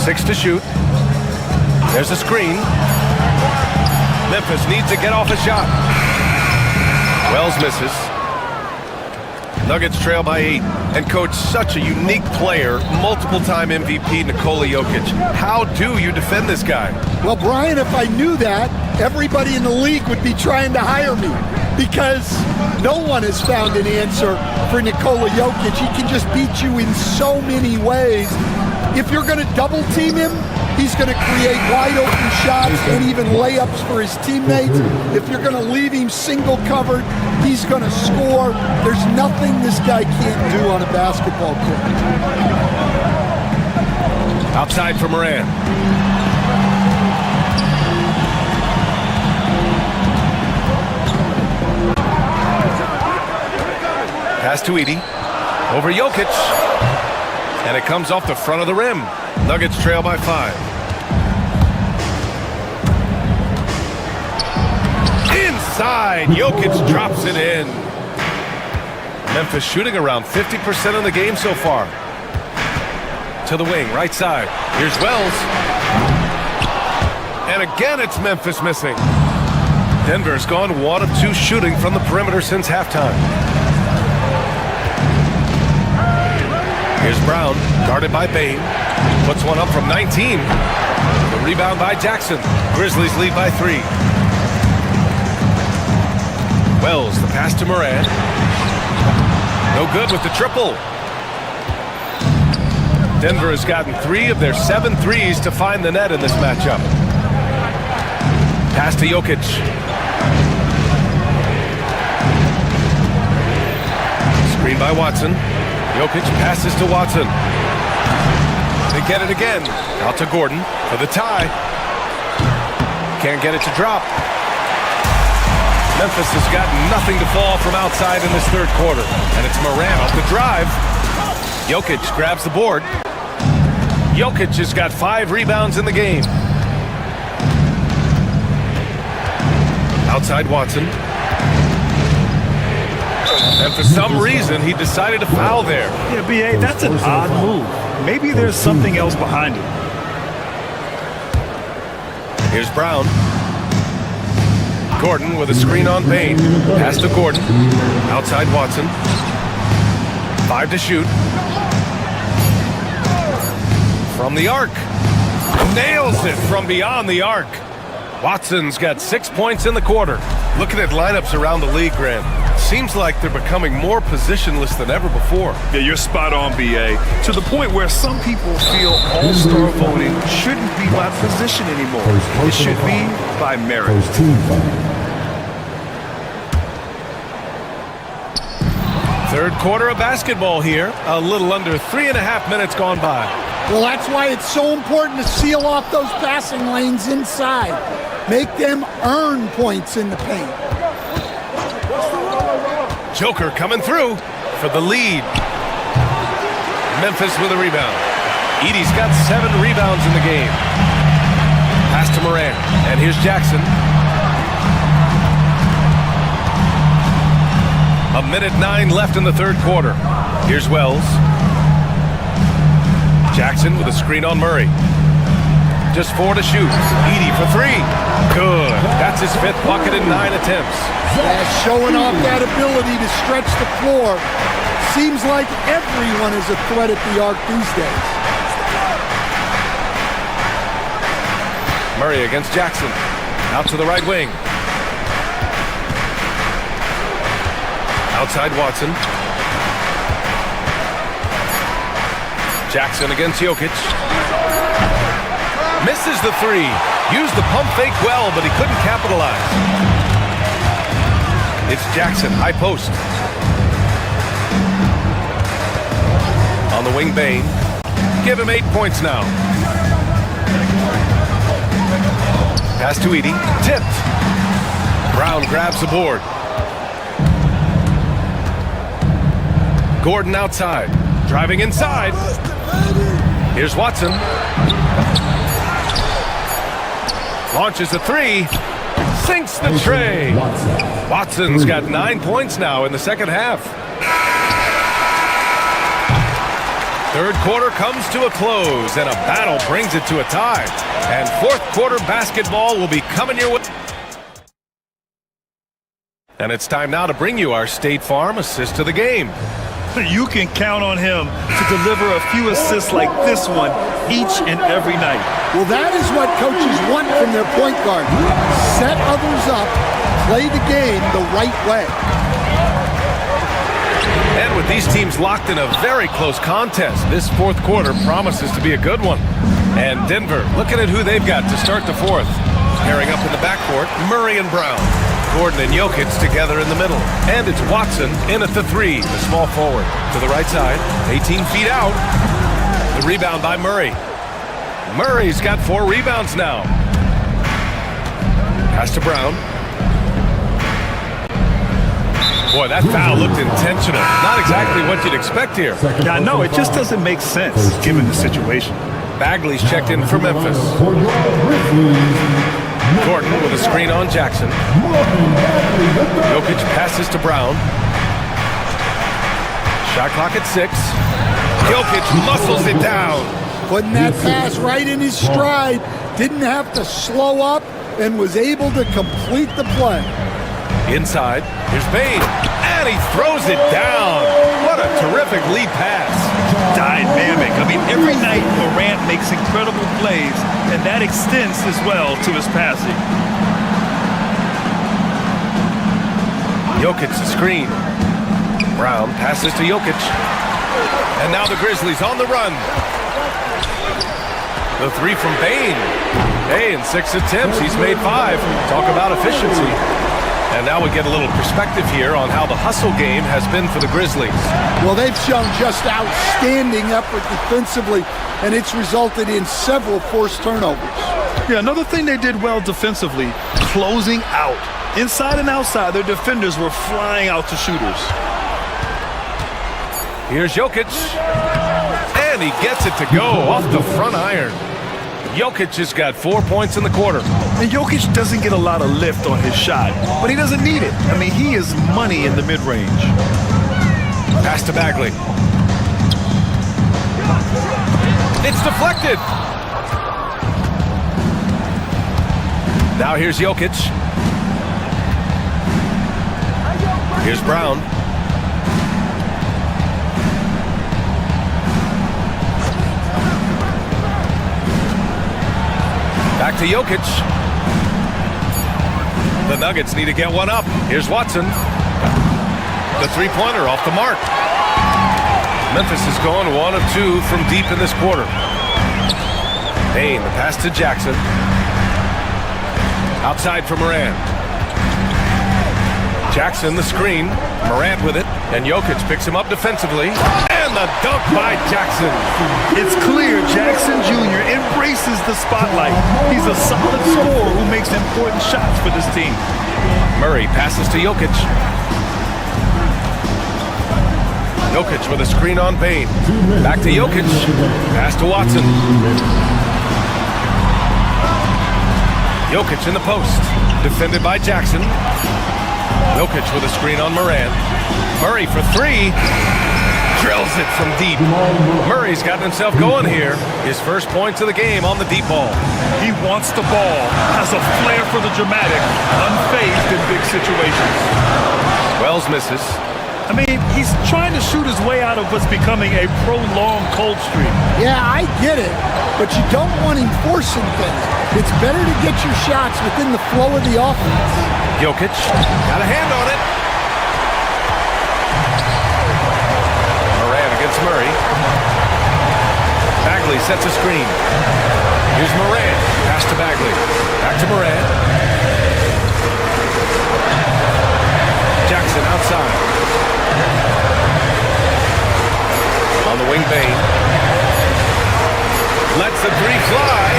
6 to shoot. There's a screen. Memphis needs to get off a shot. Wells misses. Nuggets trail by 8. And coach, such a unique player, multiple-time MVP Nikola Jokic. How do you defend this guy? Well, Brian, if I knew that, everybody in the league would be trying to hire me. Because no one has found an answer for Nikola Jokic. He can just beat you in so many ways. If you're going to double team him, he's going to create wide open shots and even layups for his teammates. If you're going to leave him single covered, he's going to score. There's nothing this guy can't do on a basketball court. Outside for Morant. Pass to Edey. Over Jokic. And it comes off the front of the rim. Nuggets trail by 5. Inside. Jokic drops it in. Memphis shooting around 50% of the game so far. To the wing, right side. Here's Wells. And again, it's Memphis missing. Denver's gone 1 of 2 shooting from the perimeter since halftime. Here's Brown, guarded by Bane. Puts one up from 19. The rebound by Jackson. Grizzlies lead by 3. Wells, the pass to Morant. No good with the triple. Denver has gotten 3 of their 7 threes to find the net in this matchup. Pass to Jokic. Screen by Watson. Jokic passes to Watson. They get it again. Out to Gordon for the tie. Can't get it to drop. Memphis has got nothing to fall from outside in this third quarter. And it's Morant off the drive. Jokic grabs the board. Jokic has got 5 rebounds in the game. Outside Watson. And for some reason, he decided to foul there. Yeah, B.A., that's an odd move. Maybe there's something else behind it. Here's Brown. Gordon with a screen on Payne. Pass to Gordon. Outside Watson. 5 to shoot. From the arc. Nails it from beyond the arc. Watson's got 6 points in the quarter. Looking at lineups around the league, Grant, seems like they're becoming more positionless than ever before. Yeah, you're spot on, B.A. To the point where some people feel all-star voting shouldn't be by position anymore. It should be by merit. Third quarter of basketball here. A little under 3.5 minutes gone by. Well, that's why it's so important to seal off those passing lanes inside. Make them earn points in the paint. Joker coming through for the lead. Memphis with a rebound. Edey's got 7 rebounds in the game. Pass to Morant. And here's Jackson. 1:09 left in the third quarter. Here's Wells. Jackson with a screen on Murray. Just 4 to shoot. Edey for 3. Good. That's his 5th bucket in 9 attempts. Showing off that ability to stretch the floor. Seems like everyone is a threat at the arc these days. Murray against Jackson. Out to the right wing. Outside Watson. Jackson against Jokic. Misses the 3. Used the pump fake well, but he couldn't capitalize. It's Jackson, high post. On the wing, Bane. Give him 8 points now. Pass to Edey. Tipped. Brown grabs the board. Gordon outside. Driving inside. Here's Watson. Launches a 3. Sinks the tray. Watson's got 9 points now in the second half. Third quarter comes to a close, and a battle brings it to a tie. And fourth quarter basketball will be coming your way. And it's time now to bring you our State Farm assist to the game. You can count on him to deliver a few assists like this one each and every night. Well, that is what coaches want from their point guard. Set others up, play the game the right way. And with these teams locked in a very close contest, this fourth quarter promises to be a good one. And Denver, looking at who they've got to start the fourth. Pairing up in the backcourt, Murray and Brown. Gordon and Jokic together in the middle. And it's Watson in at the 3, the small forward. To the right side, 18 feet out. The rebound by Murray. Murray's got 4 rebounds now. Pass to Brown. Boy, that foul looked intentional. Not exactly what you'd expect here. Yeah, no, it just doesn't make sense given the situation. Bagley's checked in for Memphis. Gordon with a screen on Jackson. Jokic passes to Brown. Shot clock at 6. Jokic muscles it down. Putting that pass right in his stride. Didn't have to slow up and was able to complete the play. Inside, here's Bane, and he throws it down. What a terrific lead pass. Dynamic. I mean, every night Morant makes incredible plays, and that extends as well to his passing. Jokic the screen. Brown passes to Jokic. And now the Grizzlies on the run. The 3 from Bane. Hey, in 6 attempts, he's made 5. Talk about efficiency. And now we get a little perspective here on how the hustle game has been for the Grizzlies. Well, they've shown just outstanding effort defensively, and it's resulted in several forced turnovers. Yeah, another thing they did well defensively, closing out. Inside and outside, their defenders were flying out to shooters. Here's Jokic. And he gets it to go off the front iron. Jokic has got 4 points in the quarter. And Jokic doesn't get a lot of lift on his shot, but he doesn't need it. I mean, he is money in the mid-range. Pass to Bagley. It's deflected. Now here's Jokic. Here's Brown. Back to Jokic. The Nuggets need to get one up. Here's Watson. The three-pointer off the mark. Memphis is going 1 of 2 from deep in this quarter. Payne, the pass to Jackson. Outside for Morant. Jackson, the screen. Morant with it. And Jokic picks him up defensively. And the dunk by Jackson. It's clear Jackson Jr. embraces the spotlight. He's a solid scorer who makes important shots for this team. Murray passes to Jokic. Jokic with a screen on Payne. Back to Jokic. Pass to Watson. Jokic in the post. Defended by Jackson. Jokic with a screen on Morant. Murray for three. Drills it from deep. Murray's gotten himself going here. His first points of the game on the deep ball. He wants the ball. Has a flair for the dramatic. Unfazed in big situations. Wells misses. I mean, he's trying to shoot his way out of what's becoming a prolonged cold streak. Yeah, I get it, but you don't want him forcing things. It's better to get your shots within the flow of the offense. Jokic got a hand on it. Morant against Murray. Bagley sets a screen. Here's Morant. Pass to Bagley. Back to Morant. Jackson outside. On the wing, Payne. Lets the three fly.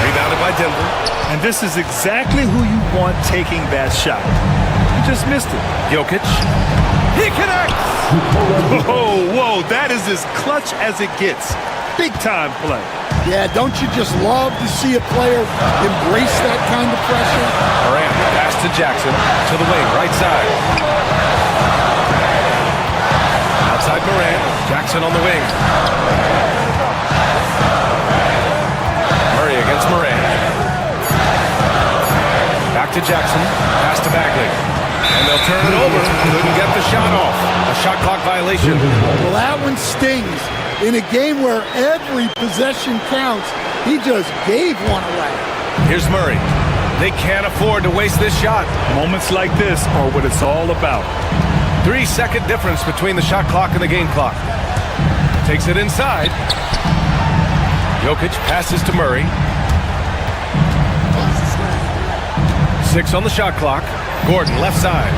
Rebounded by Denver. And this is exactly who you want taking that shot. You just missed it. Jokic. He connects! Whoa, that is as clutch as it gets. Big time play. Yeah, don't you just love to see a player embrace that kind of pressure? Morant pass to Jackson. To the wing, right side. Outside Morant. Jackson on the wing. Murray against Morant. Back to Jackson. Pass to Bagley. And they'll turn it over. Couldn't get the shot off. A shot clock violation. Well, that one stings. In a game where every possession counts, he just gave one away. Here's Murray. They can't afford to waste this shot. Moments like this are what it's all about. 3-second difference between the shot clock and the game clock. Takes it inside. Jokic passes to Murray. 6 on the shot clock. Gordon left side.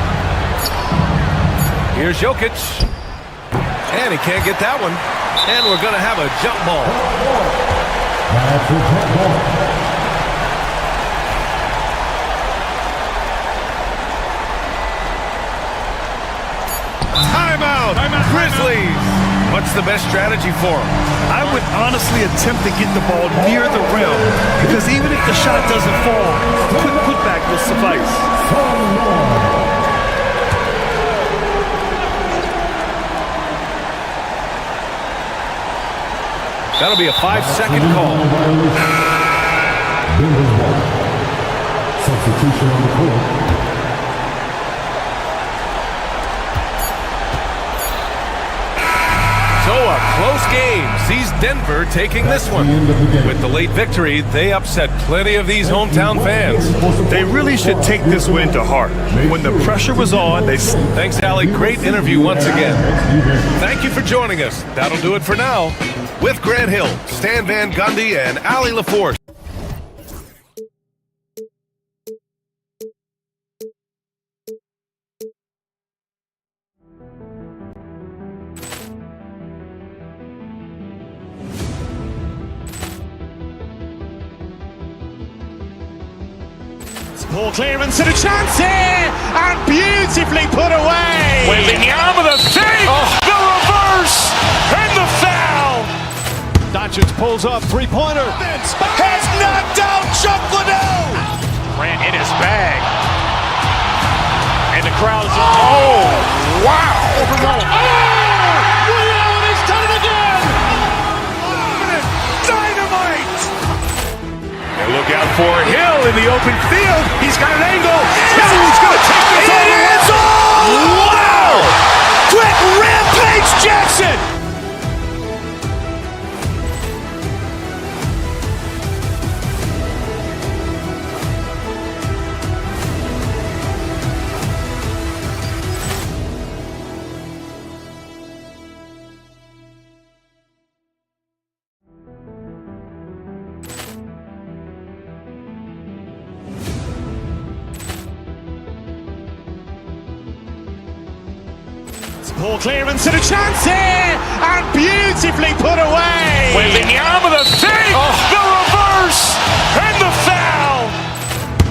Here's Jokic. And he can't get that one. And we're going to have a jump ball. Timeout. Grizzlies. What's the best strategy for him? I would honestly attempt to get the ball near the rim, because even if the shot doesn't fall, a quick putback will suffice. That'll be a 5-second call. Substitution on the court. So a close game sees Denver taking this one. With the late victory, they upset plenty of these hometown fans. They really should take this win to heart. When the pressure was on, they... Thanks, Ali. Great interview once again. Thank you for joining us. That'll do it for now. With Grant Hill, Stan Van Gundy, and Ali LaForce. Poor clearance and a chance here, and beautifully put away. Wembanyama with a fake, the reverse, and the foul. Doncic pulls up, three-pointer. Has knocked out Chuck Liddell. Grant in his bag. And the crowd's, oh, wow. He's done it again. Dynamite. And look out for Hill in the open field. He's got an angle. Hill's going to take this all the way. Wow. Quick rampage Jackson. Poor clearance and a chance here, and beautifully put away. Wembanyama with a fake, the reverse, and the foul.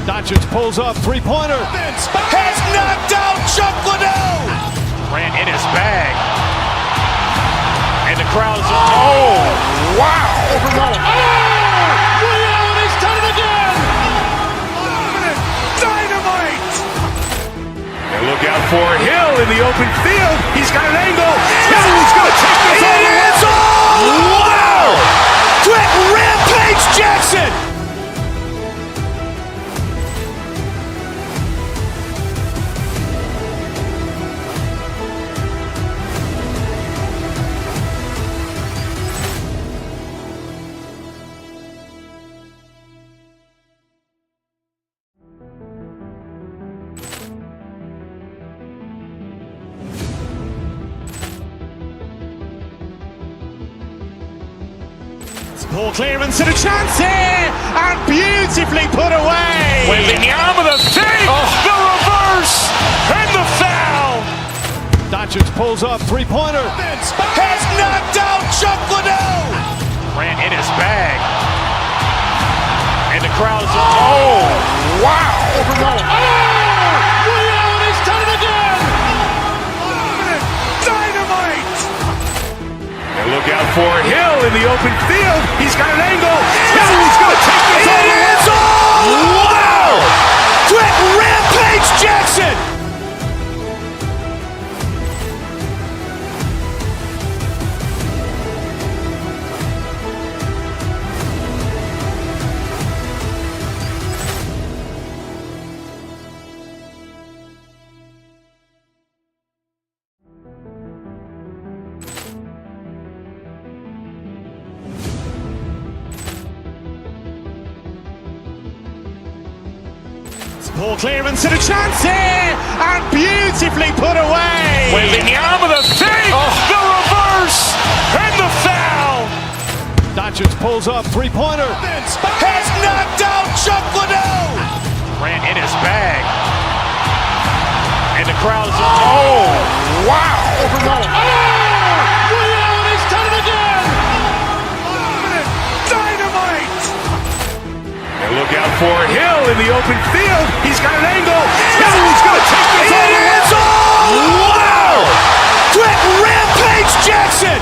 Doncic pulls up, three-pointer. Has knocked out Chuck Liddell. Grant in his bag. And the crowd's, oh, wow. He's done it again. Dynamite. And look out for Hill in the open field. He's got an angle. Hill's going to take this all the way. Wow. Quick rampage Jackson. Poor clearance and a chance here, and beautifully put away. Wembanyama with a fake, the reverse, and the foul. Doncic pulls up, three-pointer. Has knocked out Chuck Liddell. Grant in his bag. And the crowd's, oh, wow. He's done it again. Dynamite. And look out for Hill in the open field. He's got an angle. Hill's going to take this all the way. Wow. Quick rampage Jackson. Poor clearance and a chance here, and beautifully put away. Wembanyama with a fake, the reverse, and the foul. Doncic pulls up, three-pointer. Has knocked out Chuck Liddell. Grant in his bag. And the crowd's, oh, wow. He's done it again. Dynamite. And look out for Hill in the open field. He's got an angle. Hill's going to take this all the way. Wow. Quick rampage Jackson.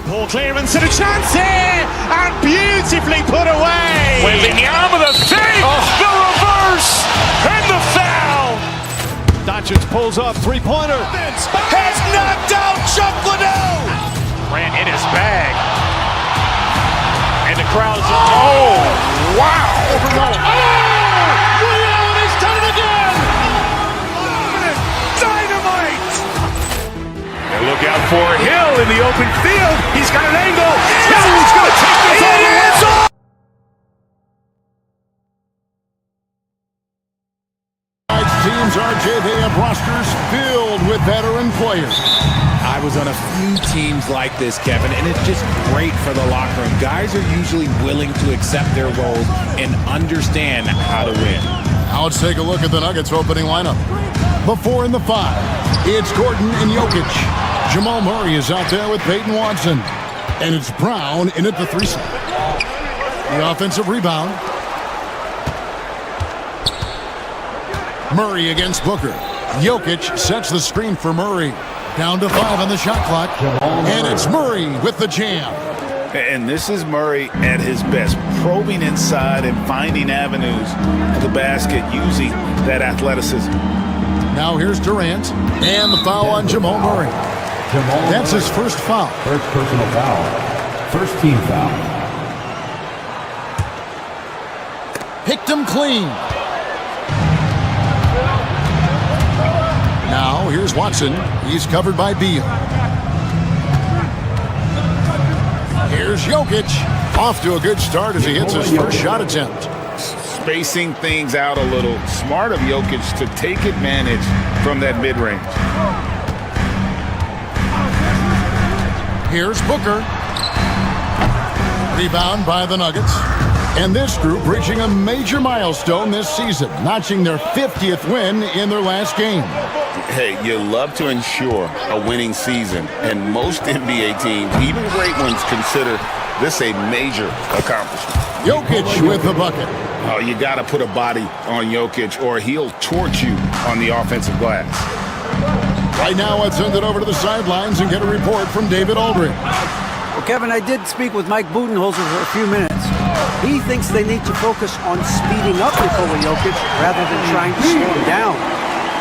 Poor clearance and a chance here, and beautifully put away. Wembanyama with a fake, the reverse, and the foul. Doncic pulls up, three-pointer. Has knocked out Chuck Liddell. Grant in his bag. And the crowd's, oh, wow. He's done it again. Dynamite. And look out for Hill in the open field. He's got an angle. Hill's going to take this all the way. Team teams, RJ, they have rosters filled with veteran players. I was on a few teams like this, Kevin, and it's just great for the locker room. Guys are usually willing to accept their roles and understand how to win. Now let's take a look at the Nuggets opening lineup. The 4 and the 5. It's Gordon and Jokic. Jamal Murray is out there with Peyton Watson. And it's Brown in at the 3 spot. The offensive rebound. Murray against Booker. Jokic sets the screen for Murray. Down to 5 on the shot clock. And it's Murray with the jam. And this is Murray at his best, probing inside and finding avenues to the basket using that athleticism. Now here's Durant. And the foul on Jamal Murray. That's his first foul. First personal foul. First team foul. Picked him clean. Now here's Watson. He's covered by Beal. Here's Jokic. Off to a good start as he hits his first shot attempt. Spacing things out a little. Smart of Jokic to take advantage from that mid-range. Here's Booker. Rebound by the Nuggets. And this group reaching a major milestone this season, notching their 50th win in their last game. Hey, you love to ensure a winning season, and most NBA teams, even great ones, consider this a major accomplishment. Jokic with the bucket. Oh, you got to put a body on Jokic or he'll torch you on the offensive glass. Right now, let's send it over to the sidelines and get a report from David Aldridge. Well, Kevin, I did speak with Mike Budenholzer for a few minutes. He thinks they need to focus on speeding up Nikola Jokic rather than trying to slow him down.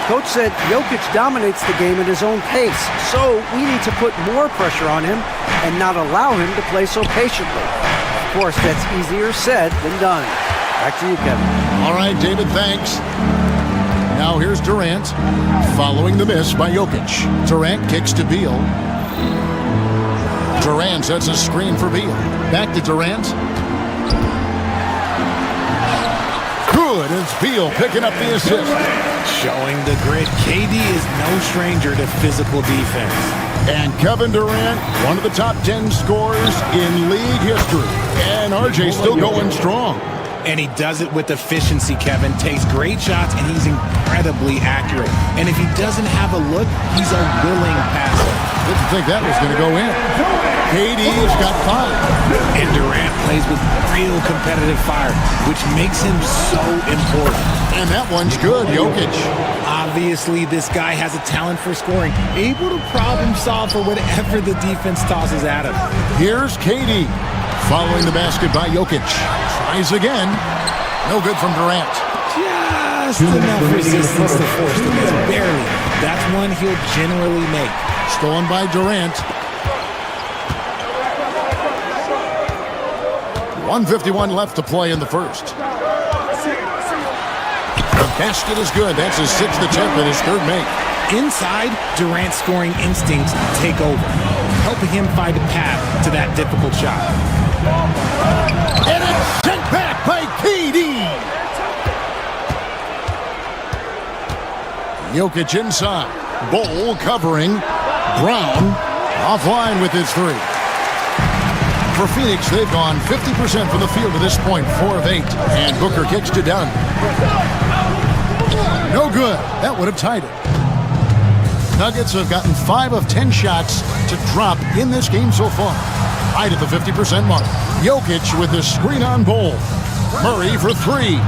Coach said Jokic dominates the game at his own pace, so we need to put more pressure on him and not allow him to play so patiently. Of course, that's easier said than done. Back to you, Kevin. All right, David, thanks. Now here's Durant, following the miss by Jokic. Durant kicks to Beal. Durant sets a screen for Beal. Back to Durant. Good, it's Beal picking up the assist. Showing the grit, KD is no stranger to physical defense. And Kevin Durant, one of the top 10 scorers in league history. And RJ still going strong. And he does it with efficiency, Kevin. Takes great shots, and he's incredibly accurate. And if he doesn't have a look, he's a willing passer. Didn't think that was going to go in. KD's got 5. And Durant plays with real competitive fire, which makes him so important. And that one's good, Jokic. Obviously, this guy has a talent for scoring, able to problem solve for whatever the defense tosses at him. Here's KD. Following the basket by Jokic. Tries again. No good from Durant. Just enough resistance to force the miss. Barely. That's one he'll generally make. Stolen by Durant. 1:51 left to play in the first. The basket is good. That's his 6th attempt and his 3rd make. Inside, Durant's scoring instincts take over, helping him find a path to that difficult shot. And it's sent back by KD. Jokic inside. Bull covering. Brown offline with his 3. For Phoenix, they've gone 50% from the field to this point, 4 of 8. And Booker kicks to Dunn. No good. That would have tied it. Nuggets have gotten 5 of 10 shots to drop in this game so far. Right at the 50% mark. Jokic with the screen on Bull. Murray for 3.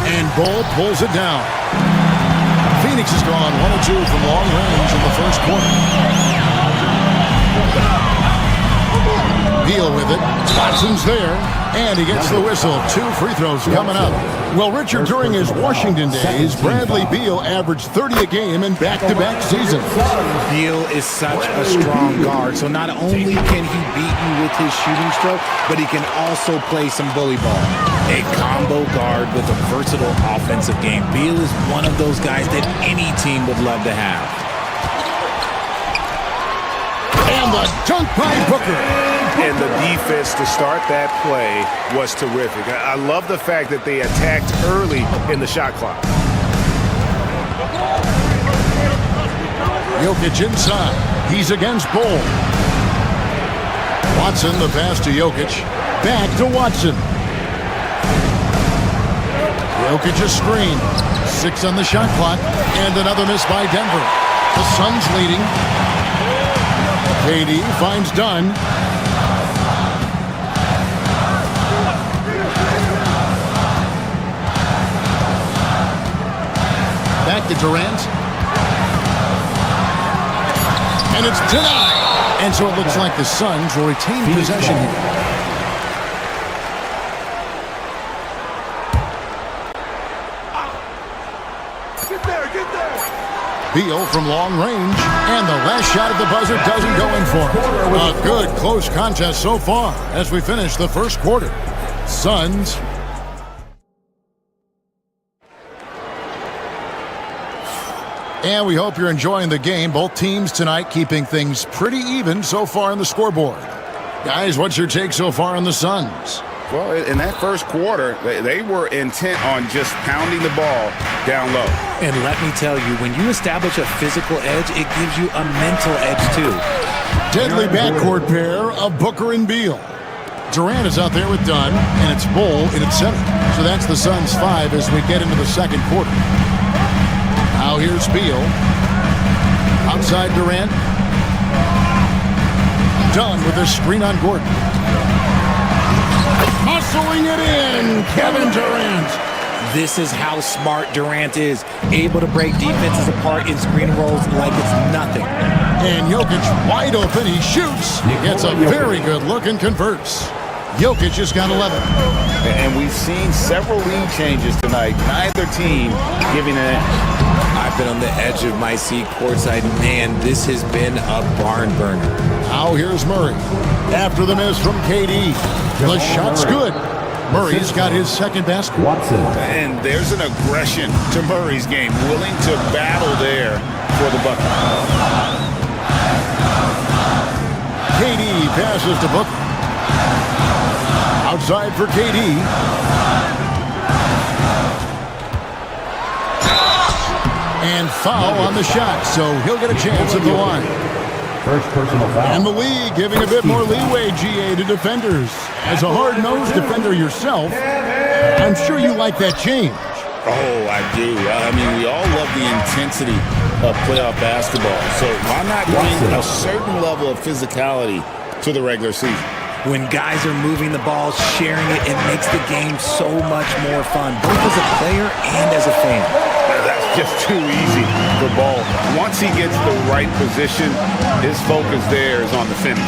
And Bull pulls it down. Phoenix has gone 1 of 2 from long range in the first quarter. Beal with it. Watson's there. And he gets the whistle. 2 free throws coming up. Well, Richard, during his Washington days, Bradley Beal averaged 30 a game in back-to-back seasons. Beal is such a strong guard, so not only can he beat you with his shooting stroke, but he can also play some bully ball. A combo guard with a versatile offensive game. Beal is one of those guys that any team would love to have. And the dunk by Booker. And the defense to start that play was terrific. I love the fact that they attacked early in the shot clock. Jokic inside. He's against Bull. Watson, the pass to Jokic. Back to Watson. Jokic a screen. 6 on the shot clock. And another miss by Denver. The Suns leading. KD finds Dunn. Back to Durant. And it's denied. And so it looks like the Suns will retain possession here. Beal from long range, and the last shot at the buzzer doesn't go in for him. A good close contest so far as we finish the first quarter. Suns. And we hope you're enjoying the game. Both teams tonight keeping things pretty even so far on the scoreboard. Guys, what's your take so far on the Suns? Well, in that first quarter, they were intent on just pounding the ball down low. And let me tell you, when you establish a physical edge, it gives you a mental edge too. Deadly backcourt pair of Booker and Beal. Durant is out there with Dunn, and it's Bull in at center. So that's the Suns' 5 as we get into the second quarter. Now here's Beal. Outside Durant. Dunn with a screen on Gordon. Muscling it in, Kevin Durant. This is how smart Durant is. Able to break defenses apart in screen rolls like it's nothing. And Jokic wide open. He shoots. He gets a very good look and converts. Jokic has got 11. And we've seen several lead changes tonight. Neither team giving an inch. I've been on the edge of my seat courtside. Man, this has been a barn burner. Now here's Murray. After the miss from KD. The shot's good. Murray's got his second basket. And there's an aggression to Murray's game. Willing to battle there for the bucket. KD passes to Booker. Outside for KD. And foul on the shot, so he'll get a chance at the line. First personal foul. And the league giving a bit more leeway, GA, to defenders. As a hard-nosed defender yourself, I'm sure you like that change. Oh, I do. I mean, we all love the intensity of playoff basketball. So why not bring a certain level of physicality to the regular season? When guys are moving the ball, sharing it, it makes the game so much more fun, both as a player and as a fan. That's just too easy for Ball. Once he gets the right position, his focus there is on the finish.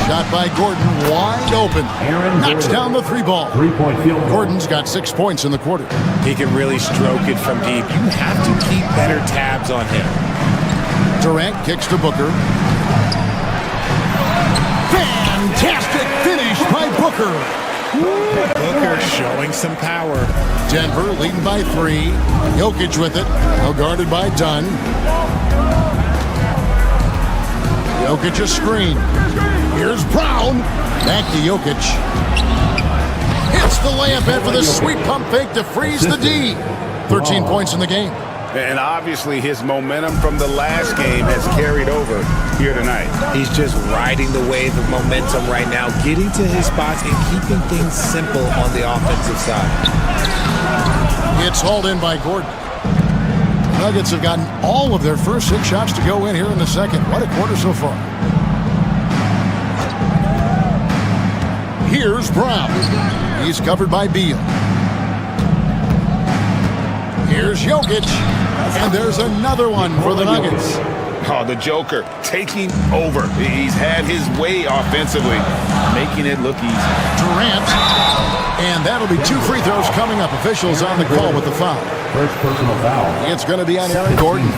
Shot by Gordon, wide open. Knocks down the 3-ball. 3-point field goal. Gordon's got 6 points in the quarter. He can really stroke it from deep. You have to keep better tabs on him. Durant kicks to Booker. Fantastic finish by Booker. Booker showing some power. Denver leading by 3. Jokic with it. Well guarded by Dunn. Jokic a screen. Here's Brown. Back to Jokic. Hits the layup after the sweet pump fake to freeze the D. 13 points in the game. And obviously his momentum from the last game has carried over here tonight. He's just riding the wave of momentum right now, getting to his spots and keeping things simple on the offensive side. It's hauled in by Gordon. Nuggets have gotten all of their first 6 shots to go in here in the second. What a quarter so far. Here's Brown. He's covered by Beal. Here's Jokic. And there's another one for the Nuggets. Oh, the Joker taking over. He's had his way offensively, making it look easy. Durant. And that'll be 2 free throws coming up. Officials on the call with the foul. First personal foul. It's going to be on Aaron Gordon.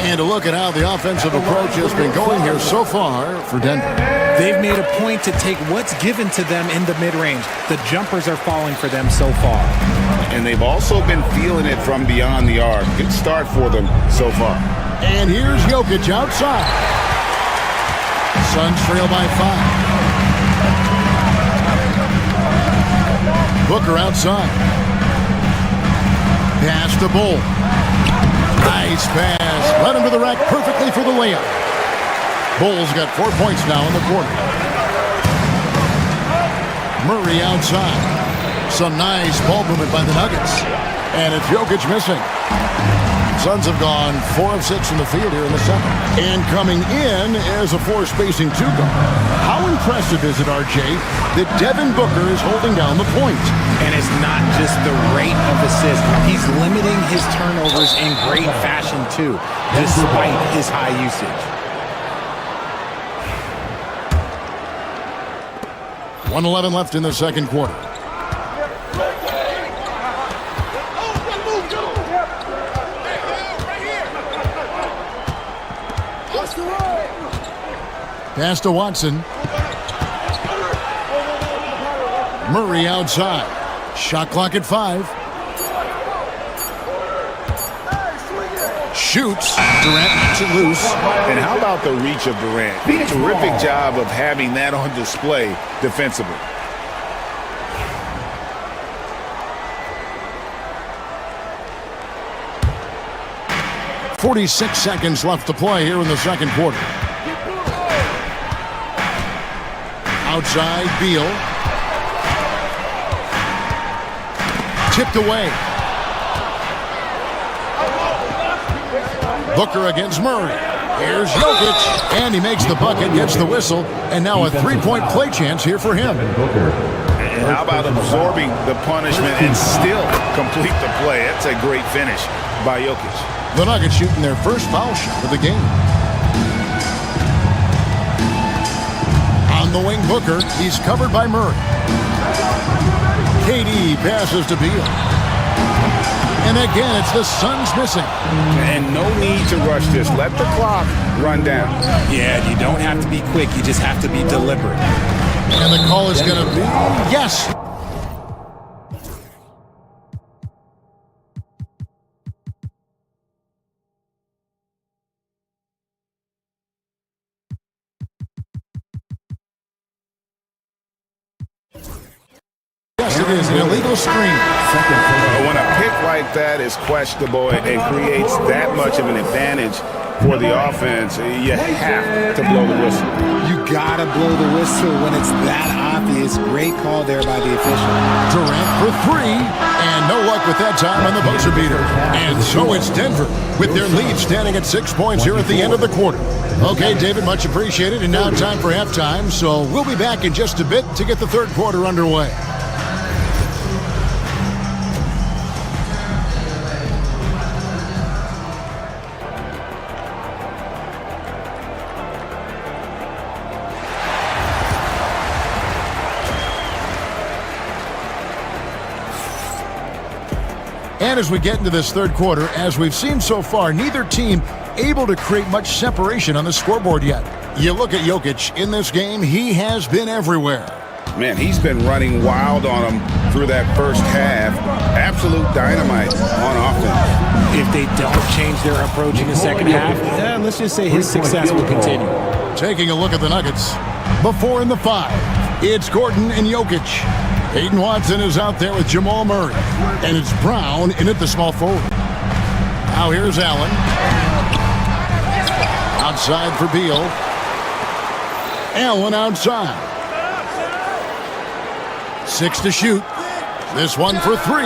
And a look at how the offensive approach has been going here so far for Denver. They've made a point to take what's given to them in the mid-range. The jumpers are falling for them so far. And they've also been feeling it from beyond the arc. Good start for them so far. And here's Jokic outside. Suns trail by 5. Booker outside. Pass to Bull. Nice pass. Led him to the rack perfectly for the layup. Bulls got 4 points now in the quarter. Murray outside. Some nice ball movement by the Nuggets. And it's Jokic missing. Suns have gone 4 of 6 from the field here in the second. And coming in is a 4-spacing 2-guard. How impressive is it, RJ, that Devin Booker is holding down the point? And it's not just the rate of assists. He's limiting his turnovers in great fashion, too, despite his high usage. 1:11 left in the second quarter. Pass to Watson. Murray outside. Shot clock at 5. Shoots. Durant knocks it loose. And how about the reach of Durant? Terrific job of having that on display defensively. .46 seconds left to play here in the second quarter. Outside, Beal. Tipped away. Booker against Murray. Here's Jokic, and he makes the bucket, gets the whistle, and now a 3-point play chance here for him. And how about absorbing the punishment and still complete the play? That's a great finish by Jokic. The Nuggets shooting their first foul shot of the game. On the wing, Booker. He's covered by Murray. KD passes to Beal. And again, it's the Suns missing. And no need to rush this. Let the clock run down. Yeah, you don't have to be quick. You just have to be deliberate. And the call is going to be yes. Yes, it is an illegal screen. When a pick like that is questionable and creates that much of an advantage for the offense, you have to blow the whistle. You gotta blow the whistle when it's that obvious. Great call there by the official. Durant for 3, and no luck with that time on the buzzer beater. And so it's Denver with their lead standing at 6 points here at the end of the quarter. Okay, David, much appreciated. And now time for halftime, so we'll be back in just a bit to get the third quarter underway. And as we get into this third quarter, as we've seen so far, neither team able to create much separation on the scoreboard yet. You look at Jokic in this game, he has been everywhere. Man, he's been running wild on him through that first half. Absolute dynamite on offense. If they don't change their approach in the second half, let's just say his success will continue. Taking a look at the Nuggets. Before in the 5, it's Gordon and Jokic. Peyton Watson is out there with Jamal Murray. And it's Brown in at the small forward. Now here's Allen. Outside for Beal. Allen outside. 6 to shoot. This one for 3.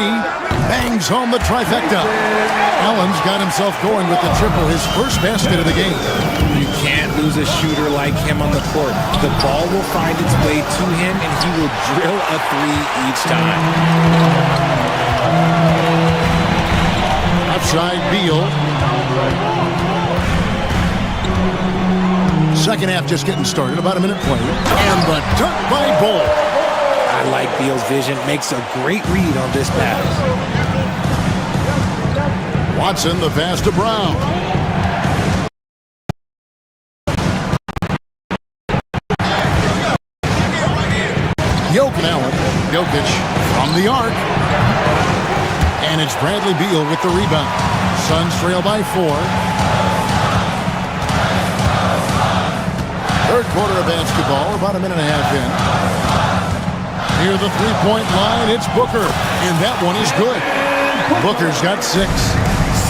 Bangs home the trifecta. Allen's got himself going with the triple, his first basket of the game. You can't lose a shooter like him on the court. The ball will find its way to him, and he will drill a 3 each time. Outside Beal. Second half just getting started, about a minute played. And the dunk by Bull. I like Beal's vision, makes a great read on this pass. Watson, the pass to Brown. Jokic from the arc. And it's Bradley Beal with the rebound. Suns trail by 4. Third quarter of basketball, about a minute and a half in. Near the three-point line, it's Booker. And that one is good. Booker's got 6.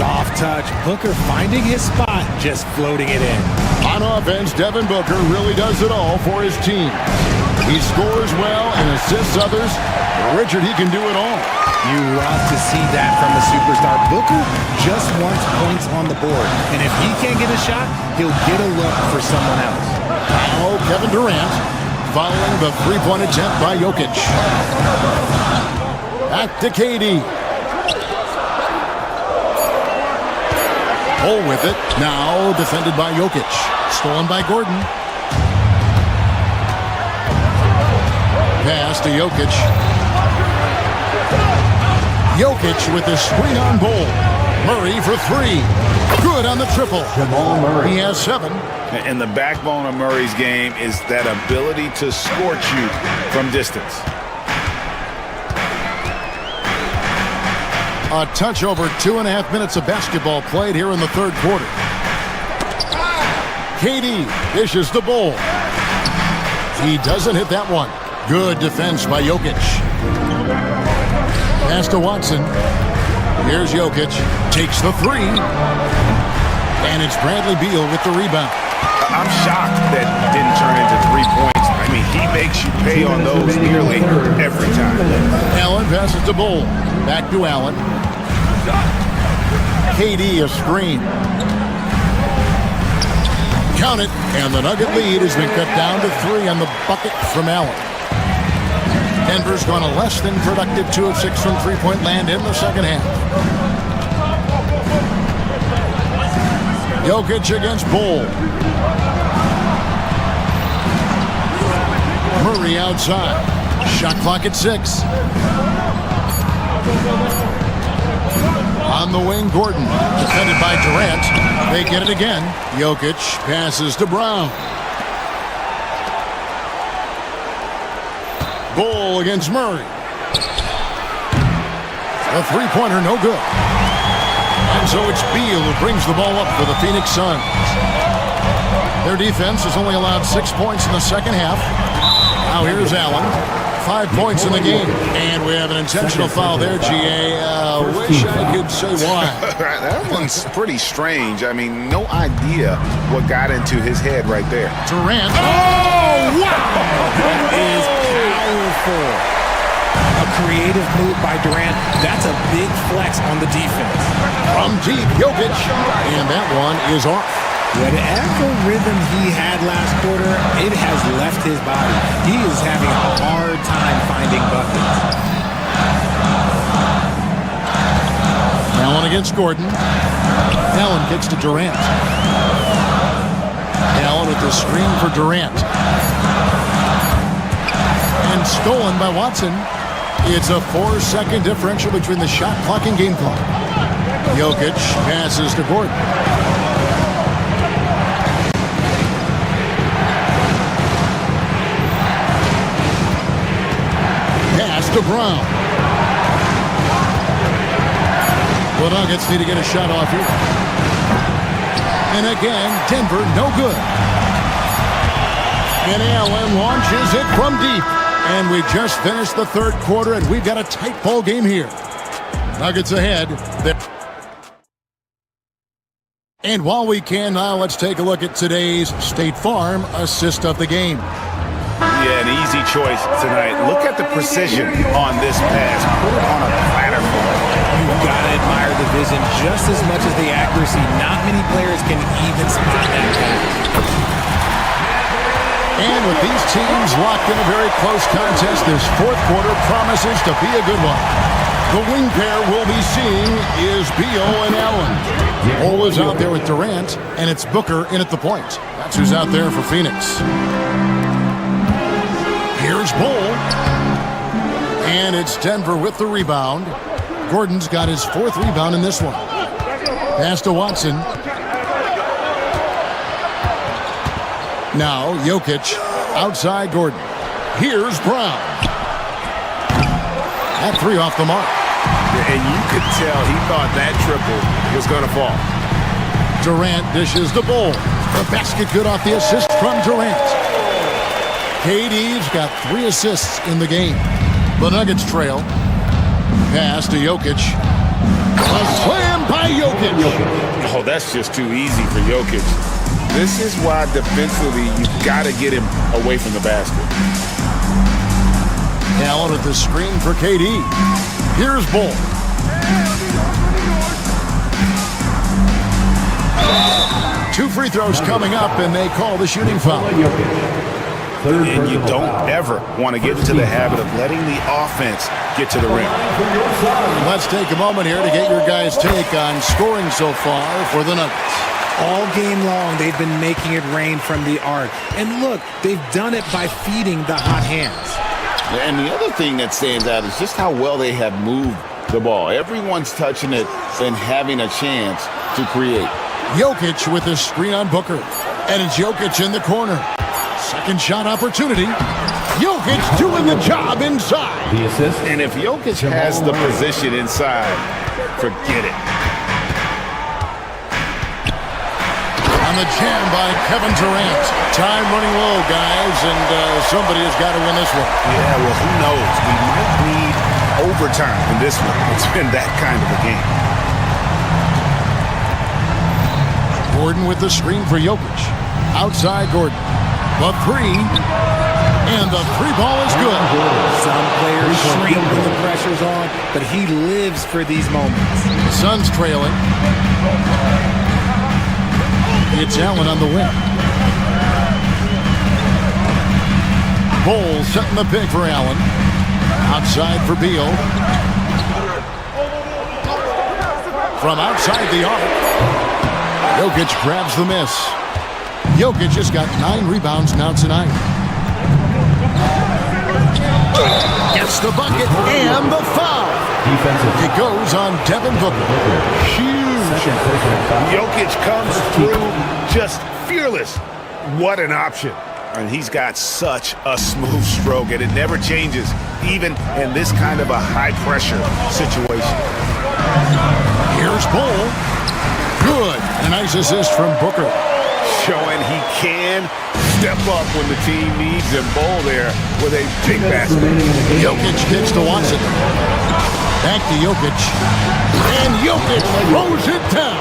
Soft touch. Booker finding his spot, just floating it in. On offense, Devin Booker really does it all for his team. He scores well and assists others. Richard, he can do it all. You love to see that from a superstar. Booker just wants points on the board. And if he can't get a shot, he'll get a look for someone else. Now Kevin Durant following the three-point attempt by Jokic. Back to KD. Hole with it. Now defended by Jokic. Stolen by Gordon. Pass to Jokic. Jokic with the screen on Bol. Murray for three. Good on the triple. Jamal Murray. He has 7. And the backbone of Murray's game is that ability to scorch you from distance. A touch over 2.5 minutes of basketball played here in the third quarter. KD dishes the Bol. He doesn't hit that one. Good defense by Jokic. Pass to Watson. Here's Jokic. Takes the three. And it's Bradley Beal with the rebound. I'm shocked that didn't turn into 3 points. I mean, he makes you pay on those nearly every time. Allen passes to Bol. Back to Allen. KD a screen. Count it. And the Nugget lead has been cut down to 3 on the bucket from Allen. Denver's gone a less than productive 2 of 6 from three-point land in the second half. Jokic against Bol. Murray outside. Shot clock at 6. On the wing, Gordon. Defended by Durant. They get it again. Jokic passes to Brown. Bol against Murray. A three-pointer, no good. And so it's Beal who brings the ball up for the Phoenix Suns. Their defense has only allowed 6 points in the second half. Now here's Allen. 5 points in the game. And we have an intentional foul there, GA. Wish I could say why. That one's pretty strange. I mean, no idea what got into his head right there. Durant. Oh, wow! That is powerful. A creative move by Durant. That's a big flex on the defense. From deep, Jokic. And that one is off. Whatever rhythm he had last quarter, it has left his body. He is having a hard time finding buckets. Allen against Gordon. Allen kicks to Durant. Allen with the screen for Durant. And stolen by Watson. It's a 4-second differential between the shot clock and game clock. Jokic passes to Gordon. Pass to Brown. The Nuggets need to get a shot off here. And again, Denver, no good. And Allen launches it from deep. And we just finished the third quarter, and we've got a tight ball game here. Nuggets ahead. And while we can now, let's take a look at today's State Farm assist of the game. Yeah, an easy choice tonight. Look at the precision on this pass. Put it on a platter for him. You've got to admire the vision just as much as the accuracy. Not many players can even spot that pass. And with these teams locked in a very close contest, this fourth quarter promises to be a good one. The wing pair we'll be seeing is Beal and Allen. Bol is out there with Durant, and it's Booker in at the point. That's who's out there for Phoenix. Here's Bol. And it's Denver with the rebound. Gordon's got his 4th rebound in this one. Pass to Watson. Now, Jokic outside Gordon. Here's Brown. That 3 off the mark. And you could tell he thought that triple was going to fall. Durant dishes the Bol. The basket good off the assist from Durant. KD's got 3 assists in the game. The Nuggets trail. Pass to Jokic. A slam by Jokic. Oh, that's just too easy for Jokic. This is why defensively you've got to get him away from the basket. Allen at the screen for KD. Here's Bull. Two free throws coming up, and they call the shooting foul. And you don't ever want to get into the habit of letting the offense get to the rim. Let's take a moment here to get your guys' take on scoring so far for the Nuggets. All game long, they've been making it rain from the arc. And look, they've done it by feeding the hot hands. And the other thing that stands out is just how well they have moved the ball. Everyone's touching it and having a chance to create. Jokic with a screen on Booker. And it's Jokic in the corner. Second shot opportunity. Jokic doing the job inside. The assist. And if Jokic has the position inside, forget it. On the jam by Kevin Durant. Time running low, guys, and somebody has got to win this one. Yeah, well, who knows? We might need overtime in this one. It's been that kind of a game. Gordon with the screen for Jokic. Outside Gordon. The three. And the three ball is good. Some players shrink when the pressure's on, but he lives for these moments. The Suns trailing. It's Allen on the wing. Bull setting the pick for Allen. Outside for Beal. From outside the arc. Jokic grabs the miss. Jokic has got 9 rebounds now tonight. Gets the bucket and the foul. It goes on Devin Booker. Huge. Jokic comes through just fearless. What an option. And he's got such a smooth stroke, and it never changes, even in this kind of a high-pressure situation. Here's Bull. Good. A nice assist from Booker. Showing he can step up when the team needs him. Bull there with a big basket. Jokic gets to Watson. Back to Jokic. And Jokic throws it down.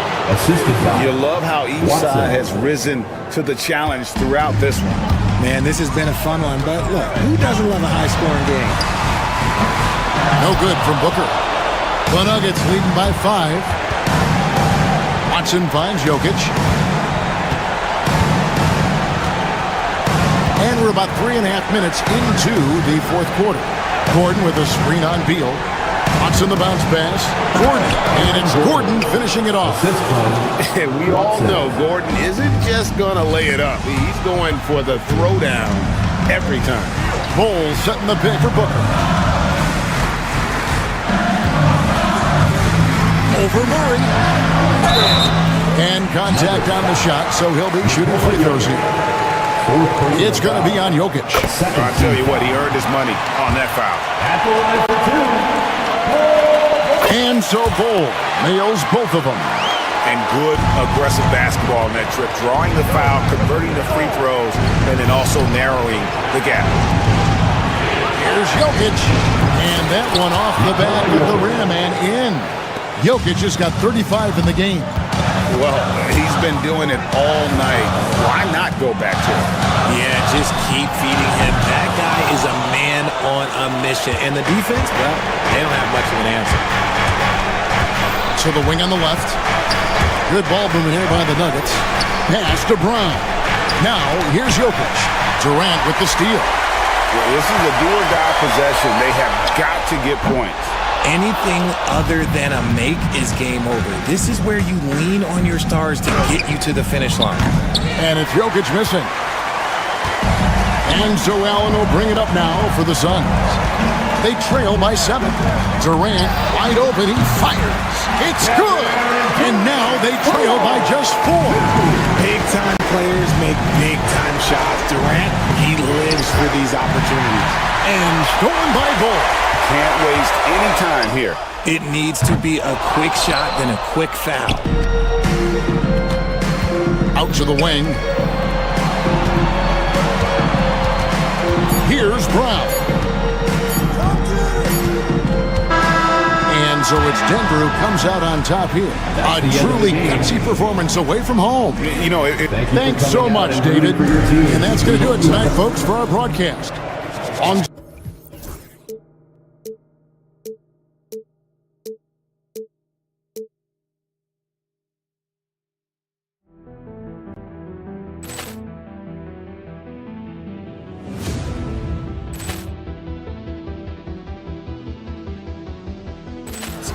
You love how each side has risen to the challenge throughout this one. Man, this has been a fun one, but look, who doesn't love a high-scoring game? No good from Booker. The Nuggets leading by 5. Watson finds Jokic. And we're about 3.5 minutes into the fourth quarter. Gordon with a screen on Beal. Watson the bounce pass. Gordon. And it's Gordon finishing it off. And we all know Gordon isn't just going to lay it up. He's going for the throwdown every time. Bull setting the pick for Booker. Over Murray. And contact on the shot, so he'll be shooting free throws here. It's going to be on Jokic. I'll tell you what, he earned his money on that foul. And so Bull nails both of them. And good aggressive basketball in that trip. Drawing the foul, converting the free throws, and then also narrowing the gap. Here's Jokic. And that one off the back of the rim and in. Jokic has got 35 in the game. Well, he's been doing it all night. Why not go back to him? Yeah, just keep feeding him. That guy is a man on a mission. And the defense, well, they don't have much of an answer. To the wing on the left. Good ball movement here by the Nuggets. Pass to Brown. Now, here's Jokic. Durant with the steal. Well, this is a do-or-die possession. They have got to get points. Anything other than a make is game over. This is where you lean on your stars to get you to the finish line. And it's Jokic missing. And so Allen will bring it up now for the Suns. They trail by 7. Durant wide open. He fires. It's good. And now they trail by just 4. Big-time players make big-time shots. Durant, he lives for these opportunities. And stolen by Bull. Can't waste any time here. It needs to be a quick shot, then a quick foul. Out to the wing. Here's Brown. And so it's Denver who comes out on top here. A truly gutsy performance away from home. You know, Thanks so much, David. And that's going to do it tonight, folks, for our broadcast. On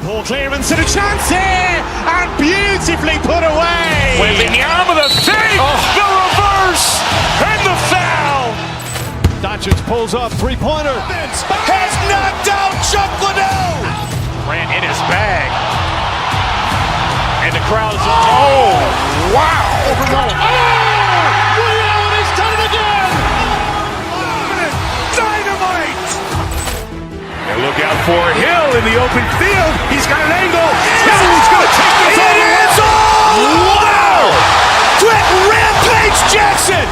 Ball clearance and a chance here, and beautifully put away. Wembanyama with a fake, the reverse, and the foul. Doncic pulls up, three-pointer. Has knocked out Chuck Liddell. Ran in his bag. And the crowd is, oh, wow. Ray Allen has done it again! Dynamite. And look out for Hill in the open field. He's got an angle. Hill's going to take this all the way. Wow! Quick Rampage Jackson.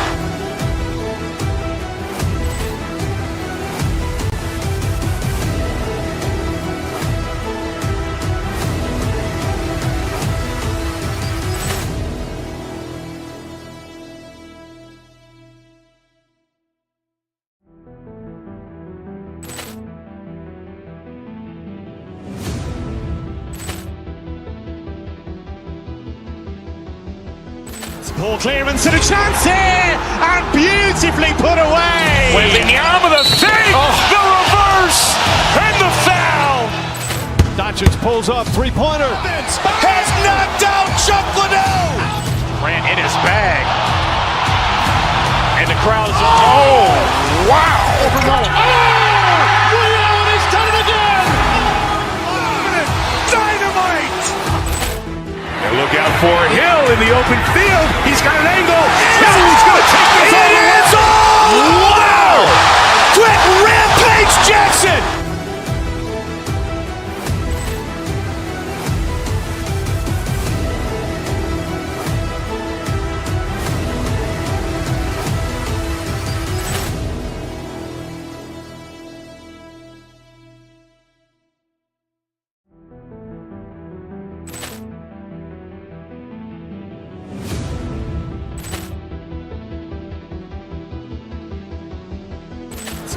Ball clearance and a chance here, and beautifully put away. Wembanyama with a fake, the reverse, and the foul. Doncic pulls up, three-pointer. Has knocked out Chuck Liddell. Ran in his bag. And the crowd is, oh, wow. Ray Allen has done it again! Dynamite. And look out for Hill in the open field. He's got an angle. Hill's going to take this all the way. Wow! Quick Rampage Jackson.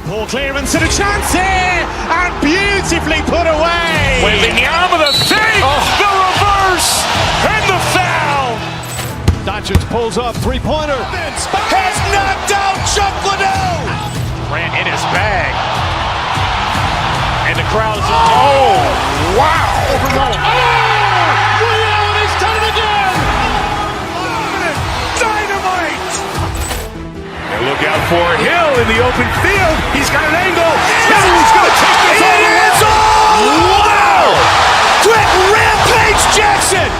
Ball clearance and a chance here, and beautifully put away. Wembanyama with a fake, the reverse, and the foul. Doncic pulls up, three-pointer. Has knocked out Chuck Liddell. Ran in his bag. And the crowd is, oh, wow. Ray Allen has done it again! Dynamite. And look out for Hill in the open field. He's got an angle. Hill's going to take this all the way. Wow! Quick Rampage Jackson.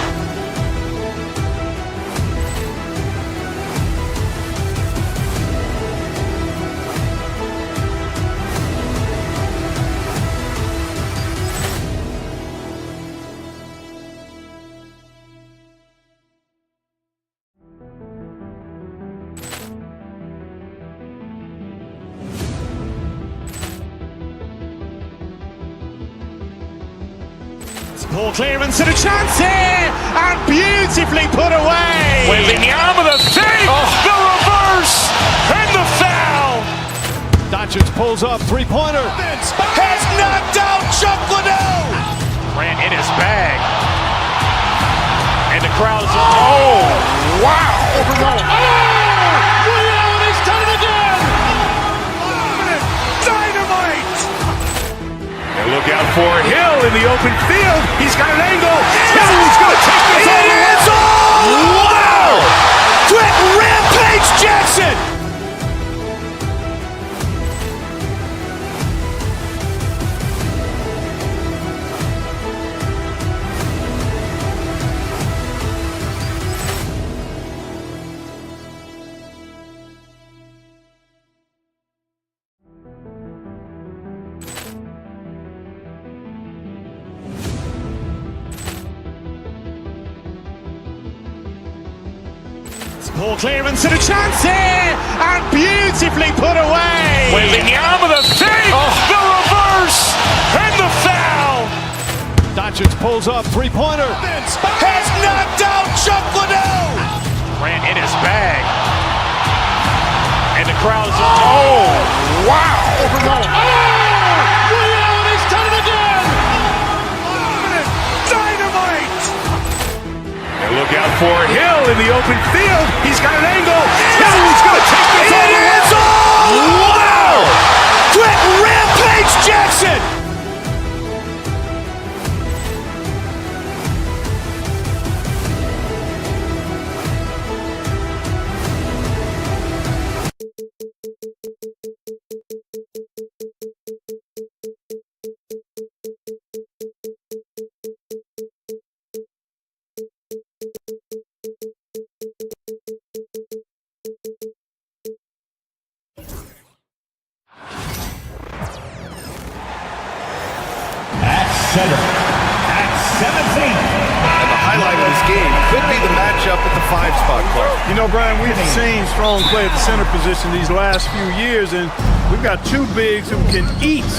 Ball clearance and a chance here, and beautifully put away. Wembanyama with a fake, the reverse, and the foul. Doncic pulls up, three-pointer. Has knocked out Chuck Liddell. Ran in his bag. And the crowd is, oh, wow. Ray Allen has done it again! Dynamite. And look out for Hill in the open field. He's got an angle. Hill's going to take this all the way. Wow! Quick Rampage Jackson. Ball clearance and a chance here, and beautifully put away. Wembanyama with a fake, the reverse, and the foul. Doncic pulls up, three-pointer. Has knocked out Chuck Liddell. Grant in his bag. And the crowd's Oh, wow. He's done it again! Dynamite. And look out for Hill in the open field. He's got an angle. Hill's going to take this all the way. Wow! Quick Rampage Jackson. Center at 17. And the highlight of this game could be the matchup at the 5-spot, Clark. You know, Brian, we've seen strong play at the center position these last few years, and we've got two bigs who can each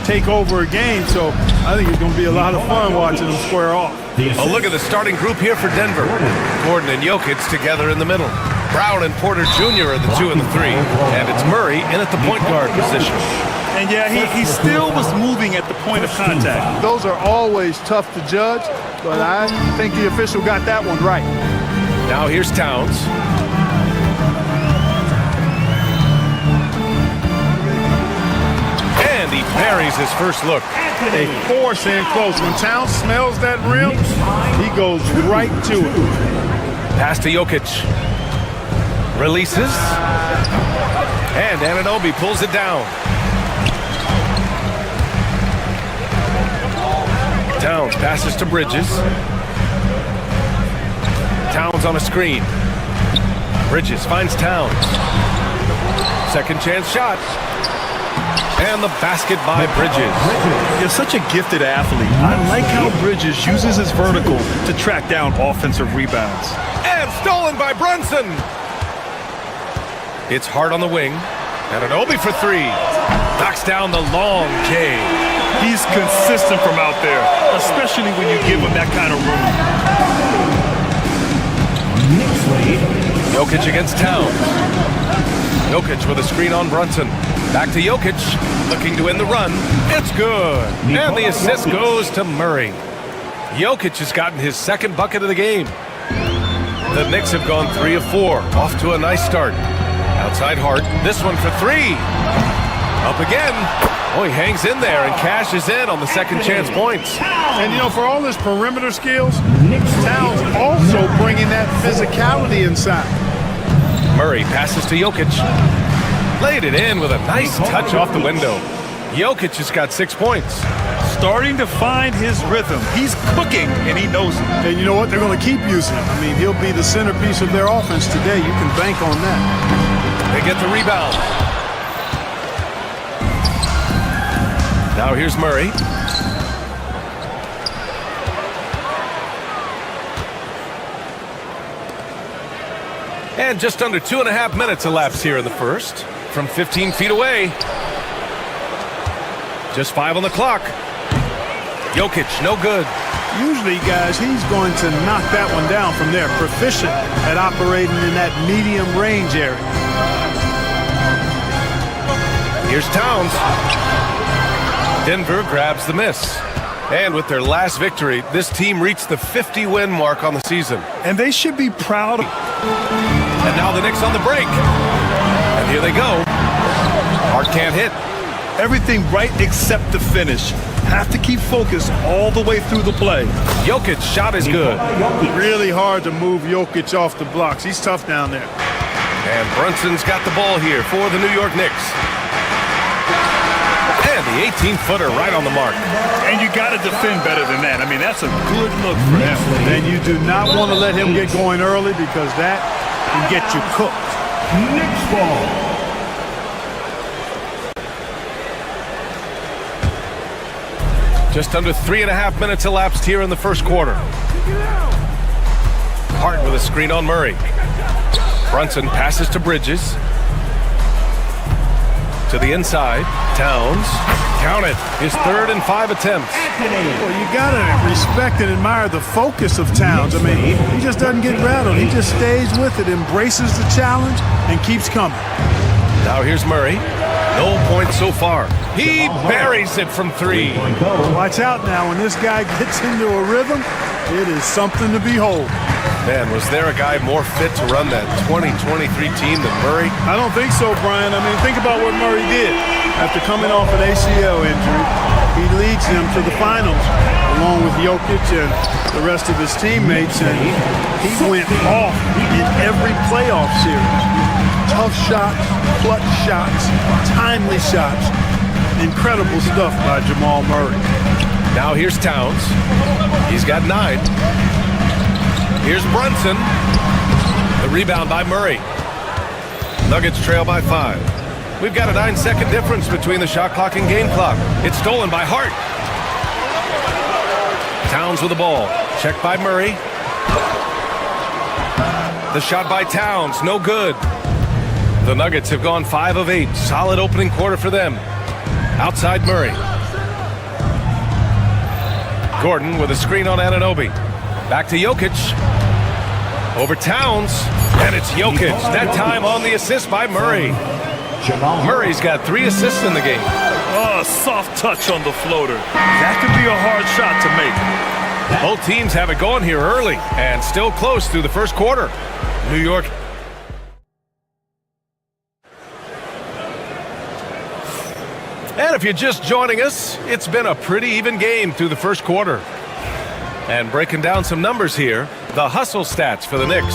take over a game, so I think it's going to be a lot of fun watching them square off. A look at the starting group here for Denver. Gordon and Jokic together in the middle. Brown and Porter Jr. are the 2 and the 3, and it's Murray in at the point guard position. And yeah, he still was moving at the point of contact. Those are always tough to judge, but I think the official got that one right. Now here's Towns. And he buries his first look. They force in close. When Towns smells that rim, he goes right to it. Pass to Jokic. Releases. And Anunoby pulls it down. Towns passes to Bridges. Towns on a screen. Bridges finds Towns. Second chance shot. And the basket by Bridges. You're such a gifted athlete. I like how Bridges uses his vertical to track down offensive rebounds. And stolen by Brunson. It's hard on the wing. Anunoby for 3. Knocks down the long J. He's consistent from out there, especially when you give him that kind of room. Jokic against Towns. Jokic with a screen on Brunson. Back to Jokic, looking to end the run. It's good. And the assist goes to Murray. Jokic has gotten his second bucket of the game. The Knicks have gone 3 of 4. Off to a nice start. Outside Hart. This one for 3. Up again. Oh, he hangs in there and cashes in on the second chance points. And, you know, for all his perimeter skills, Towns also bringing that physicality inside. Murray passes to Jokic. Laid it in with a nice touch off the window. Jokic has got 6 points. Starting to find his rhythm. He's cooking, and he knows it. And you know what? They're going to keep using him. I mean, he'll be the centerpiece of their offense today. You can bank on that. They get the rebound. Now here's Murray. And just under 2.5 minutes elapsed here in the first. From 15 feet away. Just 5 on the clock. Jokic, no good. Usually, guys, he's going to knock that one down from there. Proficient at operating in that medium range area. Here's Towns. Denver grabs the miss. And with their last victory, this team reached the 50-win mark on the season. And they should be proud. And now the Knicks on the break. And here they go. Hart can't hit. Everything right except the finish. Have to keep focused all the way through the play. Jokic's shot is good. Really hard to move Jokic off the blocks. He's tough down there. And Brunson's got the ball here for the New York Knicks. And the 18-footer right on the mark. And you got to defend better than that. I mean, that's a good look for him. And you do not want to let him get going early because that can get you cooked. Knicks ball. Just under 3.5 minutes elapsed here in the first quarter. Hart with a screen on Murray. Brunson passes to Bridges. To the inside, Towns. Count it. His 3rd and 5 attempts. Well, you got to respect and admire the focus of Towns. I mean, he just doesn't get rattled. He just stays with it, embraces the challenge, and keeps coming. Now here's Murray. No points so far. He buries it from 3. Watch out now. When this guy gets into a rhythm, it is something to behold. Man, was there a guy more fit to run that 2023 team than Murray? I don't think so, Brian. I mean, think about what Murray did. After coming off an ACL injury, he leads them to the finals, along with Jokic and the rest of his teammates, and he went off in every playoff series. Tough shots, clutch shots, timely shots. Incredible stuff by Jamal Murray. Now here's Towns. He's got 9. Here's Brunson. The rebound by Murray. Nuggets trail by 5. We've got a 9-second difference between the shot clock and game clock. It's stolen by Hart. Towns with the ball. Checked by Murray. The shot by Towns. No good. The Nuggets have gone 5 of 8. Solid opening quarter for them. Outside Murray. Gordon with a screen on Anunoby. Back to Jokic. Over Towns. And it's Jokic. That time on the assist by Murray. Murray's got 3 assists in the game. Oh, soft touch on the floater. That could be a hard shot to make. Both teams have it going here early and still close through the first quarter. New York. And if you're just joining us, it's been a pretty even game through the first quarter. And breaking down some numbers here, the hustle stats for the Knicks.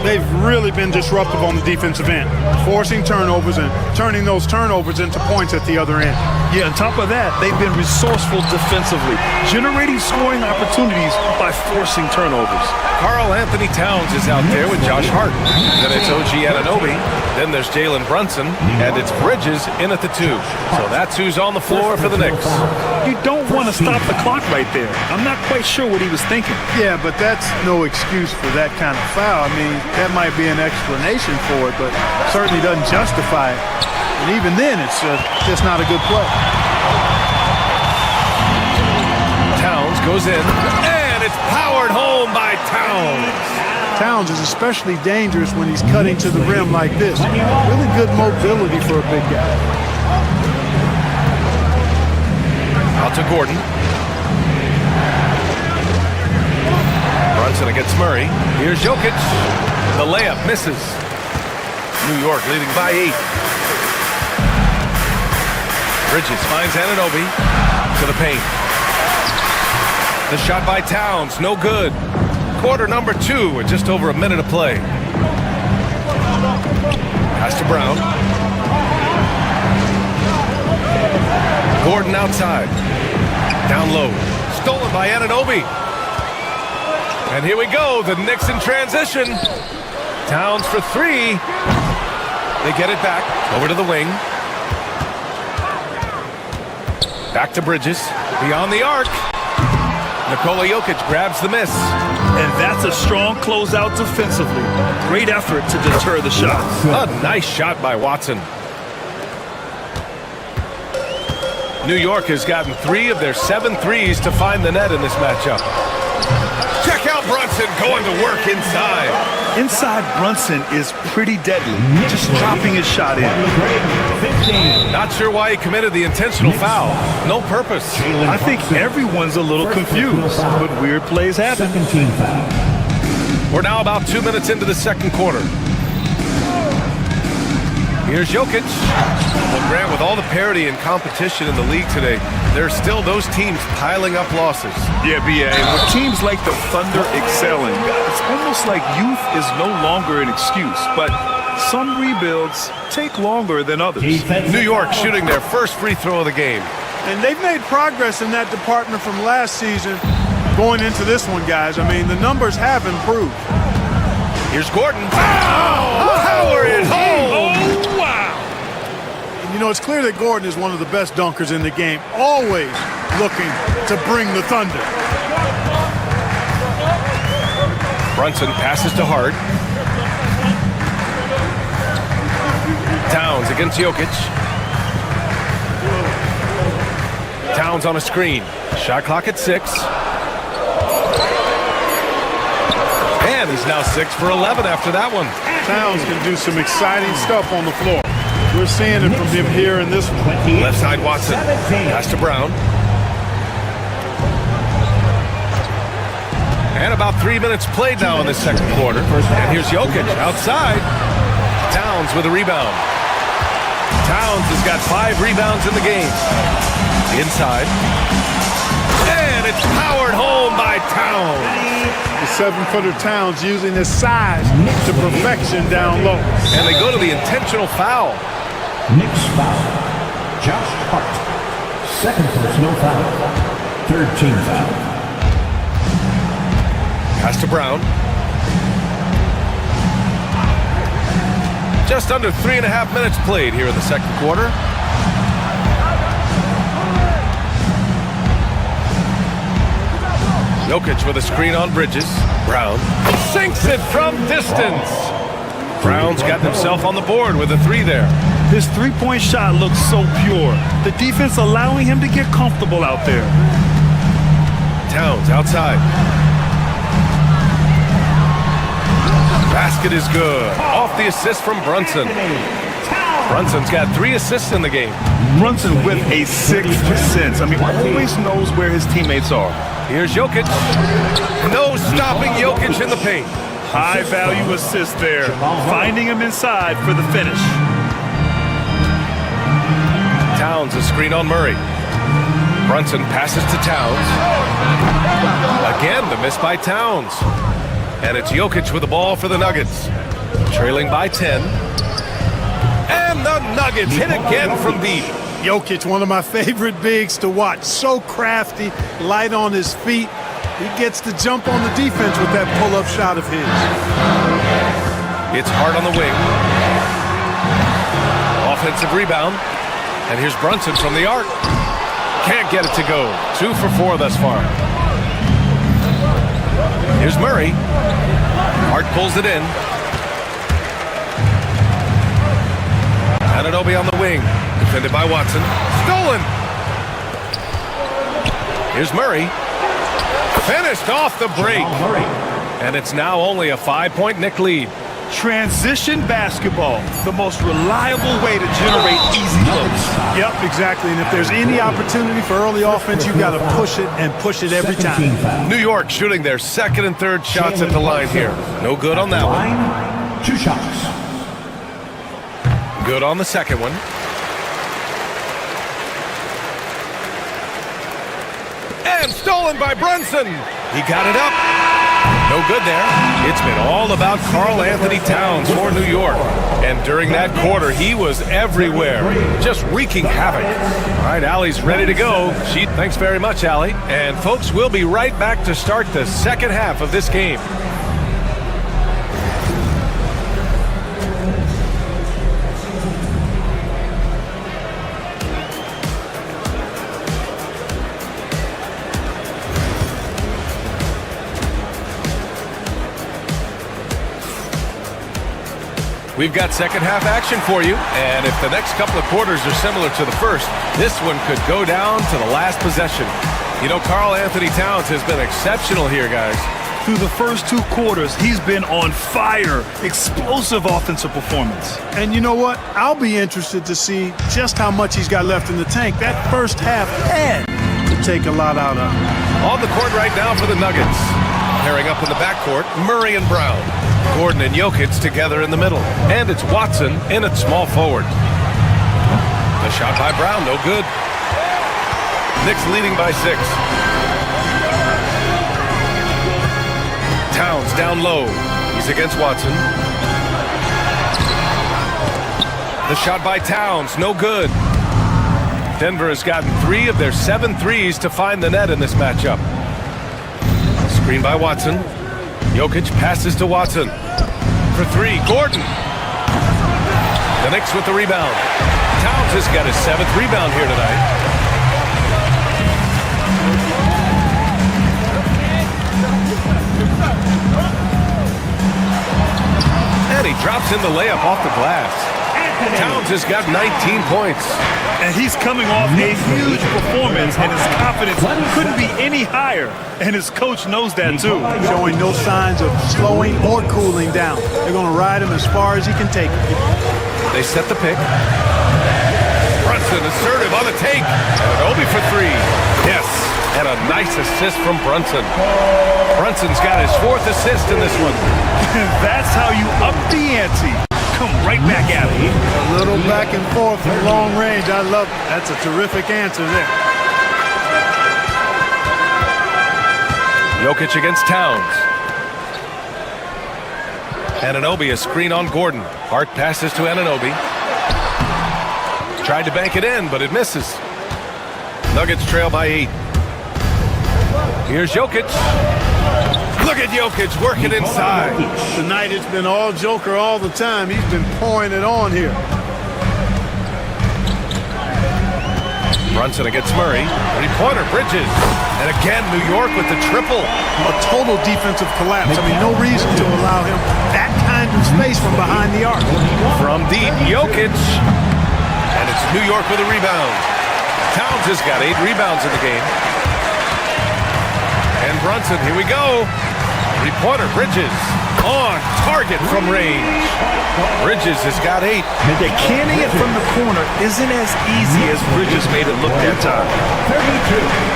They've really been disruptive on the defensive end, forcing turnovers and turning those turnovers into points at the other end. Yeah, on top of that, they've been resourceful defensively, generating scoring opportunities by forcing turnovers. Karl Anthony Towns is out there with Josh Hart. Then it's OG Anunoby. Then there's Jalen Brunson. And it's Bridges in at the 2. So that's who's on the floor for the Knicks. You don't want to stop the clock right there. I'm not quite sure what he was thinking. Yeah, but that's no excuse for that kind of foul. I mean, that might be an explanation for it, but certainly doesn't justify it. And even then, it's just not a good play. Towns goes in, and it's powered home by Towns. Towns is especially dangerous when he's cutting to the rim like this. Really good mobility for a big guy. Out to Gordon. Brunson against Murray. Here's Jokic. The layup misses. New York leading by 8. Bridges finds Anunoby to the paint. The shot by Towns, no good. Quarter number 2 with just over a minute of play. Pass to Brown. Gordon outside. Down low. Stolen by Anunoby. And here we go, the Knicks in transition. Towns for 3. They get it back. Over to the wing. Back to Bridges. Beyond the arc. Nikola Jokic grabs the miss. And that's a strong closeout defensively. Great effort to deter the shots. A nice shot by Watson. New York has gotten 3 of their 7 threes to find the net in this matchup. Check out Brunson going to work inside. Inside Brunson is pretty deadly, just dropping his shot in. Not sure why he committed the intentional foul. No purpose. I think everyone's a little confused, but weird plays happen. We're now about 2 minutes into the second quarter. Here's Jokic. Well, Grant, with all the parity and competition in the league today, there are still those teams piling up losses. Yeah, B.A. With teams like the Thunder excelling, it's almost like youth is no longer an excuse, but some rebuilds take longer than others. New York shooting their first free throw of the game. And they've made progress in that department from last season going into this one, guys. I mean, the numbers have improved. Here's Gordon. Oh! Power it home! Oh, wow! You know, it's clear that Gordon is one of the best dunkers in the game, always looking to bring the thunder. Brunson passes to Hart. Towns against Jokic. Towns on a screen. Shot clock at 6. And he's now 6 for 11 after that one. Towns can do some exciting stuff on the floor. We're seeing it from him here in this one. Left side Watson. Pass to Brown. And about 3 minutes played now in the second quarter. And here's Jokic outside. Towns with a rebound. Towns has got 5 rebounds in the game. Inside. And it's powered home by Towns. The 7-footer Towns using his size to perfection down low. And they go to the intentional foul. Next foul, Josh Hart. Second personal foul. Third team foul. Pass to Brown. Just under 3.5 minutes played here in the second quarter. Jokic with a screen on Bridges. Brown sinks it from distance. Brown's got himself on the board with a 3 there. His three-point shot looks so pure. The defense allowing him to get comfortable out there. Towns outside. Basket is good. Off the assist from Brunson. Brunson's got 3 assists in the game. Brunson with a sixth sense. I mean, always knows where his teammates are. Here's Jokic. No stopping Jokic in the paint. High-value assist there. Finding him inside for the finish. Towns a screen on Murray. Brunson passes to Towns. Again, the miss by Towns. And it's Jokic with the ball for the Nuggets. Trailing by 10. And the Nuggets hit again from deep. Jokic, one of my favorite bigs to watch. So crafty, light on his feet. He gets the jump on the defense with that pull-up shot of his. It's Hart on the wing. Offensive rebound. And here's Brunson from the arc. Can't get it to go. 2 for 4 thus far. Here's Murray. Hart pulls it in. Anunoby on the wing. Defended by Watson. Stolen! Here's Murray. Finished off the break. And it's now only a 5-point Knick lead. Transition basketball, the most reliable way to generate easy looks. Yep, exactly. And if there's any opportunity for early offense, you've got to push it and push it every time. New York shooting their second and third shots at the line here. No good on that one. 2 shots. Good on the second one. And stolen by Brunson. He got it up. No good there. It's been all about Karl Anthony Towns for New York. And during that quarter, he was everywhere, just wreaking havoc. All right, Allie's ready to go. Thanks very much, Allie. And folks, we'll be right back to start the second half of this game. We've got second half action for you, and if the next couple of quarters are similar to the first, this one could go down to the last possession. You know, Karl Anthony Towns has been exceptional here, guys. Through the first 2 quarters, he's been on fire. Explosive offensive performance. And you know what? I'll be interested to see just how much he's got left in the tank. That first half had to take a lot out of him. On the court right now for the Nuggets. Pairing up in the backcourt, Murray and Brown. Gordon and Jokic together in the middle. And it's Watson in at small forward. The shot by Brown, no good. Knicks leading by 6. Towns down low. He's against Watson. The shot by Towns, no good. Denver has gotten 3 of their 7 threes to find the net in this matchup. Screen by Watson. Jokic passes to Watson. For 3, Gordon. The Knicks with the rebound. Towns has got his 7th rebound here tonight. And he drops in the layup off the glass. Towns has got 19 points. And he's coming off a huge performance, and his confidence couldn't be any higher. And his coach knows that, too. Showing no signs of slowing or cooling down. They're going to ride him as far as he can take him. They set the pick. Brunson assertive on the take. And Obi for three. Yes, and a nice assist from Brunson. Brunson's got his 4th assist in this one. That's how you up the ante. Come right back at it. A little back and forth from long range. I love it. That's a terrific answer there. Jokic against Towns. Anunoby, a screen on Gordon. Hart passes to Anunoby. Tried to bank it in, but it misses. Nuggets trail by 8. Here's Jokic. Look at Jokic working inside. Tonight it's been all Joker all the time. He's been pouring it on here. Brunson against Murray. 3-pointer, Bridges. And again, New York with the triple. A total defensive collapse. I mean, no reason to allow him that kind of space from behind the arc. From deep, Jokic. And it's New York with a rebound. Towns has got 8 rebounds in the game. And Brunson, here we go. 3-pointer, Bridges. On target from range. Bridges has got 8. Canning it from the corner isn't as easy as Bridges made it look that time. 32.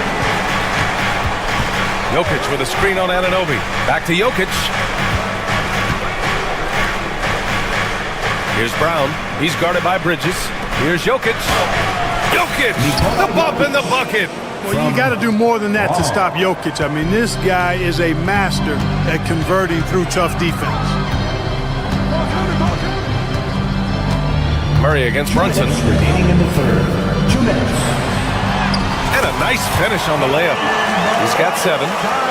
Jokic with a screen on Anunoby. Back to Jokic. Here's Brown. He's guarded by Bridges. Here's Jokic. Jokic! The bump in the bucket. Well, you got to do more than that to stop Jokic. I mean, this guy is a master at converting through tough defense. Murray against Brunson. Remaining in the third. 2 minutes. And a nice finish on the layup. He's got 7.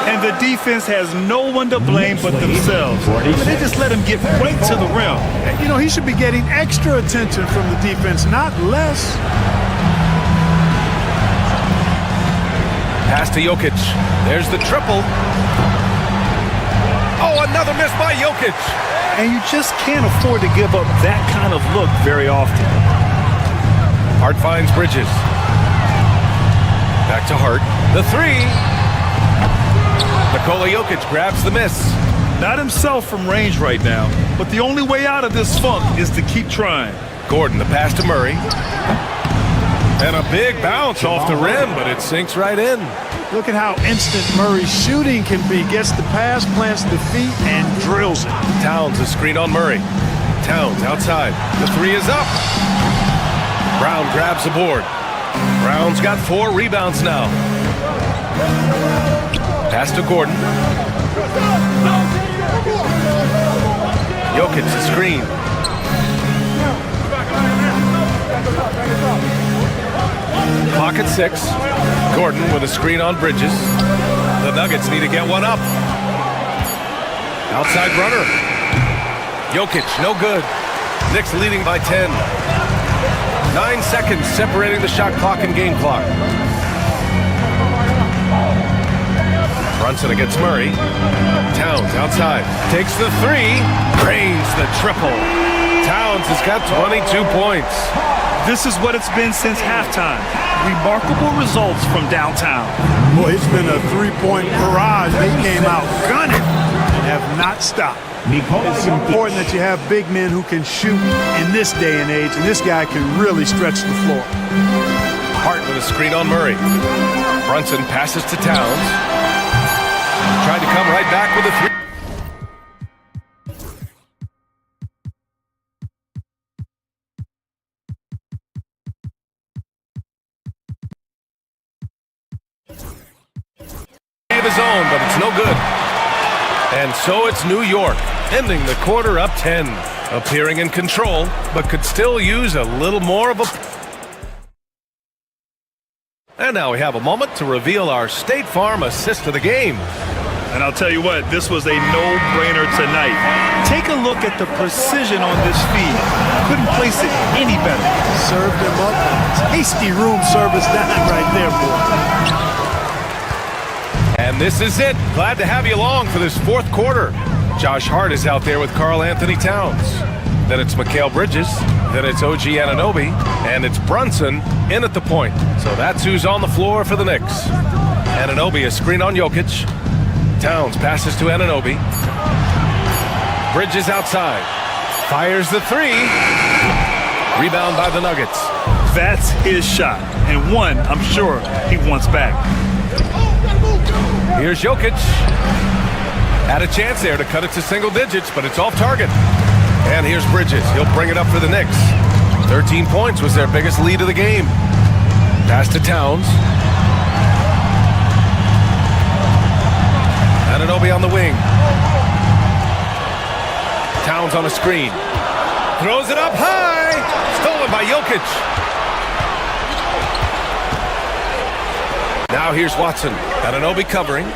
And the defense has no one to blame but themselves. They just let him get right to the rim. You know, he should be getting extra attention from the defense, not less. Pass to Jokic. There's the triple. Oh, another miss by Jokic. And you just can't afford to give up that kind of look very often. Hart finds Bridges. Back to Hart. The 3. Nikola Jokic grabs the miss. Not himself from range right now, but the only way out of this funk is to keep trying. Gordon, the pass to Murray. And a big bounce off the rim, but it sinks right in. Look at how instant Murray's shooting can be. Gets the pass, plants the feet, and drills it. Towns, a screen on Murray. Towns outside. The 3 is up. Brown grabs the board. Brown's got 4 rebounds now. Pass to Gordon. Jokic, the screen. Clock at 6. Gordon with a screen on Bridges. The Nuggets need to get one up. Outside runner. Jokic, no good. Knicks leading by 10. 9 seconds separating the shot clock and game clock. Brunson against Murray. Towns outside. Takes the 3. Drains the triple. Towns has got 22 points. This is what it's been since halftime. Remarkable results from downtown. Boy, it's been a 3-point barrage. They came out gunning and have not stopped. It's important that you have big men who can shoot in this day and age, and this guy can really stretch the floor. Hart with a screen on Murray. Brunson passes to Towns. Tried to come right back with a 3. Of his own, but it's no good. And so it's New York, ending the quarter up 10, appearing in control, but could still use a little more of a... And now we have a moment to reveal our State Farm assist of the game. And I'll tell you what, this was a no-brainer tonight. Take a look at the precision on this feed. Couldn't place it any better. Served him up. Tasty room service dime right there, boy. And this is it. Glad to have you along for this 4th quarter. Josh Hart is out there with Karl Anthony Towns. Then it's Mikal Bridges. Then it's OG Anunoby, and it's Brunson in at the point. So that's who's on the floor for the Knicks. Anunoby, a screen on Jokic. Towns passes to Anunoby. Bridges outside. Fires the three. Rebound by the Nuggets. That's his shot, and one I'm sure he wants back. Here's Jokic. Had a chance there to cut it to single digits, but it's off target. And here's Bridges. He'll bring it up for the Knicks. 13 points was their biggest lead of the game. Pass to Towns. Anunoby on the wing. Towns on a screen. Throws it up high. Stolen by Jokic. Now here's Watson. Anunoby covering.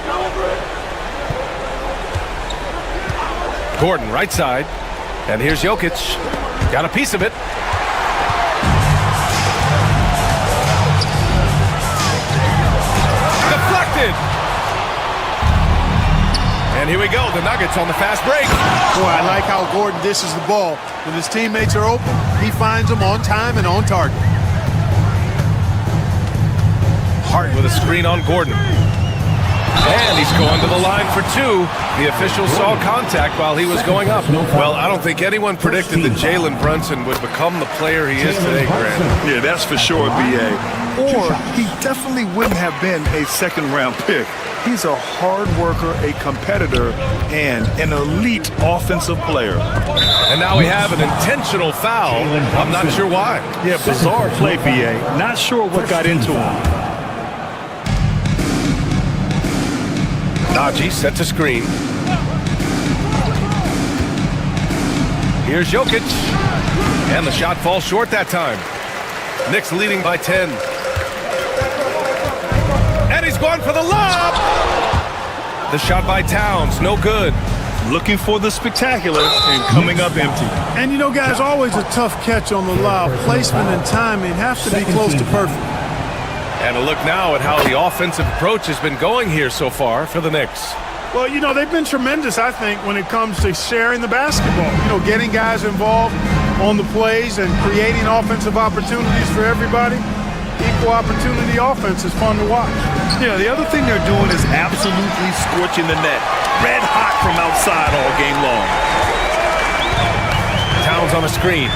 Gordon right side. And here's Jokic. Got a piece of it. Deflected. And here we go. The Nuggets on the fast break. Boy, I like how Gordon dishes the ball. When his teammates are open, he finds them on time and on target. Hart with a screen on Gordon. And he's going to the line for two. The official saw contact while he was going up. Well, I don't think anyone predicted that Jalen Brunson would become the player he is today, Grant. Yeah, that's for sure, B.A. Or he definitely wouldn't have been a second-round pick. He's a hard worker, a competitor, and an elite offensive player. And now we have an intentional foul. I'm not sure why. Yeah, bizarre play, B.A. Not sure what got into him. Najee sets a screen. Here's Jokic. And the shot falls short that time. Knicks leading by 10. And he's going for the lob. The shot by Towns, no good. Looking for the spectacular and coming up empty. And you know, guys, always a tough catch on the lob. Placement and timing have to be close to perfect. And a look now at how the offensive approach has been going here so far for the Knicks. Well, you know, they've been tremendous, I think, when it comes to sharing the basketball. You know, getting guys involved on the plays and creating offensive opportunities for everybody. Equal opportunity offense is fun to watch. Yeah, the other thing they're doing is absolutely scorching the net. Red hot from outside all game long. Towns on a screen.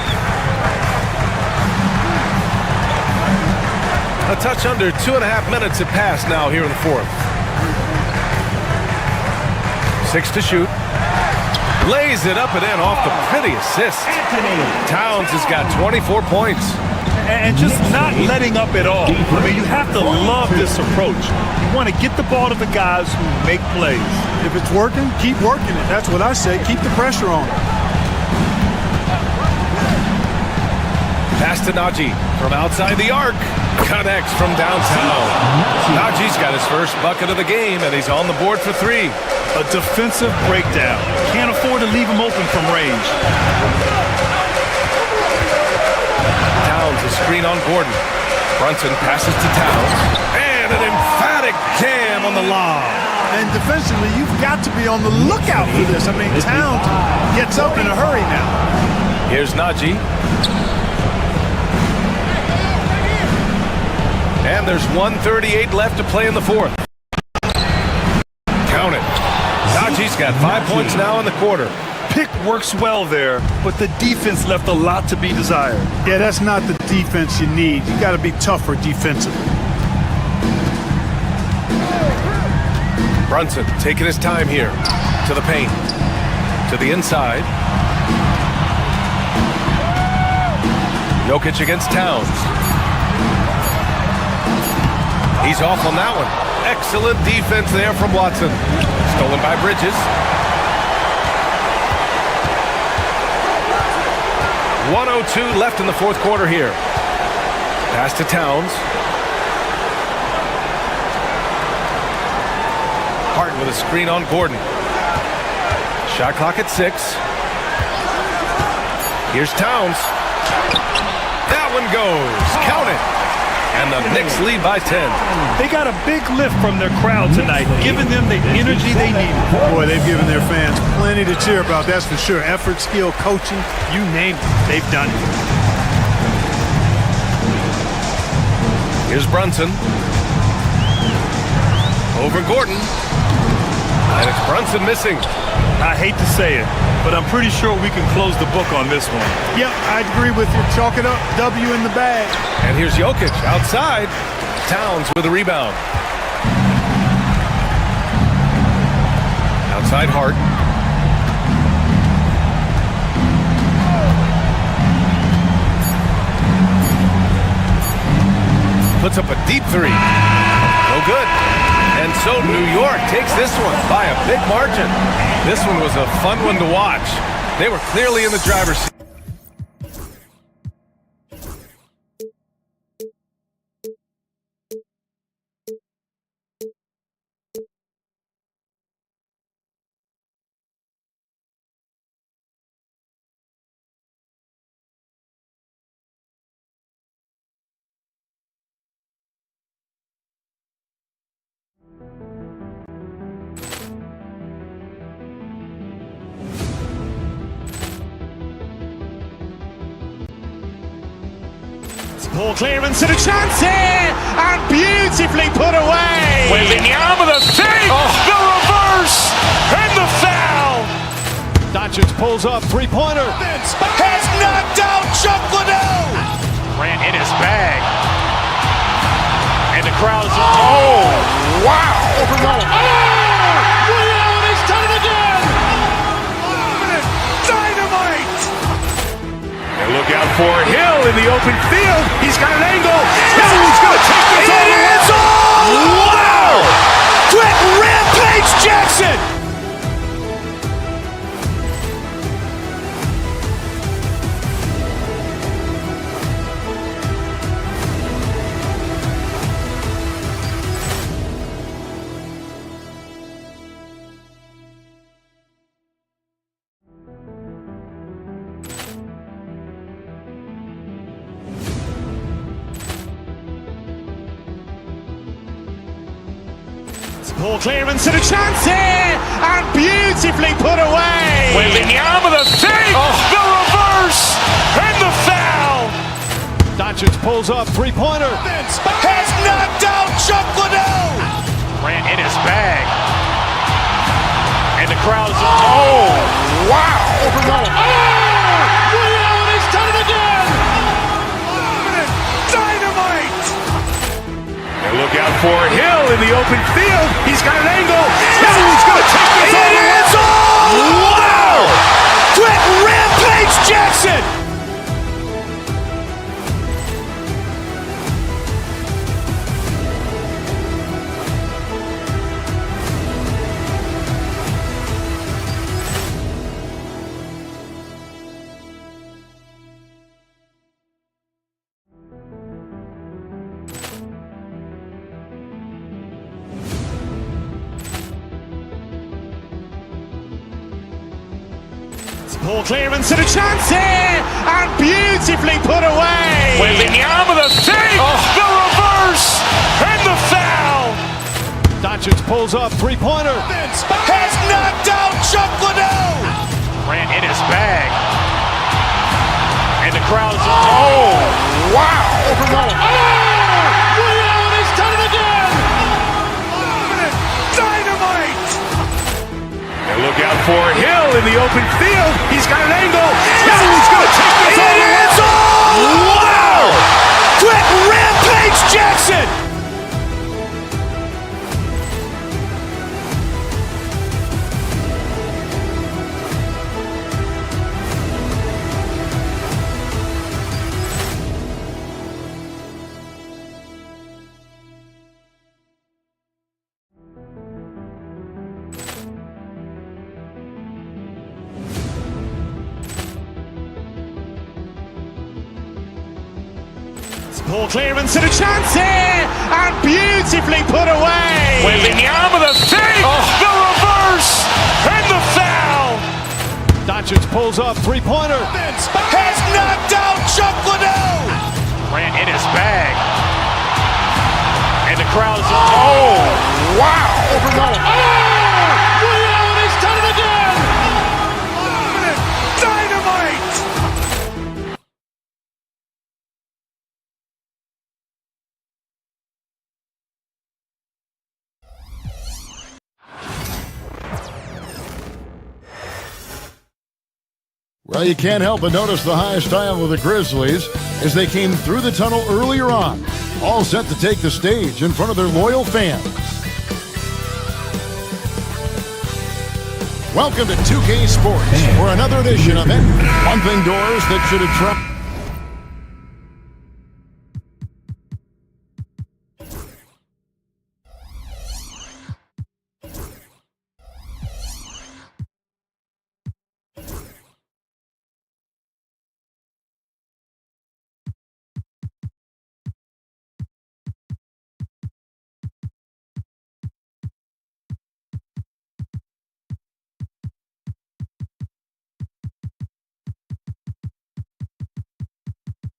A touch under 2.5 minutes have passed now here in the fourth. 6 to shoot. Lays it up and in off the pretty assist. Towns has got 24 points. And just not letting up at all. I mean, you have to love this approach. You want to get the ball to the guys who make plays. If it's working, keep working it. That's what I say. Keep the pressure on. Pass to Najee from outside the arc. Connects from downtown. Najee's got his first bucket of the game, and he's on the board for 3. A defensive breakdown. Can't afford to leave him open from range. Towns a screen on Gordon. Brunson passes to Towns. And an emphatic jam on the lob. And defensively, you've got to be on the lookout for this. I mean, Towns gets up in a hurry now. Here's Najee. And there's 1:38 left to play in the fourth. Count it. Najee's got 5 points now in the quarter. Pick works well there, but the defense left a lot to be desired. Yeah, that's not the defense you need. You got to be tougher defensively. Brunson taking his time here. To the paint. To the inside. Jokic against Towns. He's off on that one. Excellent defense there from Watson. Stolen by Bridges. 1:02 left in the fourth quarter here. Pass to Towns. Hart with a screen on Gordon. Shot clock at 6. Here's Towns. That one goes. Count it. And the Knicks lead by 10. They got a big lift from their crowd tonight, giving them the energy they need. Boy, they've given their fans plenty to cheer about, that's for sure. Effort, skill, coaching, you name it, they've done it. Here's Brunson. Over Gordon. And it's Brunson missing. I hate to say it, but I'm pretty sure we can close the book on this one. Yep, I agree with you. Chalk it up. W in the bag. And here's Jokic outside. Towns with a rebound. Outside Hart. Puts up a deep three. No good. And so New York takes this one by a big margin. This one was a fun one to watch. They were clearly in the driver's seat. Poor clearance and a chance here, and beautifully put away. Wembanyama with a save, the reverse, and the foul. Doncic pulls up, three-pointer. Has knocked out Chuck Liddell. Ran in his bag. And the crowd is... Oh, wow. He's done it again. Dynamite. And look out for Hill in the open field. He's got an angle. Hill's going to take this all the way. Wow! Quick Rampage Jackson. Poor clearance and a chance here, and beautifully put away. Wembanyama with a save, the reverse, and the foul. Doncic pulls up, three-pointer. Has knocked out Chuck Liddell. Ran in his bag. And the crowd is... Oh, wow. He's done it again. Dynamite. And look out for Hill in the open field. He's got an angle. Hill's going to take this all the way. Wow! Quick Rampage Jackson. Poor clearance and a chance here, and beautifully put away. Wembanyama with a save, the reverse, and the foul. Doncic pulls up, three-pointer. Has knocked out Chuck Liddell. Ran in his bag. And the crowd is... Oh, wow. He's done it again. Dynamite. And look out for Hill in the open field. He's got an angle. Hill's going to take this all the way. Wow! Quick Rampage Jackson. Poor clearance and a chance here, and beautifully put away. Wembanyama with a save, the reverse, and the foul. Doncic pulls up, three-pointer. Has knocked out Chuck Liddell. Ran in his bag. And the crowd is... Oh, wow. He's done it again. Dynamite. Well, you can't help but notice the high style of the Grizzlies as they came through the tunnel earlier on, all set to take the stage in front of their loyal fans. Welcome to 2K Sports for another edition of One Thing Doors that should attract.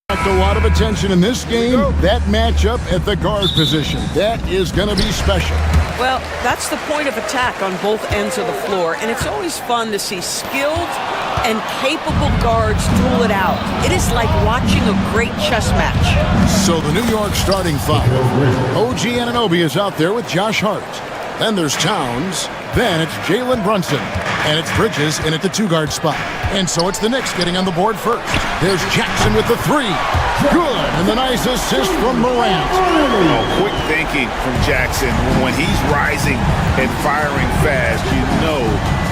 A lot of attention in this game. That matchup at the guard position. That is going to be special. Well, that's the point of attack on both ends of the floor, and it's always fun to see skilled and capable guards duel it out. It is like watching a great chess match. So the New York starting five. OG Anunoby is out there with Josh Hart. Then there's Towns. Then it's Jalen Brunson. And it's Bridges in at the two-guard spot. And so it's the Knicks getting on the board first. There's Jackson with the three. Good. And the nice assist from Morant. Oh, quick thinking from Jackson. When he's rising and firing fast, you know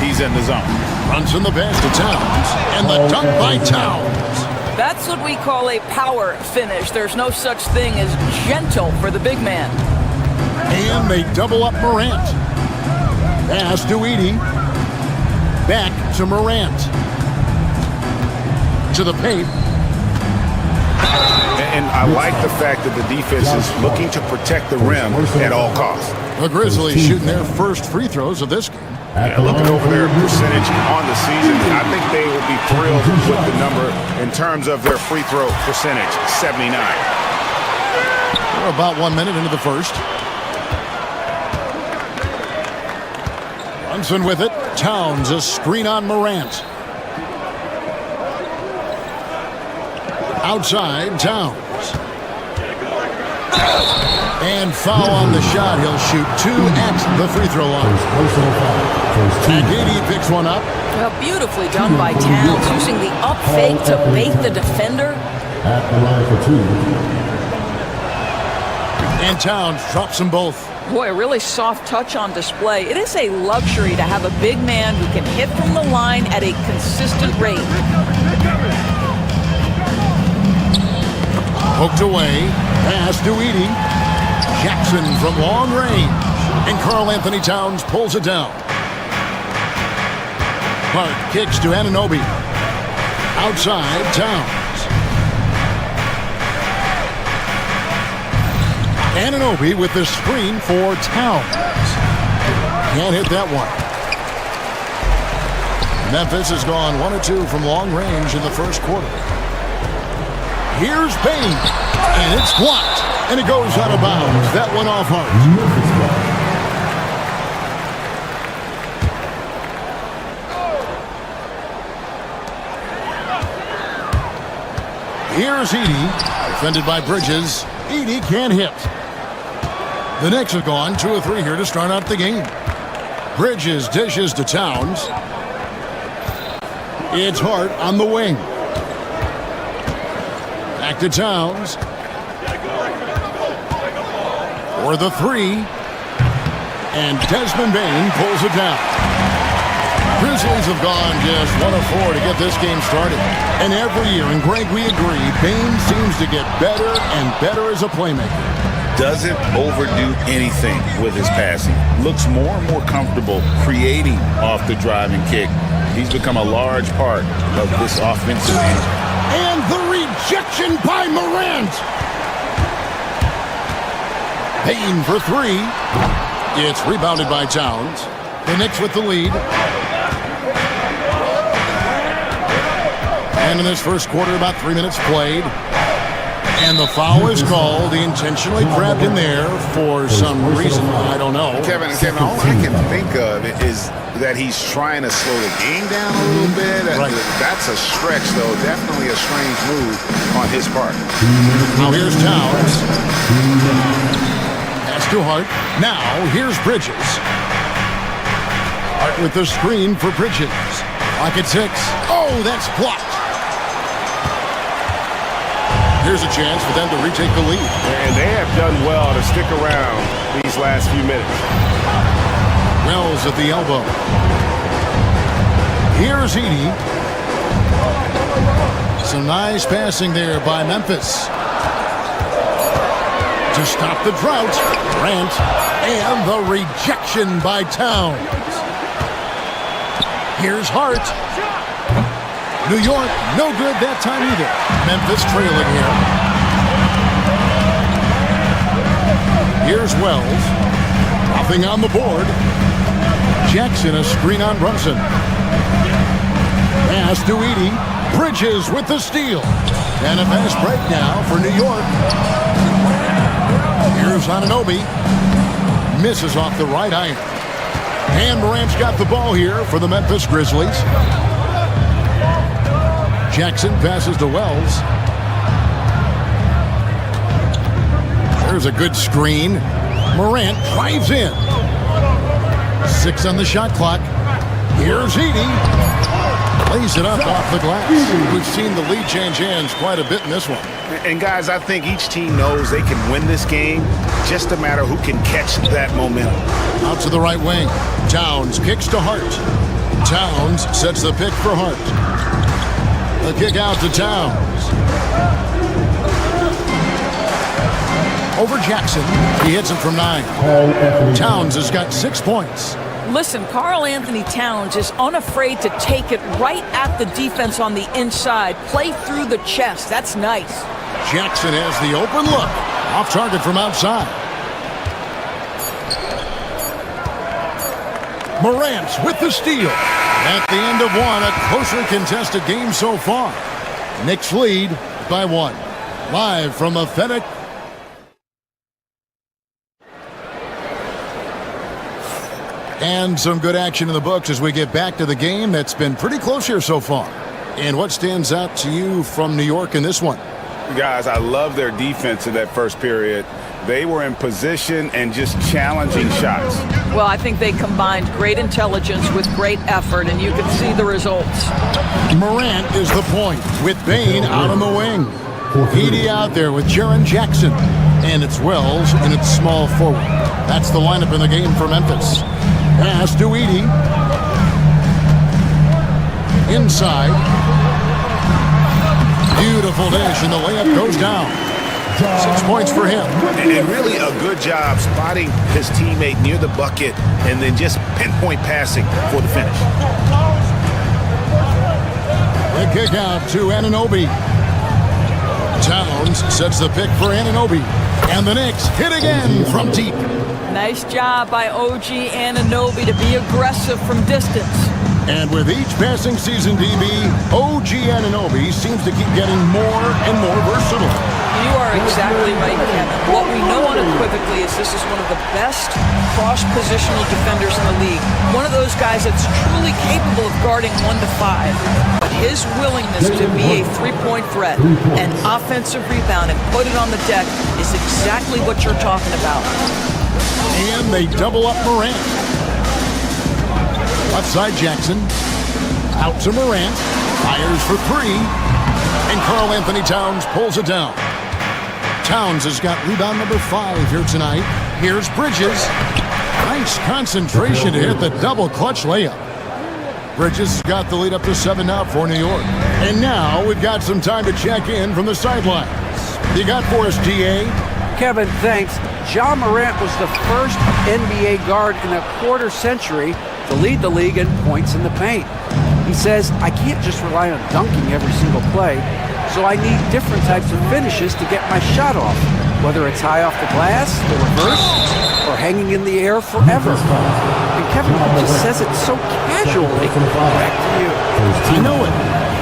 he's in the zone. Brunson the pass to Towns. And the dunk by Towns. That's what we call a power finish. There's no such thing as gentle for the big man. And they double up Morant. Pass to Edey. Back to Morant. To the paint. And I like the fact that the defense is looking to protect the rim at all costs. The Grizzlies shooting their first free throws of this game. Yeah, looking over their percentage on the season, I think they will be thrilled with the number in terms of their free throw percentage, 79. We're about 1 minute into the first. Brunson with it. Towns, a screen on Morant. Outside, Towns. And foul on the shot. He'll shoot two at the free throw line. Edey picks one up. Well, beautifully done by Towns, using the up fake to bait the defender. At the line for two. And Towns drops them both. Boy, a really soft touch on display. It is a luxury to have a big man who can hit from the line at a consistent rate. Poked away. Pass to Edey. Jackson from long range. And Karl Anthony Towns pulls it down. Hart kicks to Anunoby. Outside, Towns. Anunoby with the screen for Towns. Can't hit that one. Memphis has gone 1 of 2 from long range in the first quarter. Here's Payne. And it's blocked. And it goes out of bounds. That one off Hart. Here's Edey. Defended by Bridges. Edey can't hit. The Knicks have gone 2 of 3 here to start out the game. Bridges dishes to Towns. It's Hart on the wing. Back to Towns. For the three. And Desmond Bane pulls it down. Grizzlies have gone just 1 of 4 to get this game started. And every year, and Greg, we agree, Bane seems to get better and better as a playmaker. Doesn't overdo anything with his passing. Looks more and more comfortable creating off the driving kick. He's become a large part of this offensive engine. And the rejection by Morant. Payne for 3. It's rebounded by Towns. The Knicks with the lead. And in this first quarter, about 3 minutes played. And the foul is called. He intentionally grabbed in there for some reason. I don't know. Kevin, all I can think of is that he's trying to slow the game down a little bit. Right. That's a stretch, though. Definitely a strange move on his part. Now here's Towns. Pass to Hart. Now here's Bridges. Hart with the screen for Bridges. Clock at 6. Oh! Oh, that's blocked. Here's a chance for them to retake the lead. And they have done well to stick around these last few minutes. Wells at the elbow. Here's Edey. Some nice passing there by Memphis. To stop the drought, Grant, and the rejection by Towns. Here's Hart. New York, no good that time either. Memphis trailing here. Here's Wells. Nothing on the board. Jackson, a screen on Brunson. Pass to Edey. Bridges with the steal. And a fast break now for New York. Here's Anunoby. Misses off the right iron. And Morant's got the ball here for the Memphis Grizzlies. Jackson passes to Wells. There's a good screen. Morant drives in. 6 on the shot clock. Here's Edey. Lays it up off the glass. We've seen the lead change hands quite a bit in this one. And guys, I think each team knows they can win this game. Just a matter who can catch that momentum. Out to the right wing. Towns kicks to Hart. Towns sets the pick for Hart. The kick out to Towns. Over Jackson. He hits him from 9. Towns has got 6 points. Listen, Karl Anthony Towns is unafraid to take it right at the defense on the inside. Play through the chest. That's nice. Jackson has the open look. Off target from outside. Morant with the steal. At the end of one, a closely contested game so far. Knicks lead by 1. Live from Authentic. And some good action in the books as we get back to the game that's been pretty close here so far. And what stands out to you from New York in this one? Guys, I love their defense in that first period. They were in position and just challenging shots. Well, I think they combined great intelligence with great effort, and you can see the results. Morant is the point with Bane out on the wing. Edey out there with Jaren Jackson. And it's Wells and it's small forward. That's the lineup in the game for Memphis. Pass to Edey. Inside. Beautiful dish, and the layup goes down. 6 points for him. And really a good job spotting his teammate near the bucket and then just pinpoint passing for the finish. The kick out to Anunoby. Towns sets the pick for Anunoby. And the Knicks hit again from deep. Nice job by OG Anunoby to be aggressive from distance. And with each passing season, DB, OG Anunoby seems to keep getting more and more versatile. You are exactly right, Kevin. What we know unequivocally is this is one of the best cross-positional defenders in the league. One of those guys that's truly capable of guarding 1 to 5. But his willingness to be a three-point threat and offensive rebound and put it on the deck is exactly what you're talking about. And they double up Morant. Left side Jackson. Out to Morant. Fires for 3. And Karl Anthony Towns pulls it down. Towns has got rebound number 5 here tonight. Here's Bridges. Nice concentration to hit the double clutch layup. Bridges got the lead up to 7 now for New York. And now we've got some time to check in from the sidelines. You got for us, DA? Kevin, thanks. Ja Morant was the first NBA guard in a quarter century to lead the league in points in the paint. He says, I can't just rely on dunking every single play, so I need different types of finishes to get my shot off, whether it's high off the glass, the reverse, or hanging in the air forever. And Kevin just says it so casually. Back to you. I know it.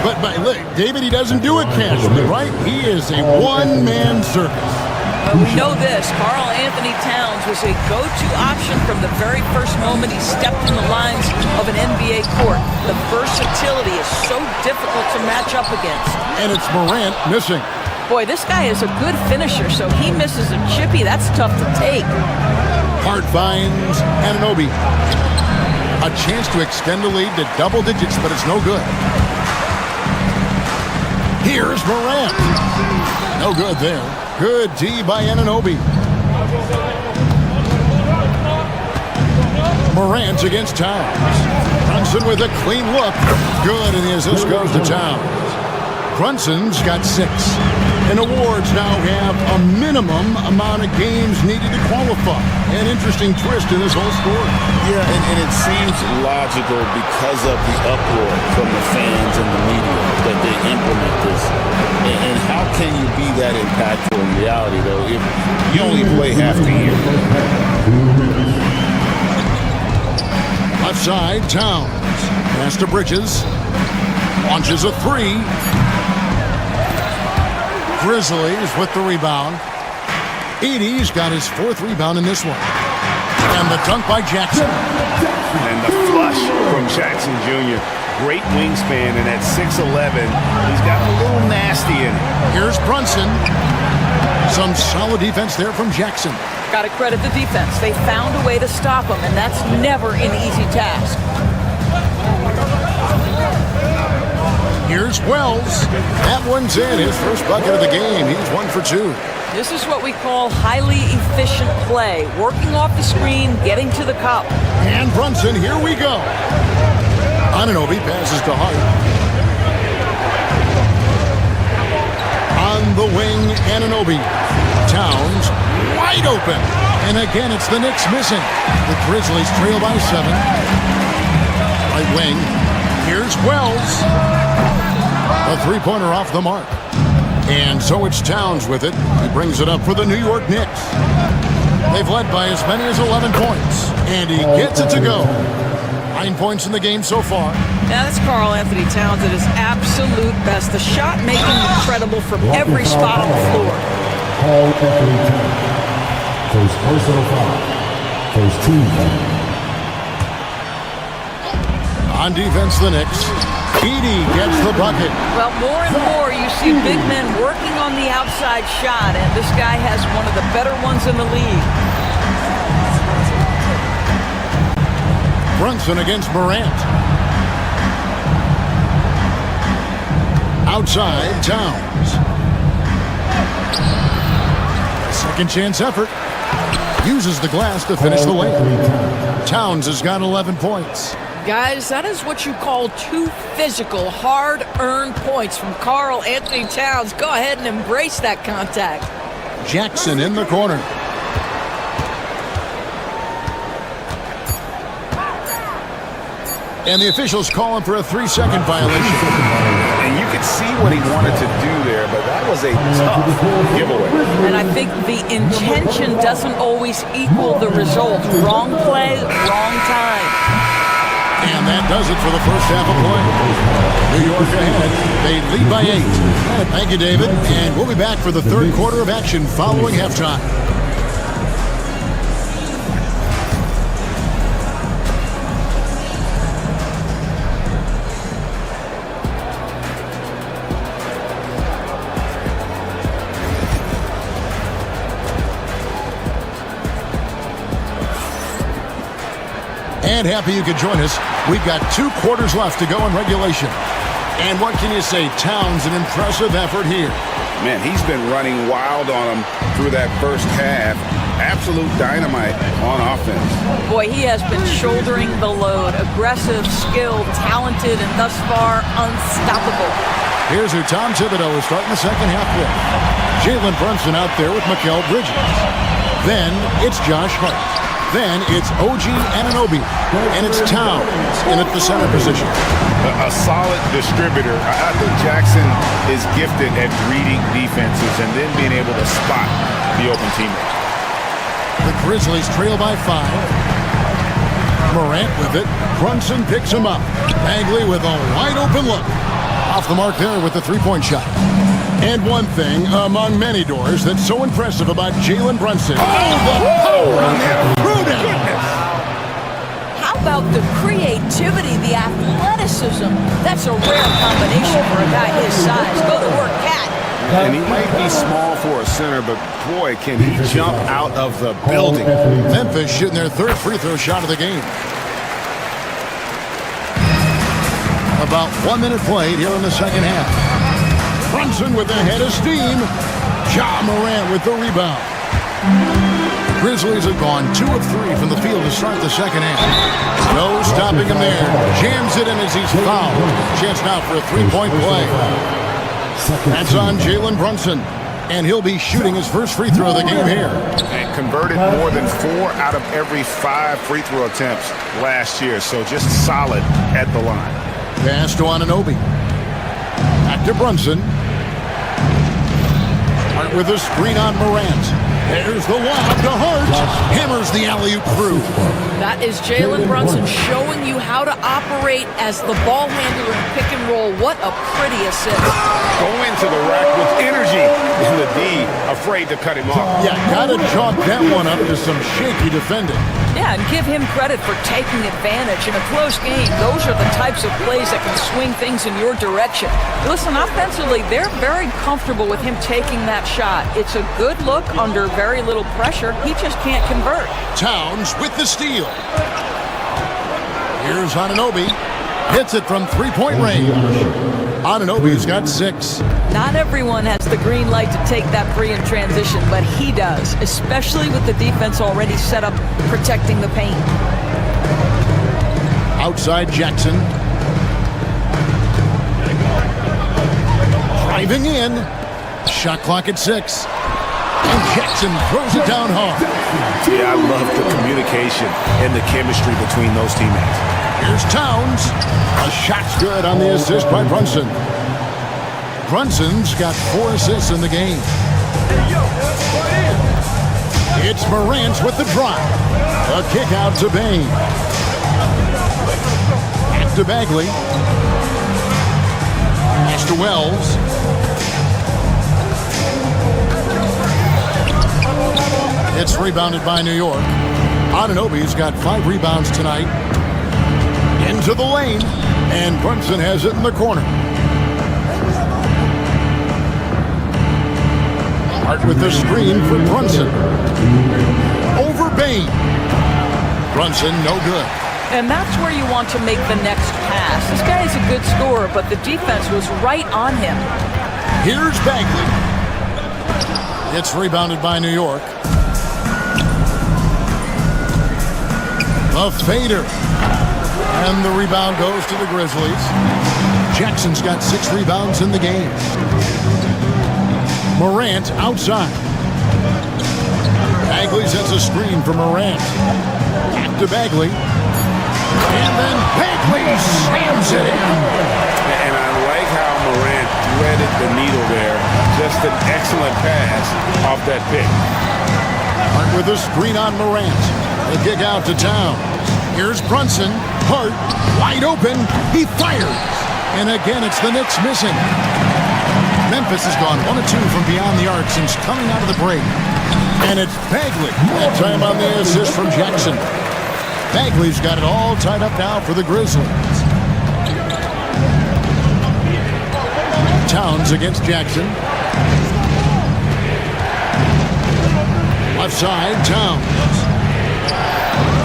But look, David, he doesn't do it casually, right? He is a one-man circus. We know this. Karl Anthony Towns was a go-to option from the very first moment he stepped in the lines of an NBA court. The versatility is so difficult to match up against. And it's Morant missing. Boy, this guy is a good finisher, so he misses a chippy. That's tough to take. Hart finds Anunoby. A chance to extend the lead to double digits, but it's no good. Here's Morant. No good there. Good D by Anunoby. Morant against Towns. Brunson with a clean look. Good, and the assist goes to Towns. Brunson's got 6. And awards now have a minimum amount of games needed to qualify. An interesting twist in this whole story. Yeah, and it seems logical because of the uproar from the fans and the media that they implement this. And how can you be that impactful in reality, though, if you only play half the year? Left side, Towns. Pass to Bridges. Launches a 3. Grizzlies with the rebound. Edey's got his 4th rebound in this one. And the dunk by Jackson. And the flush from Jackson Jr. Great wingspan, and at 6'11", he's got a little nasty in it. Here's Brunson. Some solid defense there from Jackson. Got to credit the defense. They found a way to stop him, and that's never an easy task. Here's Wells. That one's in. His first bucket of the game. He's 1 for 2. This is what we call highly efficient play. Working off the screen, getting to the cup. And Brunson, here we go. Anunoby passes to Hart. On the wing, Anunoby. Towns, wide open. And again, it's the Knicks missing. The Grizzlies trail by 7. Right wing. Here's Wells. A 3-pointer off the mark. And so it's Towns with it. He brings it up for the New York Knicks. They've led by as many as 11 points. And he gets it to go. 9 points in the game so far. Now that's Karl Anthony Towns at his absolute best. The shot making incredible from every spot on the floor. Karl Anthony Towns. First personal foul. First team foul. On defense, the Knicks. Edey gets the bucket. Well, more and more you see big men working on the outside shot, and this guy has one of the better ones in the league. Brunson against Morant. Outside, Towns. Second chance effort. Uses the glass to finish the layup. Towns has got 11 points. Guys, that is what you call 2 physical, hard-earned points from Karl Anthony Towns. Go ahead and embrace that contact. Jackson in the corner. And the officials calling for a 3-second violation. And you could see what he wanted to do there, but that was a tough giveaway. And I think the intention doesn't always equal the result. Wrong play, wrong time. And that does it for the first half of play. New York ahead. They lead by 8. Thank you, David. And we'll be back for the third quarter of action following halftime. And happy you could join us. We've got 2 quarters left to go in regulation. And what can you say? Towns, an impressive effort here. Man, he's been running wild on him through that first half. Absolute dynamite on offense. Boy, he has been shouldering the load. Aggressive, skilled, talented, and thus far unstoppable. Here's who Tom Thibodeau is starting the second half with. Jalen Brunson out there with Mikal Bridges. Then it's Josh Hart. Then it's OG Anunoby, and it's Towns in at the center position. A solid distributor. I think Jackson is gifted at reading defenses and then being able to spot the open teammate. The Grizzlies trail by 5. Morant with it. Brunson picks him up. Bagley with a wide open look. Off the mark there with the 3-point shot. And one thing among many doors that's so impressive about Jalen Brunson. Oh, the power on that prudence! How about the creativity, the athleticism? That's a rare combination for a guy his size. Go to work, Cat. And he might be small for a center, but boy, can he jump out of the building. Memphis shooting their 3rd free throw shot of the game. About 1 minute played here in the second half. Brunson with a head of steam. Ja Morant with the rebound. Grizzlies have gone 2 of 3 from the field to start the second half. No stopping him there. Jams it in as he's fouled. Chance now for a three-point play. That's on Jalen Brunson. And he'll be shooting his first free throw of the game here. And converted more than 4 out of every 5 free throw attempts last year. So just solid at the line. Pass to Anunoby. Back to Brunson. Hart with a screen on Morant. There's the lob to Hart. Hammers the alley-oop through. That is Jalen Brunson showing you how to operate as the ball handler in pick and roll. What a pretty assist. Go into the rack with energy. And the D afraid to cut him off. Yeah, gotta chalk that one up to some shaky defending. Yeah, and give him credit for taking advantage. In a close game, those are the types of plays that can swing things in your direction. Listen, offensively, they're very comfortable with him taking that shot. It's a good look under very little pressure. He just can't convert. Towns with the steal. Here's Anunoby. Hits it from three-point range. Anunoby's got 6. Not everyone has the green light to take that three in transition, but he does, especially with the defense already set up protecting the paint. Outside Jackson. Driving in. Shot clock at 6. And Jackson throws it down hard. Yeah, I love the communication and the chemistry between those teammates. Here's Towns. A shot's good on the assist by Brunson. Brunson's got 4 assists in the game. It's Morant with the drive. A kick out to Bain. Back to Bagley. Pass to Wells. It's rebounded by New York. Anunoby's got 5 rebounds tonight. Into the lane, and Brunson has it in the corner. Hart with the screen for Brunson. Over Bain. Brunson, no good. And that's where you want to make the next pass. This guy is a good scorer, but the defense was right on him. Here's Bagley. It's rebounded by New York. A fader. And the rebound goes to the Grizzlies. Jackson's got 6 rebounds in the game. Morant outside. Bagley sets a screen for Morant. Back to Bagley. And then Bagley slams it in. And I like how Morant threaded the needle there. Just an excellent pass off that pick. Hart with a screen on Morant. The kick out to Towns. Here's Brunson. Hart, wide open. He fires. And again, it's the Knicks missing. Memphis has gone 1 of 2 from beyond the arc since coming out of the break. And it's Bagley. That time on the assist from Jackson. Bagley's got it all tied up now for the Grizzlies. Towns against Jackson. Left side, Towns.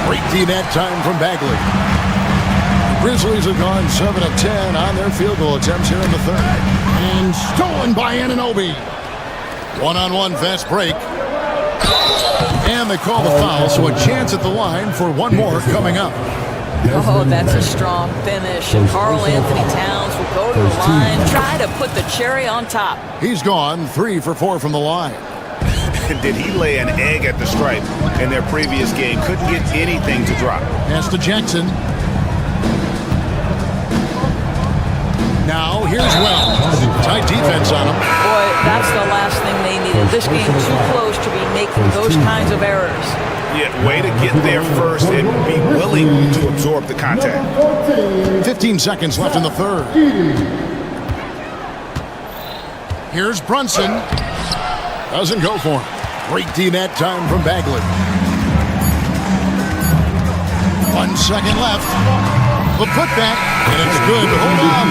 Great D that time from Bagley. The Grizzlies have gone 7 of 10 on their field goal attempts here in the third. And stolen by Anunoby. 1-on-1 fast break. And they call the foul, so a chance at the line for one more coming up. Oh, that's a strong finish. And Karl Anthony Towns will go to the line, try to put the cherry on top. He's gone 3 for 4 from the line. Did he lay an egg at the stripe in their previous game? Couldn't get anything to drop. Pass to Jackson. Now here's Wells. Tight defense on him. Boy, that's the last thing they needed. This game too close to be making those kinds of errors. Yeah, way to get there first and be willing to absorb the contact. 15 seconds left in the third. Here's Brunson. Doesn't go for him. Great D that time from Bagley. 1 second left. The putback, and it's good. Hold on.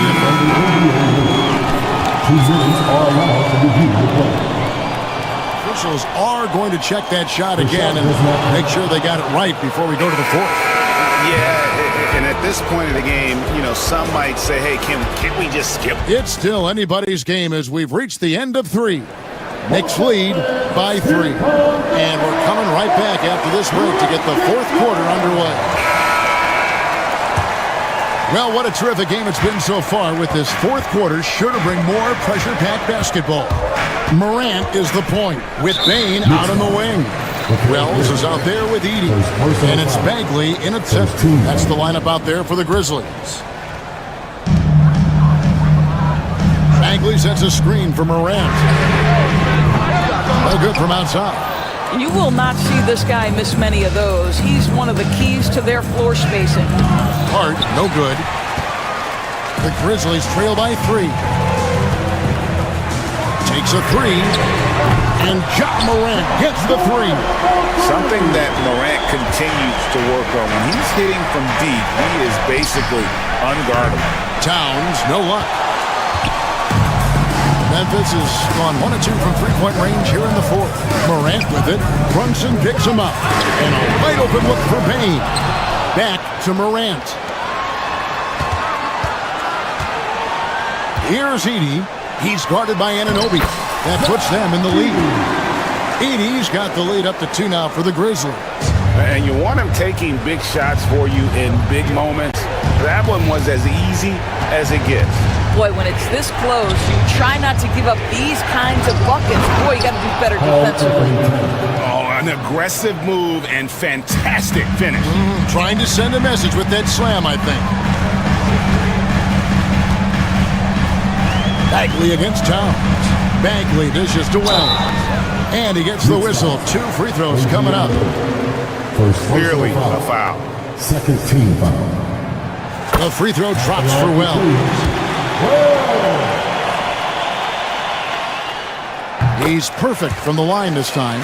2 minutes are allowed to begin the play. officials are going to check that shot again and make sure they got it right before we go to the fourth. Yeah, and at this point of the game, you know, some might say, hey, can we just skip? It's still anybody's game as we've reached the end of 3. Knicks lead by 3. And we're coming right back after this break to get the fourth quarter underway. Well, what a terrific game it's been so far with this fourth quarter, sure to bring more pressure-packed basketball. Morant is the point with Bane out on the wing. Wells is out there with Edey. And it's Bagley in at 7. That's the lineup out there for the Grizzlies. Bagley sets a screen for Morant. No good from outside. You will not see this guy miss many of those. He's one of the keys to their floor spacing. Hart, no good. The Grizzlies trail by 3. Takes a 3. And Ja Morant gets the 3. Something that Morant continues to work on. When he's hitting from deep, he is basically unguardable. Towns, no luck. Memphis has gone 1 of 2 from three-point range here in the fourth. Morant with it. Brunson picks him up. And a wide open look for Bane. Back to Morant. Here's Edey. He's guarded by Anunoby. That puts them in the lead. Edey's got the lead up to 2 now for the Grizzlies. And you want him taking big shots for you in big moments. That one was as easy as it gets. Boy, when it's this close, you try not to give up these kinds of buckets. Boy, you got to do better defensively. Oh, an aggressive move and fantastic finish. Trying to send a message with that slam, I think. Bagley against Towns. Bagley dishes to Wells. And he gets the whistle. 2 free throws coming up. Clearly a foul. Second team foul. The free throw drops for Wells. He's perfect from the line this time.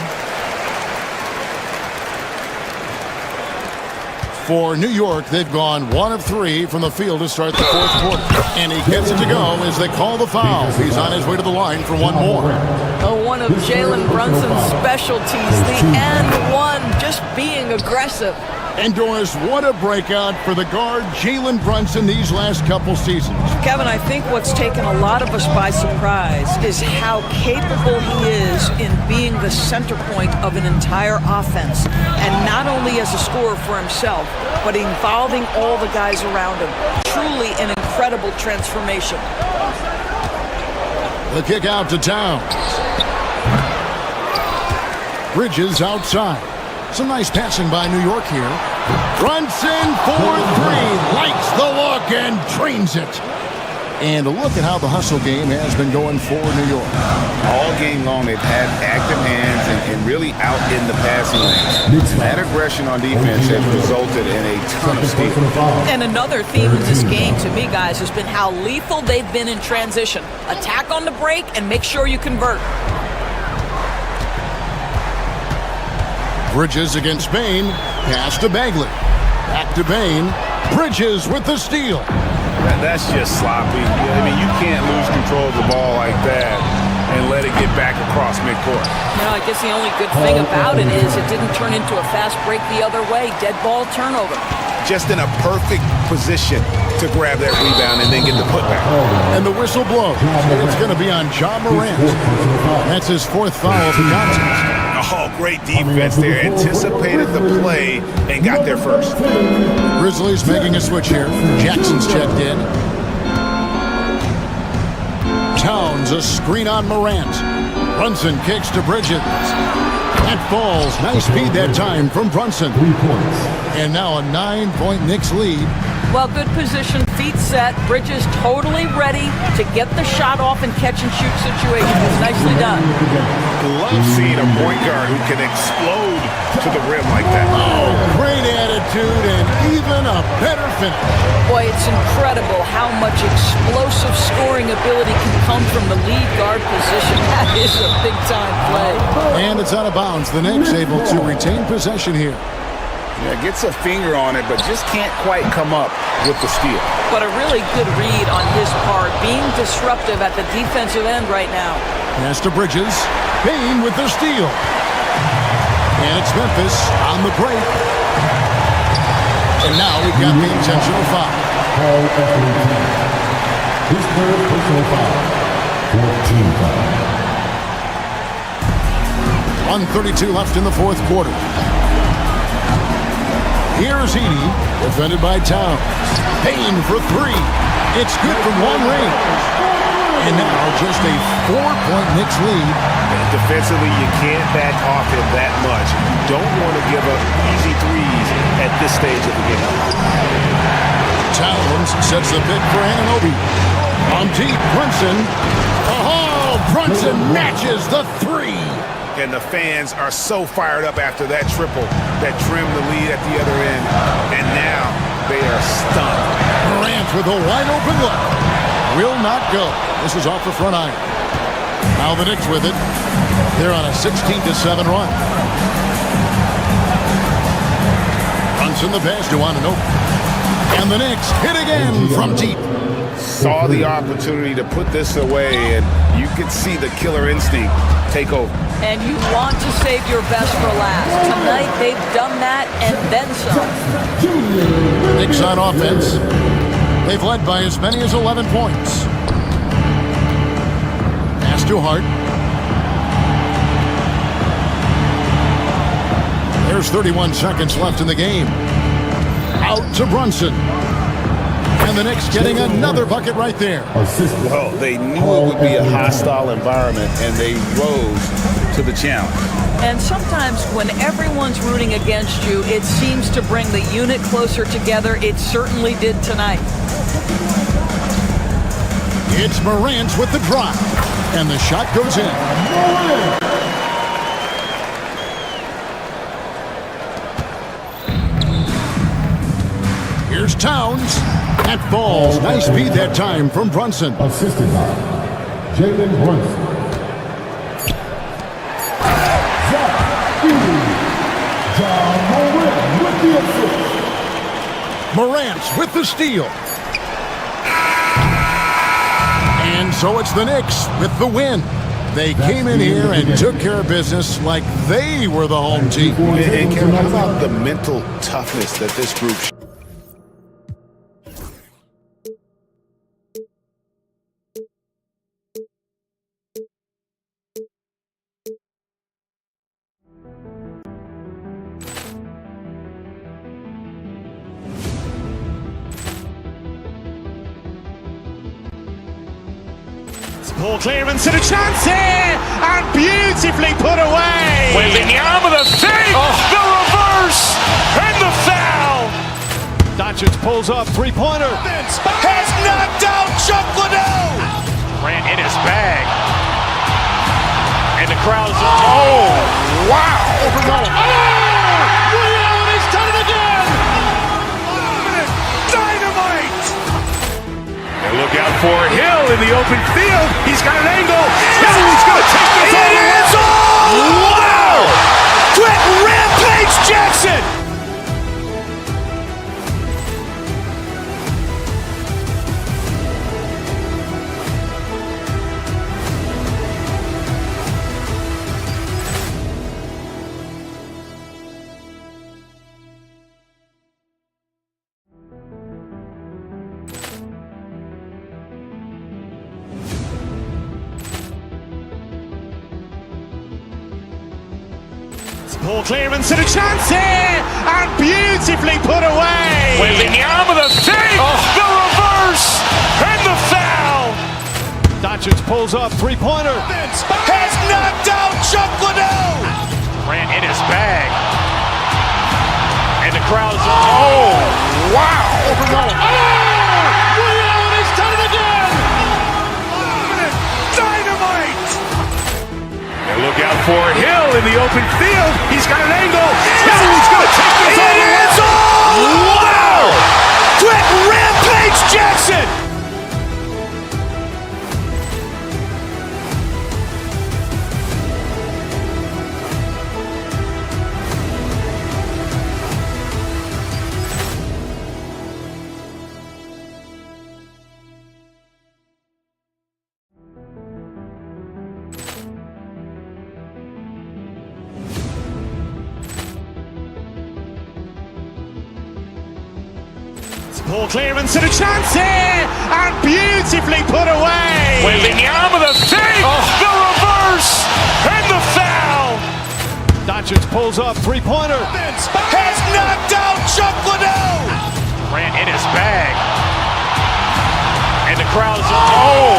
For New York, they've gone 1 of 3 from the field to start the fourth quarter. And he gets it to go as they call the foul. He's on his way to the line for 1 more. One of Jalen Brunson's specialties, the and one, just being aggressive. And Doris, what a breakout for the guard Jalen Brunson these last couple seasons. Kevin, I think what's taken a lot of us by surprise is how capable he is in being the center point of an entire offense. And not only as a scorer for himself, but involving all the guys around him. Truly an incredible transformation. The kick out to Towns. Bridges outside. Some nice passing by New York here. Brunson for 3. Likes the look and drains it. And look at how the hustle game has been going for New York. All game long, they've had active hands and really out in the passing lanes. That aggression on defense has resulted in a ton of steals. And another theme in this game, to me, guys, has been how lethal they've been in transition. Attack on the break and make sure you convert. Bridges against Bane. Pass to Bagley. Back to Bane. Bridges with the steal. That's just sloppy. I mean, you can't lose control of the ball like that and let it get back across midcourt. You know, I guess the only good thing about it is it didn't turn into a fast break the other way. Dead ball turnover. Just in a perfect position to grab that rebound and then get the putback. And the whistle blows. It's going to be on Ja Morant. That's his 4th foul of the contest. Oh, great defense there. Anticipated the play and got there first. Grizzlies making a switch here. Jackson's checked in. Towns, a screen on Morant. Brunson kicks to Bridges. That falls. Nice speed that time from Brunson. 3 points. And now a 9-point Knicks lead. Well, good position, feet set. Bridges totally ready to get the shot off and catch and shoot situation. It's nicely done. Love seeing a point guard who can explode to the rim like that. Oh, great attitude and even a better finish. Boy, it's incredible how much explosive scoring ability can come from the lead guard position. That is a big-time play. And it's out of bounds. The Knicks able to retain possession here. Yeah, gets a finger on it, but just can't quite come up with the steal. But a really good read on his part, being disruptive at the defensive end right now. Pass to Bridges. Payne with the steal. And it's Memphis on the break. And now we've got the intentional foul. His third personal foul. 14 foul. 1:32 left in the fourth quarter. Here's Edey, defended by Towns. Payne for three. It's good from long range. And now just a 4-point Knicks lead. And defensively, you can't back off him that much. You don't want to give up easy threes at this stage of the game. Towns sets the pick for Anunoby. On deep, Brunson. Oh, Brunson matches the three. And the fans are so fired up after that triple that trimmed the lead at the other end. And now they are stunned. Morant with a wide open look. Will not go. This is off the front iron. Now the Knicks with it. They're on a 16-7 run. Brunson the pass to Anunoby. And the Knicks hit again from deep. Saw the opportunity to put this away, and you could see the killer instinct take over. And you want to save your best for last. Tonight, they've done that and then some. Knicks on offense. They've led by as many as 11 points. Pass to Hart. There's 31 seconds left in the game. Out to Brunson. And the Knicks getting another bucket right there. Well, they knew it would be a hostile environment, and they rose to the challenge. And sometimes when everyone's rooting against you, it seems to bring the unit closer together. It certainly did tonight. It's Morant with the drive. And the shot goes in. Here's Towns. That falls. Nice beat that time from Brunson. Assisted by Jalen Brunson. John Morant with the assist. Morant with the steal. And so it's the Knicks with the win. They came in here and took care of business like they were the home team. And Kevin, how about the mental toughness that this group showed? Ball clearance and a chance here, and beautifully put away. Wembanyama the save, the reverse, and the foul. Doncic pulls up, three-pointer. Has knocked out Chuck Liddell. Ran in his bag. And the crowd's, oh, wow. He's done it again. Dynamite. And look out for Hill in the open field. He's got an angle. Hill is going to take this all the way. Wow. Quick rampage Jackson. Ball clearance and a chance here, and beautifully put away. Wembanyama the save, the reverse, and the foul. Doncic pulls up, three-pointer. Has knocked out Chuck Liddell. Ran in his bag. And the crowd's, oh, wow. He's done it again. Dynamite. And look out for Hill in the open field. He's got an angle. Hill is going to take this all the way. Wow. Quick rampage Jackson. Poor clearance and a chance here, and beautifully put away. Wembanyama the fake, the reverse, and the foul. Doncic pulls up, three-pointer. Has knocked out Chuck Liddell. Ran in his bag. And the crowd is, oh,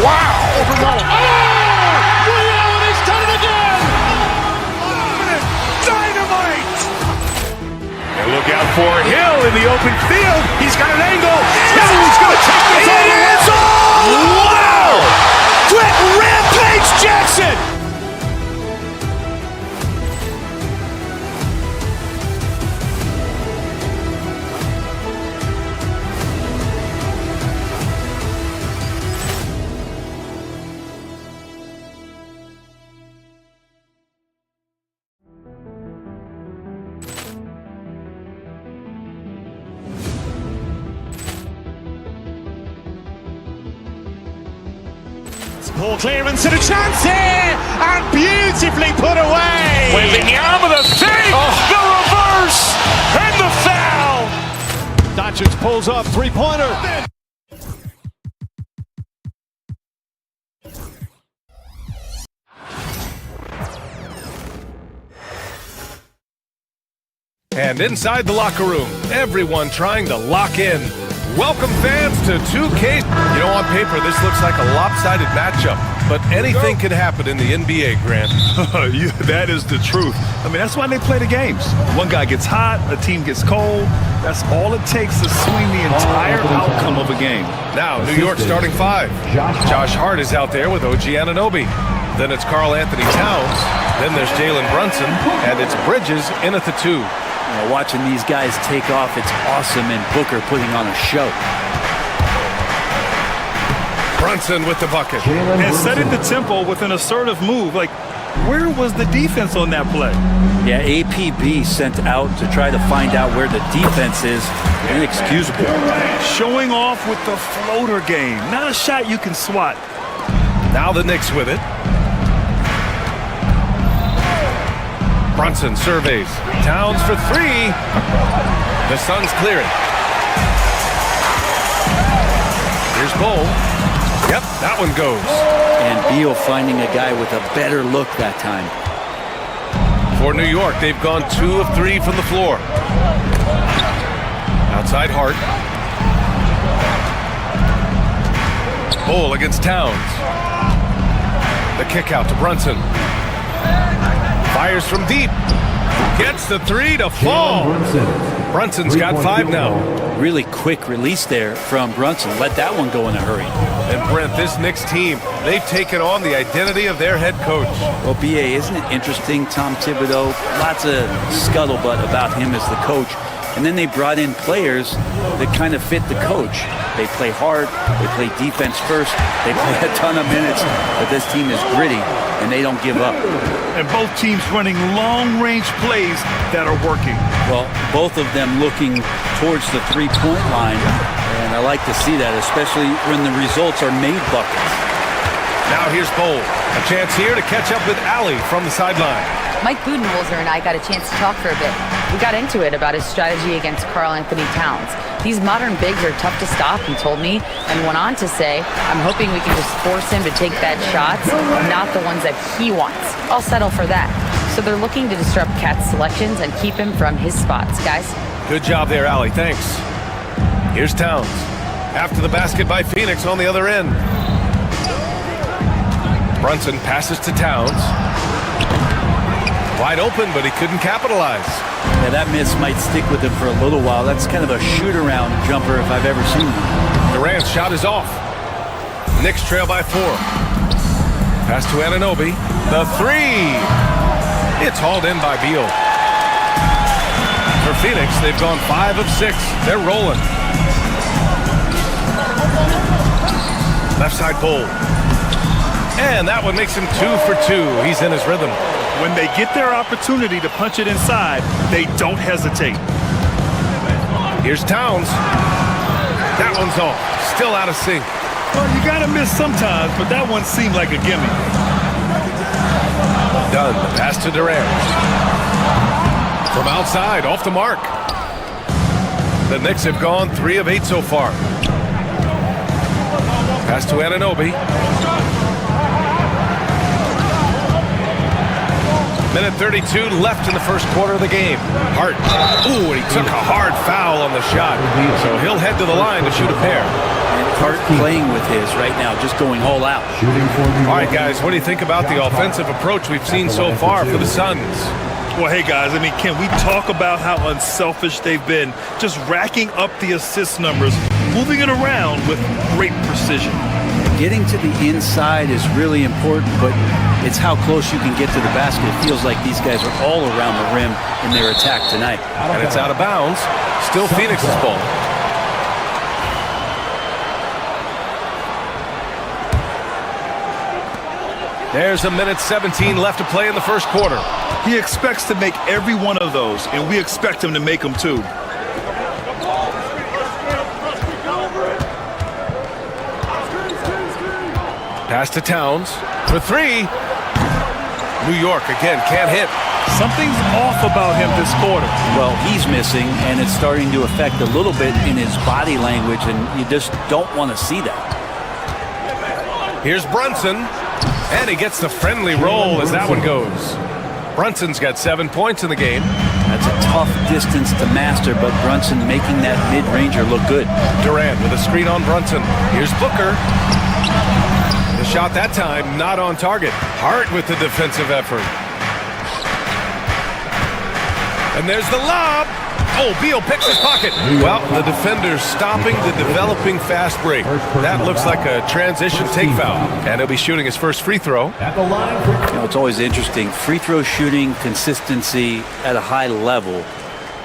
wow. He's done it again. Dynamite. And look out for Hill in the open field. He's got an angle. Hill's going to take this all the way. Wow. Quick Rampage Jackson. Poor clearance and a chance here, and beautifully put away. Wembanyama the fake, the reverse, and the foul. Doncic pulls up, three-pointer. And inside the locker room, everyone trying to lock in. Welcome fans to 2K. You know, on paper, this looks like a lopsided matchup, but anything can happen in the NBA, Grant. Yeah, that is the truth. I mean, that's why they play the games. One guy gets hot, a team gets cold. That's all it takes to swing the entire outcome of a game. Now, New York starting five. Josh Hart is out there with OG Anunoby. Then it's Karl Anthony Towns. Then there's Jalen Brunson, and it's Bridges in at the two. You know, watching these guys take off, it's awesome, and Booker putting on a show. Brunson with the bucket. And setting the tempo with an assertive move. Like, where was the defense on that play? Yeah, APB sent out to try to find out where the defense is. Inexcusable. Showing off with the floater game. Not a shot you can swat. Now the Knicks with it. Brunson surveys. Towns for three. The Suns clearing. Here's Bull. Yep, that one goes. And Beal finding a guy with a better look that time. For New York, they've gone 2 of 3 from the floor. Outside Hart. Bull against Towns. The kick out to Brunson. Fires from deep. Gets the three to fall. Brunson's got 5 now. Really quick release there from Brunson. Let that one go in a hurry. And Brent, this Knicks team, they've taken on the identity of their head coach. Well, B.A., isn't it interesting, Tom Thibodeau? Lots of scuttlebutt about him as the coach. And then they brought in players that kind of fit the coach. They play hard, they play defense first, they play a ton of minutes, but this team is gritty, and they don't give up. And both teams running long-range plays that are working. Well, both of them looking towards the three-point line, and I like to see that, especially when the results are made buckets. Now here's Bull. A chance here to catch up with Allie from the sideline. Mike Budenholzer and I got a chance to talk for a bit. We got into it about his strategy against Karl Anthony Towns. These modern bigs are tough to stop, he told me, and went on to say, I'm hoping we can just force him to take bad shots, not the ones that he wants. I'll settle for that. So they're looking to disrupt Cat's selections and keep him from his spots, guys. Good job there, Allie. Thanks. Here's Towns. After the basket by Phoenix on the other end. Brunson passes to Towns. Wide open, but he couldn't capitalize. Yeah, that miss might stick with him for a little while. That's kind of a shoot-around jumper if I've ever seen one. Durant's shot is off. Knicks trail by 4. Pass to Anunoby. The three. It's hauled in by Beal. For Phoenix, they've gone 5 of 6. They're rolling. Left side Bull. And that one makes him 2 for 2. He's in his rhythm. When they get their opportunity to punch it inside, they don't hesitate. Here's Towns. That one's off. Still out of sync. Well, you got to miss sometimes, but that one seemed like a gimme. Done. The pass to Durant. From outside, off the mark. The Knicks have gone 3 of 8 so far. Pass to Anunoby. Minute 32 left in the first quarter of the game. Hart. Ooh, and he took a hard foul on the shot. So he'll head to the line to shoot a pair. And Hart playing with his right now, just going all out. All right, guys, what do you think about the offensive approach we've seen so far for the Suns? Well, hey, guys, I mean, can we talk about how unselfish they've been? Just racking up the assist numbers, moving it around with great precision. Getting to the inside is really important, but it's how close you can get to the basket. It feels like these guys are all around the rim in their attack tonight. And it's out of bounds. Still Phoenix's ball. There's a minute 17 left to play in the first quarter. He expects to make every one of those, and we expect him to make them too. Pass to Towns for 3. New York again can't hit. Something's off about him this quarter. Well, he's missing, and it's starting to affect a little bit in his body language, and you just don't want to see that. Here's Brunson, and he gets the friendly roll as that one goes. Brunson's got 7 points in the game. That's a tough distance to master, but Brunson making that mid-ranger look good. Durant with a screen on Brunson. Here's Booker. The shot that time not on target. Hart with the defensive effort. And there's the lob. Oh, Beal picks his pocket. Well, the defender's stopping the developing fast break. That looks like a transition take foul. And he'll be shooting his first free throw. You know, it's always interesting. Free throw shooting, consistency at a high level.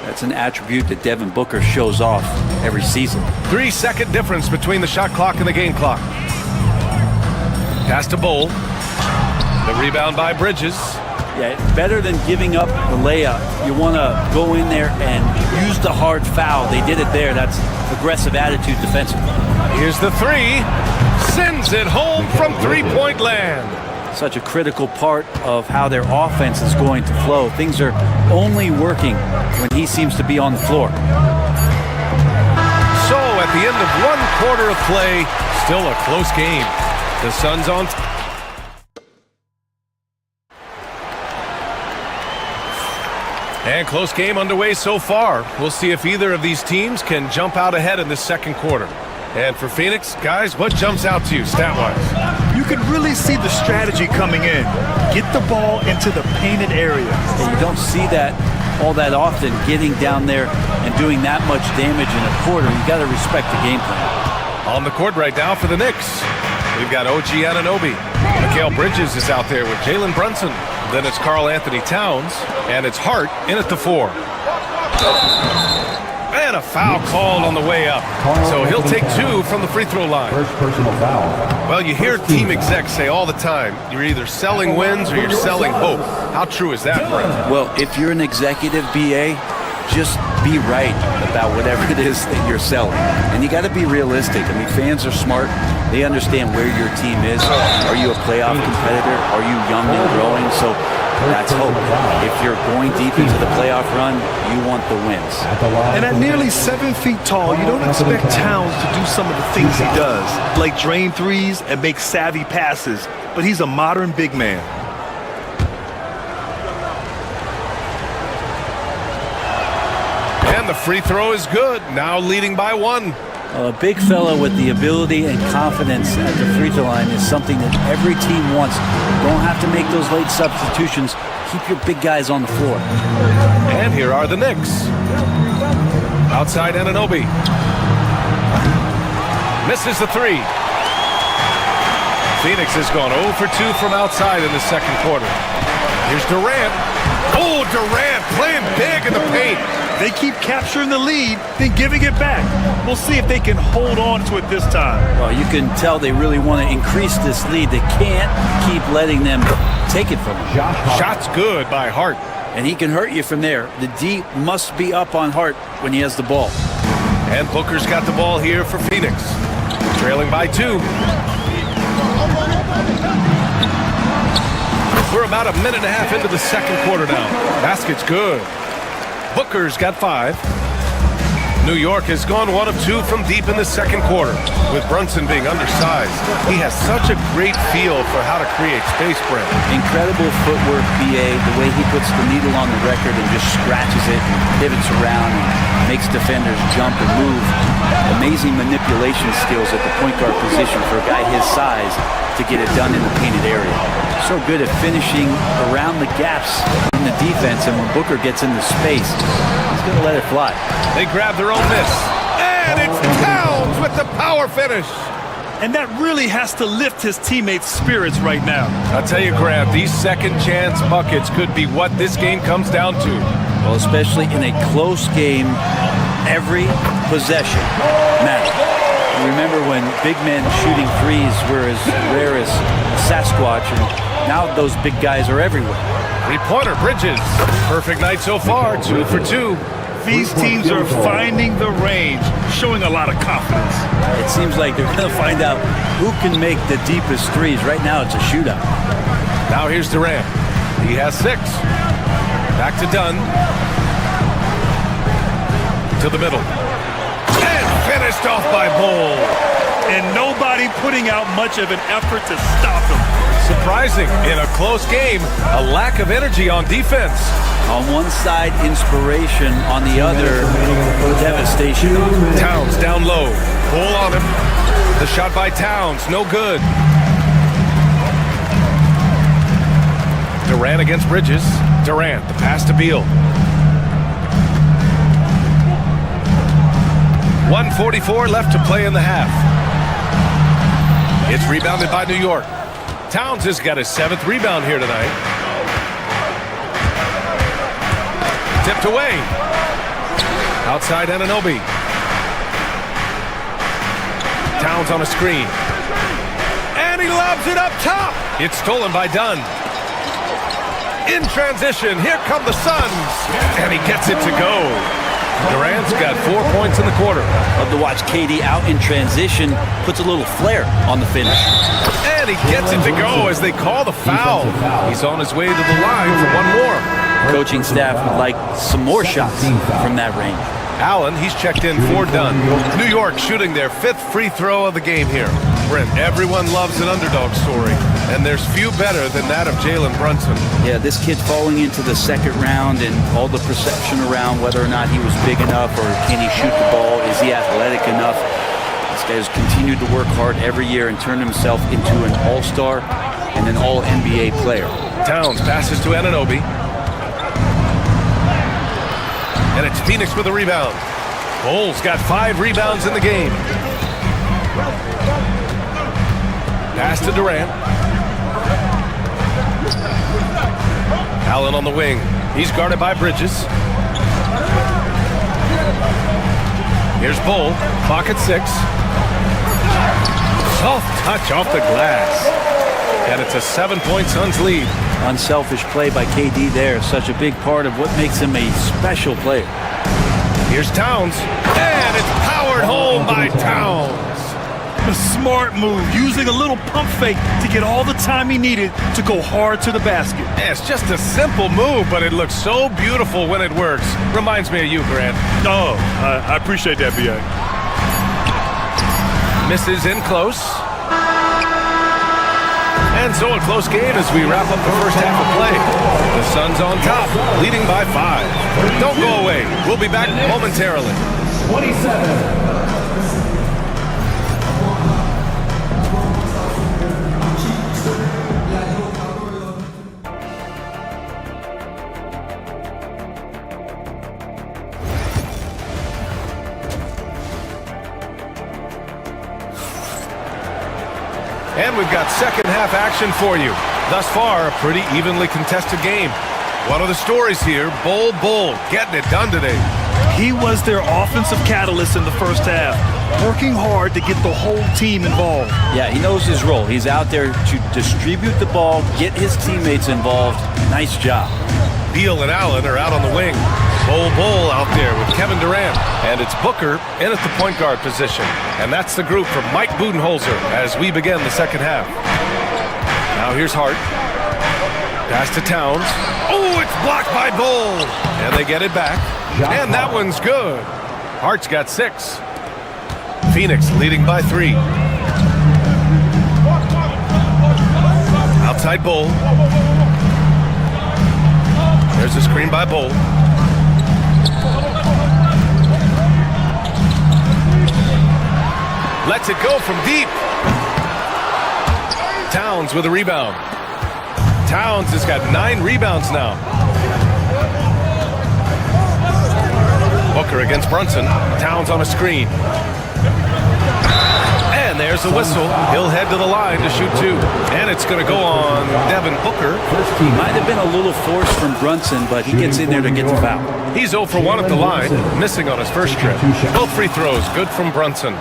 That's an attribute that Devin Booker shows off every season. 3-second difference between the shot clock and the game clock. Pass to Bull. The rebound by Bridges. Yeah, better than giving up the layup. You want to go in there and use the hard foul. They did it there. That's aggressive attitude defensively. Here's the 3. Sends it home from three-point land. Such a critical part of how their offense is going to flow. Things are only working when he seems to be on the floor. So at the end of 1 quarter of play, still a close game. The Suns on. And close game underway so far. We'll see if either of these teams can jump out ahead in this second quarter. And for Phoenix, guys, what jumps out to you stat-wise? You can really see the strategy coming in. Get the ball into the painted area. And you don't see that all that often, getting down there and doing that much damage in a quarter. You got to respect the game plan. On the court right now for the Knicks, we've got OG Anunoby. Mikal Bridges is out there with Jalen Brunson. Then it's Karl Anthony Towns, and it's Hart in at the 4. And a foul called on the way up. So he'll take 2 from the free throw line. First personal foul. Well, you hear team execs say all the time, you're either selling wins or you're selling hope. How true is that, Brent? Well, if you're an executive BA, just be right about whatever it is that you're selling. And you got to be realistic. I mean, fans are smart. They understand where your team is. Are you a playoff competitor? Are you young and growing? So that's hope. If you're going deep into the playoff run, you want the wins. And at nearly 7 feet tall, you don't expect Towns to do some of the things he does, like drain threes and make savvy passes. But he's a modern big man. And the free throw is good. Now leading by 1. A big fella with the ability and confidence at the free throw line is something that every team wants. Don't have to make those late substitutions. Keep your big guys on the floor. And here are the Knicks. Outside Anunoby. Misses the 3. Phoenix has gone 0 for 2 from outside in the second quarter. Here's Durant. Oh, Durant playing big in the paint. They keep capturing the lead, then giving it back. We'll see if they can hold on to it this time. Well, you can tell they really want to increase this lead. They can't keep letting them take it from them. Shot's good by Hart. And he can hurt you from there. The D must be up on Hart when he has the ball. And Booker's got the ball here for Phoenix. Trailing by 2. We're about a minute and a half into the second quarter now. Basket's good. Booker's got 5. New York has gone 1 of 2 from deep in the second quarter. With Brunson being undersized, he has such a great feel for how to create space, Brent. Incredible footwork, BA, the way he puts the needle on the record and just scratches it and pivots around and makes defenders jump and move. Amazing manipulation skills at the point guard position for a guy his size to get it done in the painted area. So good at finishing around the gaps in the defense, and when Booker gets into space, he's going to let it fly. They grab their own miss, and it's Towns with the power finish. And that really has to lift his teammates' spirits right now. I'll tell you, Graham, these second chance buckets could be what this game comes down to. Well, especially in a close game, every possession matters. Remember when big men shooting threes were as rare as Sasquatch, and now those big guys are everywhere. Three-pointer, Bridges. Perfect night so far, 2 for 2. These teams are finding the range, showing a lot of confidence. It seems like they're going to find out who can make the deepest threes. Right now, it's a shootout. Now here's Durant. He has 6. Back to Dunn. To the middle. And finished off by Bull. And nobody putting out much of an effort to stop him. Surprising, in a close game, a lack of energy on defense. On one side, inspiration. On the other, devastation. Towns down low. Bull on him. The shot by Towns, no good. Durant against Bridges. Durant, the pass to Beal. 1:44 left to play in the half. It's rebounded by New York. Towns has got his 7th rebound here tonight. Tipped away. Outside Anunoby. Towns on a screen. And he lobs it up top. It's stolen by Dunn. In transition, here come the Suns. And he gets it to go. Durant's got 4 points in the quarter. Love to watch KD out in transition. Puts a little flair on the finish. And he gets it to go as they call the foul. He's on his way to the line for one more. Coaching staff would like some more shots from that range. Allen, he's checked in for Dunn. New York shooting their 5th free throw of the game here. Brent, everyone loves an underdog story, and there's few better than that of Jalen Brunson. Yeah, this kid falling into the second round and all the perception around whether or not he was big enough or can he shoot the ball, is he athletic enough? This guy has continued to work hard every year and turn himself into an all-star and an all-NBA player. Towns passes to Anunoby. And it's Phoenix with a rebound. Bull's got 5 rebounds in the game. Pass to Durant. Allen on the wing. He's guarded by Bridges. Here's Bull. Clock at 6. Soft touch off the glass. And it's a 7-point Suns lead. Unselfish play by KD there. Such a big part of what makes him a special player. Here's Towns. And it's powered home by Towns. A smart move, using a little pump fake to get all the time he needed to go hard to the basket. Yeah, it's just a simple move, but it looks so beautiful when it works. Reminds me of you, Grant. Oh, I appreciate that, B.A. Misses in close. And so a close game as we wrap up the first half of play. The Suns on top, leading by 5. Don't go away. We'll be back momentarily. 27. And we've got second half action for you. Thus far, a pretty evenly contested game. One of the stories here, Bull getting it done today. He was their offensive catalyst in the first half, working hard to get the whole team involved. Yeah, he knows his role. He's out there to distribute the ball, get his teammates involved. Nice job. Beal and Allen are out on the wing. Bull out there with Kevin Durant. And it's Booker in at the point guard position. And that's the group from Mike Budenholzer as we begin the second half. Now here's Hart. Pass to Towns. Oh, it's blocked by Bull. And they get it back. And that one's good. Hart's got 6. Phoenix leading by 3. Outside Bull. There's a screen by Bull. Lets it go from deep. Towns with a rebound. Towns has got 9 rebounds now. Booker against Brunson. Towns on a screen. And there's the whistle. He'll head to the line to shoot 2. And it's going to go on Devin Booker. Might have been a little force from Brunson, but he gets in there to get the foul. He's 0 for 1 at the line, missing on his first trip. Both free throws good from Brunson.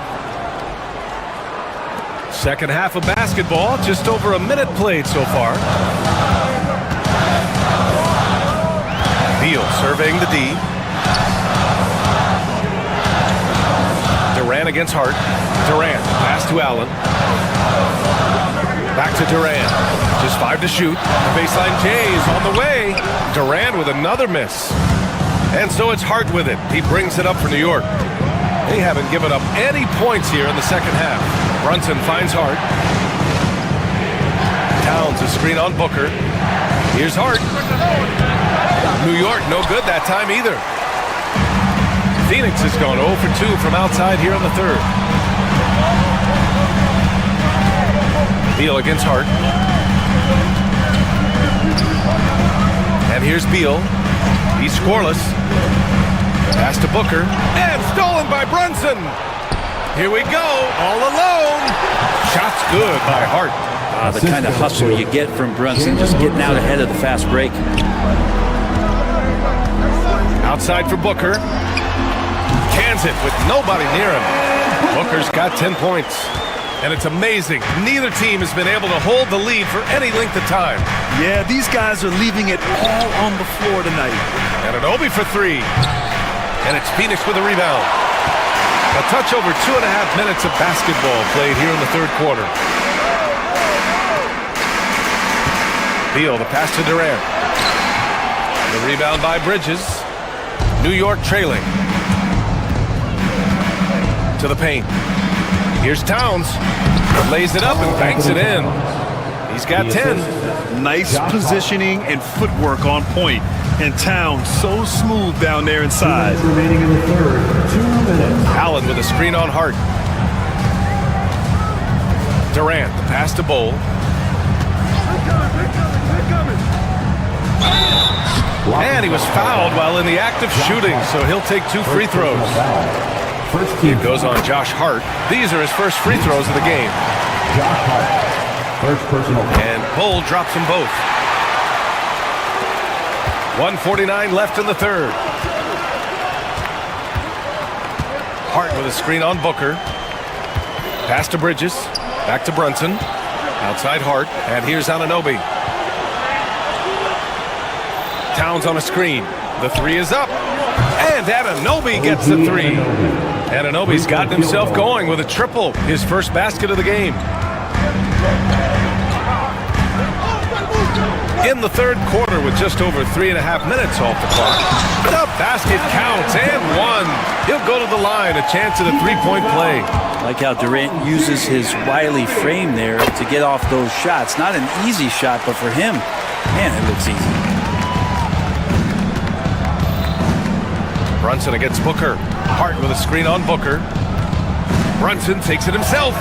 Second half of basketball, just over a minute played so far. Beal surveying the D. Durant against Hart. Durant, pass to Allen. Back to Durant. Just 5 to shoot. The baseline J is on the way. Durant with another miss. And so it's Hart with it. He brings it up for New York. They haven't given up any points here in the second half. Brunson finds Hart. Towns a screen on Booker. Here's Hart. New York no good that time either. Phoenix has gone 0 for 2 from outside here in the third. Beal against Hart. And here's Beal. He's scoreless. Pass to Booker. And stolen by Brunson. Here we go. All alone. Shot's good by Hart. The kind of hustle you get from Brunson, just getting out ahead of the fast break. Outside for Booker. Cans it with nobody near him. Booker's got 10 points. And it's amazing. Neither team has been able to hold the lead for any length of time. Yeah, these guys are leaving it all on the floor tonight. And an Obi for 3. And it's Phoenix with a rebound. A touch over 2.5 minutes of basketball played here in the third quarter. Beal, the pass to Durant. The rebound by Bridges. New York trailing. To the paint. Here's Towns. Lays it up and banks it in. He's got 10. Nice positioning and footwork on point. And Towns so smooth down there inside. Remaining in the third, 2 minutes. Allen with a screen on Hart. Durant, the pass to Bull. And he was fouled while in the act of shooting, so he'll take 2 free throws. It goes on Josh Hart. These are his first free throws of the game. Josh Hart, first personal. And Bull drops them both. 1:49 left in the third. Hart with a screen on Booker. Pass to Bridges. Back to Brunson. Outside Hart. And here's Anunoby. Towns on a screen. The 3 is up. And Anunoby gets the 3. Anunoby's gotten himself going with a triple. His first basket of the game. In the third quarter with just over 3.5 minutes off the clock. The basket counts and 1. He'll go to the line, a chance at a 3-point play. Like how Durant uses his wily frame there to get off those shots. Not an easy shot, but for him, man, it looks easy. Brunson against Booker. Hart with a screen on Booker. Brunson takes it himself.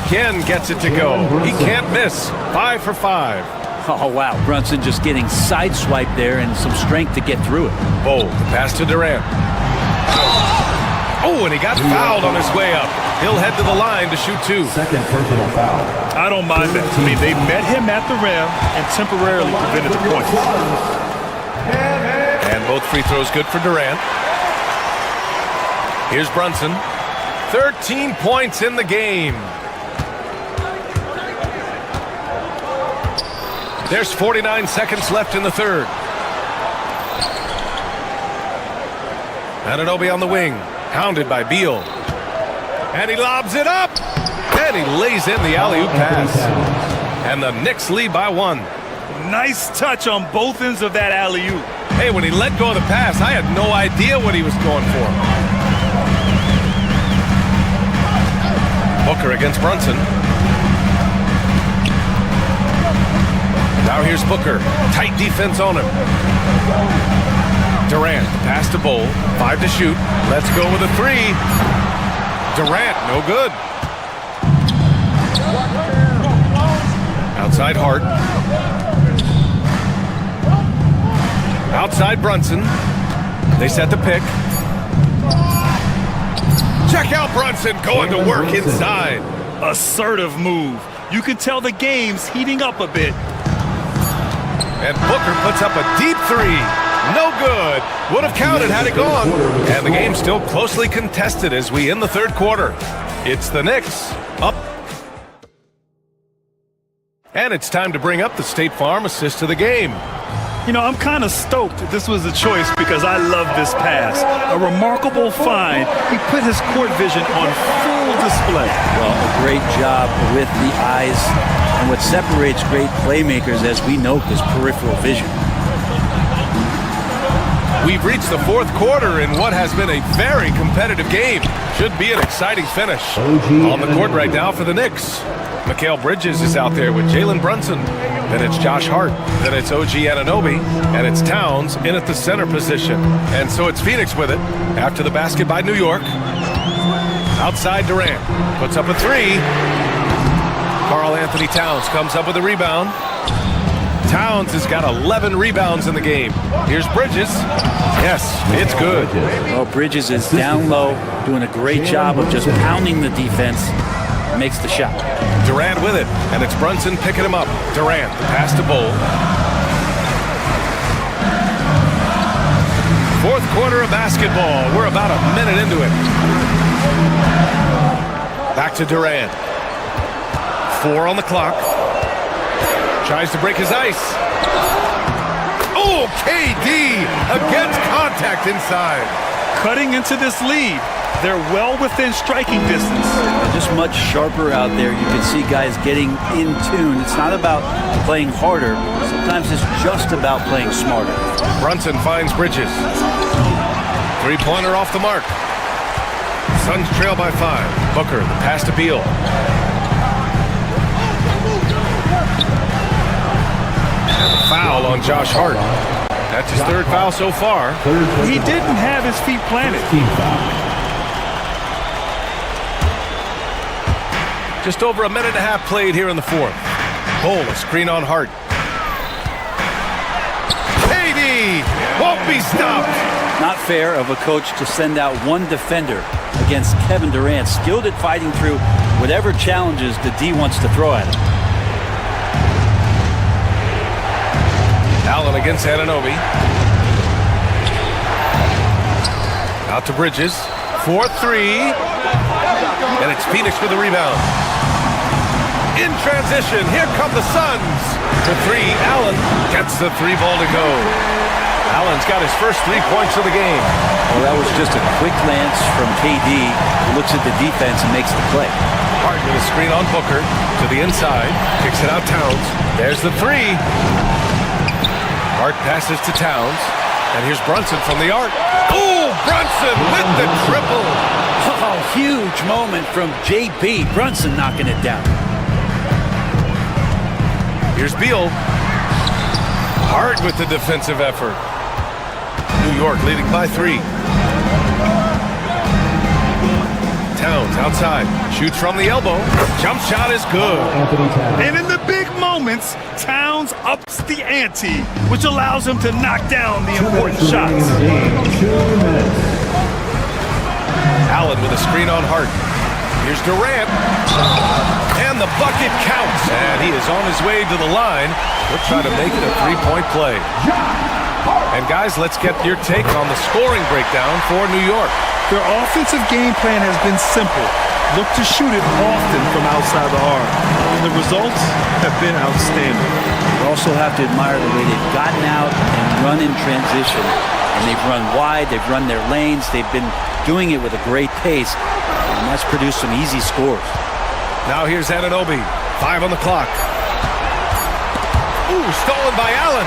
Again gets it to go. He can't miss. 5 for 5. Oh, wow. Brunson just getting sideswiped there and some strength to get through it. Bold. Pass to Durant. Oh, and he got fouled on his way up. He'll head to the line to shoot 2. Second personal foul. I don't mind that. I mean, they met him at the rim and temporarily prevented the points. And both free throws good for Durant. Here's Brunson. 13 points in the game. There's 49 seconds left in the third. Anunoby on the wing. Hounded by Beal. And he lobs it up. And he lays in the alley-oop pass. And the Knicks lead by 1. Nice touch on both ends of that alley-oop. Hey, when he let go of the pass, I had no idea what he was going for. Booker against Brunson. Now here's Booker. Tight defense on him. Durant, pass to Bowl. 5 to shoot. Let's go with a 3. Durant, no good. Outside Hart. Outside Brunson. They set the pick. Check out Brunson going to work inside. Assertive move. You can tell the game's heating up a bit. And Booker puts up a deep 3. No good. Would have counted had it gone. And the game's still closely contested as we end the third quarter. It's the Knicks up. And it's time to bring up the State Farm assist of the game. You know, I'm kind of stoked this was a choice because I love this pass. A remarkable find. He put his court vision on full display. Well, a great job with the eyes. And what separates great playmakers, as we note, is peripheral vision. We've reached the fourth quarter in what has been a very competitive game. Should be an exciting finish. On the court right now for the Knicks. Mikal Bridges is out there with Jalen Brunson. Then it's Josh Hart. Then it's OG Anunoby. And it's Towns in at the center position. And so it's Phoenix with it after the basket by New York. Outside Durant. Puts up a 3. Karl Anthony Towns comes up with a rebound. Towns has got 11 rebounds in the game. Here's Bridges. Yes, it's good. Well, Bridges is down low, doing a great job of just pounding the defense. Makes the shot. Durant with it, and it's Brunson picking him up. Durant, the pass to Bowl. Fourth quarter of basketball. We're about a minute into it. Back to Durant. 4 on the clock. Tries to break his ice. Oh, KD against contact inside. Cutting into this lead. They're well within striking distance. Just much sharper out there. You can see guys getting in tune. It's not about playing harder. Sometimes it's just about playing smarter. Brunson finds Bridges. 3-pointer off the mark. Suns trail by 5. Booker, the pass to Beal. And a foul on Josh Hart. That's his 3rd foul so far. He didn't have his feet planted. Just over a minute and a half played here in the 4th. Bowl, a screen on Hart. KD won't be stopped. Not fair of a coach to send out one defender against Kevin Durant, skilled at fighting through whatever challenges the D wants to throw at him. Allen against Anunoby. Out to Bridges. 4-3. And it's Phoenix for the rebound. In transition, here come the Suns. For 3, Allen gets the 3 ball to go. Allen's got his first 3 points of the game. Well, that was just a quick glance from KD. He looks at the defense and makes the play. Hart with a screen on Booker to the inside. Kicks it out Towns. There's the 3. Hart passes to Towns. And here's Brunson from the arc. Oh, Brunson with the triple. Oh, huge moment from JB. Brunson knocking it down. Here's Beal. Hart with the defensive effort. New York leading by 3. Towns outside. Shoots from the elbow. Jump shot is good. And in the big moments, Towns ups the ante, which allows him to knock down the important shots. Allen with a screen on Hart. Here's Durant. And the bucket counts. And he is on his way to the line. He'll try to make it a 3-point play. And guys, let's get your take on the scoring breakdown for New York. Their offensive game plan has been simple. Look to shoot it often from outside the arc. And the results have been outstanding. You also have to admire the way they've gotten out and run in transition. And they've run wide, they've run their lanes, they've been doing it with a great pace. And that's produced some easy scores. Now here's Anunoby. 5 on the clock. Ooh, stolen by Allen.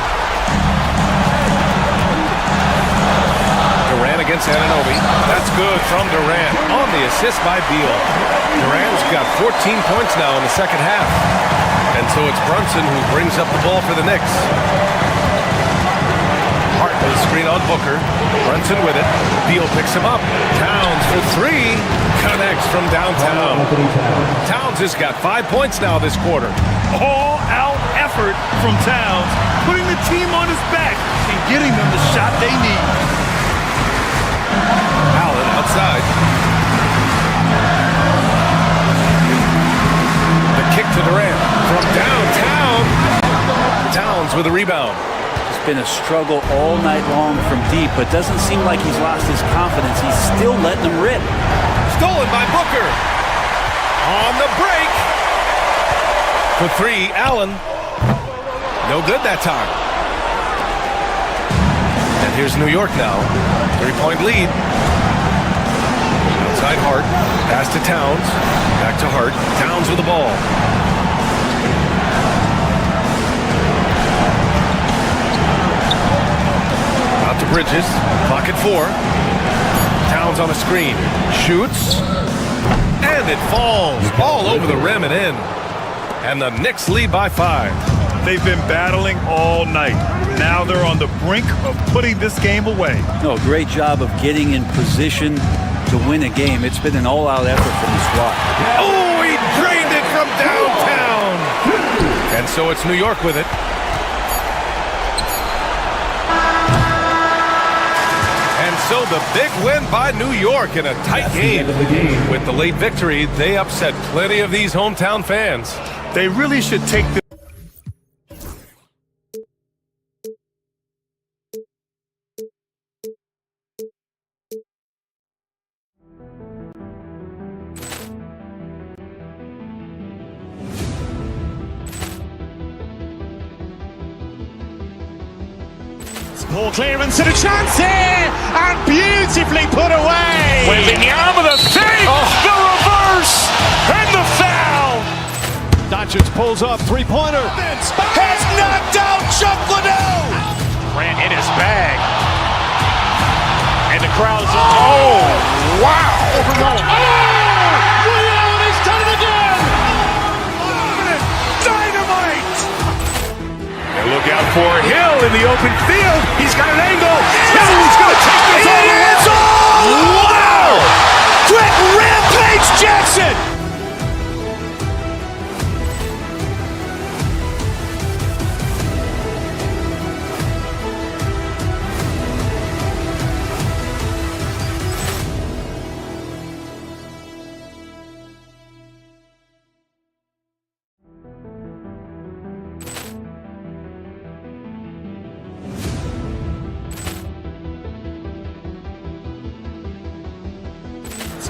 Durant against Anunoby. That's good from Durant on the assist by Beal. Durant's got 14 points now in the second half. And so it's Brunson who brings up the ball for the Knicks. Hart with a screen on Booker. Brunson with it. Beal picks him up. Towns for three. Connects from downtown. Towns has got 5 points now this quarter. All-out effort from Towns, putting the team on his back and getting them the shot they need. Allen outside. The kick to Durant from downtown. Towns with a rebound. It's been a struggle all night long from deep, but doesn't seem like he's lost his confidence. He's still letting them rip. Stolen by Booker. On the break. For three, Allen. No good that time. And here's New York now. 3-point lead. Outside Hart. Pass to Towns. Back to Hart. Towns with the ball. Out to Bridges. Clock at 4. Towns on a screen. Shoots. And it falls all over the rim and in. And the Knicks lead by 5. They've been battling all night. Now they're on the brink of putting this game away. No, great job of getting in position to win a game. It's been an all-out effort from the squad. Oh, he drained it from downtown. And so it's New York with it. And so the big win by New York in a tight game. With the late victory, they upset plenty of these hometown fans. They really should take the Ball clearance and a chance here, and beautifully put away. Wembanyama the save, the reverse, and the foul. Doncic pulls up, three-pointer. Has knocked out Chuck Liddell. Grant in his bag. And the crowd is... Oh, wow. Ray Allen has done it again. Dynamite. And look out for Hill in the open field. He's got an angle. Hill's going to take this all the way. Wow! Quick Rampage Jackson.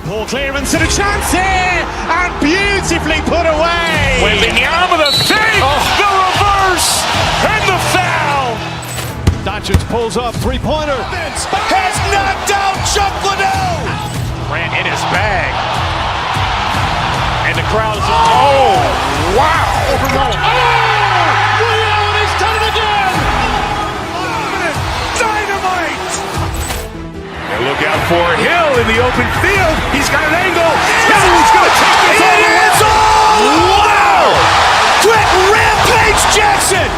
Ball clearance and a chance here, and beautifully put away. Wembanyama the save, the reverse, and the foul. Doncic pulls up, three-pointer. Has knocked out Chuck Liddell. Grant in his bag. And the crowd is... Oh, wow. Ray Allen has done it again. Dynamite. And look out for Hill in the open field. He's got an angle. Hill's going to take this all the way. Wow! Quick Rampage Jackson.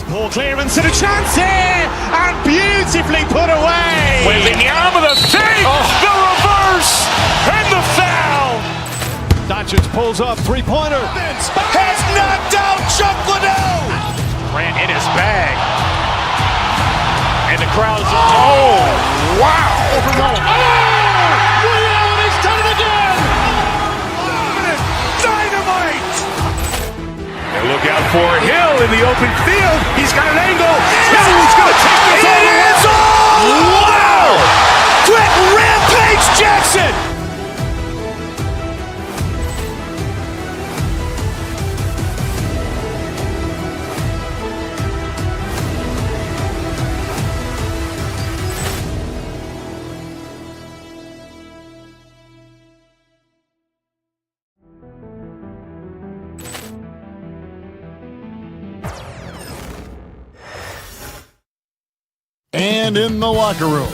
Ball clearance and a chance here, and beautifully put away. Wembanyama the save, the reverse, and the foul. Doncic pulls up, three-pointer. Has knocked out Chuck Liddell. Grant in his bag. And the crowd is... Oh, wow. Ray Allen has done it again. Dynamite. And look out for Hill in the open field. He's got an angle. Hill's going to take this all the way. Wow! Quick Rampage Jackson. And in the locker room,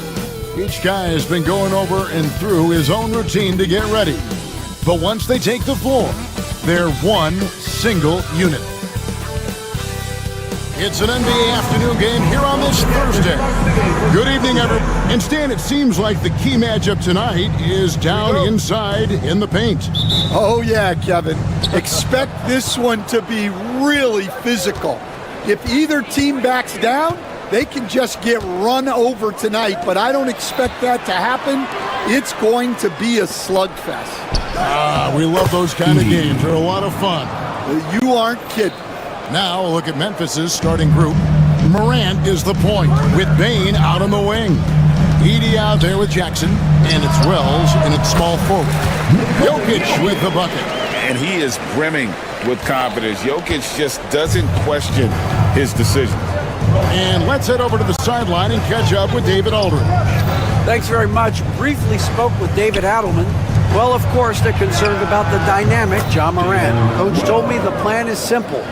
each guy has been going over and through his own routine to get ready. But once they take the floor, they're one single unit. It's an NBA afternoon game here on this Thursday. Good evening, everyone. And Stan, it seems like the key matchup tonight is down inside in the paint. Oh, yeah, Kevin. Expect this one to be really physical. If either team backs down, they can just get run over tonight, but I don't expect that to happen. It's going to be a slugfest. We love those kind of games. They're a lot of fun. You aren't kidding. Now, a look at Memphis's starting group. Morant is the point, with Bane out on the wing. Edey out there with Jackson, and it's Wells in its small forward. Jokic with the bucket. And he is brimming with confidence. Jokic just doesn't question his decision. And let's head over to the sideline and catch up with David Aldridge. Thanks very much. Briefly spoke with David Adelman. Well, of course, they're concerned about the dynamic Ja Morant. Coach told me the plan is simple.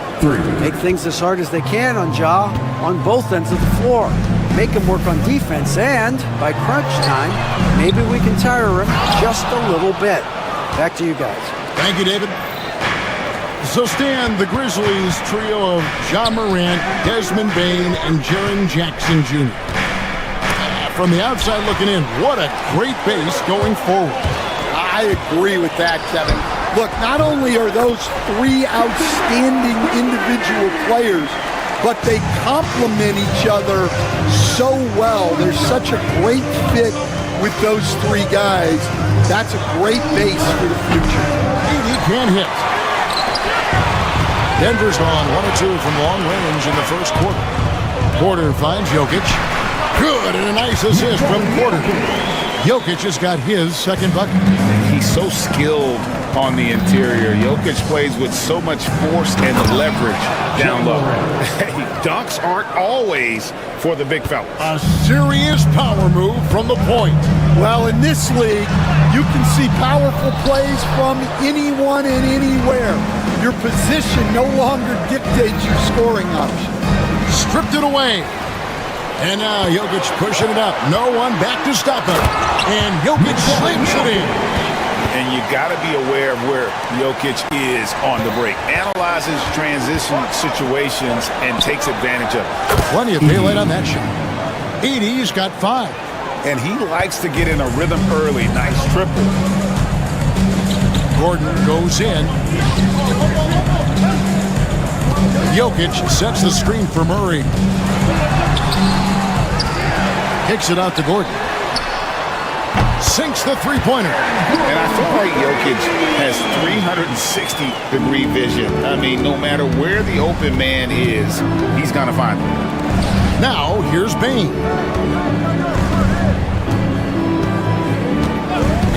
Make things as hard as they can on Ja on both ends of the floor. Make him work on defense, and by crunch time, maybe we can tire him just a little bit. Back to you guys. Thank you, David. So, Stan, the Grizzlies trio of Ja Morant, Desmond Bane, and Jaren Jackson Jr. From the outside looking in, what a great base going forward. I agree with that, Kevin. Look, not only are those three outstanding individual players, but they complement each other so well. There's such a great fit with those three guys. That's a great base for the future. He can hit. Denver's gone 1-2 from long range in the first quarter. Porter finds Jokic. Good, and a nice assist from Porter. Jokic has got his second bucket. He's so skilled on the interior. Jokic plays with so much force and leverage down low. Dunks aren't always for the big fella. A serious power move from the point. Well, in this league, you can see powerful plays from anyone and anywhere. Your position no longer dictates your scoring option. Stripped it away. And now Jokic pushing it up. No one back to stop him. And Jokic slams it in. And you got to be aware of where Jokic is on the break. Analyzes transition situations and takes advantage of it. Plenty of daylight on that shot. Edey's got 5. And he likes to get in a rhythm early. Nice triple. Gordon goes in. Jokic sets the screen for Murray. Kicks it out to Gordon. Sinks the three-pointer. And I feel like Jokic has 360-degree vision. I mean, no matter where the open man is, he's going to find him. Now, here's Bane.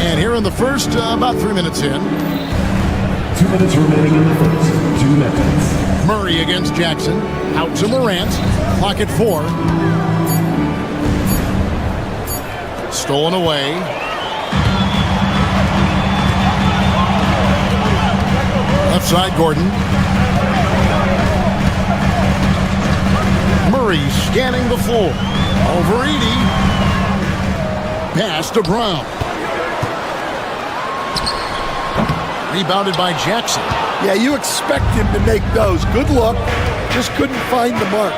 And here in the first, about 3 minutes in. 2 minutes remaining in the first. 2 minutes. Murray against Jackson. Out to Morant. Clock at 4. Stolen away. Left side, Gordon. Murray scanning the floor. Over Edey. Pass to Brown. Rebounded by Jackson. Yeah, you expect him to make those. Good look. Just couldn't find the mark.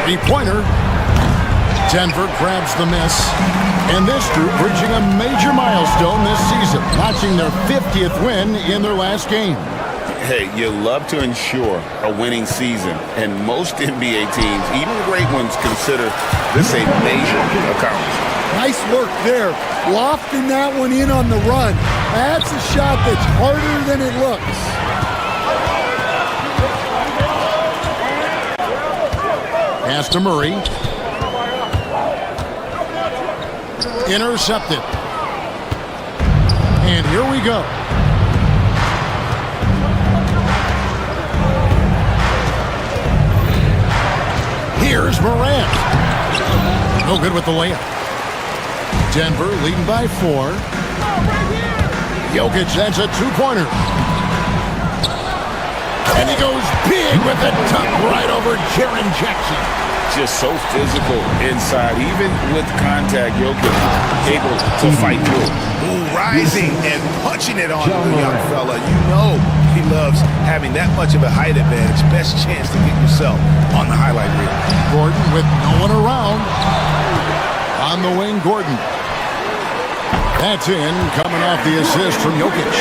Three-pointer. Denver grabs the miss. And this group reaching a major milestone this season, notching their 50th win in their last game. Hey, you love to ensure a winning season, and most NBA teams, even great ones, consider this a major accomplishment. Nice work there. Lofting that one in on the run. That's a shot that's harder than it looks. Pass to Murray. Intercepted. And here we go. Here's Morant. No good with the layup. Denver leading by 4. Jokic, that's a 2-pointer. And he goes big with a tuck right over Jaren Jackson. Just so physical inside, even with contact, Jokic able to fight through it. Ooh, rising and punching it on the young fella. You know he loves having that much of a height advantage. Best chance to get yourself on the highlight reel. Gordon with no one around. On the wing, Gordon. That's in, coming off the assist from Jokic.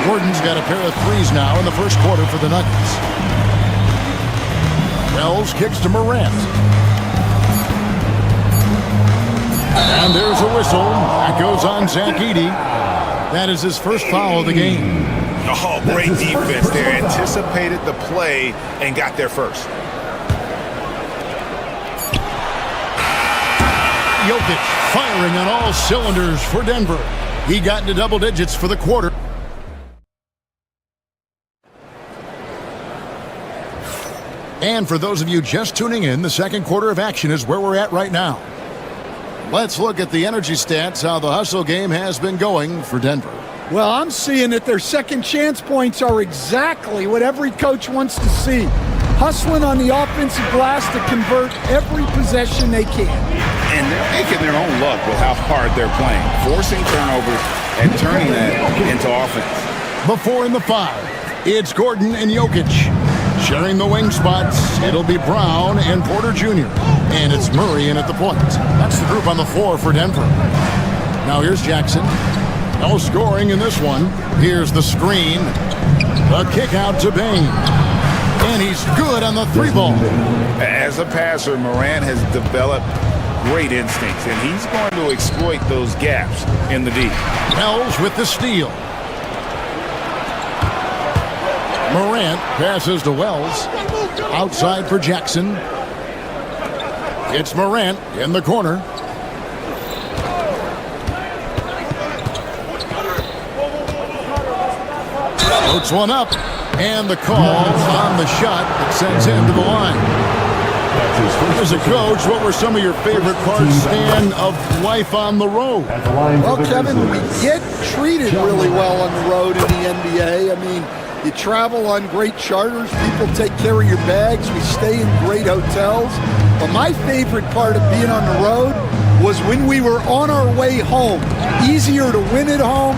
Gordon's got a pair of threes now in the first quarter for the Nuggets. Wells kicks to Morant. And there's a whistle. That goes on Zach Edey. That is his first foul of the game. Oh, great defense there. Anticipated the play and got there first. Jokic firing on all cylinders for Denver. He got into double digits for the quarter. And for those of you just tuning in, the second quarter of action is where we're at right now. Let's look at the energy stats, how the hustle game has been going for Denver. Well, I'm seeing that their second chance points are exactly what every coach wants to see. Hustling on the offensive glass to convert every possession they can. And they're making their own luck with how hard they're playing, forcing turnovers and turning that into offense. Before in the 5, it's Gordon and Jokic. Sharing the wing spots, it'll be Brown and Porter Jr. And it's Murray in at the point. That's the group on the floor for Denver. Now here's Jackson. No scoring in this one. Here's the screen. The kick out to Bain. And he's good on the 3-ball. As a passer, Morant has developed great instincts, and he's going to exploit those gaps in the D. Wells with the steal. Morant passes to Wells. Outside for Jackson. It's Morant in the corner. Floats one up. And the call on the shot that sends him to the line. As a coach, what were some of your favorite parts, Stan, of life on the road? Well, Kevin, we get treated really well on the road in the NBA. I mean, you travel on great charters. People take care of your bags. We stay in great hotels. But my favorite part of being on the road was when we were on our way home. Easier to win at home,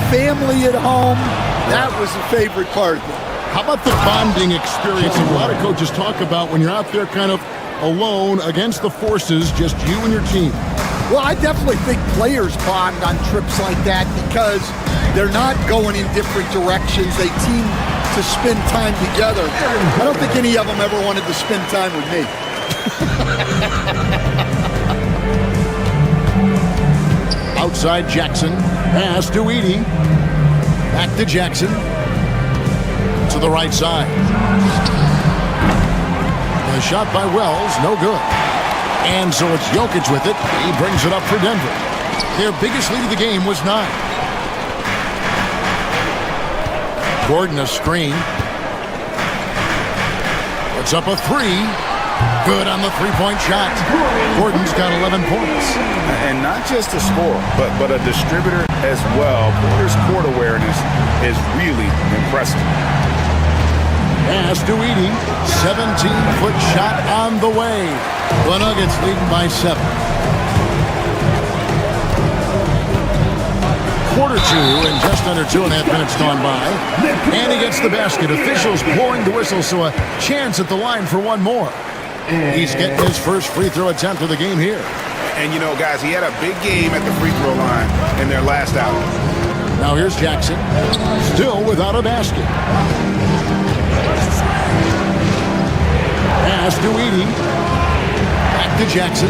family at home. That was the favorite part of it. How about the bonding experience a lot of coaches talk about when you're out there kind of alone against the forces, just you and your team? Well, I definitely think players bond on trips like that because they're not going in different directions. They team to spend time together. I don't think any of them ever wanted to spend time with me. Outside Jackson. Pass to Edey. Back to Jackson. To the right side. A shot by Wells, no good. And so it's Jokic with it. He brings it up for Denver. Their biggest lead of the game was 9. Gordon a screen. Puts up a 3. Good on the 3-point shot. Gordon's got 11 points. And not just a scorer, but a distributor as well. Porter's court awareness is really impressive. Pass to Edey. 17-foot shot on the way. The Nuggets leading by 7. Quarter 2 and just under 2.5 minutes gone by. And he gets the basket. Officials blowing the whistle, so a chance at the line for one more. He's getting his first free throw attempt of the game here. And you know, guys, he had a big game at the free throw line in their last outing. Now here's Jackson. Still without a basket. Pass to Edey. Back to Jackson.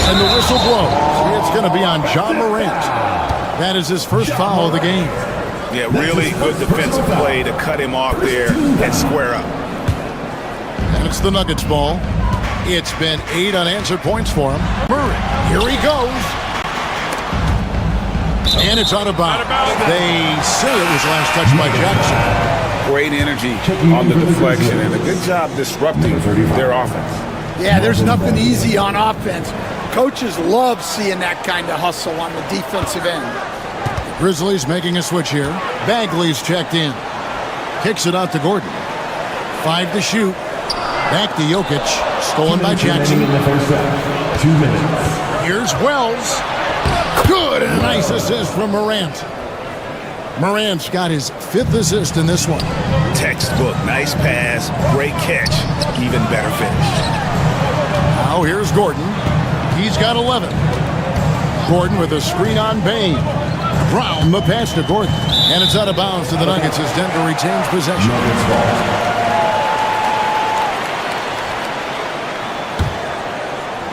And the whistle blows. It's going to be on John Morant. That is his first foul of the game. Yeah, really good defensive play to cut him off there and square up. And it's the Nuggets ball. It's been 8 unanswered points for him. Murray, here he goes. And it's out of bounds. They say it was last touched by Jackson. Great energy on the deflection and a good job disrupting their offense. Yeah, there's nothing easy on offense. Coaches love seeing that kind of hustle on the defensive end. Grizzlies making a switch here. Bagley's checked in. Kicks it out to Gordon. 5 to shoot. Back to Jokic. Stolen by Jackson. In the first half. 2 minutes. Here's Wells. Good, and a nice assist from Morant. Morant's got his 5th assist in this one. Textbook, nice pass, great catch, even better finish. Now here's Gordon. He's got 11. Gordon with a screen on Bain. Brown the pass to Gordon. And it's out of bounds to the Nuggets as Denver retains possession.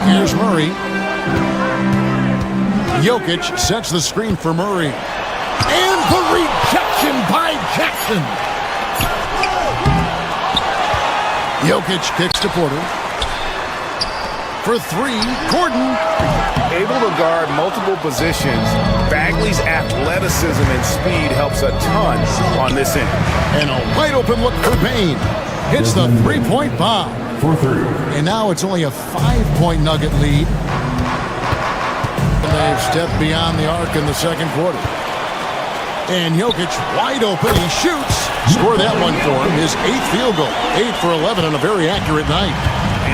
Here's Murray. Jokic sets the screen for Murray. And the rejection by Jackson. Jokic kicks to Porter. For 3, Gordon. Able to guard multiple positions, Bagley's athleticism and speed helps a ton on this end. And a wide open look for Bain. Hits the 3-point bomb. For 3. And now it's only a 5-point Nugget lead. And they've stepped beyond the arc in the second quarter. And Jokic wide open. He shoots. Score that one for him. His 8th field goal. 8 for 11 on a very accurate night.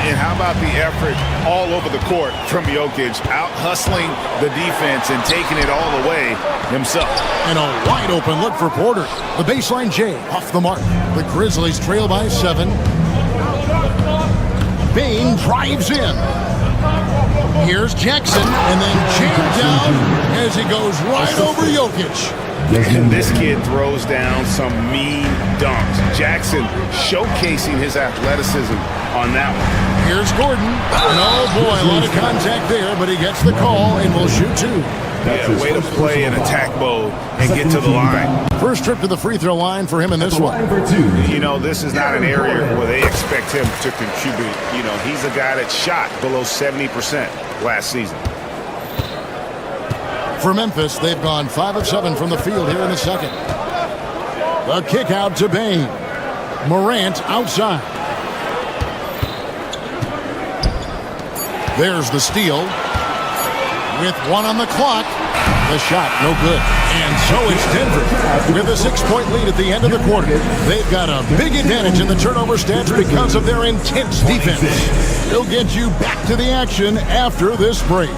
And how about the effort all over the court from Jokic, out hustling the defense and taking it all away himself. And a wide open look for Porter. The baseline J off the mark. The Grizzlies trail by 7. Bain drives in. Here's Jackson, and then jammed down as he goes right over Jokic. And this kid throws down some mean dunks. Jackson showcasing his athleticism on that one. Here's Gordon. And oh boy, a lot of contact there, but he gets the call and will shoot 2. Yeah, way to play in attack mode and get to the line. First trip to the free throw line for him in this one. You know, this is not an area where they expect him to contribute. You know, he's a guy that shot below 70% last season. For Memphis, they've gone 5 of 7 from the field here in the second. The kick out to Bain. Morant outside. There's the steal. With 1 on the clock, the shot no good. And so it's Denver with a 6-point lead at the end of the quarter. They've got a big advantage in the turnover stats because of their intense defense. They'll get you back to the action after this break.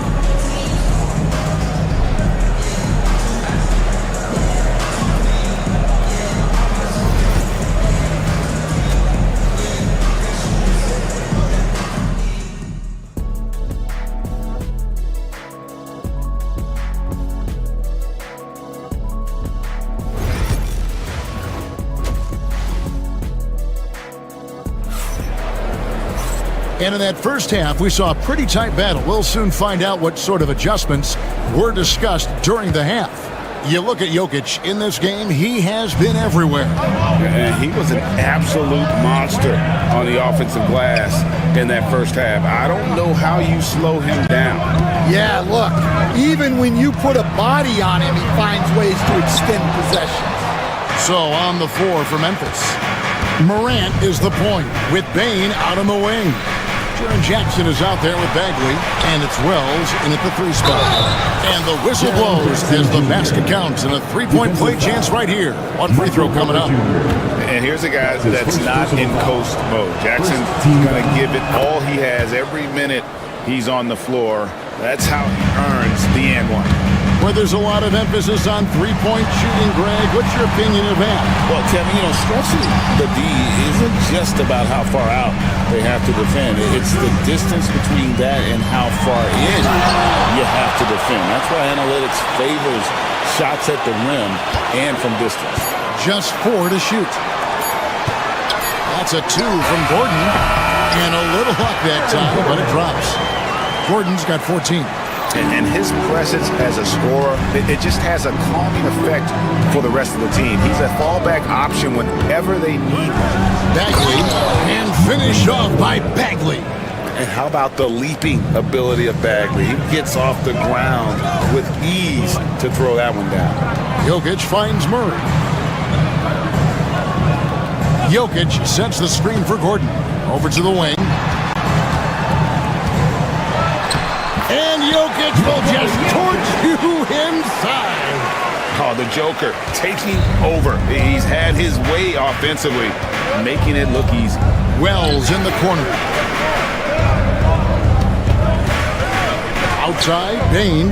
And in that first half, we saw a pretty tight battle. We'll soon find out what sort of adjustments were discussed during the half. You look at Jokic in this game, he has been everywhere. And he was an absolute monster on the offensive glass in that first half. I don't know how you slow him down. Yeah, look, even when you put a body on him, he finds ways to extend possession. So on the floor for Memphis, Morant is the point with Bain out on the wing. Jaren Jackson is out there with Bagley, and it's Wells in at the 3 spot. And the whistle blows as the basket counts, and a 3-point play chance right here. One free throw coming up. And here's a guy that's not in coast mode. Jackson's going to give it all he has every minute he's on the floor. That's how he earns the and one. Where there's a lot of emphasis on 3-point shooting, Greg. What's your opinion of that? Well, Kevin, you know, stretching the D isn't just about how far out they have to defend. It's the distance between that and how far in you have to defend. That's why analytics favors shots at the rim and from distance. Just 4 to shoot. That's a 2 from Gordon. And a little luck that time, but it drops. Gordon's got 14. And his presence as a scorer, it just has a calming effect for the rest of the team. He's a fallback option whenever they need one. Bagley, and finished off by Bagley. And how about the leaping ability of Bagley? He gets off the ground with ease to throw that one down. Jokic finds Murray. Jokic sets the screen for Gordon. Over to the wing. And Jokic will just torch you inside. Oh, the Joker taking over. He's had his way offensively, making it look easy. Wells in the corner. Outside, Bain.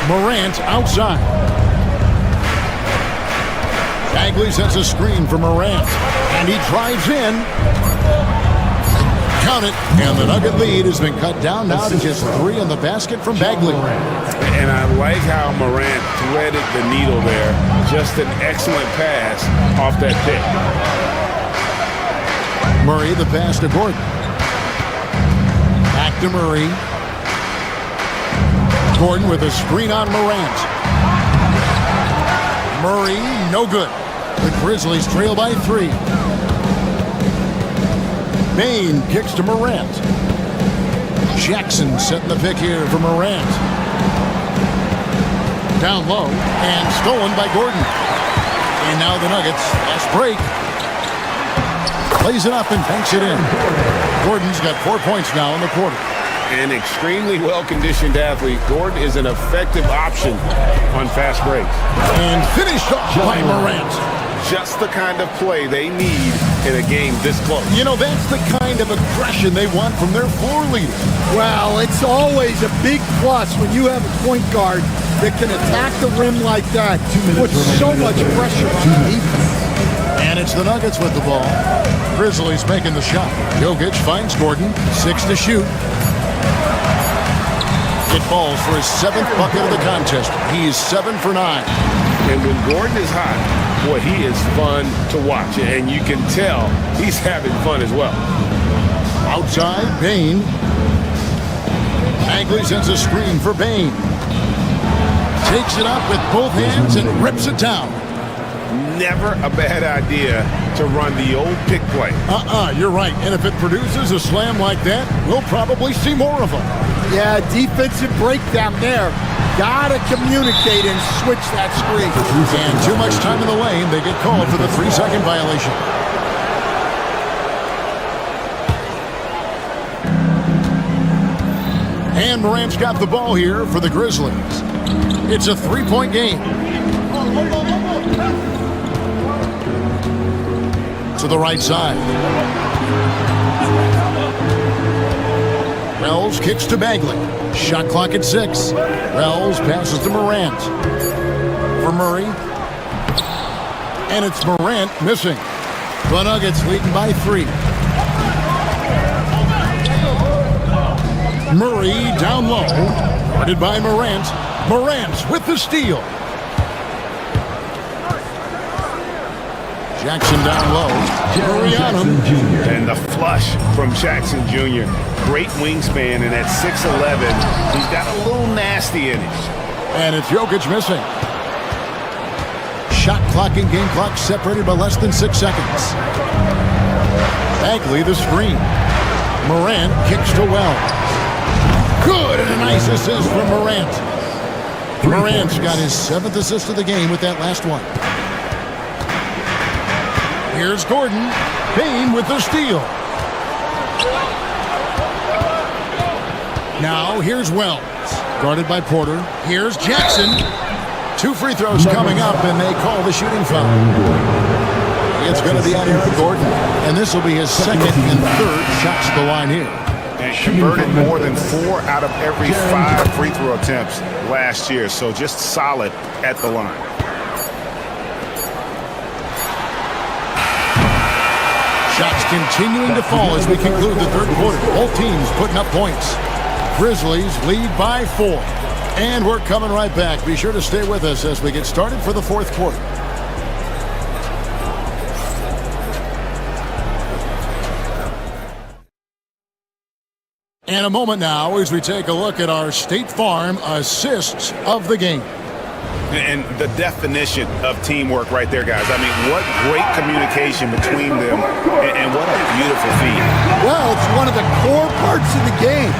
Morant outside. Bagley sets a screen for Morant, and he drives in. Count it, and the Nugget lead has been cut down now to just 3 in the basket from Bagley. And I like how Morant threaded the needle there. Just an excellent pass off that pick. Murray the pass to Gordon. Back to Murray. Gordon with a screen on Morant. Murray, no good. The Grizzlies trail by 3. Bain kicks to Morant. Jackson setting the pick here for Morant. Down low and stolen by Gordon. And now the Nuggets, fast break. Plays it up and banks it in. Gordon's got 4 points now in the quarter. An extremely well-conditioned athlete. Gordon is an effective option on fast breaks. And finished off by Morant. Just the kind of play they need in a game this close. You know, that's the kind of aggression they want from their floor leader. Well, it's always a big plus when you have a point guard that can attack the rim like that. Puts so much pressure on the defense. And it's the Nuggets with the ball. Grizzlies making the shot. Jokic finds Gordon. 6 to shoot. It falls for his 7th bucket of the contest. He's 7 for 9. And when Gordon is hot, boy, he is fun to watch. And you can tell he's having fun as well. Outside, Bain. Bagley sends a screen for Bain. Takes it up with both hands and rips it down. Never a bad idea to run the old pick play. You're right. And if it produces a slam like that, we'll probably see more of them. Yeah, defensive breakdown there. Gotta communicate and switch that screen. And too much time in the lane. They get called for the 3-second violation. And Morant's got the ball here for the Grizzlies. It's a 3-point game. To the right side. Wells kicks to Bagley. Shot clock at 6. Wells passes to Morant. For Murray. And it's Morant missing. The Nuggets leading by 3. Murray down low. Guarded by Morant. Morant with the steal. Jackson down low. Murray on him. And the flush from Jackson Jr. Great wingspan, and at 6'11", he's got a little nasty in it. And it's Jokic missing. Shot clock and game clock separated by less than 6 seconds. Bagley the screen. Morant kicks to Wells. Good, and a nice assist from Morant. Morant's got his 7th assist of the game with that last one. Here's Gordon. Bain with the steal. Now here's Wells. Guarded by Porter. Here's Jackson. 2 free throws coming up, and they call the shooting foul. It's going to be on Eric Gordon, and this will be his 2nd and 3rd shots at the line here. And converted more than 4 out of every 5 free throw attempts last year, so just solid at the line. Shots continuing to fall as we conclude the 3rd quarter. Both teams putting up points. Grizzlies lead by 4. And we're coming right back. Be sure to stay with us as we get started for the 4th quarter. And a moment now as we take a look at our State Farm assists of the game. And the definition of teamwork right there, guys. I mean, what great communication between them, and what a beautiful feed. Well, it's one of the core parts of the game.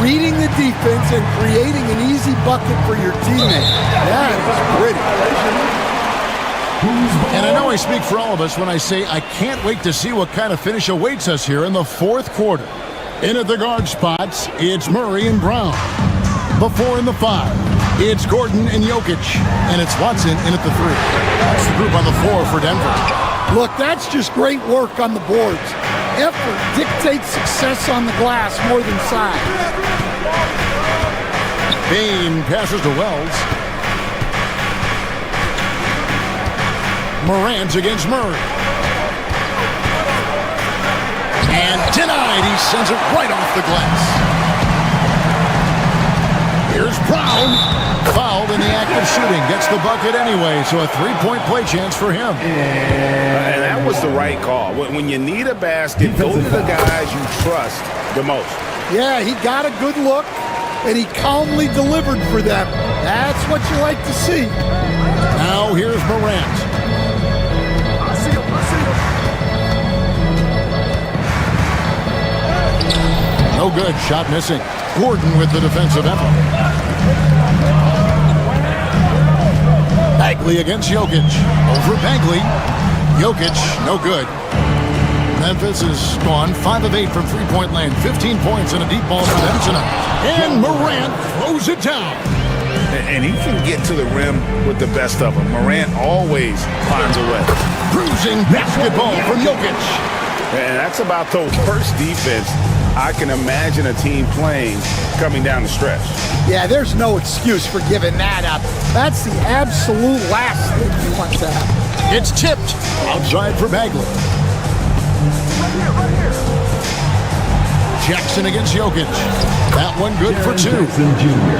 Reading the defense and creating an easy bucket for your teammate. That is pretty. And I know I speak for all of us when I say I can't wait to see what kind of finish awaits us here in the 4th quarter. In at the guard spots, it's Murray and Brown. The 4 and the 5. It's Gordon and Jokic, and it's Watson in at the 3. That's the group on the floor for Denver. Look, that's just great work on the boards. Effort dictates success on the glass more than size. Bain passes to Wells. Morant against Murray. And denied. He sends it right off the glass. Here's Brown. Fouled in the act of shooting. Gets the bucket anyway, so a 3-point play chance for him. And that was the right call. When you need a basket, go to the guys you trust the most. Yeah, he got a good look, and he calmly delivered for them. That's what you like to see. Now here's Morant. No good. Shot missing. Gordon with the defensive effort. Bagley against Jokic. Over Bagley. Jokic, no good. Memphis is gone 5 of 8 from three-point land. 15 points and a deep ball for them tonight. And Morant throws it down. And he can get to the rim with the best of them. Morant always finds a way. Bruising basketball from Jokic. And that's about the worst defense I can imagine a team playing coming down the stretch. Yeah, there's no excuse for giving that up. That's the absolute last thing you want to have. It's tipped. Outside for Bagley. Jackson against Jokic. That one good for 2.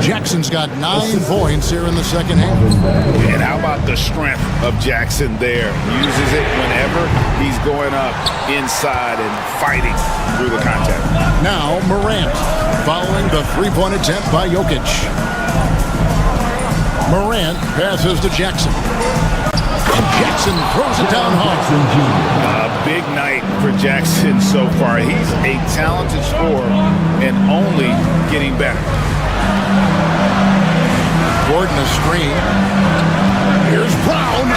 Jackson's got 9 points here in the second half. And how about the strength of Jackson there? Uses it whenever he's going up inside and fighting through the contact. Now Morant following the 3-point attempt by Jokic. Morant passes to Jackson. And Jackson throws it down hard. A big night for Jackson so far. He's a talented scorer and only getting better. Gordon a screen. Here's Brown.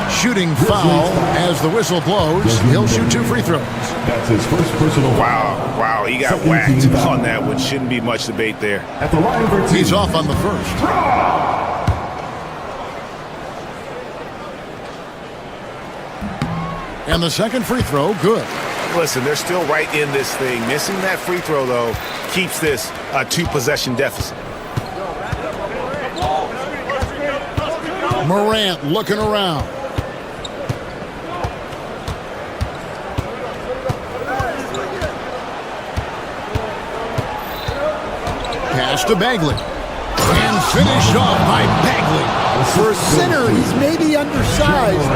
Shooting foul as the whistle blows. He'll shoot 2 free throws. That's his first personal. Wow, he got whacked on that one. Shouldn't be much debate there. At the line for 2. He's off on the first. And the second free throw, good. Listen, they're still right in this thing. Missing that free throw, though, keeps this a 2-possession deficit. Morant looking around. Pass to Bagley. And finished off by Bagley. For a center, he's maybe undersized,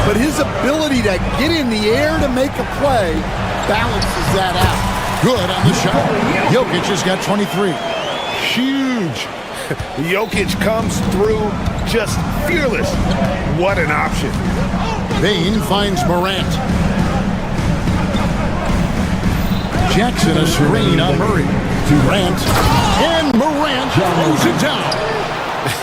but his ability to get in the air to make a play balances that out. Good on the shot. Jokic has got 23. Huge. Jokic comes through just fearless. What an option. Bain finds Morant. Jackson a screen on Murray. Durant. And Morant throws it down.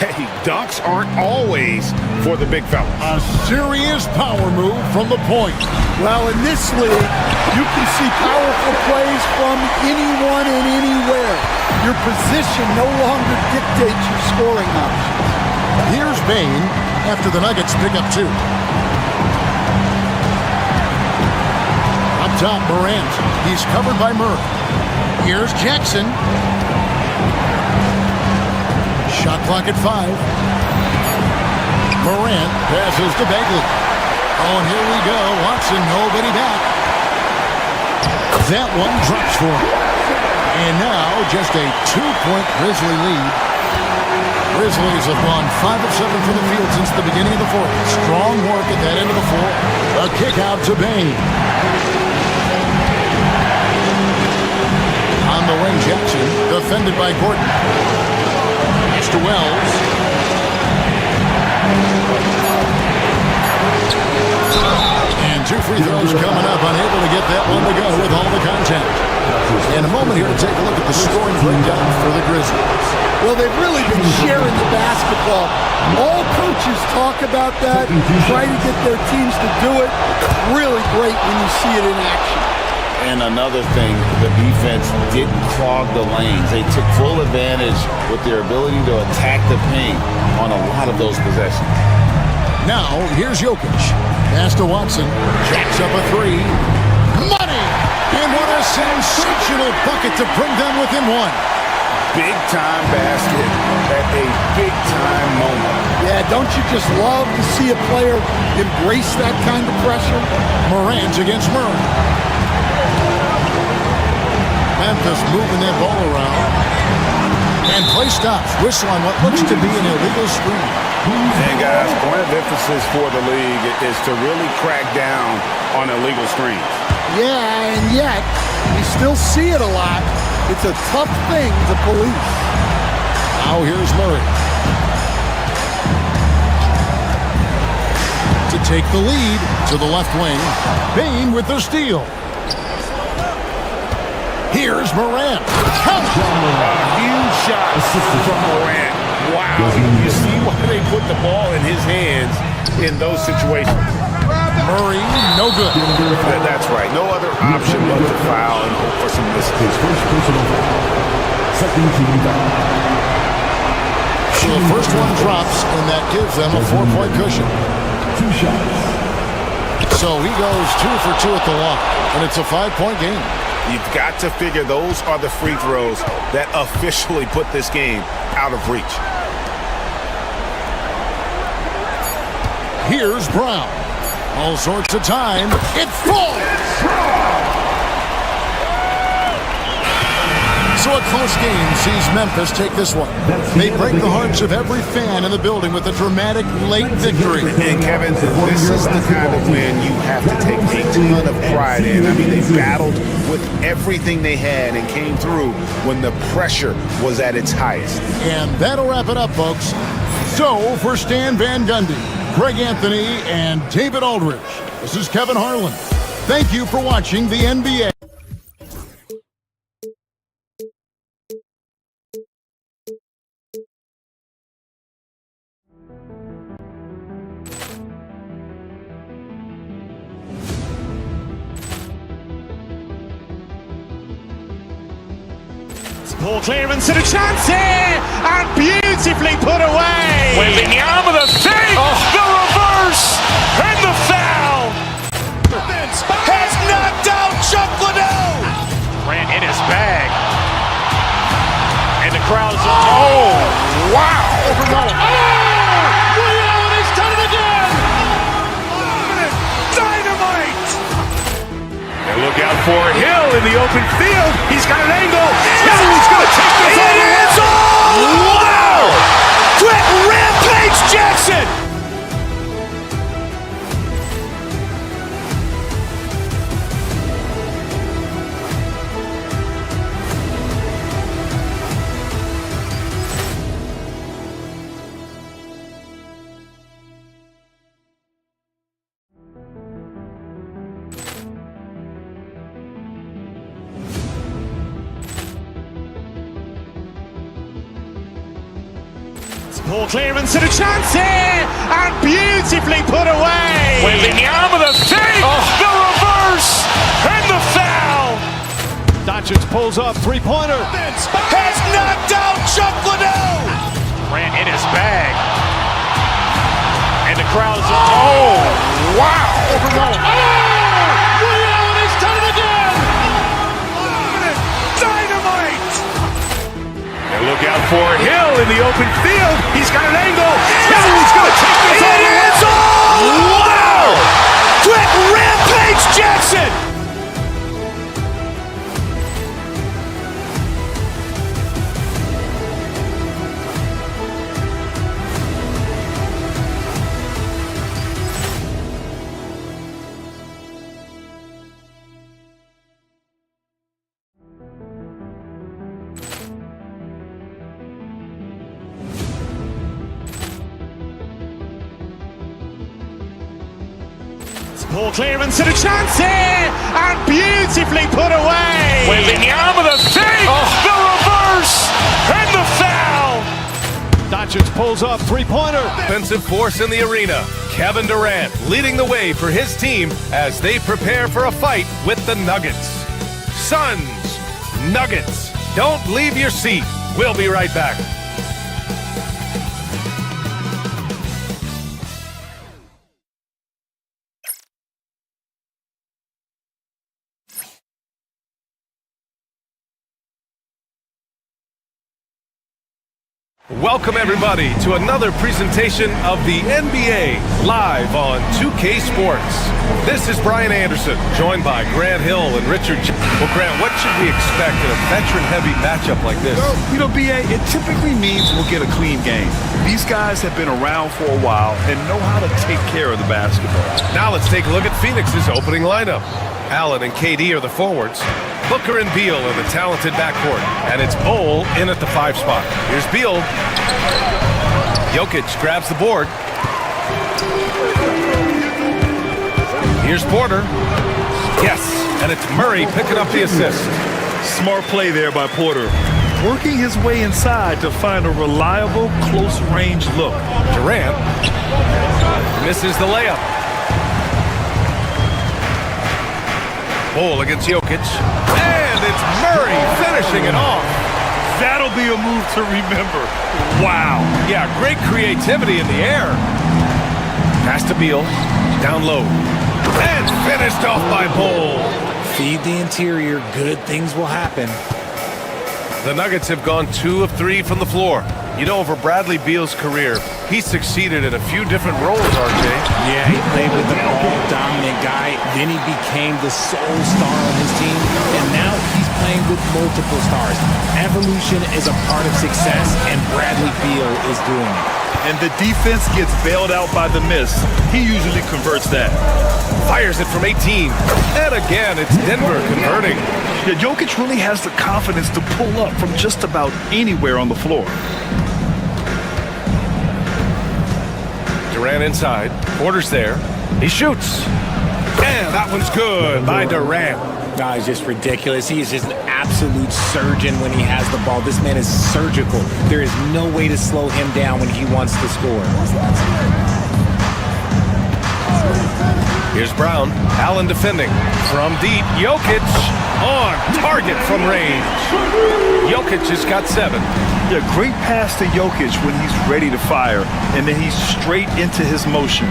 Hey, dunks aren't always for the big fella. A serious power move from the point. Well, in this league, you can see powerful plays from anyone and anywhere. Your position no longer dictates your scoring option. Here's Bain after the Nuggets pick up 2. Up top, Morant. He's covered by Murray. Here's Jackson. Shot clock at 5. Morant passes to Bagley. Oh, and here we go. Watson, nobody back. That one drops for him. And now just a 2-point Grizzly lead. Grizzlies have gone 5 of 7 from the field since the beginning of the fourth. Strong work at that end of the floor. A kick out to Bain. On the wing, Jackson, defended by Gordon. To Wells. And 2 free throws coming up, unable to get that one to go with all the contact. In a moment here to take a look at the scoring breakdown for the Grizzlies. Well, they've really been sharing the basketball. All coaches talk about that, try to get their teams to do it. Really great when you see it in action. And another thing, the defense didn't clog the lanes. They took full advantage with their ability to attack the paint on a lot of those possessions. Now, here's Jokic. Pass to Watson. Jacks up a three. Money! And what a sensational bucket to bring them within one. Big-time basket at a big-time moment. Yeah, don't you just love to see a player embrace that kind of pressure? Morant against Murray. Memphis moving that ball around. And play stops. Whistle on what looks to be an illegal screen. And guys, point of emphasis for the league is to really crack down on illegal screens. Yeah, and yet, you still see it a lot. It's a tough thing to police. Now here's Murray. To take the lead to the left wing. Bain with the steal. Here's Morant. Huge shot from Morant. Wow. You see why they put the ball in his hands in those situations. Murray, no good. That's right. No other option but to foul and hope for some mistakes. So the first one drops, and that gives them a 4-point cushion. 2 shots. So he goes 2 for 2 at the line, and it's a 5-point game. You've got to figure those are the free throws that officially put this game out of reach. Here's Brown. All sorts of time. It falls! So a close game sees Memphis take this one. They break the hearts of every fan in the building with a dramatic late victory. And Kevin, this is the kind of win you have to take a ton of pride in. I mean, they battled with everything they had and came through when the pressure was at its highest. And that'll wrap it up, folks. So for Stan Van Gundy, Greg Anthony, and David Aldridge, this is Kevin Harlan. Thank you for watching the NBA. Ball clearance and a chance here, and beautifully put away. Wembanyama the fake, the reverse, and the foul. Has knocked out Chuck Liddell. Ran in his bag, and the crowd's oh wow! Ray Allen has done it again. Dynamite. And look out for Hill in the open field. He's got an angle. He's going to take this all the way. Wow! Quick Rampage Jackson. Ball clearance and a chance here, and beautifully put away. Wembanyama the fake, the reverse, and the foul. Doncic pulls up, three-pointer. Has knocked out Chuck Liddell. Ran in his bag, and the crowd's oh wow! Ray Allen has done it again. Dynamite. And look out for Hill in the open field. He's got an angle. He's going to take this all the way. Wow! Quick Rampage Jackson. Ball clearance and a chance here, and beautifully put away. Wembanyama the fake, the reverse, and the foul. Doncic pulls up, three-pointer. Offensive force in the arena. Kevin Durant leading the way for his team as they prepare for a fight with the Nuggets. Suns, Nuggets. Don't leave your seat. We'll be right back. Welcome, everybody, to another presentation of the NBA live on 2K Sports. This is Brian Anderson, joined by Grant Hill and Richard. Well, Grant, what should we expect in a veteran-heavy matchup like this? You know, BA, it typically means we'll get a clean game. These guys have been around for a while and know how to take care of the basketball. Now let's take a look at Phoenix's opening lineup. Allen and KD are the forwards. Booker and Beal in the talented backcourt. And it's Bol in at the 5 spot. Here's Beal. Jokic grabs the board. Here's Porter. Yes, and it's Murray picking up the assist. Smart play there by Porter. Working his way inside to find a reliable, close-range look. Durant misses the layup. Bol against Jokic. And it's Murray finishing it off. That'll be a move to remember. Wow. Yeah, great creativity in the air. Pass to Beal. Down low. And finished off by Bol. Feed the interior. Good things will happen. The Nuggets have gone 2 of 3 from the floor. You know, over Bradley Beal's career, he succeeded in a few different roles, RJ. Yeah, he played with the ball-dominant guy. Then he became the sole star on his team. And now he's playing with multiple stars. Evolution is a part of success, and Bradley Beal is doing it. And the defense gets bailed out by the miss. He usually converts that. Fires it from 18. And again, it's Denver converting. Yeah, Jokic really has the confidence to pull up from just about anywhere on the floor. Durant inside. Porter's there. He shoots. And that one's good by Durant. No, he's just ridiculous. He is just an absolute surgeon when he has the ball. This man is surgical. There is no way to slow him down when he wants to score. Here's Brown. Allen defending. From deep. Jokic on target from range. Jokic has got 7. Yeah, great pass to Jokic when he's ready to fire. And then he's straight into his motion.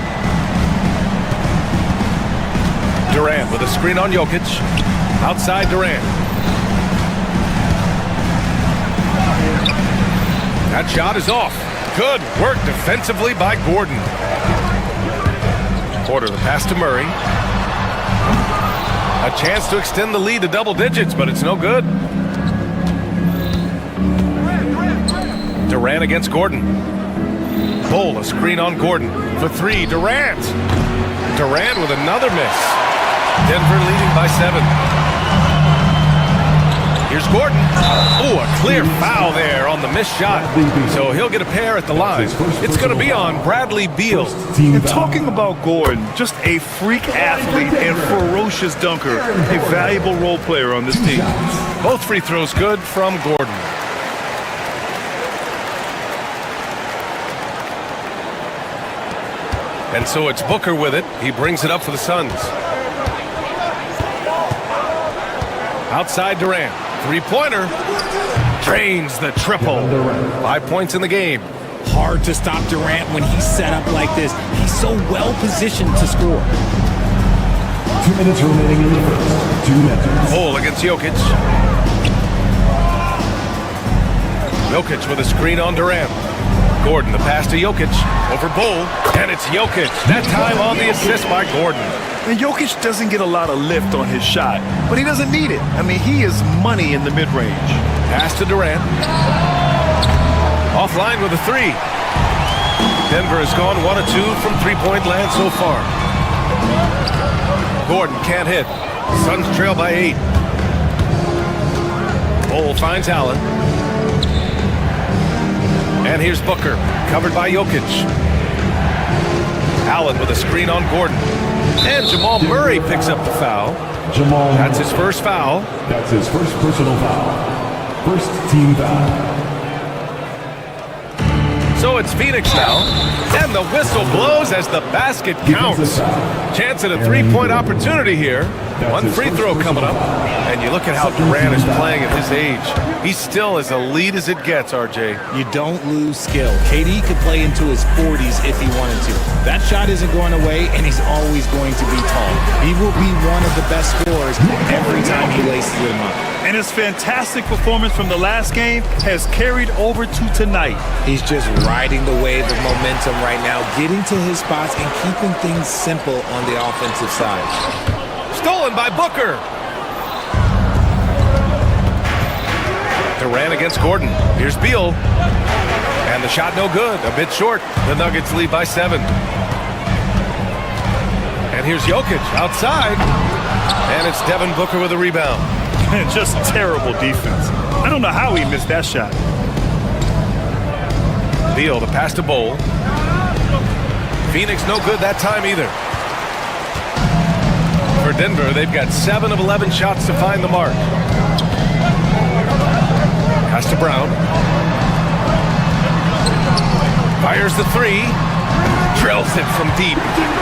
Durant with a screen on Jokic. Outside Durant. That shot is off. Good work defensively by Gordon. Porter the pass to Murray. A chance to extend the lead to double digits, but it's no good. Durant against Gordon. Bol, a screen on Gordon. For 3, Durant. Durant with another miss. Denver leading by 7. Here's Gordon. Oh, a clear foul there on the missed shot. So he'll get a pair at the line. It's going to be on Bradley Beal. And talking about Gordon, just a freak athlete and ferocious dunker. A valuable role player on this team. Both free throws good from Gordon. And so it's Booker with it. He brings it up for the Suns. Outside Durant. 3-pointer. Drains the triple. 5 points in the game. Hard to stop Durant when he's set up like this. He's so well positioned to score. 2 minutes remaining in the first. 2 minutes. Bol against Jokic. Jokic with a screen on Durant. Gordon, the pass to Jokic. Over Bol. And it's Jokic. That time on the assist by Gordon. And Jokic doesn't get a lot of lift on his shot, but he doesn't need it. I mean, he is money in the mid-range. Pass to Durant. Offline with a 3. Denver has gone 1 of 2 from 3-point land so far. Gordon can't hit. Suns trail by 8. Bol finds Allen. And here's Booker, covered by Jokic. Allen with a screen on Gordon. And Jamal Murray picks up the foul. That's his first foul. That's his first personal foul. First team foul. So it's Phoenix now, and the whistle blows as the basket counts. Chance at a three-point opportunity here. One free throw coming up, and you look at how Durant is playing at his age. He's still as elite as it gets, RJ. You don't lose skill. KD could play into his 40s if he wanted to. That shot isn't going away, and he's always going to be tall. He will be one of the best scorers every time he laces them up. And his fantastic performance from the last game has carried over to tonight. He's just riding the wave of momentum right now, getting to his spots and keeping things simple on the offensive side. Stolen by Booker. Durant against Gordon. Here's Beal. And the shot no good. A bit short. The Nuggets lead by 7. And here's Jokic outside. And it's Devin Booker with a rebound. Just terrible defense. I don't know how he missed that shot. Beal, the pass to Bowl. Phoenix no good that time either. For Denver, they've got 7 of 11 shots to find the mark. Pass to Brown. Fires the 3. Drills it from deep.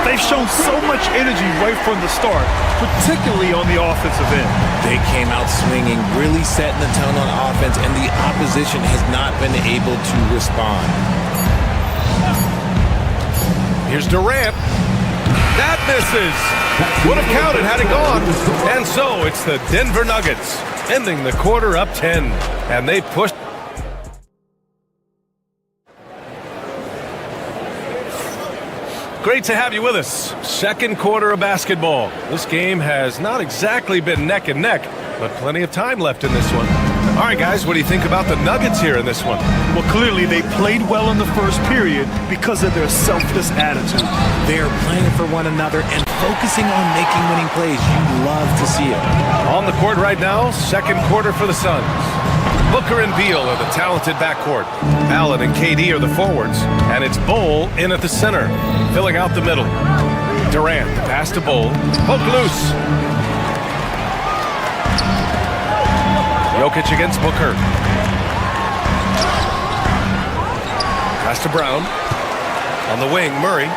They've shown so much energy right from the start, particularly on the offensive end. They came out swinging, really setting the tone on offense, and the opposition has not been able to respond. Here's Durant. That misses. Would have counted had it gone. And so it's the Denver Nuggets ending the quarter up 10. And they pushed. Great to have you with us. Second quarter of basketball. This game has not exactly been neck and neck, but plenty of time left in this one. All right, guys, what do you think about the Nuggets here in this one? Well, clearly they played well in the first period because of their selfless attitude. They're playing for one another and focusing on making winning plays. You love to see it. On the court right now, second quarter for the Suns. Booker and Beal are the talented backcourt. Allen and KD are the forwards. And it's Bowl in at the center, filling out the middle. Durant, the pass to Bowl. Poke loose. Jokic against Booker. Pass to Brown. On the wing, Murray.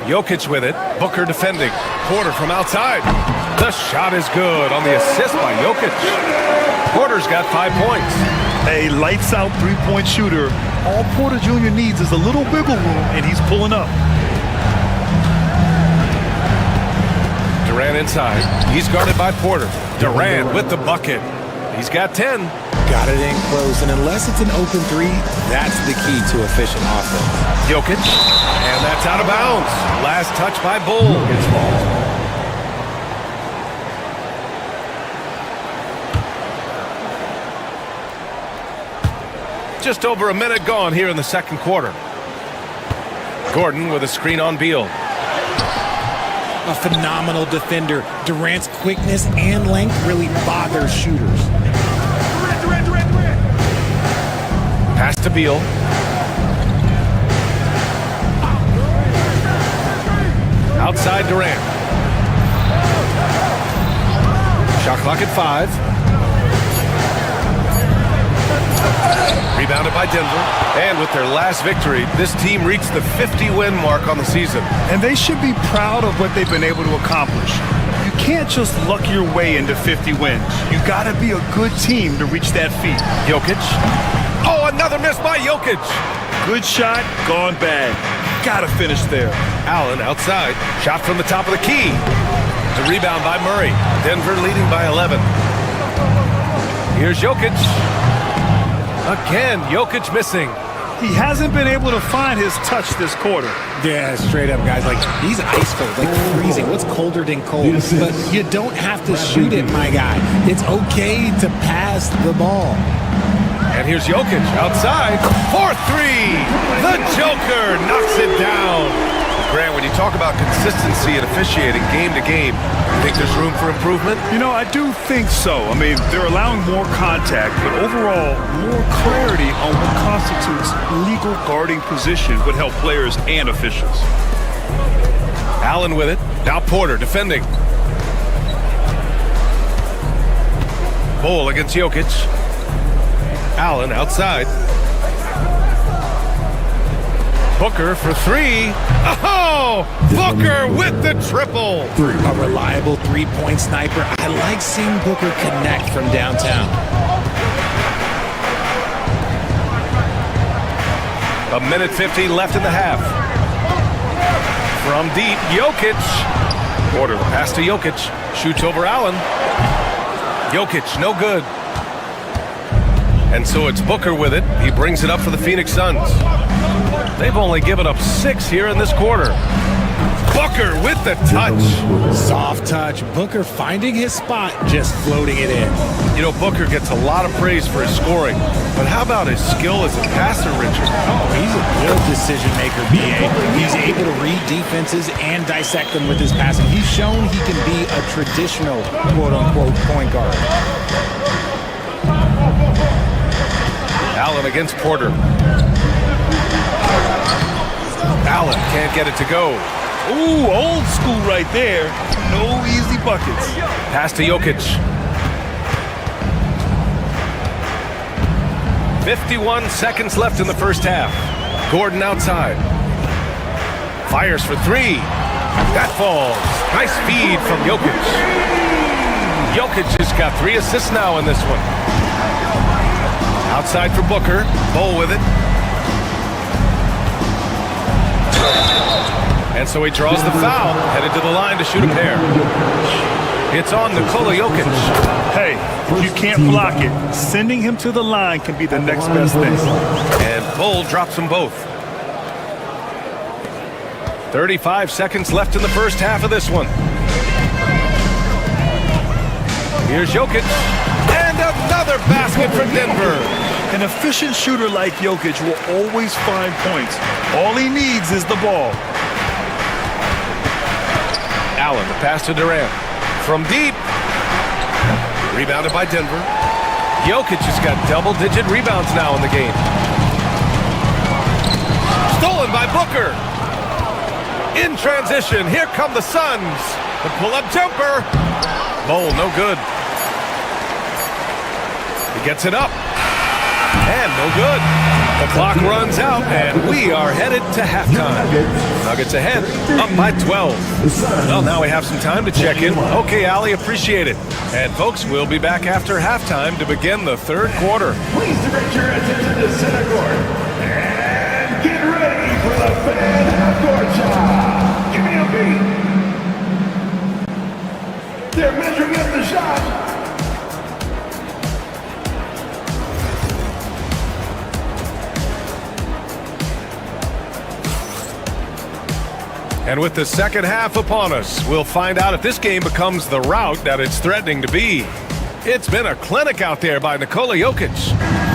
Jokic with it. Booker defending. Porter from outside. The shot is good on the assist by Jokic. Porter's got 5 points. A lights-out three-point shooter. All Porter Jr. needs is a little wiggle room, and he's pulling up. Durant inside. He's guarded by Porter. Durant with the bucket. He's got 10. Got it in close, and unless it's an open 3, that's the key to efficient offense. Jokic, and that's out of bounds. Last touch by Bull. Just over a minute gone here in the second quarter. Gordon with a screen on Beal. A phenomenal defender. Durant's quickness and length really bother shooters. Pass to Beal. Outside Durant. Shot clock at 5. Rebounded by Denver. And with their last victory, this team reached the 50-win mark on the season. And they should be proud of what they've been able to accomplish. You can't just luck your way into 50 wins. You gotta be a good team to reach that feat. Jokic. Oh, another miss by Jokic. Good shot, gone bad. Gotta finish there. Allen outside. Shot from the top of the key. The rebound by Murray. Denver leading by 11. Here's Jokic. Again, Jokic missing. He hasn't been able to find his touch this quarter. Yeah, straight up, guys. Like, he's ice cold, like freezing. What's colder than cold? But you don't have to shoot it, my guy. It's okay to pass the ball. And here's Jokic outside for 3. The Joker knocks it down. Grant, when you talk about consistency and officiating game to game, you think there's room for improvement? You know, I do think so. I mean, they're allowing more contact, but overall, more clarity on what constitutes legal guarding position would help players and officials. Allen with it. Now Porter defending. Bull against Jokic. Allen outside. Booker for three. Oh, Booker with the triple. A reliable three-point sniper. I like seeing Booker connect from downtown. A minute 50 left in the half. From deep, Jokic. Order the pass to Jokic. Shoots over Allen. Jokic, no good. And so it's Booker with it. He brings it up for the Phoenix Suns. They've only given up 6 here in this quarter. Booker with the touch. Soft touch. Booker finding his spot, just floating it in. You know, Booker gets a lot of praise for his scoring, but how about his skill as a passer, Richard? Oh, he's a good decision maker, BA. He's able to read defenses and dissect them with his passing. He's shown he can be a traditional quote-unquote point guard. Allen against Porter. Allen can't get it to go. Ooh, old school right there. No easy buckets. Pass to Jokic. 51 seconds left in the first half. Gordon outside. Fires for three. That falls. Nice feed from Jokic. Jokic has got 3 assists now in this one. Outside for Booker. Bowl with it. And so he draws the foul, headed to the line to shoot a pair. It's on Nikola Jokic. Hey, you can't block it. Sending him to the line can be the next best thing. And Bull drops them both. 35 seconds left in the first half of this one. Here's Jokic. And another basket for Denver. An efficient shooter like Jokic will always find points. All he needs is the ball. Allen, the pass to Durant. From deep. Rebounded by Denver. Jokic has got double-digit rebounds now in the game. Stolen by Booker. In transition, here come the Suns. The pull-up jumper. Bowl, no good. He gets it up. And no good. The clock runs out, and we are headed to halftime. Nuggets ahead, up by 12. Well, now we have some time to check in. Okay, Allie, appreciate it. And folks, we'll be back after halftime to begin the third quarter. Please direct your attention to center court. And get ready for the fan half-court shot. Give me a beat. They're measuring up the shot. And with the second half upon us, we'll find out if this game becomes the rout that it's threatening to be. It's been a clinic out there by Nikola Jokic.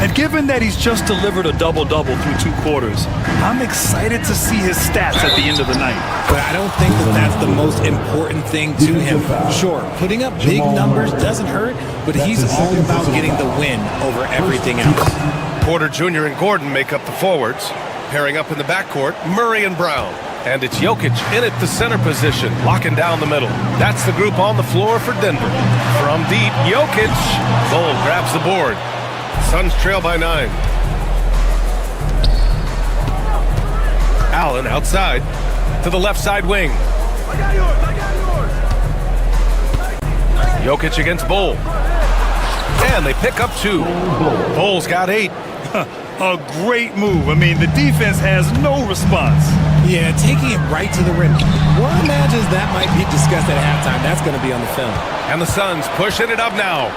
And given that he's just delivered a double-double through 2 quarters, I'm excited to see his stats at the end of the night. But I don't think that that's the most important thing to him. Sure, putting up big numbers doesn't hurt, but he's all about getting the win over everything else. Porter Jr. and Gordon make up the forwards. Pairing up in the backcourt, Murray and Brown. And it's Jokic in at the center position, locking down the middle. That's the group on the floor for Denver. From deep, Jokic. Bull grabs the board. Suns trail by 9. Allen outside to the left side wing. Jokic against Bull. And they pick up 2. Bull's got 8. A great move. I mean, the defense has no response. Yeah, taking it right to the rim. One imagines that might be discussed at halftime. That's going to be on the film. And the Suns pushing it up now.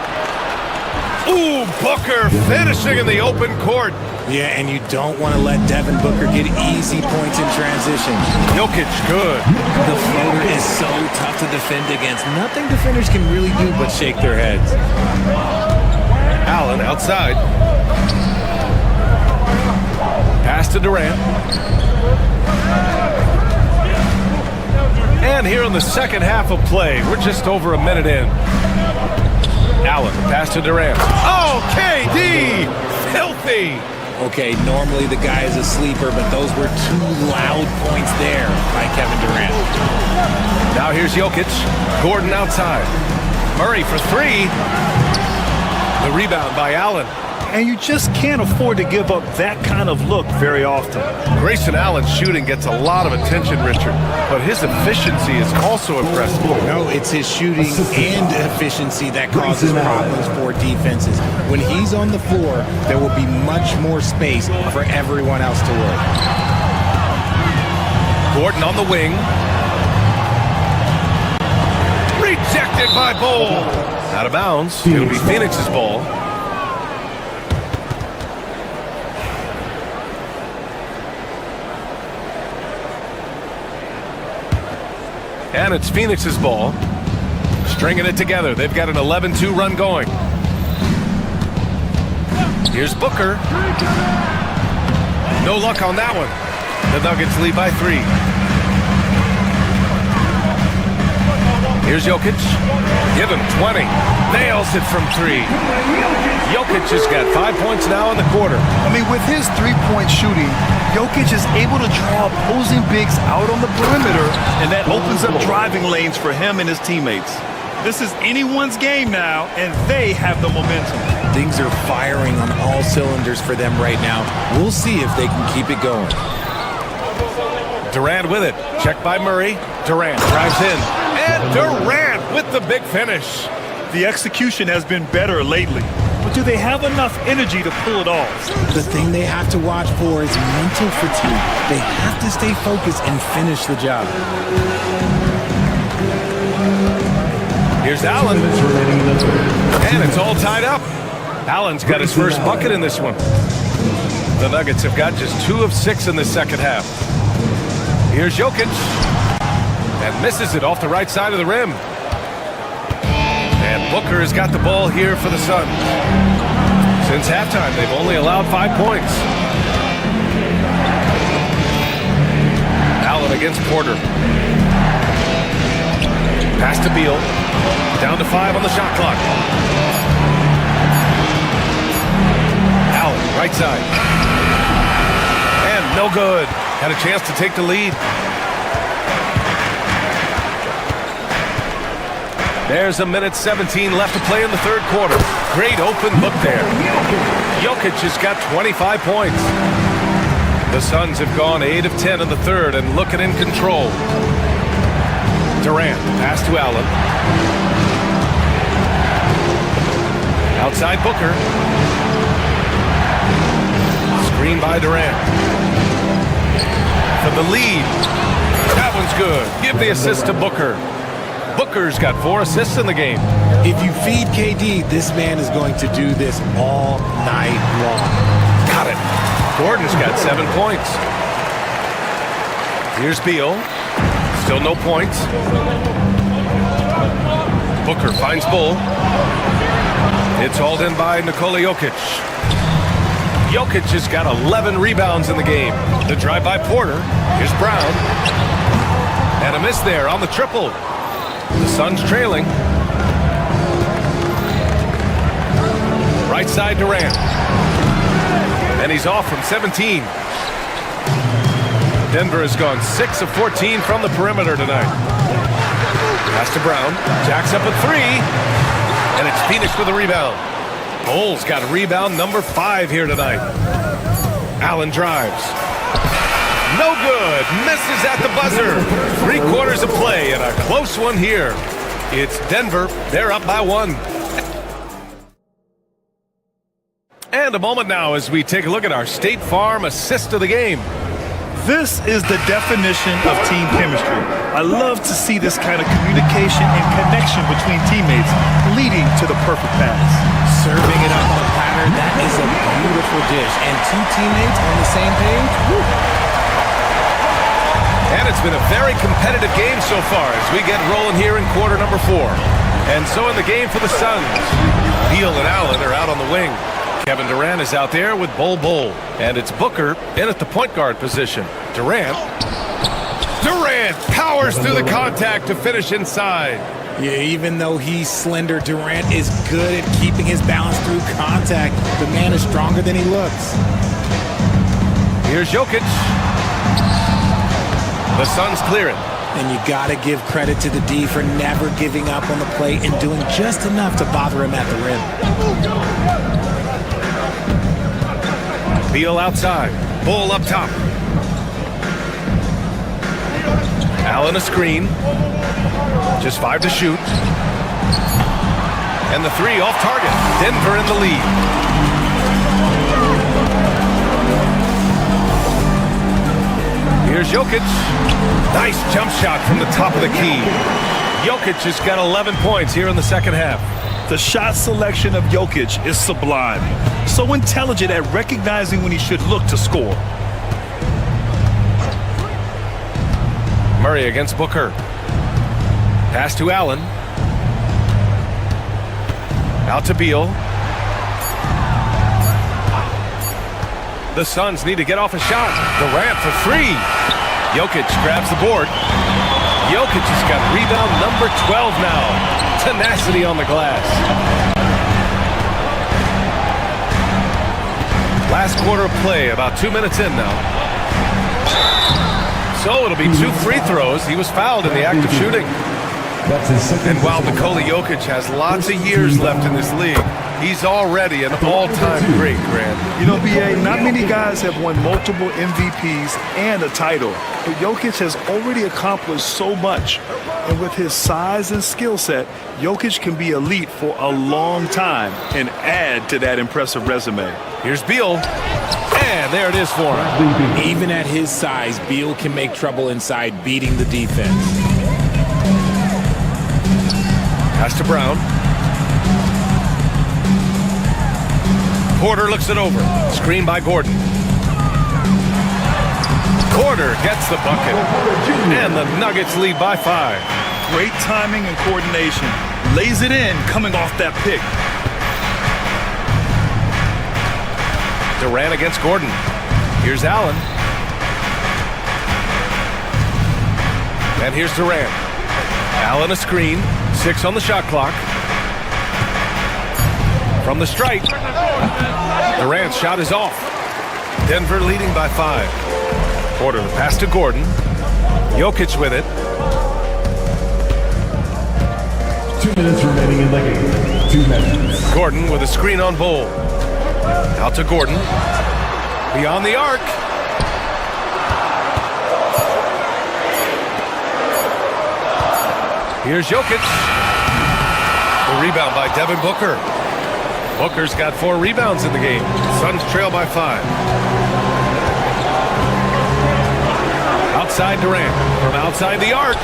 Ooh, Booker finishing in the open court. Yeah, and you don't want to let Devin Booker get easy points in transition. Jokic, good. The floater is so tough to defend against. Nothing defenders can really do but shake their heads. Allen outside. Pass to Durant. And here in the second half of play, we're just over a minute in. Allen, pass to Durant. Oh, KD! Filthy! Okay, normally the guy is a sleeper, but those were 2 loud points there by Kevin Durant. Now here's Jokic. Gordon outside. Murray for 3. The rebound by Allen. and you just can't afford to give up that kind of look very often. Grayson Allen's shooting gets a lot of attention, Richard, but his efficiency is also impressive. No, it's his shooting and efficiency that causes problems for defenses. When he's on the floor, there will be much more space for everyone else to work. Gordon on the wing. Rejected by Bull. Out of bounds. It'll be Phoenix's ball. And it's Phoenix's ball. Stringing it together. They've got an 11-2 run going. Here's Booker. No luck on that one. The Nuggets lead by 3. Here's Jokic. Give him 20. Nails it from 3. Jokic has got 5 points now in the quarter. I mean, with his three-point shooting, Jokic is able to draw opposing bigs out on the perimeter, and that opens up driving lanes for him and his teammates. This is anyone's game now, and they have the momentum. Things are firing on all cylinders for them right now. We'll see if they can keep it going. Durant with it. Checked by Murray. Durant drives in. And Durant with the big finish. The execution has been better lately, but do they have enough energy to pull it off? The thing they have to watch for is mental fatigue. They have to stay focused and finish the job. Here's Allen. And it's all tied up. Allen's got his first bucket in this one. The Nuggets have got just 2 of 6 in the second half. Here's Jokic. And misses it off the right side of the rim. And Booker has got the ball here for the Suns. Since halftime, they've only allowed 5 points. Allen against Porter. Pass to Beal. Down to 5 on the shot clock. Allen, right side. And no good. Had a chance to take the lead. There's a minute 17 left to play in the third quarter. Great open look there. Jokic has got 25 points. The Suns have gone 8 of 10 in the third and looking in control. Durant, pass to Allen. Outside Booker. Screen by Durant. For the lead. That one's good. Give the assist to Booker. Booker's got 4 assists in the game. If you feed KD, this man is going to do this all night long. Got it. Gordon's got 7 points. Here's Beal. Still no points. Booker finds Bull. It's hauled in by Nikola Jokic. Jokic has got 11 rebounds in the game. The drive by Porter. Here's Brown. And a miss there on the triple. The Suns trailing. Right side Durant. And he's off from 17. Denver has gone 6 of 14 from the perimeter tonight. Pass to Brown. Jacks up a 3. And it's Phoenix with a rebound. Bull's got rebound number 5 here tonight. Allen drives. No good. Misses at the buzzer. 3 quarters of play and a close one here. It's Denver. They're up by 1. And a moment now as we take a look at our State Farm assist of the game. This is the definition of team chemistry. I love to see this kind of communication and connection between teammates leading to the perfect pass. Serving it up on a platter, that is a beautiful dish. And 2 teammates on the same page. Woo. And it's been a very competitive game so far as we get rolling here in quarter number 4. And so in the game for the Suns, Beal and Allen are out on the wing. Kevin Durant is out there with Bull. And it's Booker in at the point guard position. Durant powers through the contact to finish inside. Yeah, even though he's slender, Durant is good at keeping his balance through contact. The man is stronger than he looks. Here's Jokic. The Suns clear it. And you got to give credit to the D for never giving up on the play and doing just enough to bother him at the rim. Beal outside. Bull up top. Allen a screen. Just 5 to shoot. And the 3 off target. Denver in the lead. Here's Jokic. Nice jump shot from the top of the key. Jokic has got 11 points here in the second half. The shot selection of Jokic is sublime. So intelligent at recognizing when he should look to score. Murray against Booker. Pass to Allen. Out to Beal. The Suns need to get off a shot. Durant for 3. Jokic grabs the board. Jokic has got rebound number 12 now. Tenacity on the glass. Last quarter of play, about 2 minutes in now. So it'll be 2 free throws. He was fouled in the act of shooting. And while Nikola Jokic has lots of years left in this league, he's already an all-time great, Grant. You know, B.A., not many guys have won multiple MVPs and a title, but Jokic has already accomplished so much. And with his size and skill set, Jokic can be elite for a long time and add to that impressive resume. Here's Beal. And there it is for him. Even at his size, Beal can make trouble inside, beating the defense. Pass to Brown. Porter looks it over. Screen by Gordon. Porter gets the bucket. And the Nuggets lead by 5. Great timing and coordination. Lays it in coming off that pick. Durant against Gordon. Here's Allen. And here's Durant. Allen a screen. 6 on the shot clock. From the stripe. Durant's shot is off. Denver leading by 5. Porter the pass to Gordon. Jokic with it. 2 minutes remaining in the game. 2 minutes. Gordon with a screen on Bull. Out to Gordon. Beyond the arc. Here's Jokic. The rebound by Devin Booker. Booker's got 4 rebounds in the game. Suns trail by 5. Outside Durant. From outside the arc.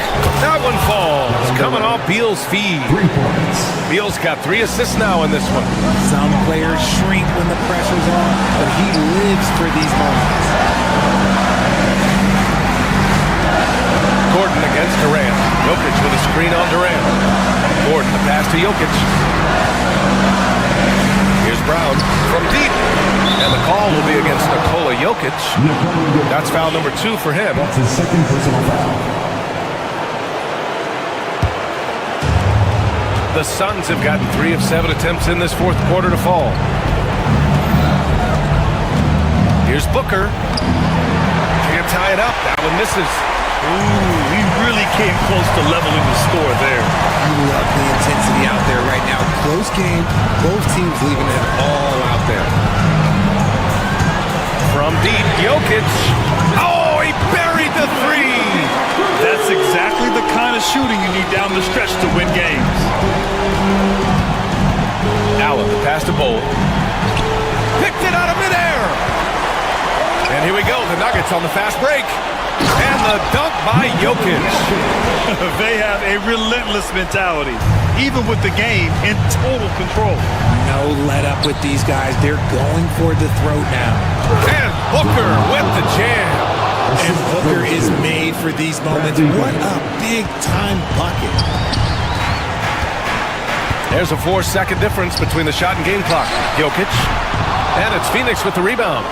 That one falls. Coming off Beal's feed. 3 points. Beal's got 3 assists now in this one. Some players shrink when the pressure's on, but he lives for these moments. Gordon against Durant. Jokic with a screen on Durant. Gordon the pass to Jokic. Here's Brown from deep. And the call will be against Nikola Jokic. That's foul number 2 for him. That's his second personal foul. The Suns have gotten 3 of 7 attempts in this fourth quarter to fall. Here's Booker. Can't tie it up. That one misses. Ooh, he really came close to leveling the score there. You love the intensity out there right now. Close game, both teams leaving it all out there. From deep, Jokic. Oh, he buried the 3. That's exactly the kind of shooting you need down the stretch to win games. Allen, the pass to Bull. Picked it out of midair. And here we go, the Nuggets on the fast break. And the dunk by Jokic. They have a relentless mentality, even with the game in total control. No let up with these guys. They're going for the throat now. And Booker with the jam. And Booker is made for these moments. What a big-time bucket. There's a 4-second difference between the shot and game clock. Jokic. And it's Phoenix with the rebound.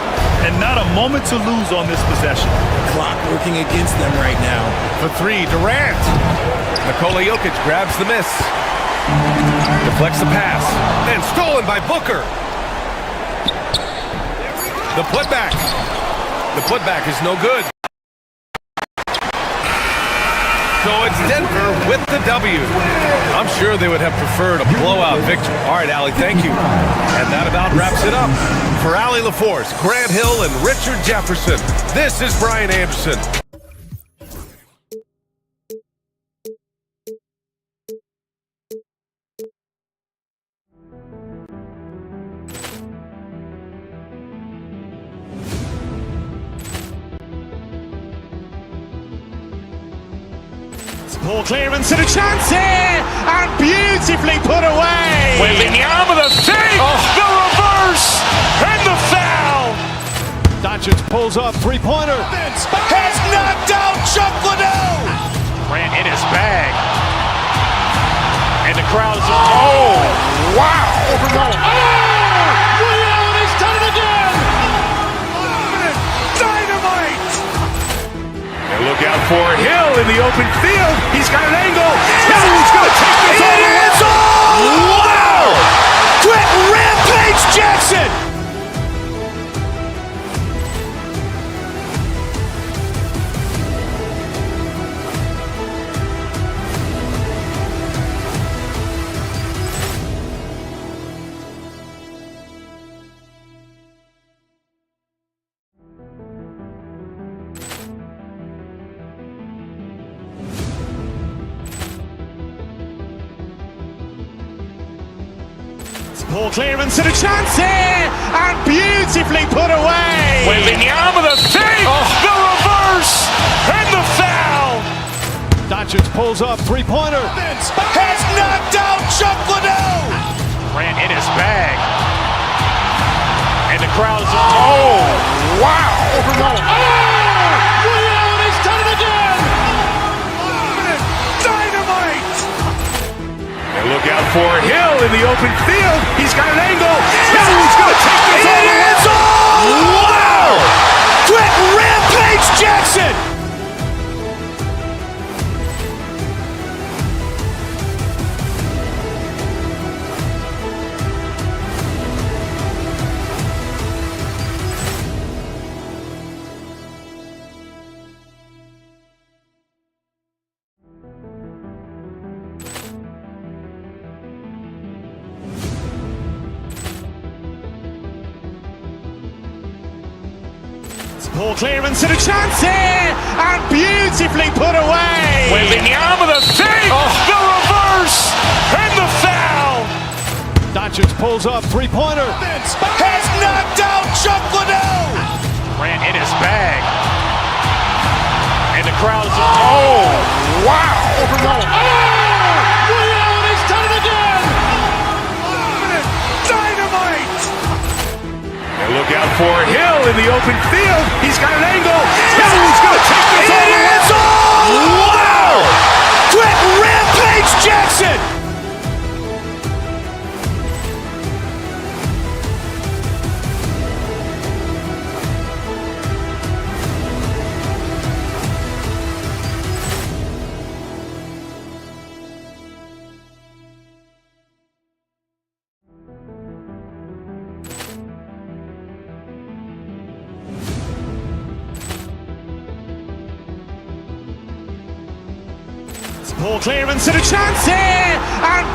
And not a moment to lose on this possession. Clock working against them right now. For 3, Durant. Nikola Jokic grabs the miss. Deflects the pass. And stolen by Booker. The putback. The putback is no good. So it's Denver with the W. I'm sure they would have preferred a blowout victory. All right, Allie, thank you. And that about wraps it up. For Allie LaForce, Grant Hill, and Richard Jefferson, this is Brian Anderson. Ball clearance and a chance here, and beautifully put away. Waving the arm of the save, the reverse, and the foul. Doncic pulls up, three-pointer. Has knocked out Chuck Liddell. Grant in his bag. And the crowd is... Oh, wow. Ray Allen has done it again. Dynamite. And look out for Hill in the open field. He's got an angle. Hill's going to take this all the way. Wow. Quick rampage Jackson. Ball clearance and a chance here, and beautifully put away. Waving the arm of the save, the reverse, and the foul. Doncic pulls up, three-pointer. Has knocked out Chuck Liddell. Grant in his bag. And the crowd is... Oh, wow. Ray Allen has done it again. Dynamite. And look out for Hill in the open field. He's got an angle. Hill's going to take this all the way. Wow. Quick rampage Jackson. Ball clearance and a chance here, and beautifully put away. Waving the arm of the save, the reverse, and the foul. Doncic pulls up, three-pointer. Has knocked out Chuck Liddell. Grant in his bag. And the crowd is... Oh, wow. Ray Allen has done it again. Dynamite. And look out for Hill in the open field. He's got an angle. Hill's going to take this all the way. Wow. Quick rampage Jackson. Ball clearance and a chance here, and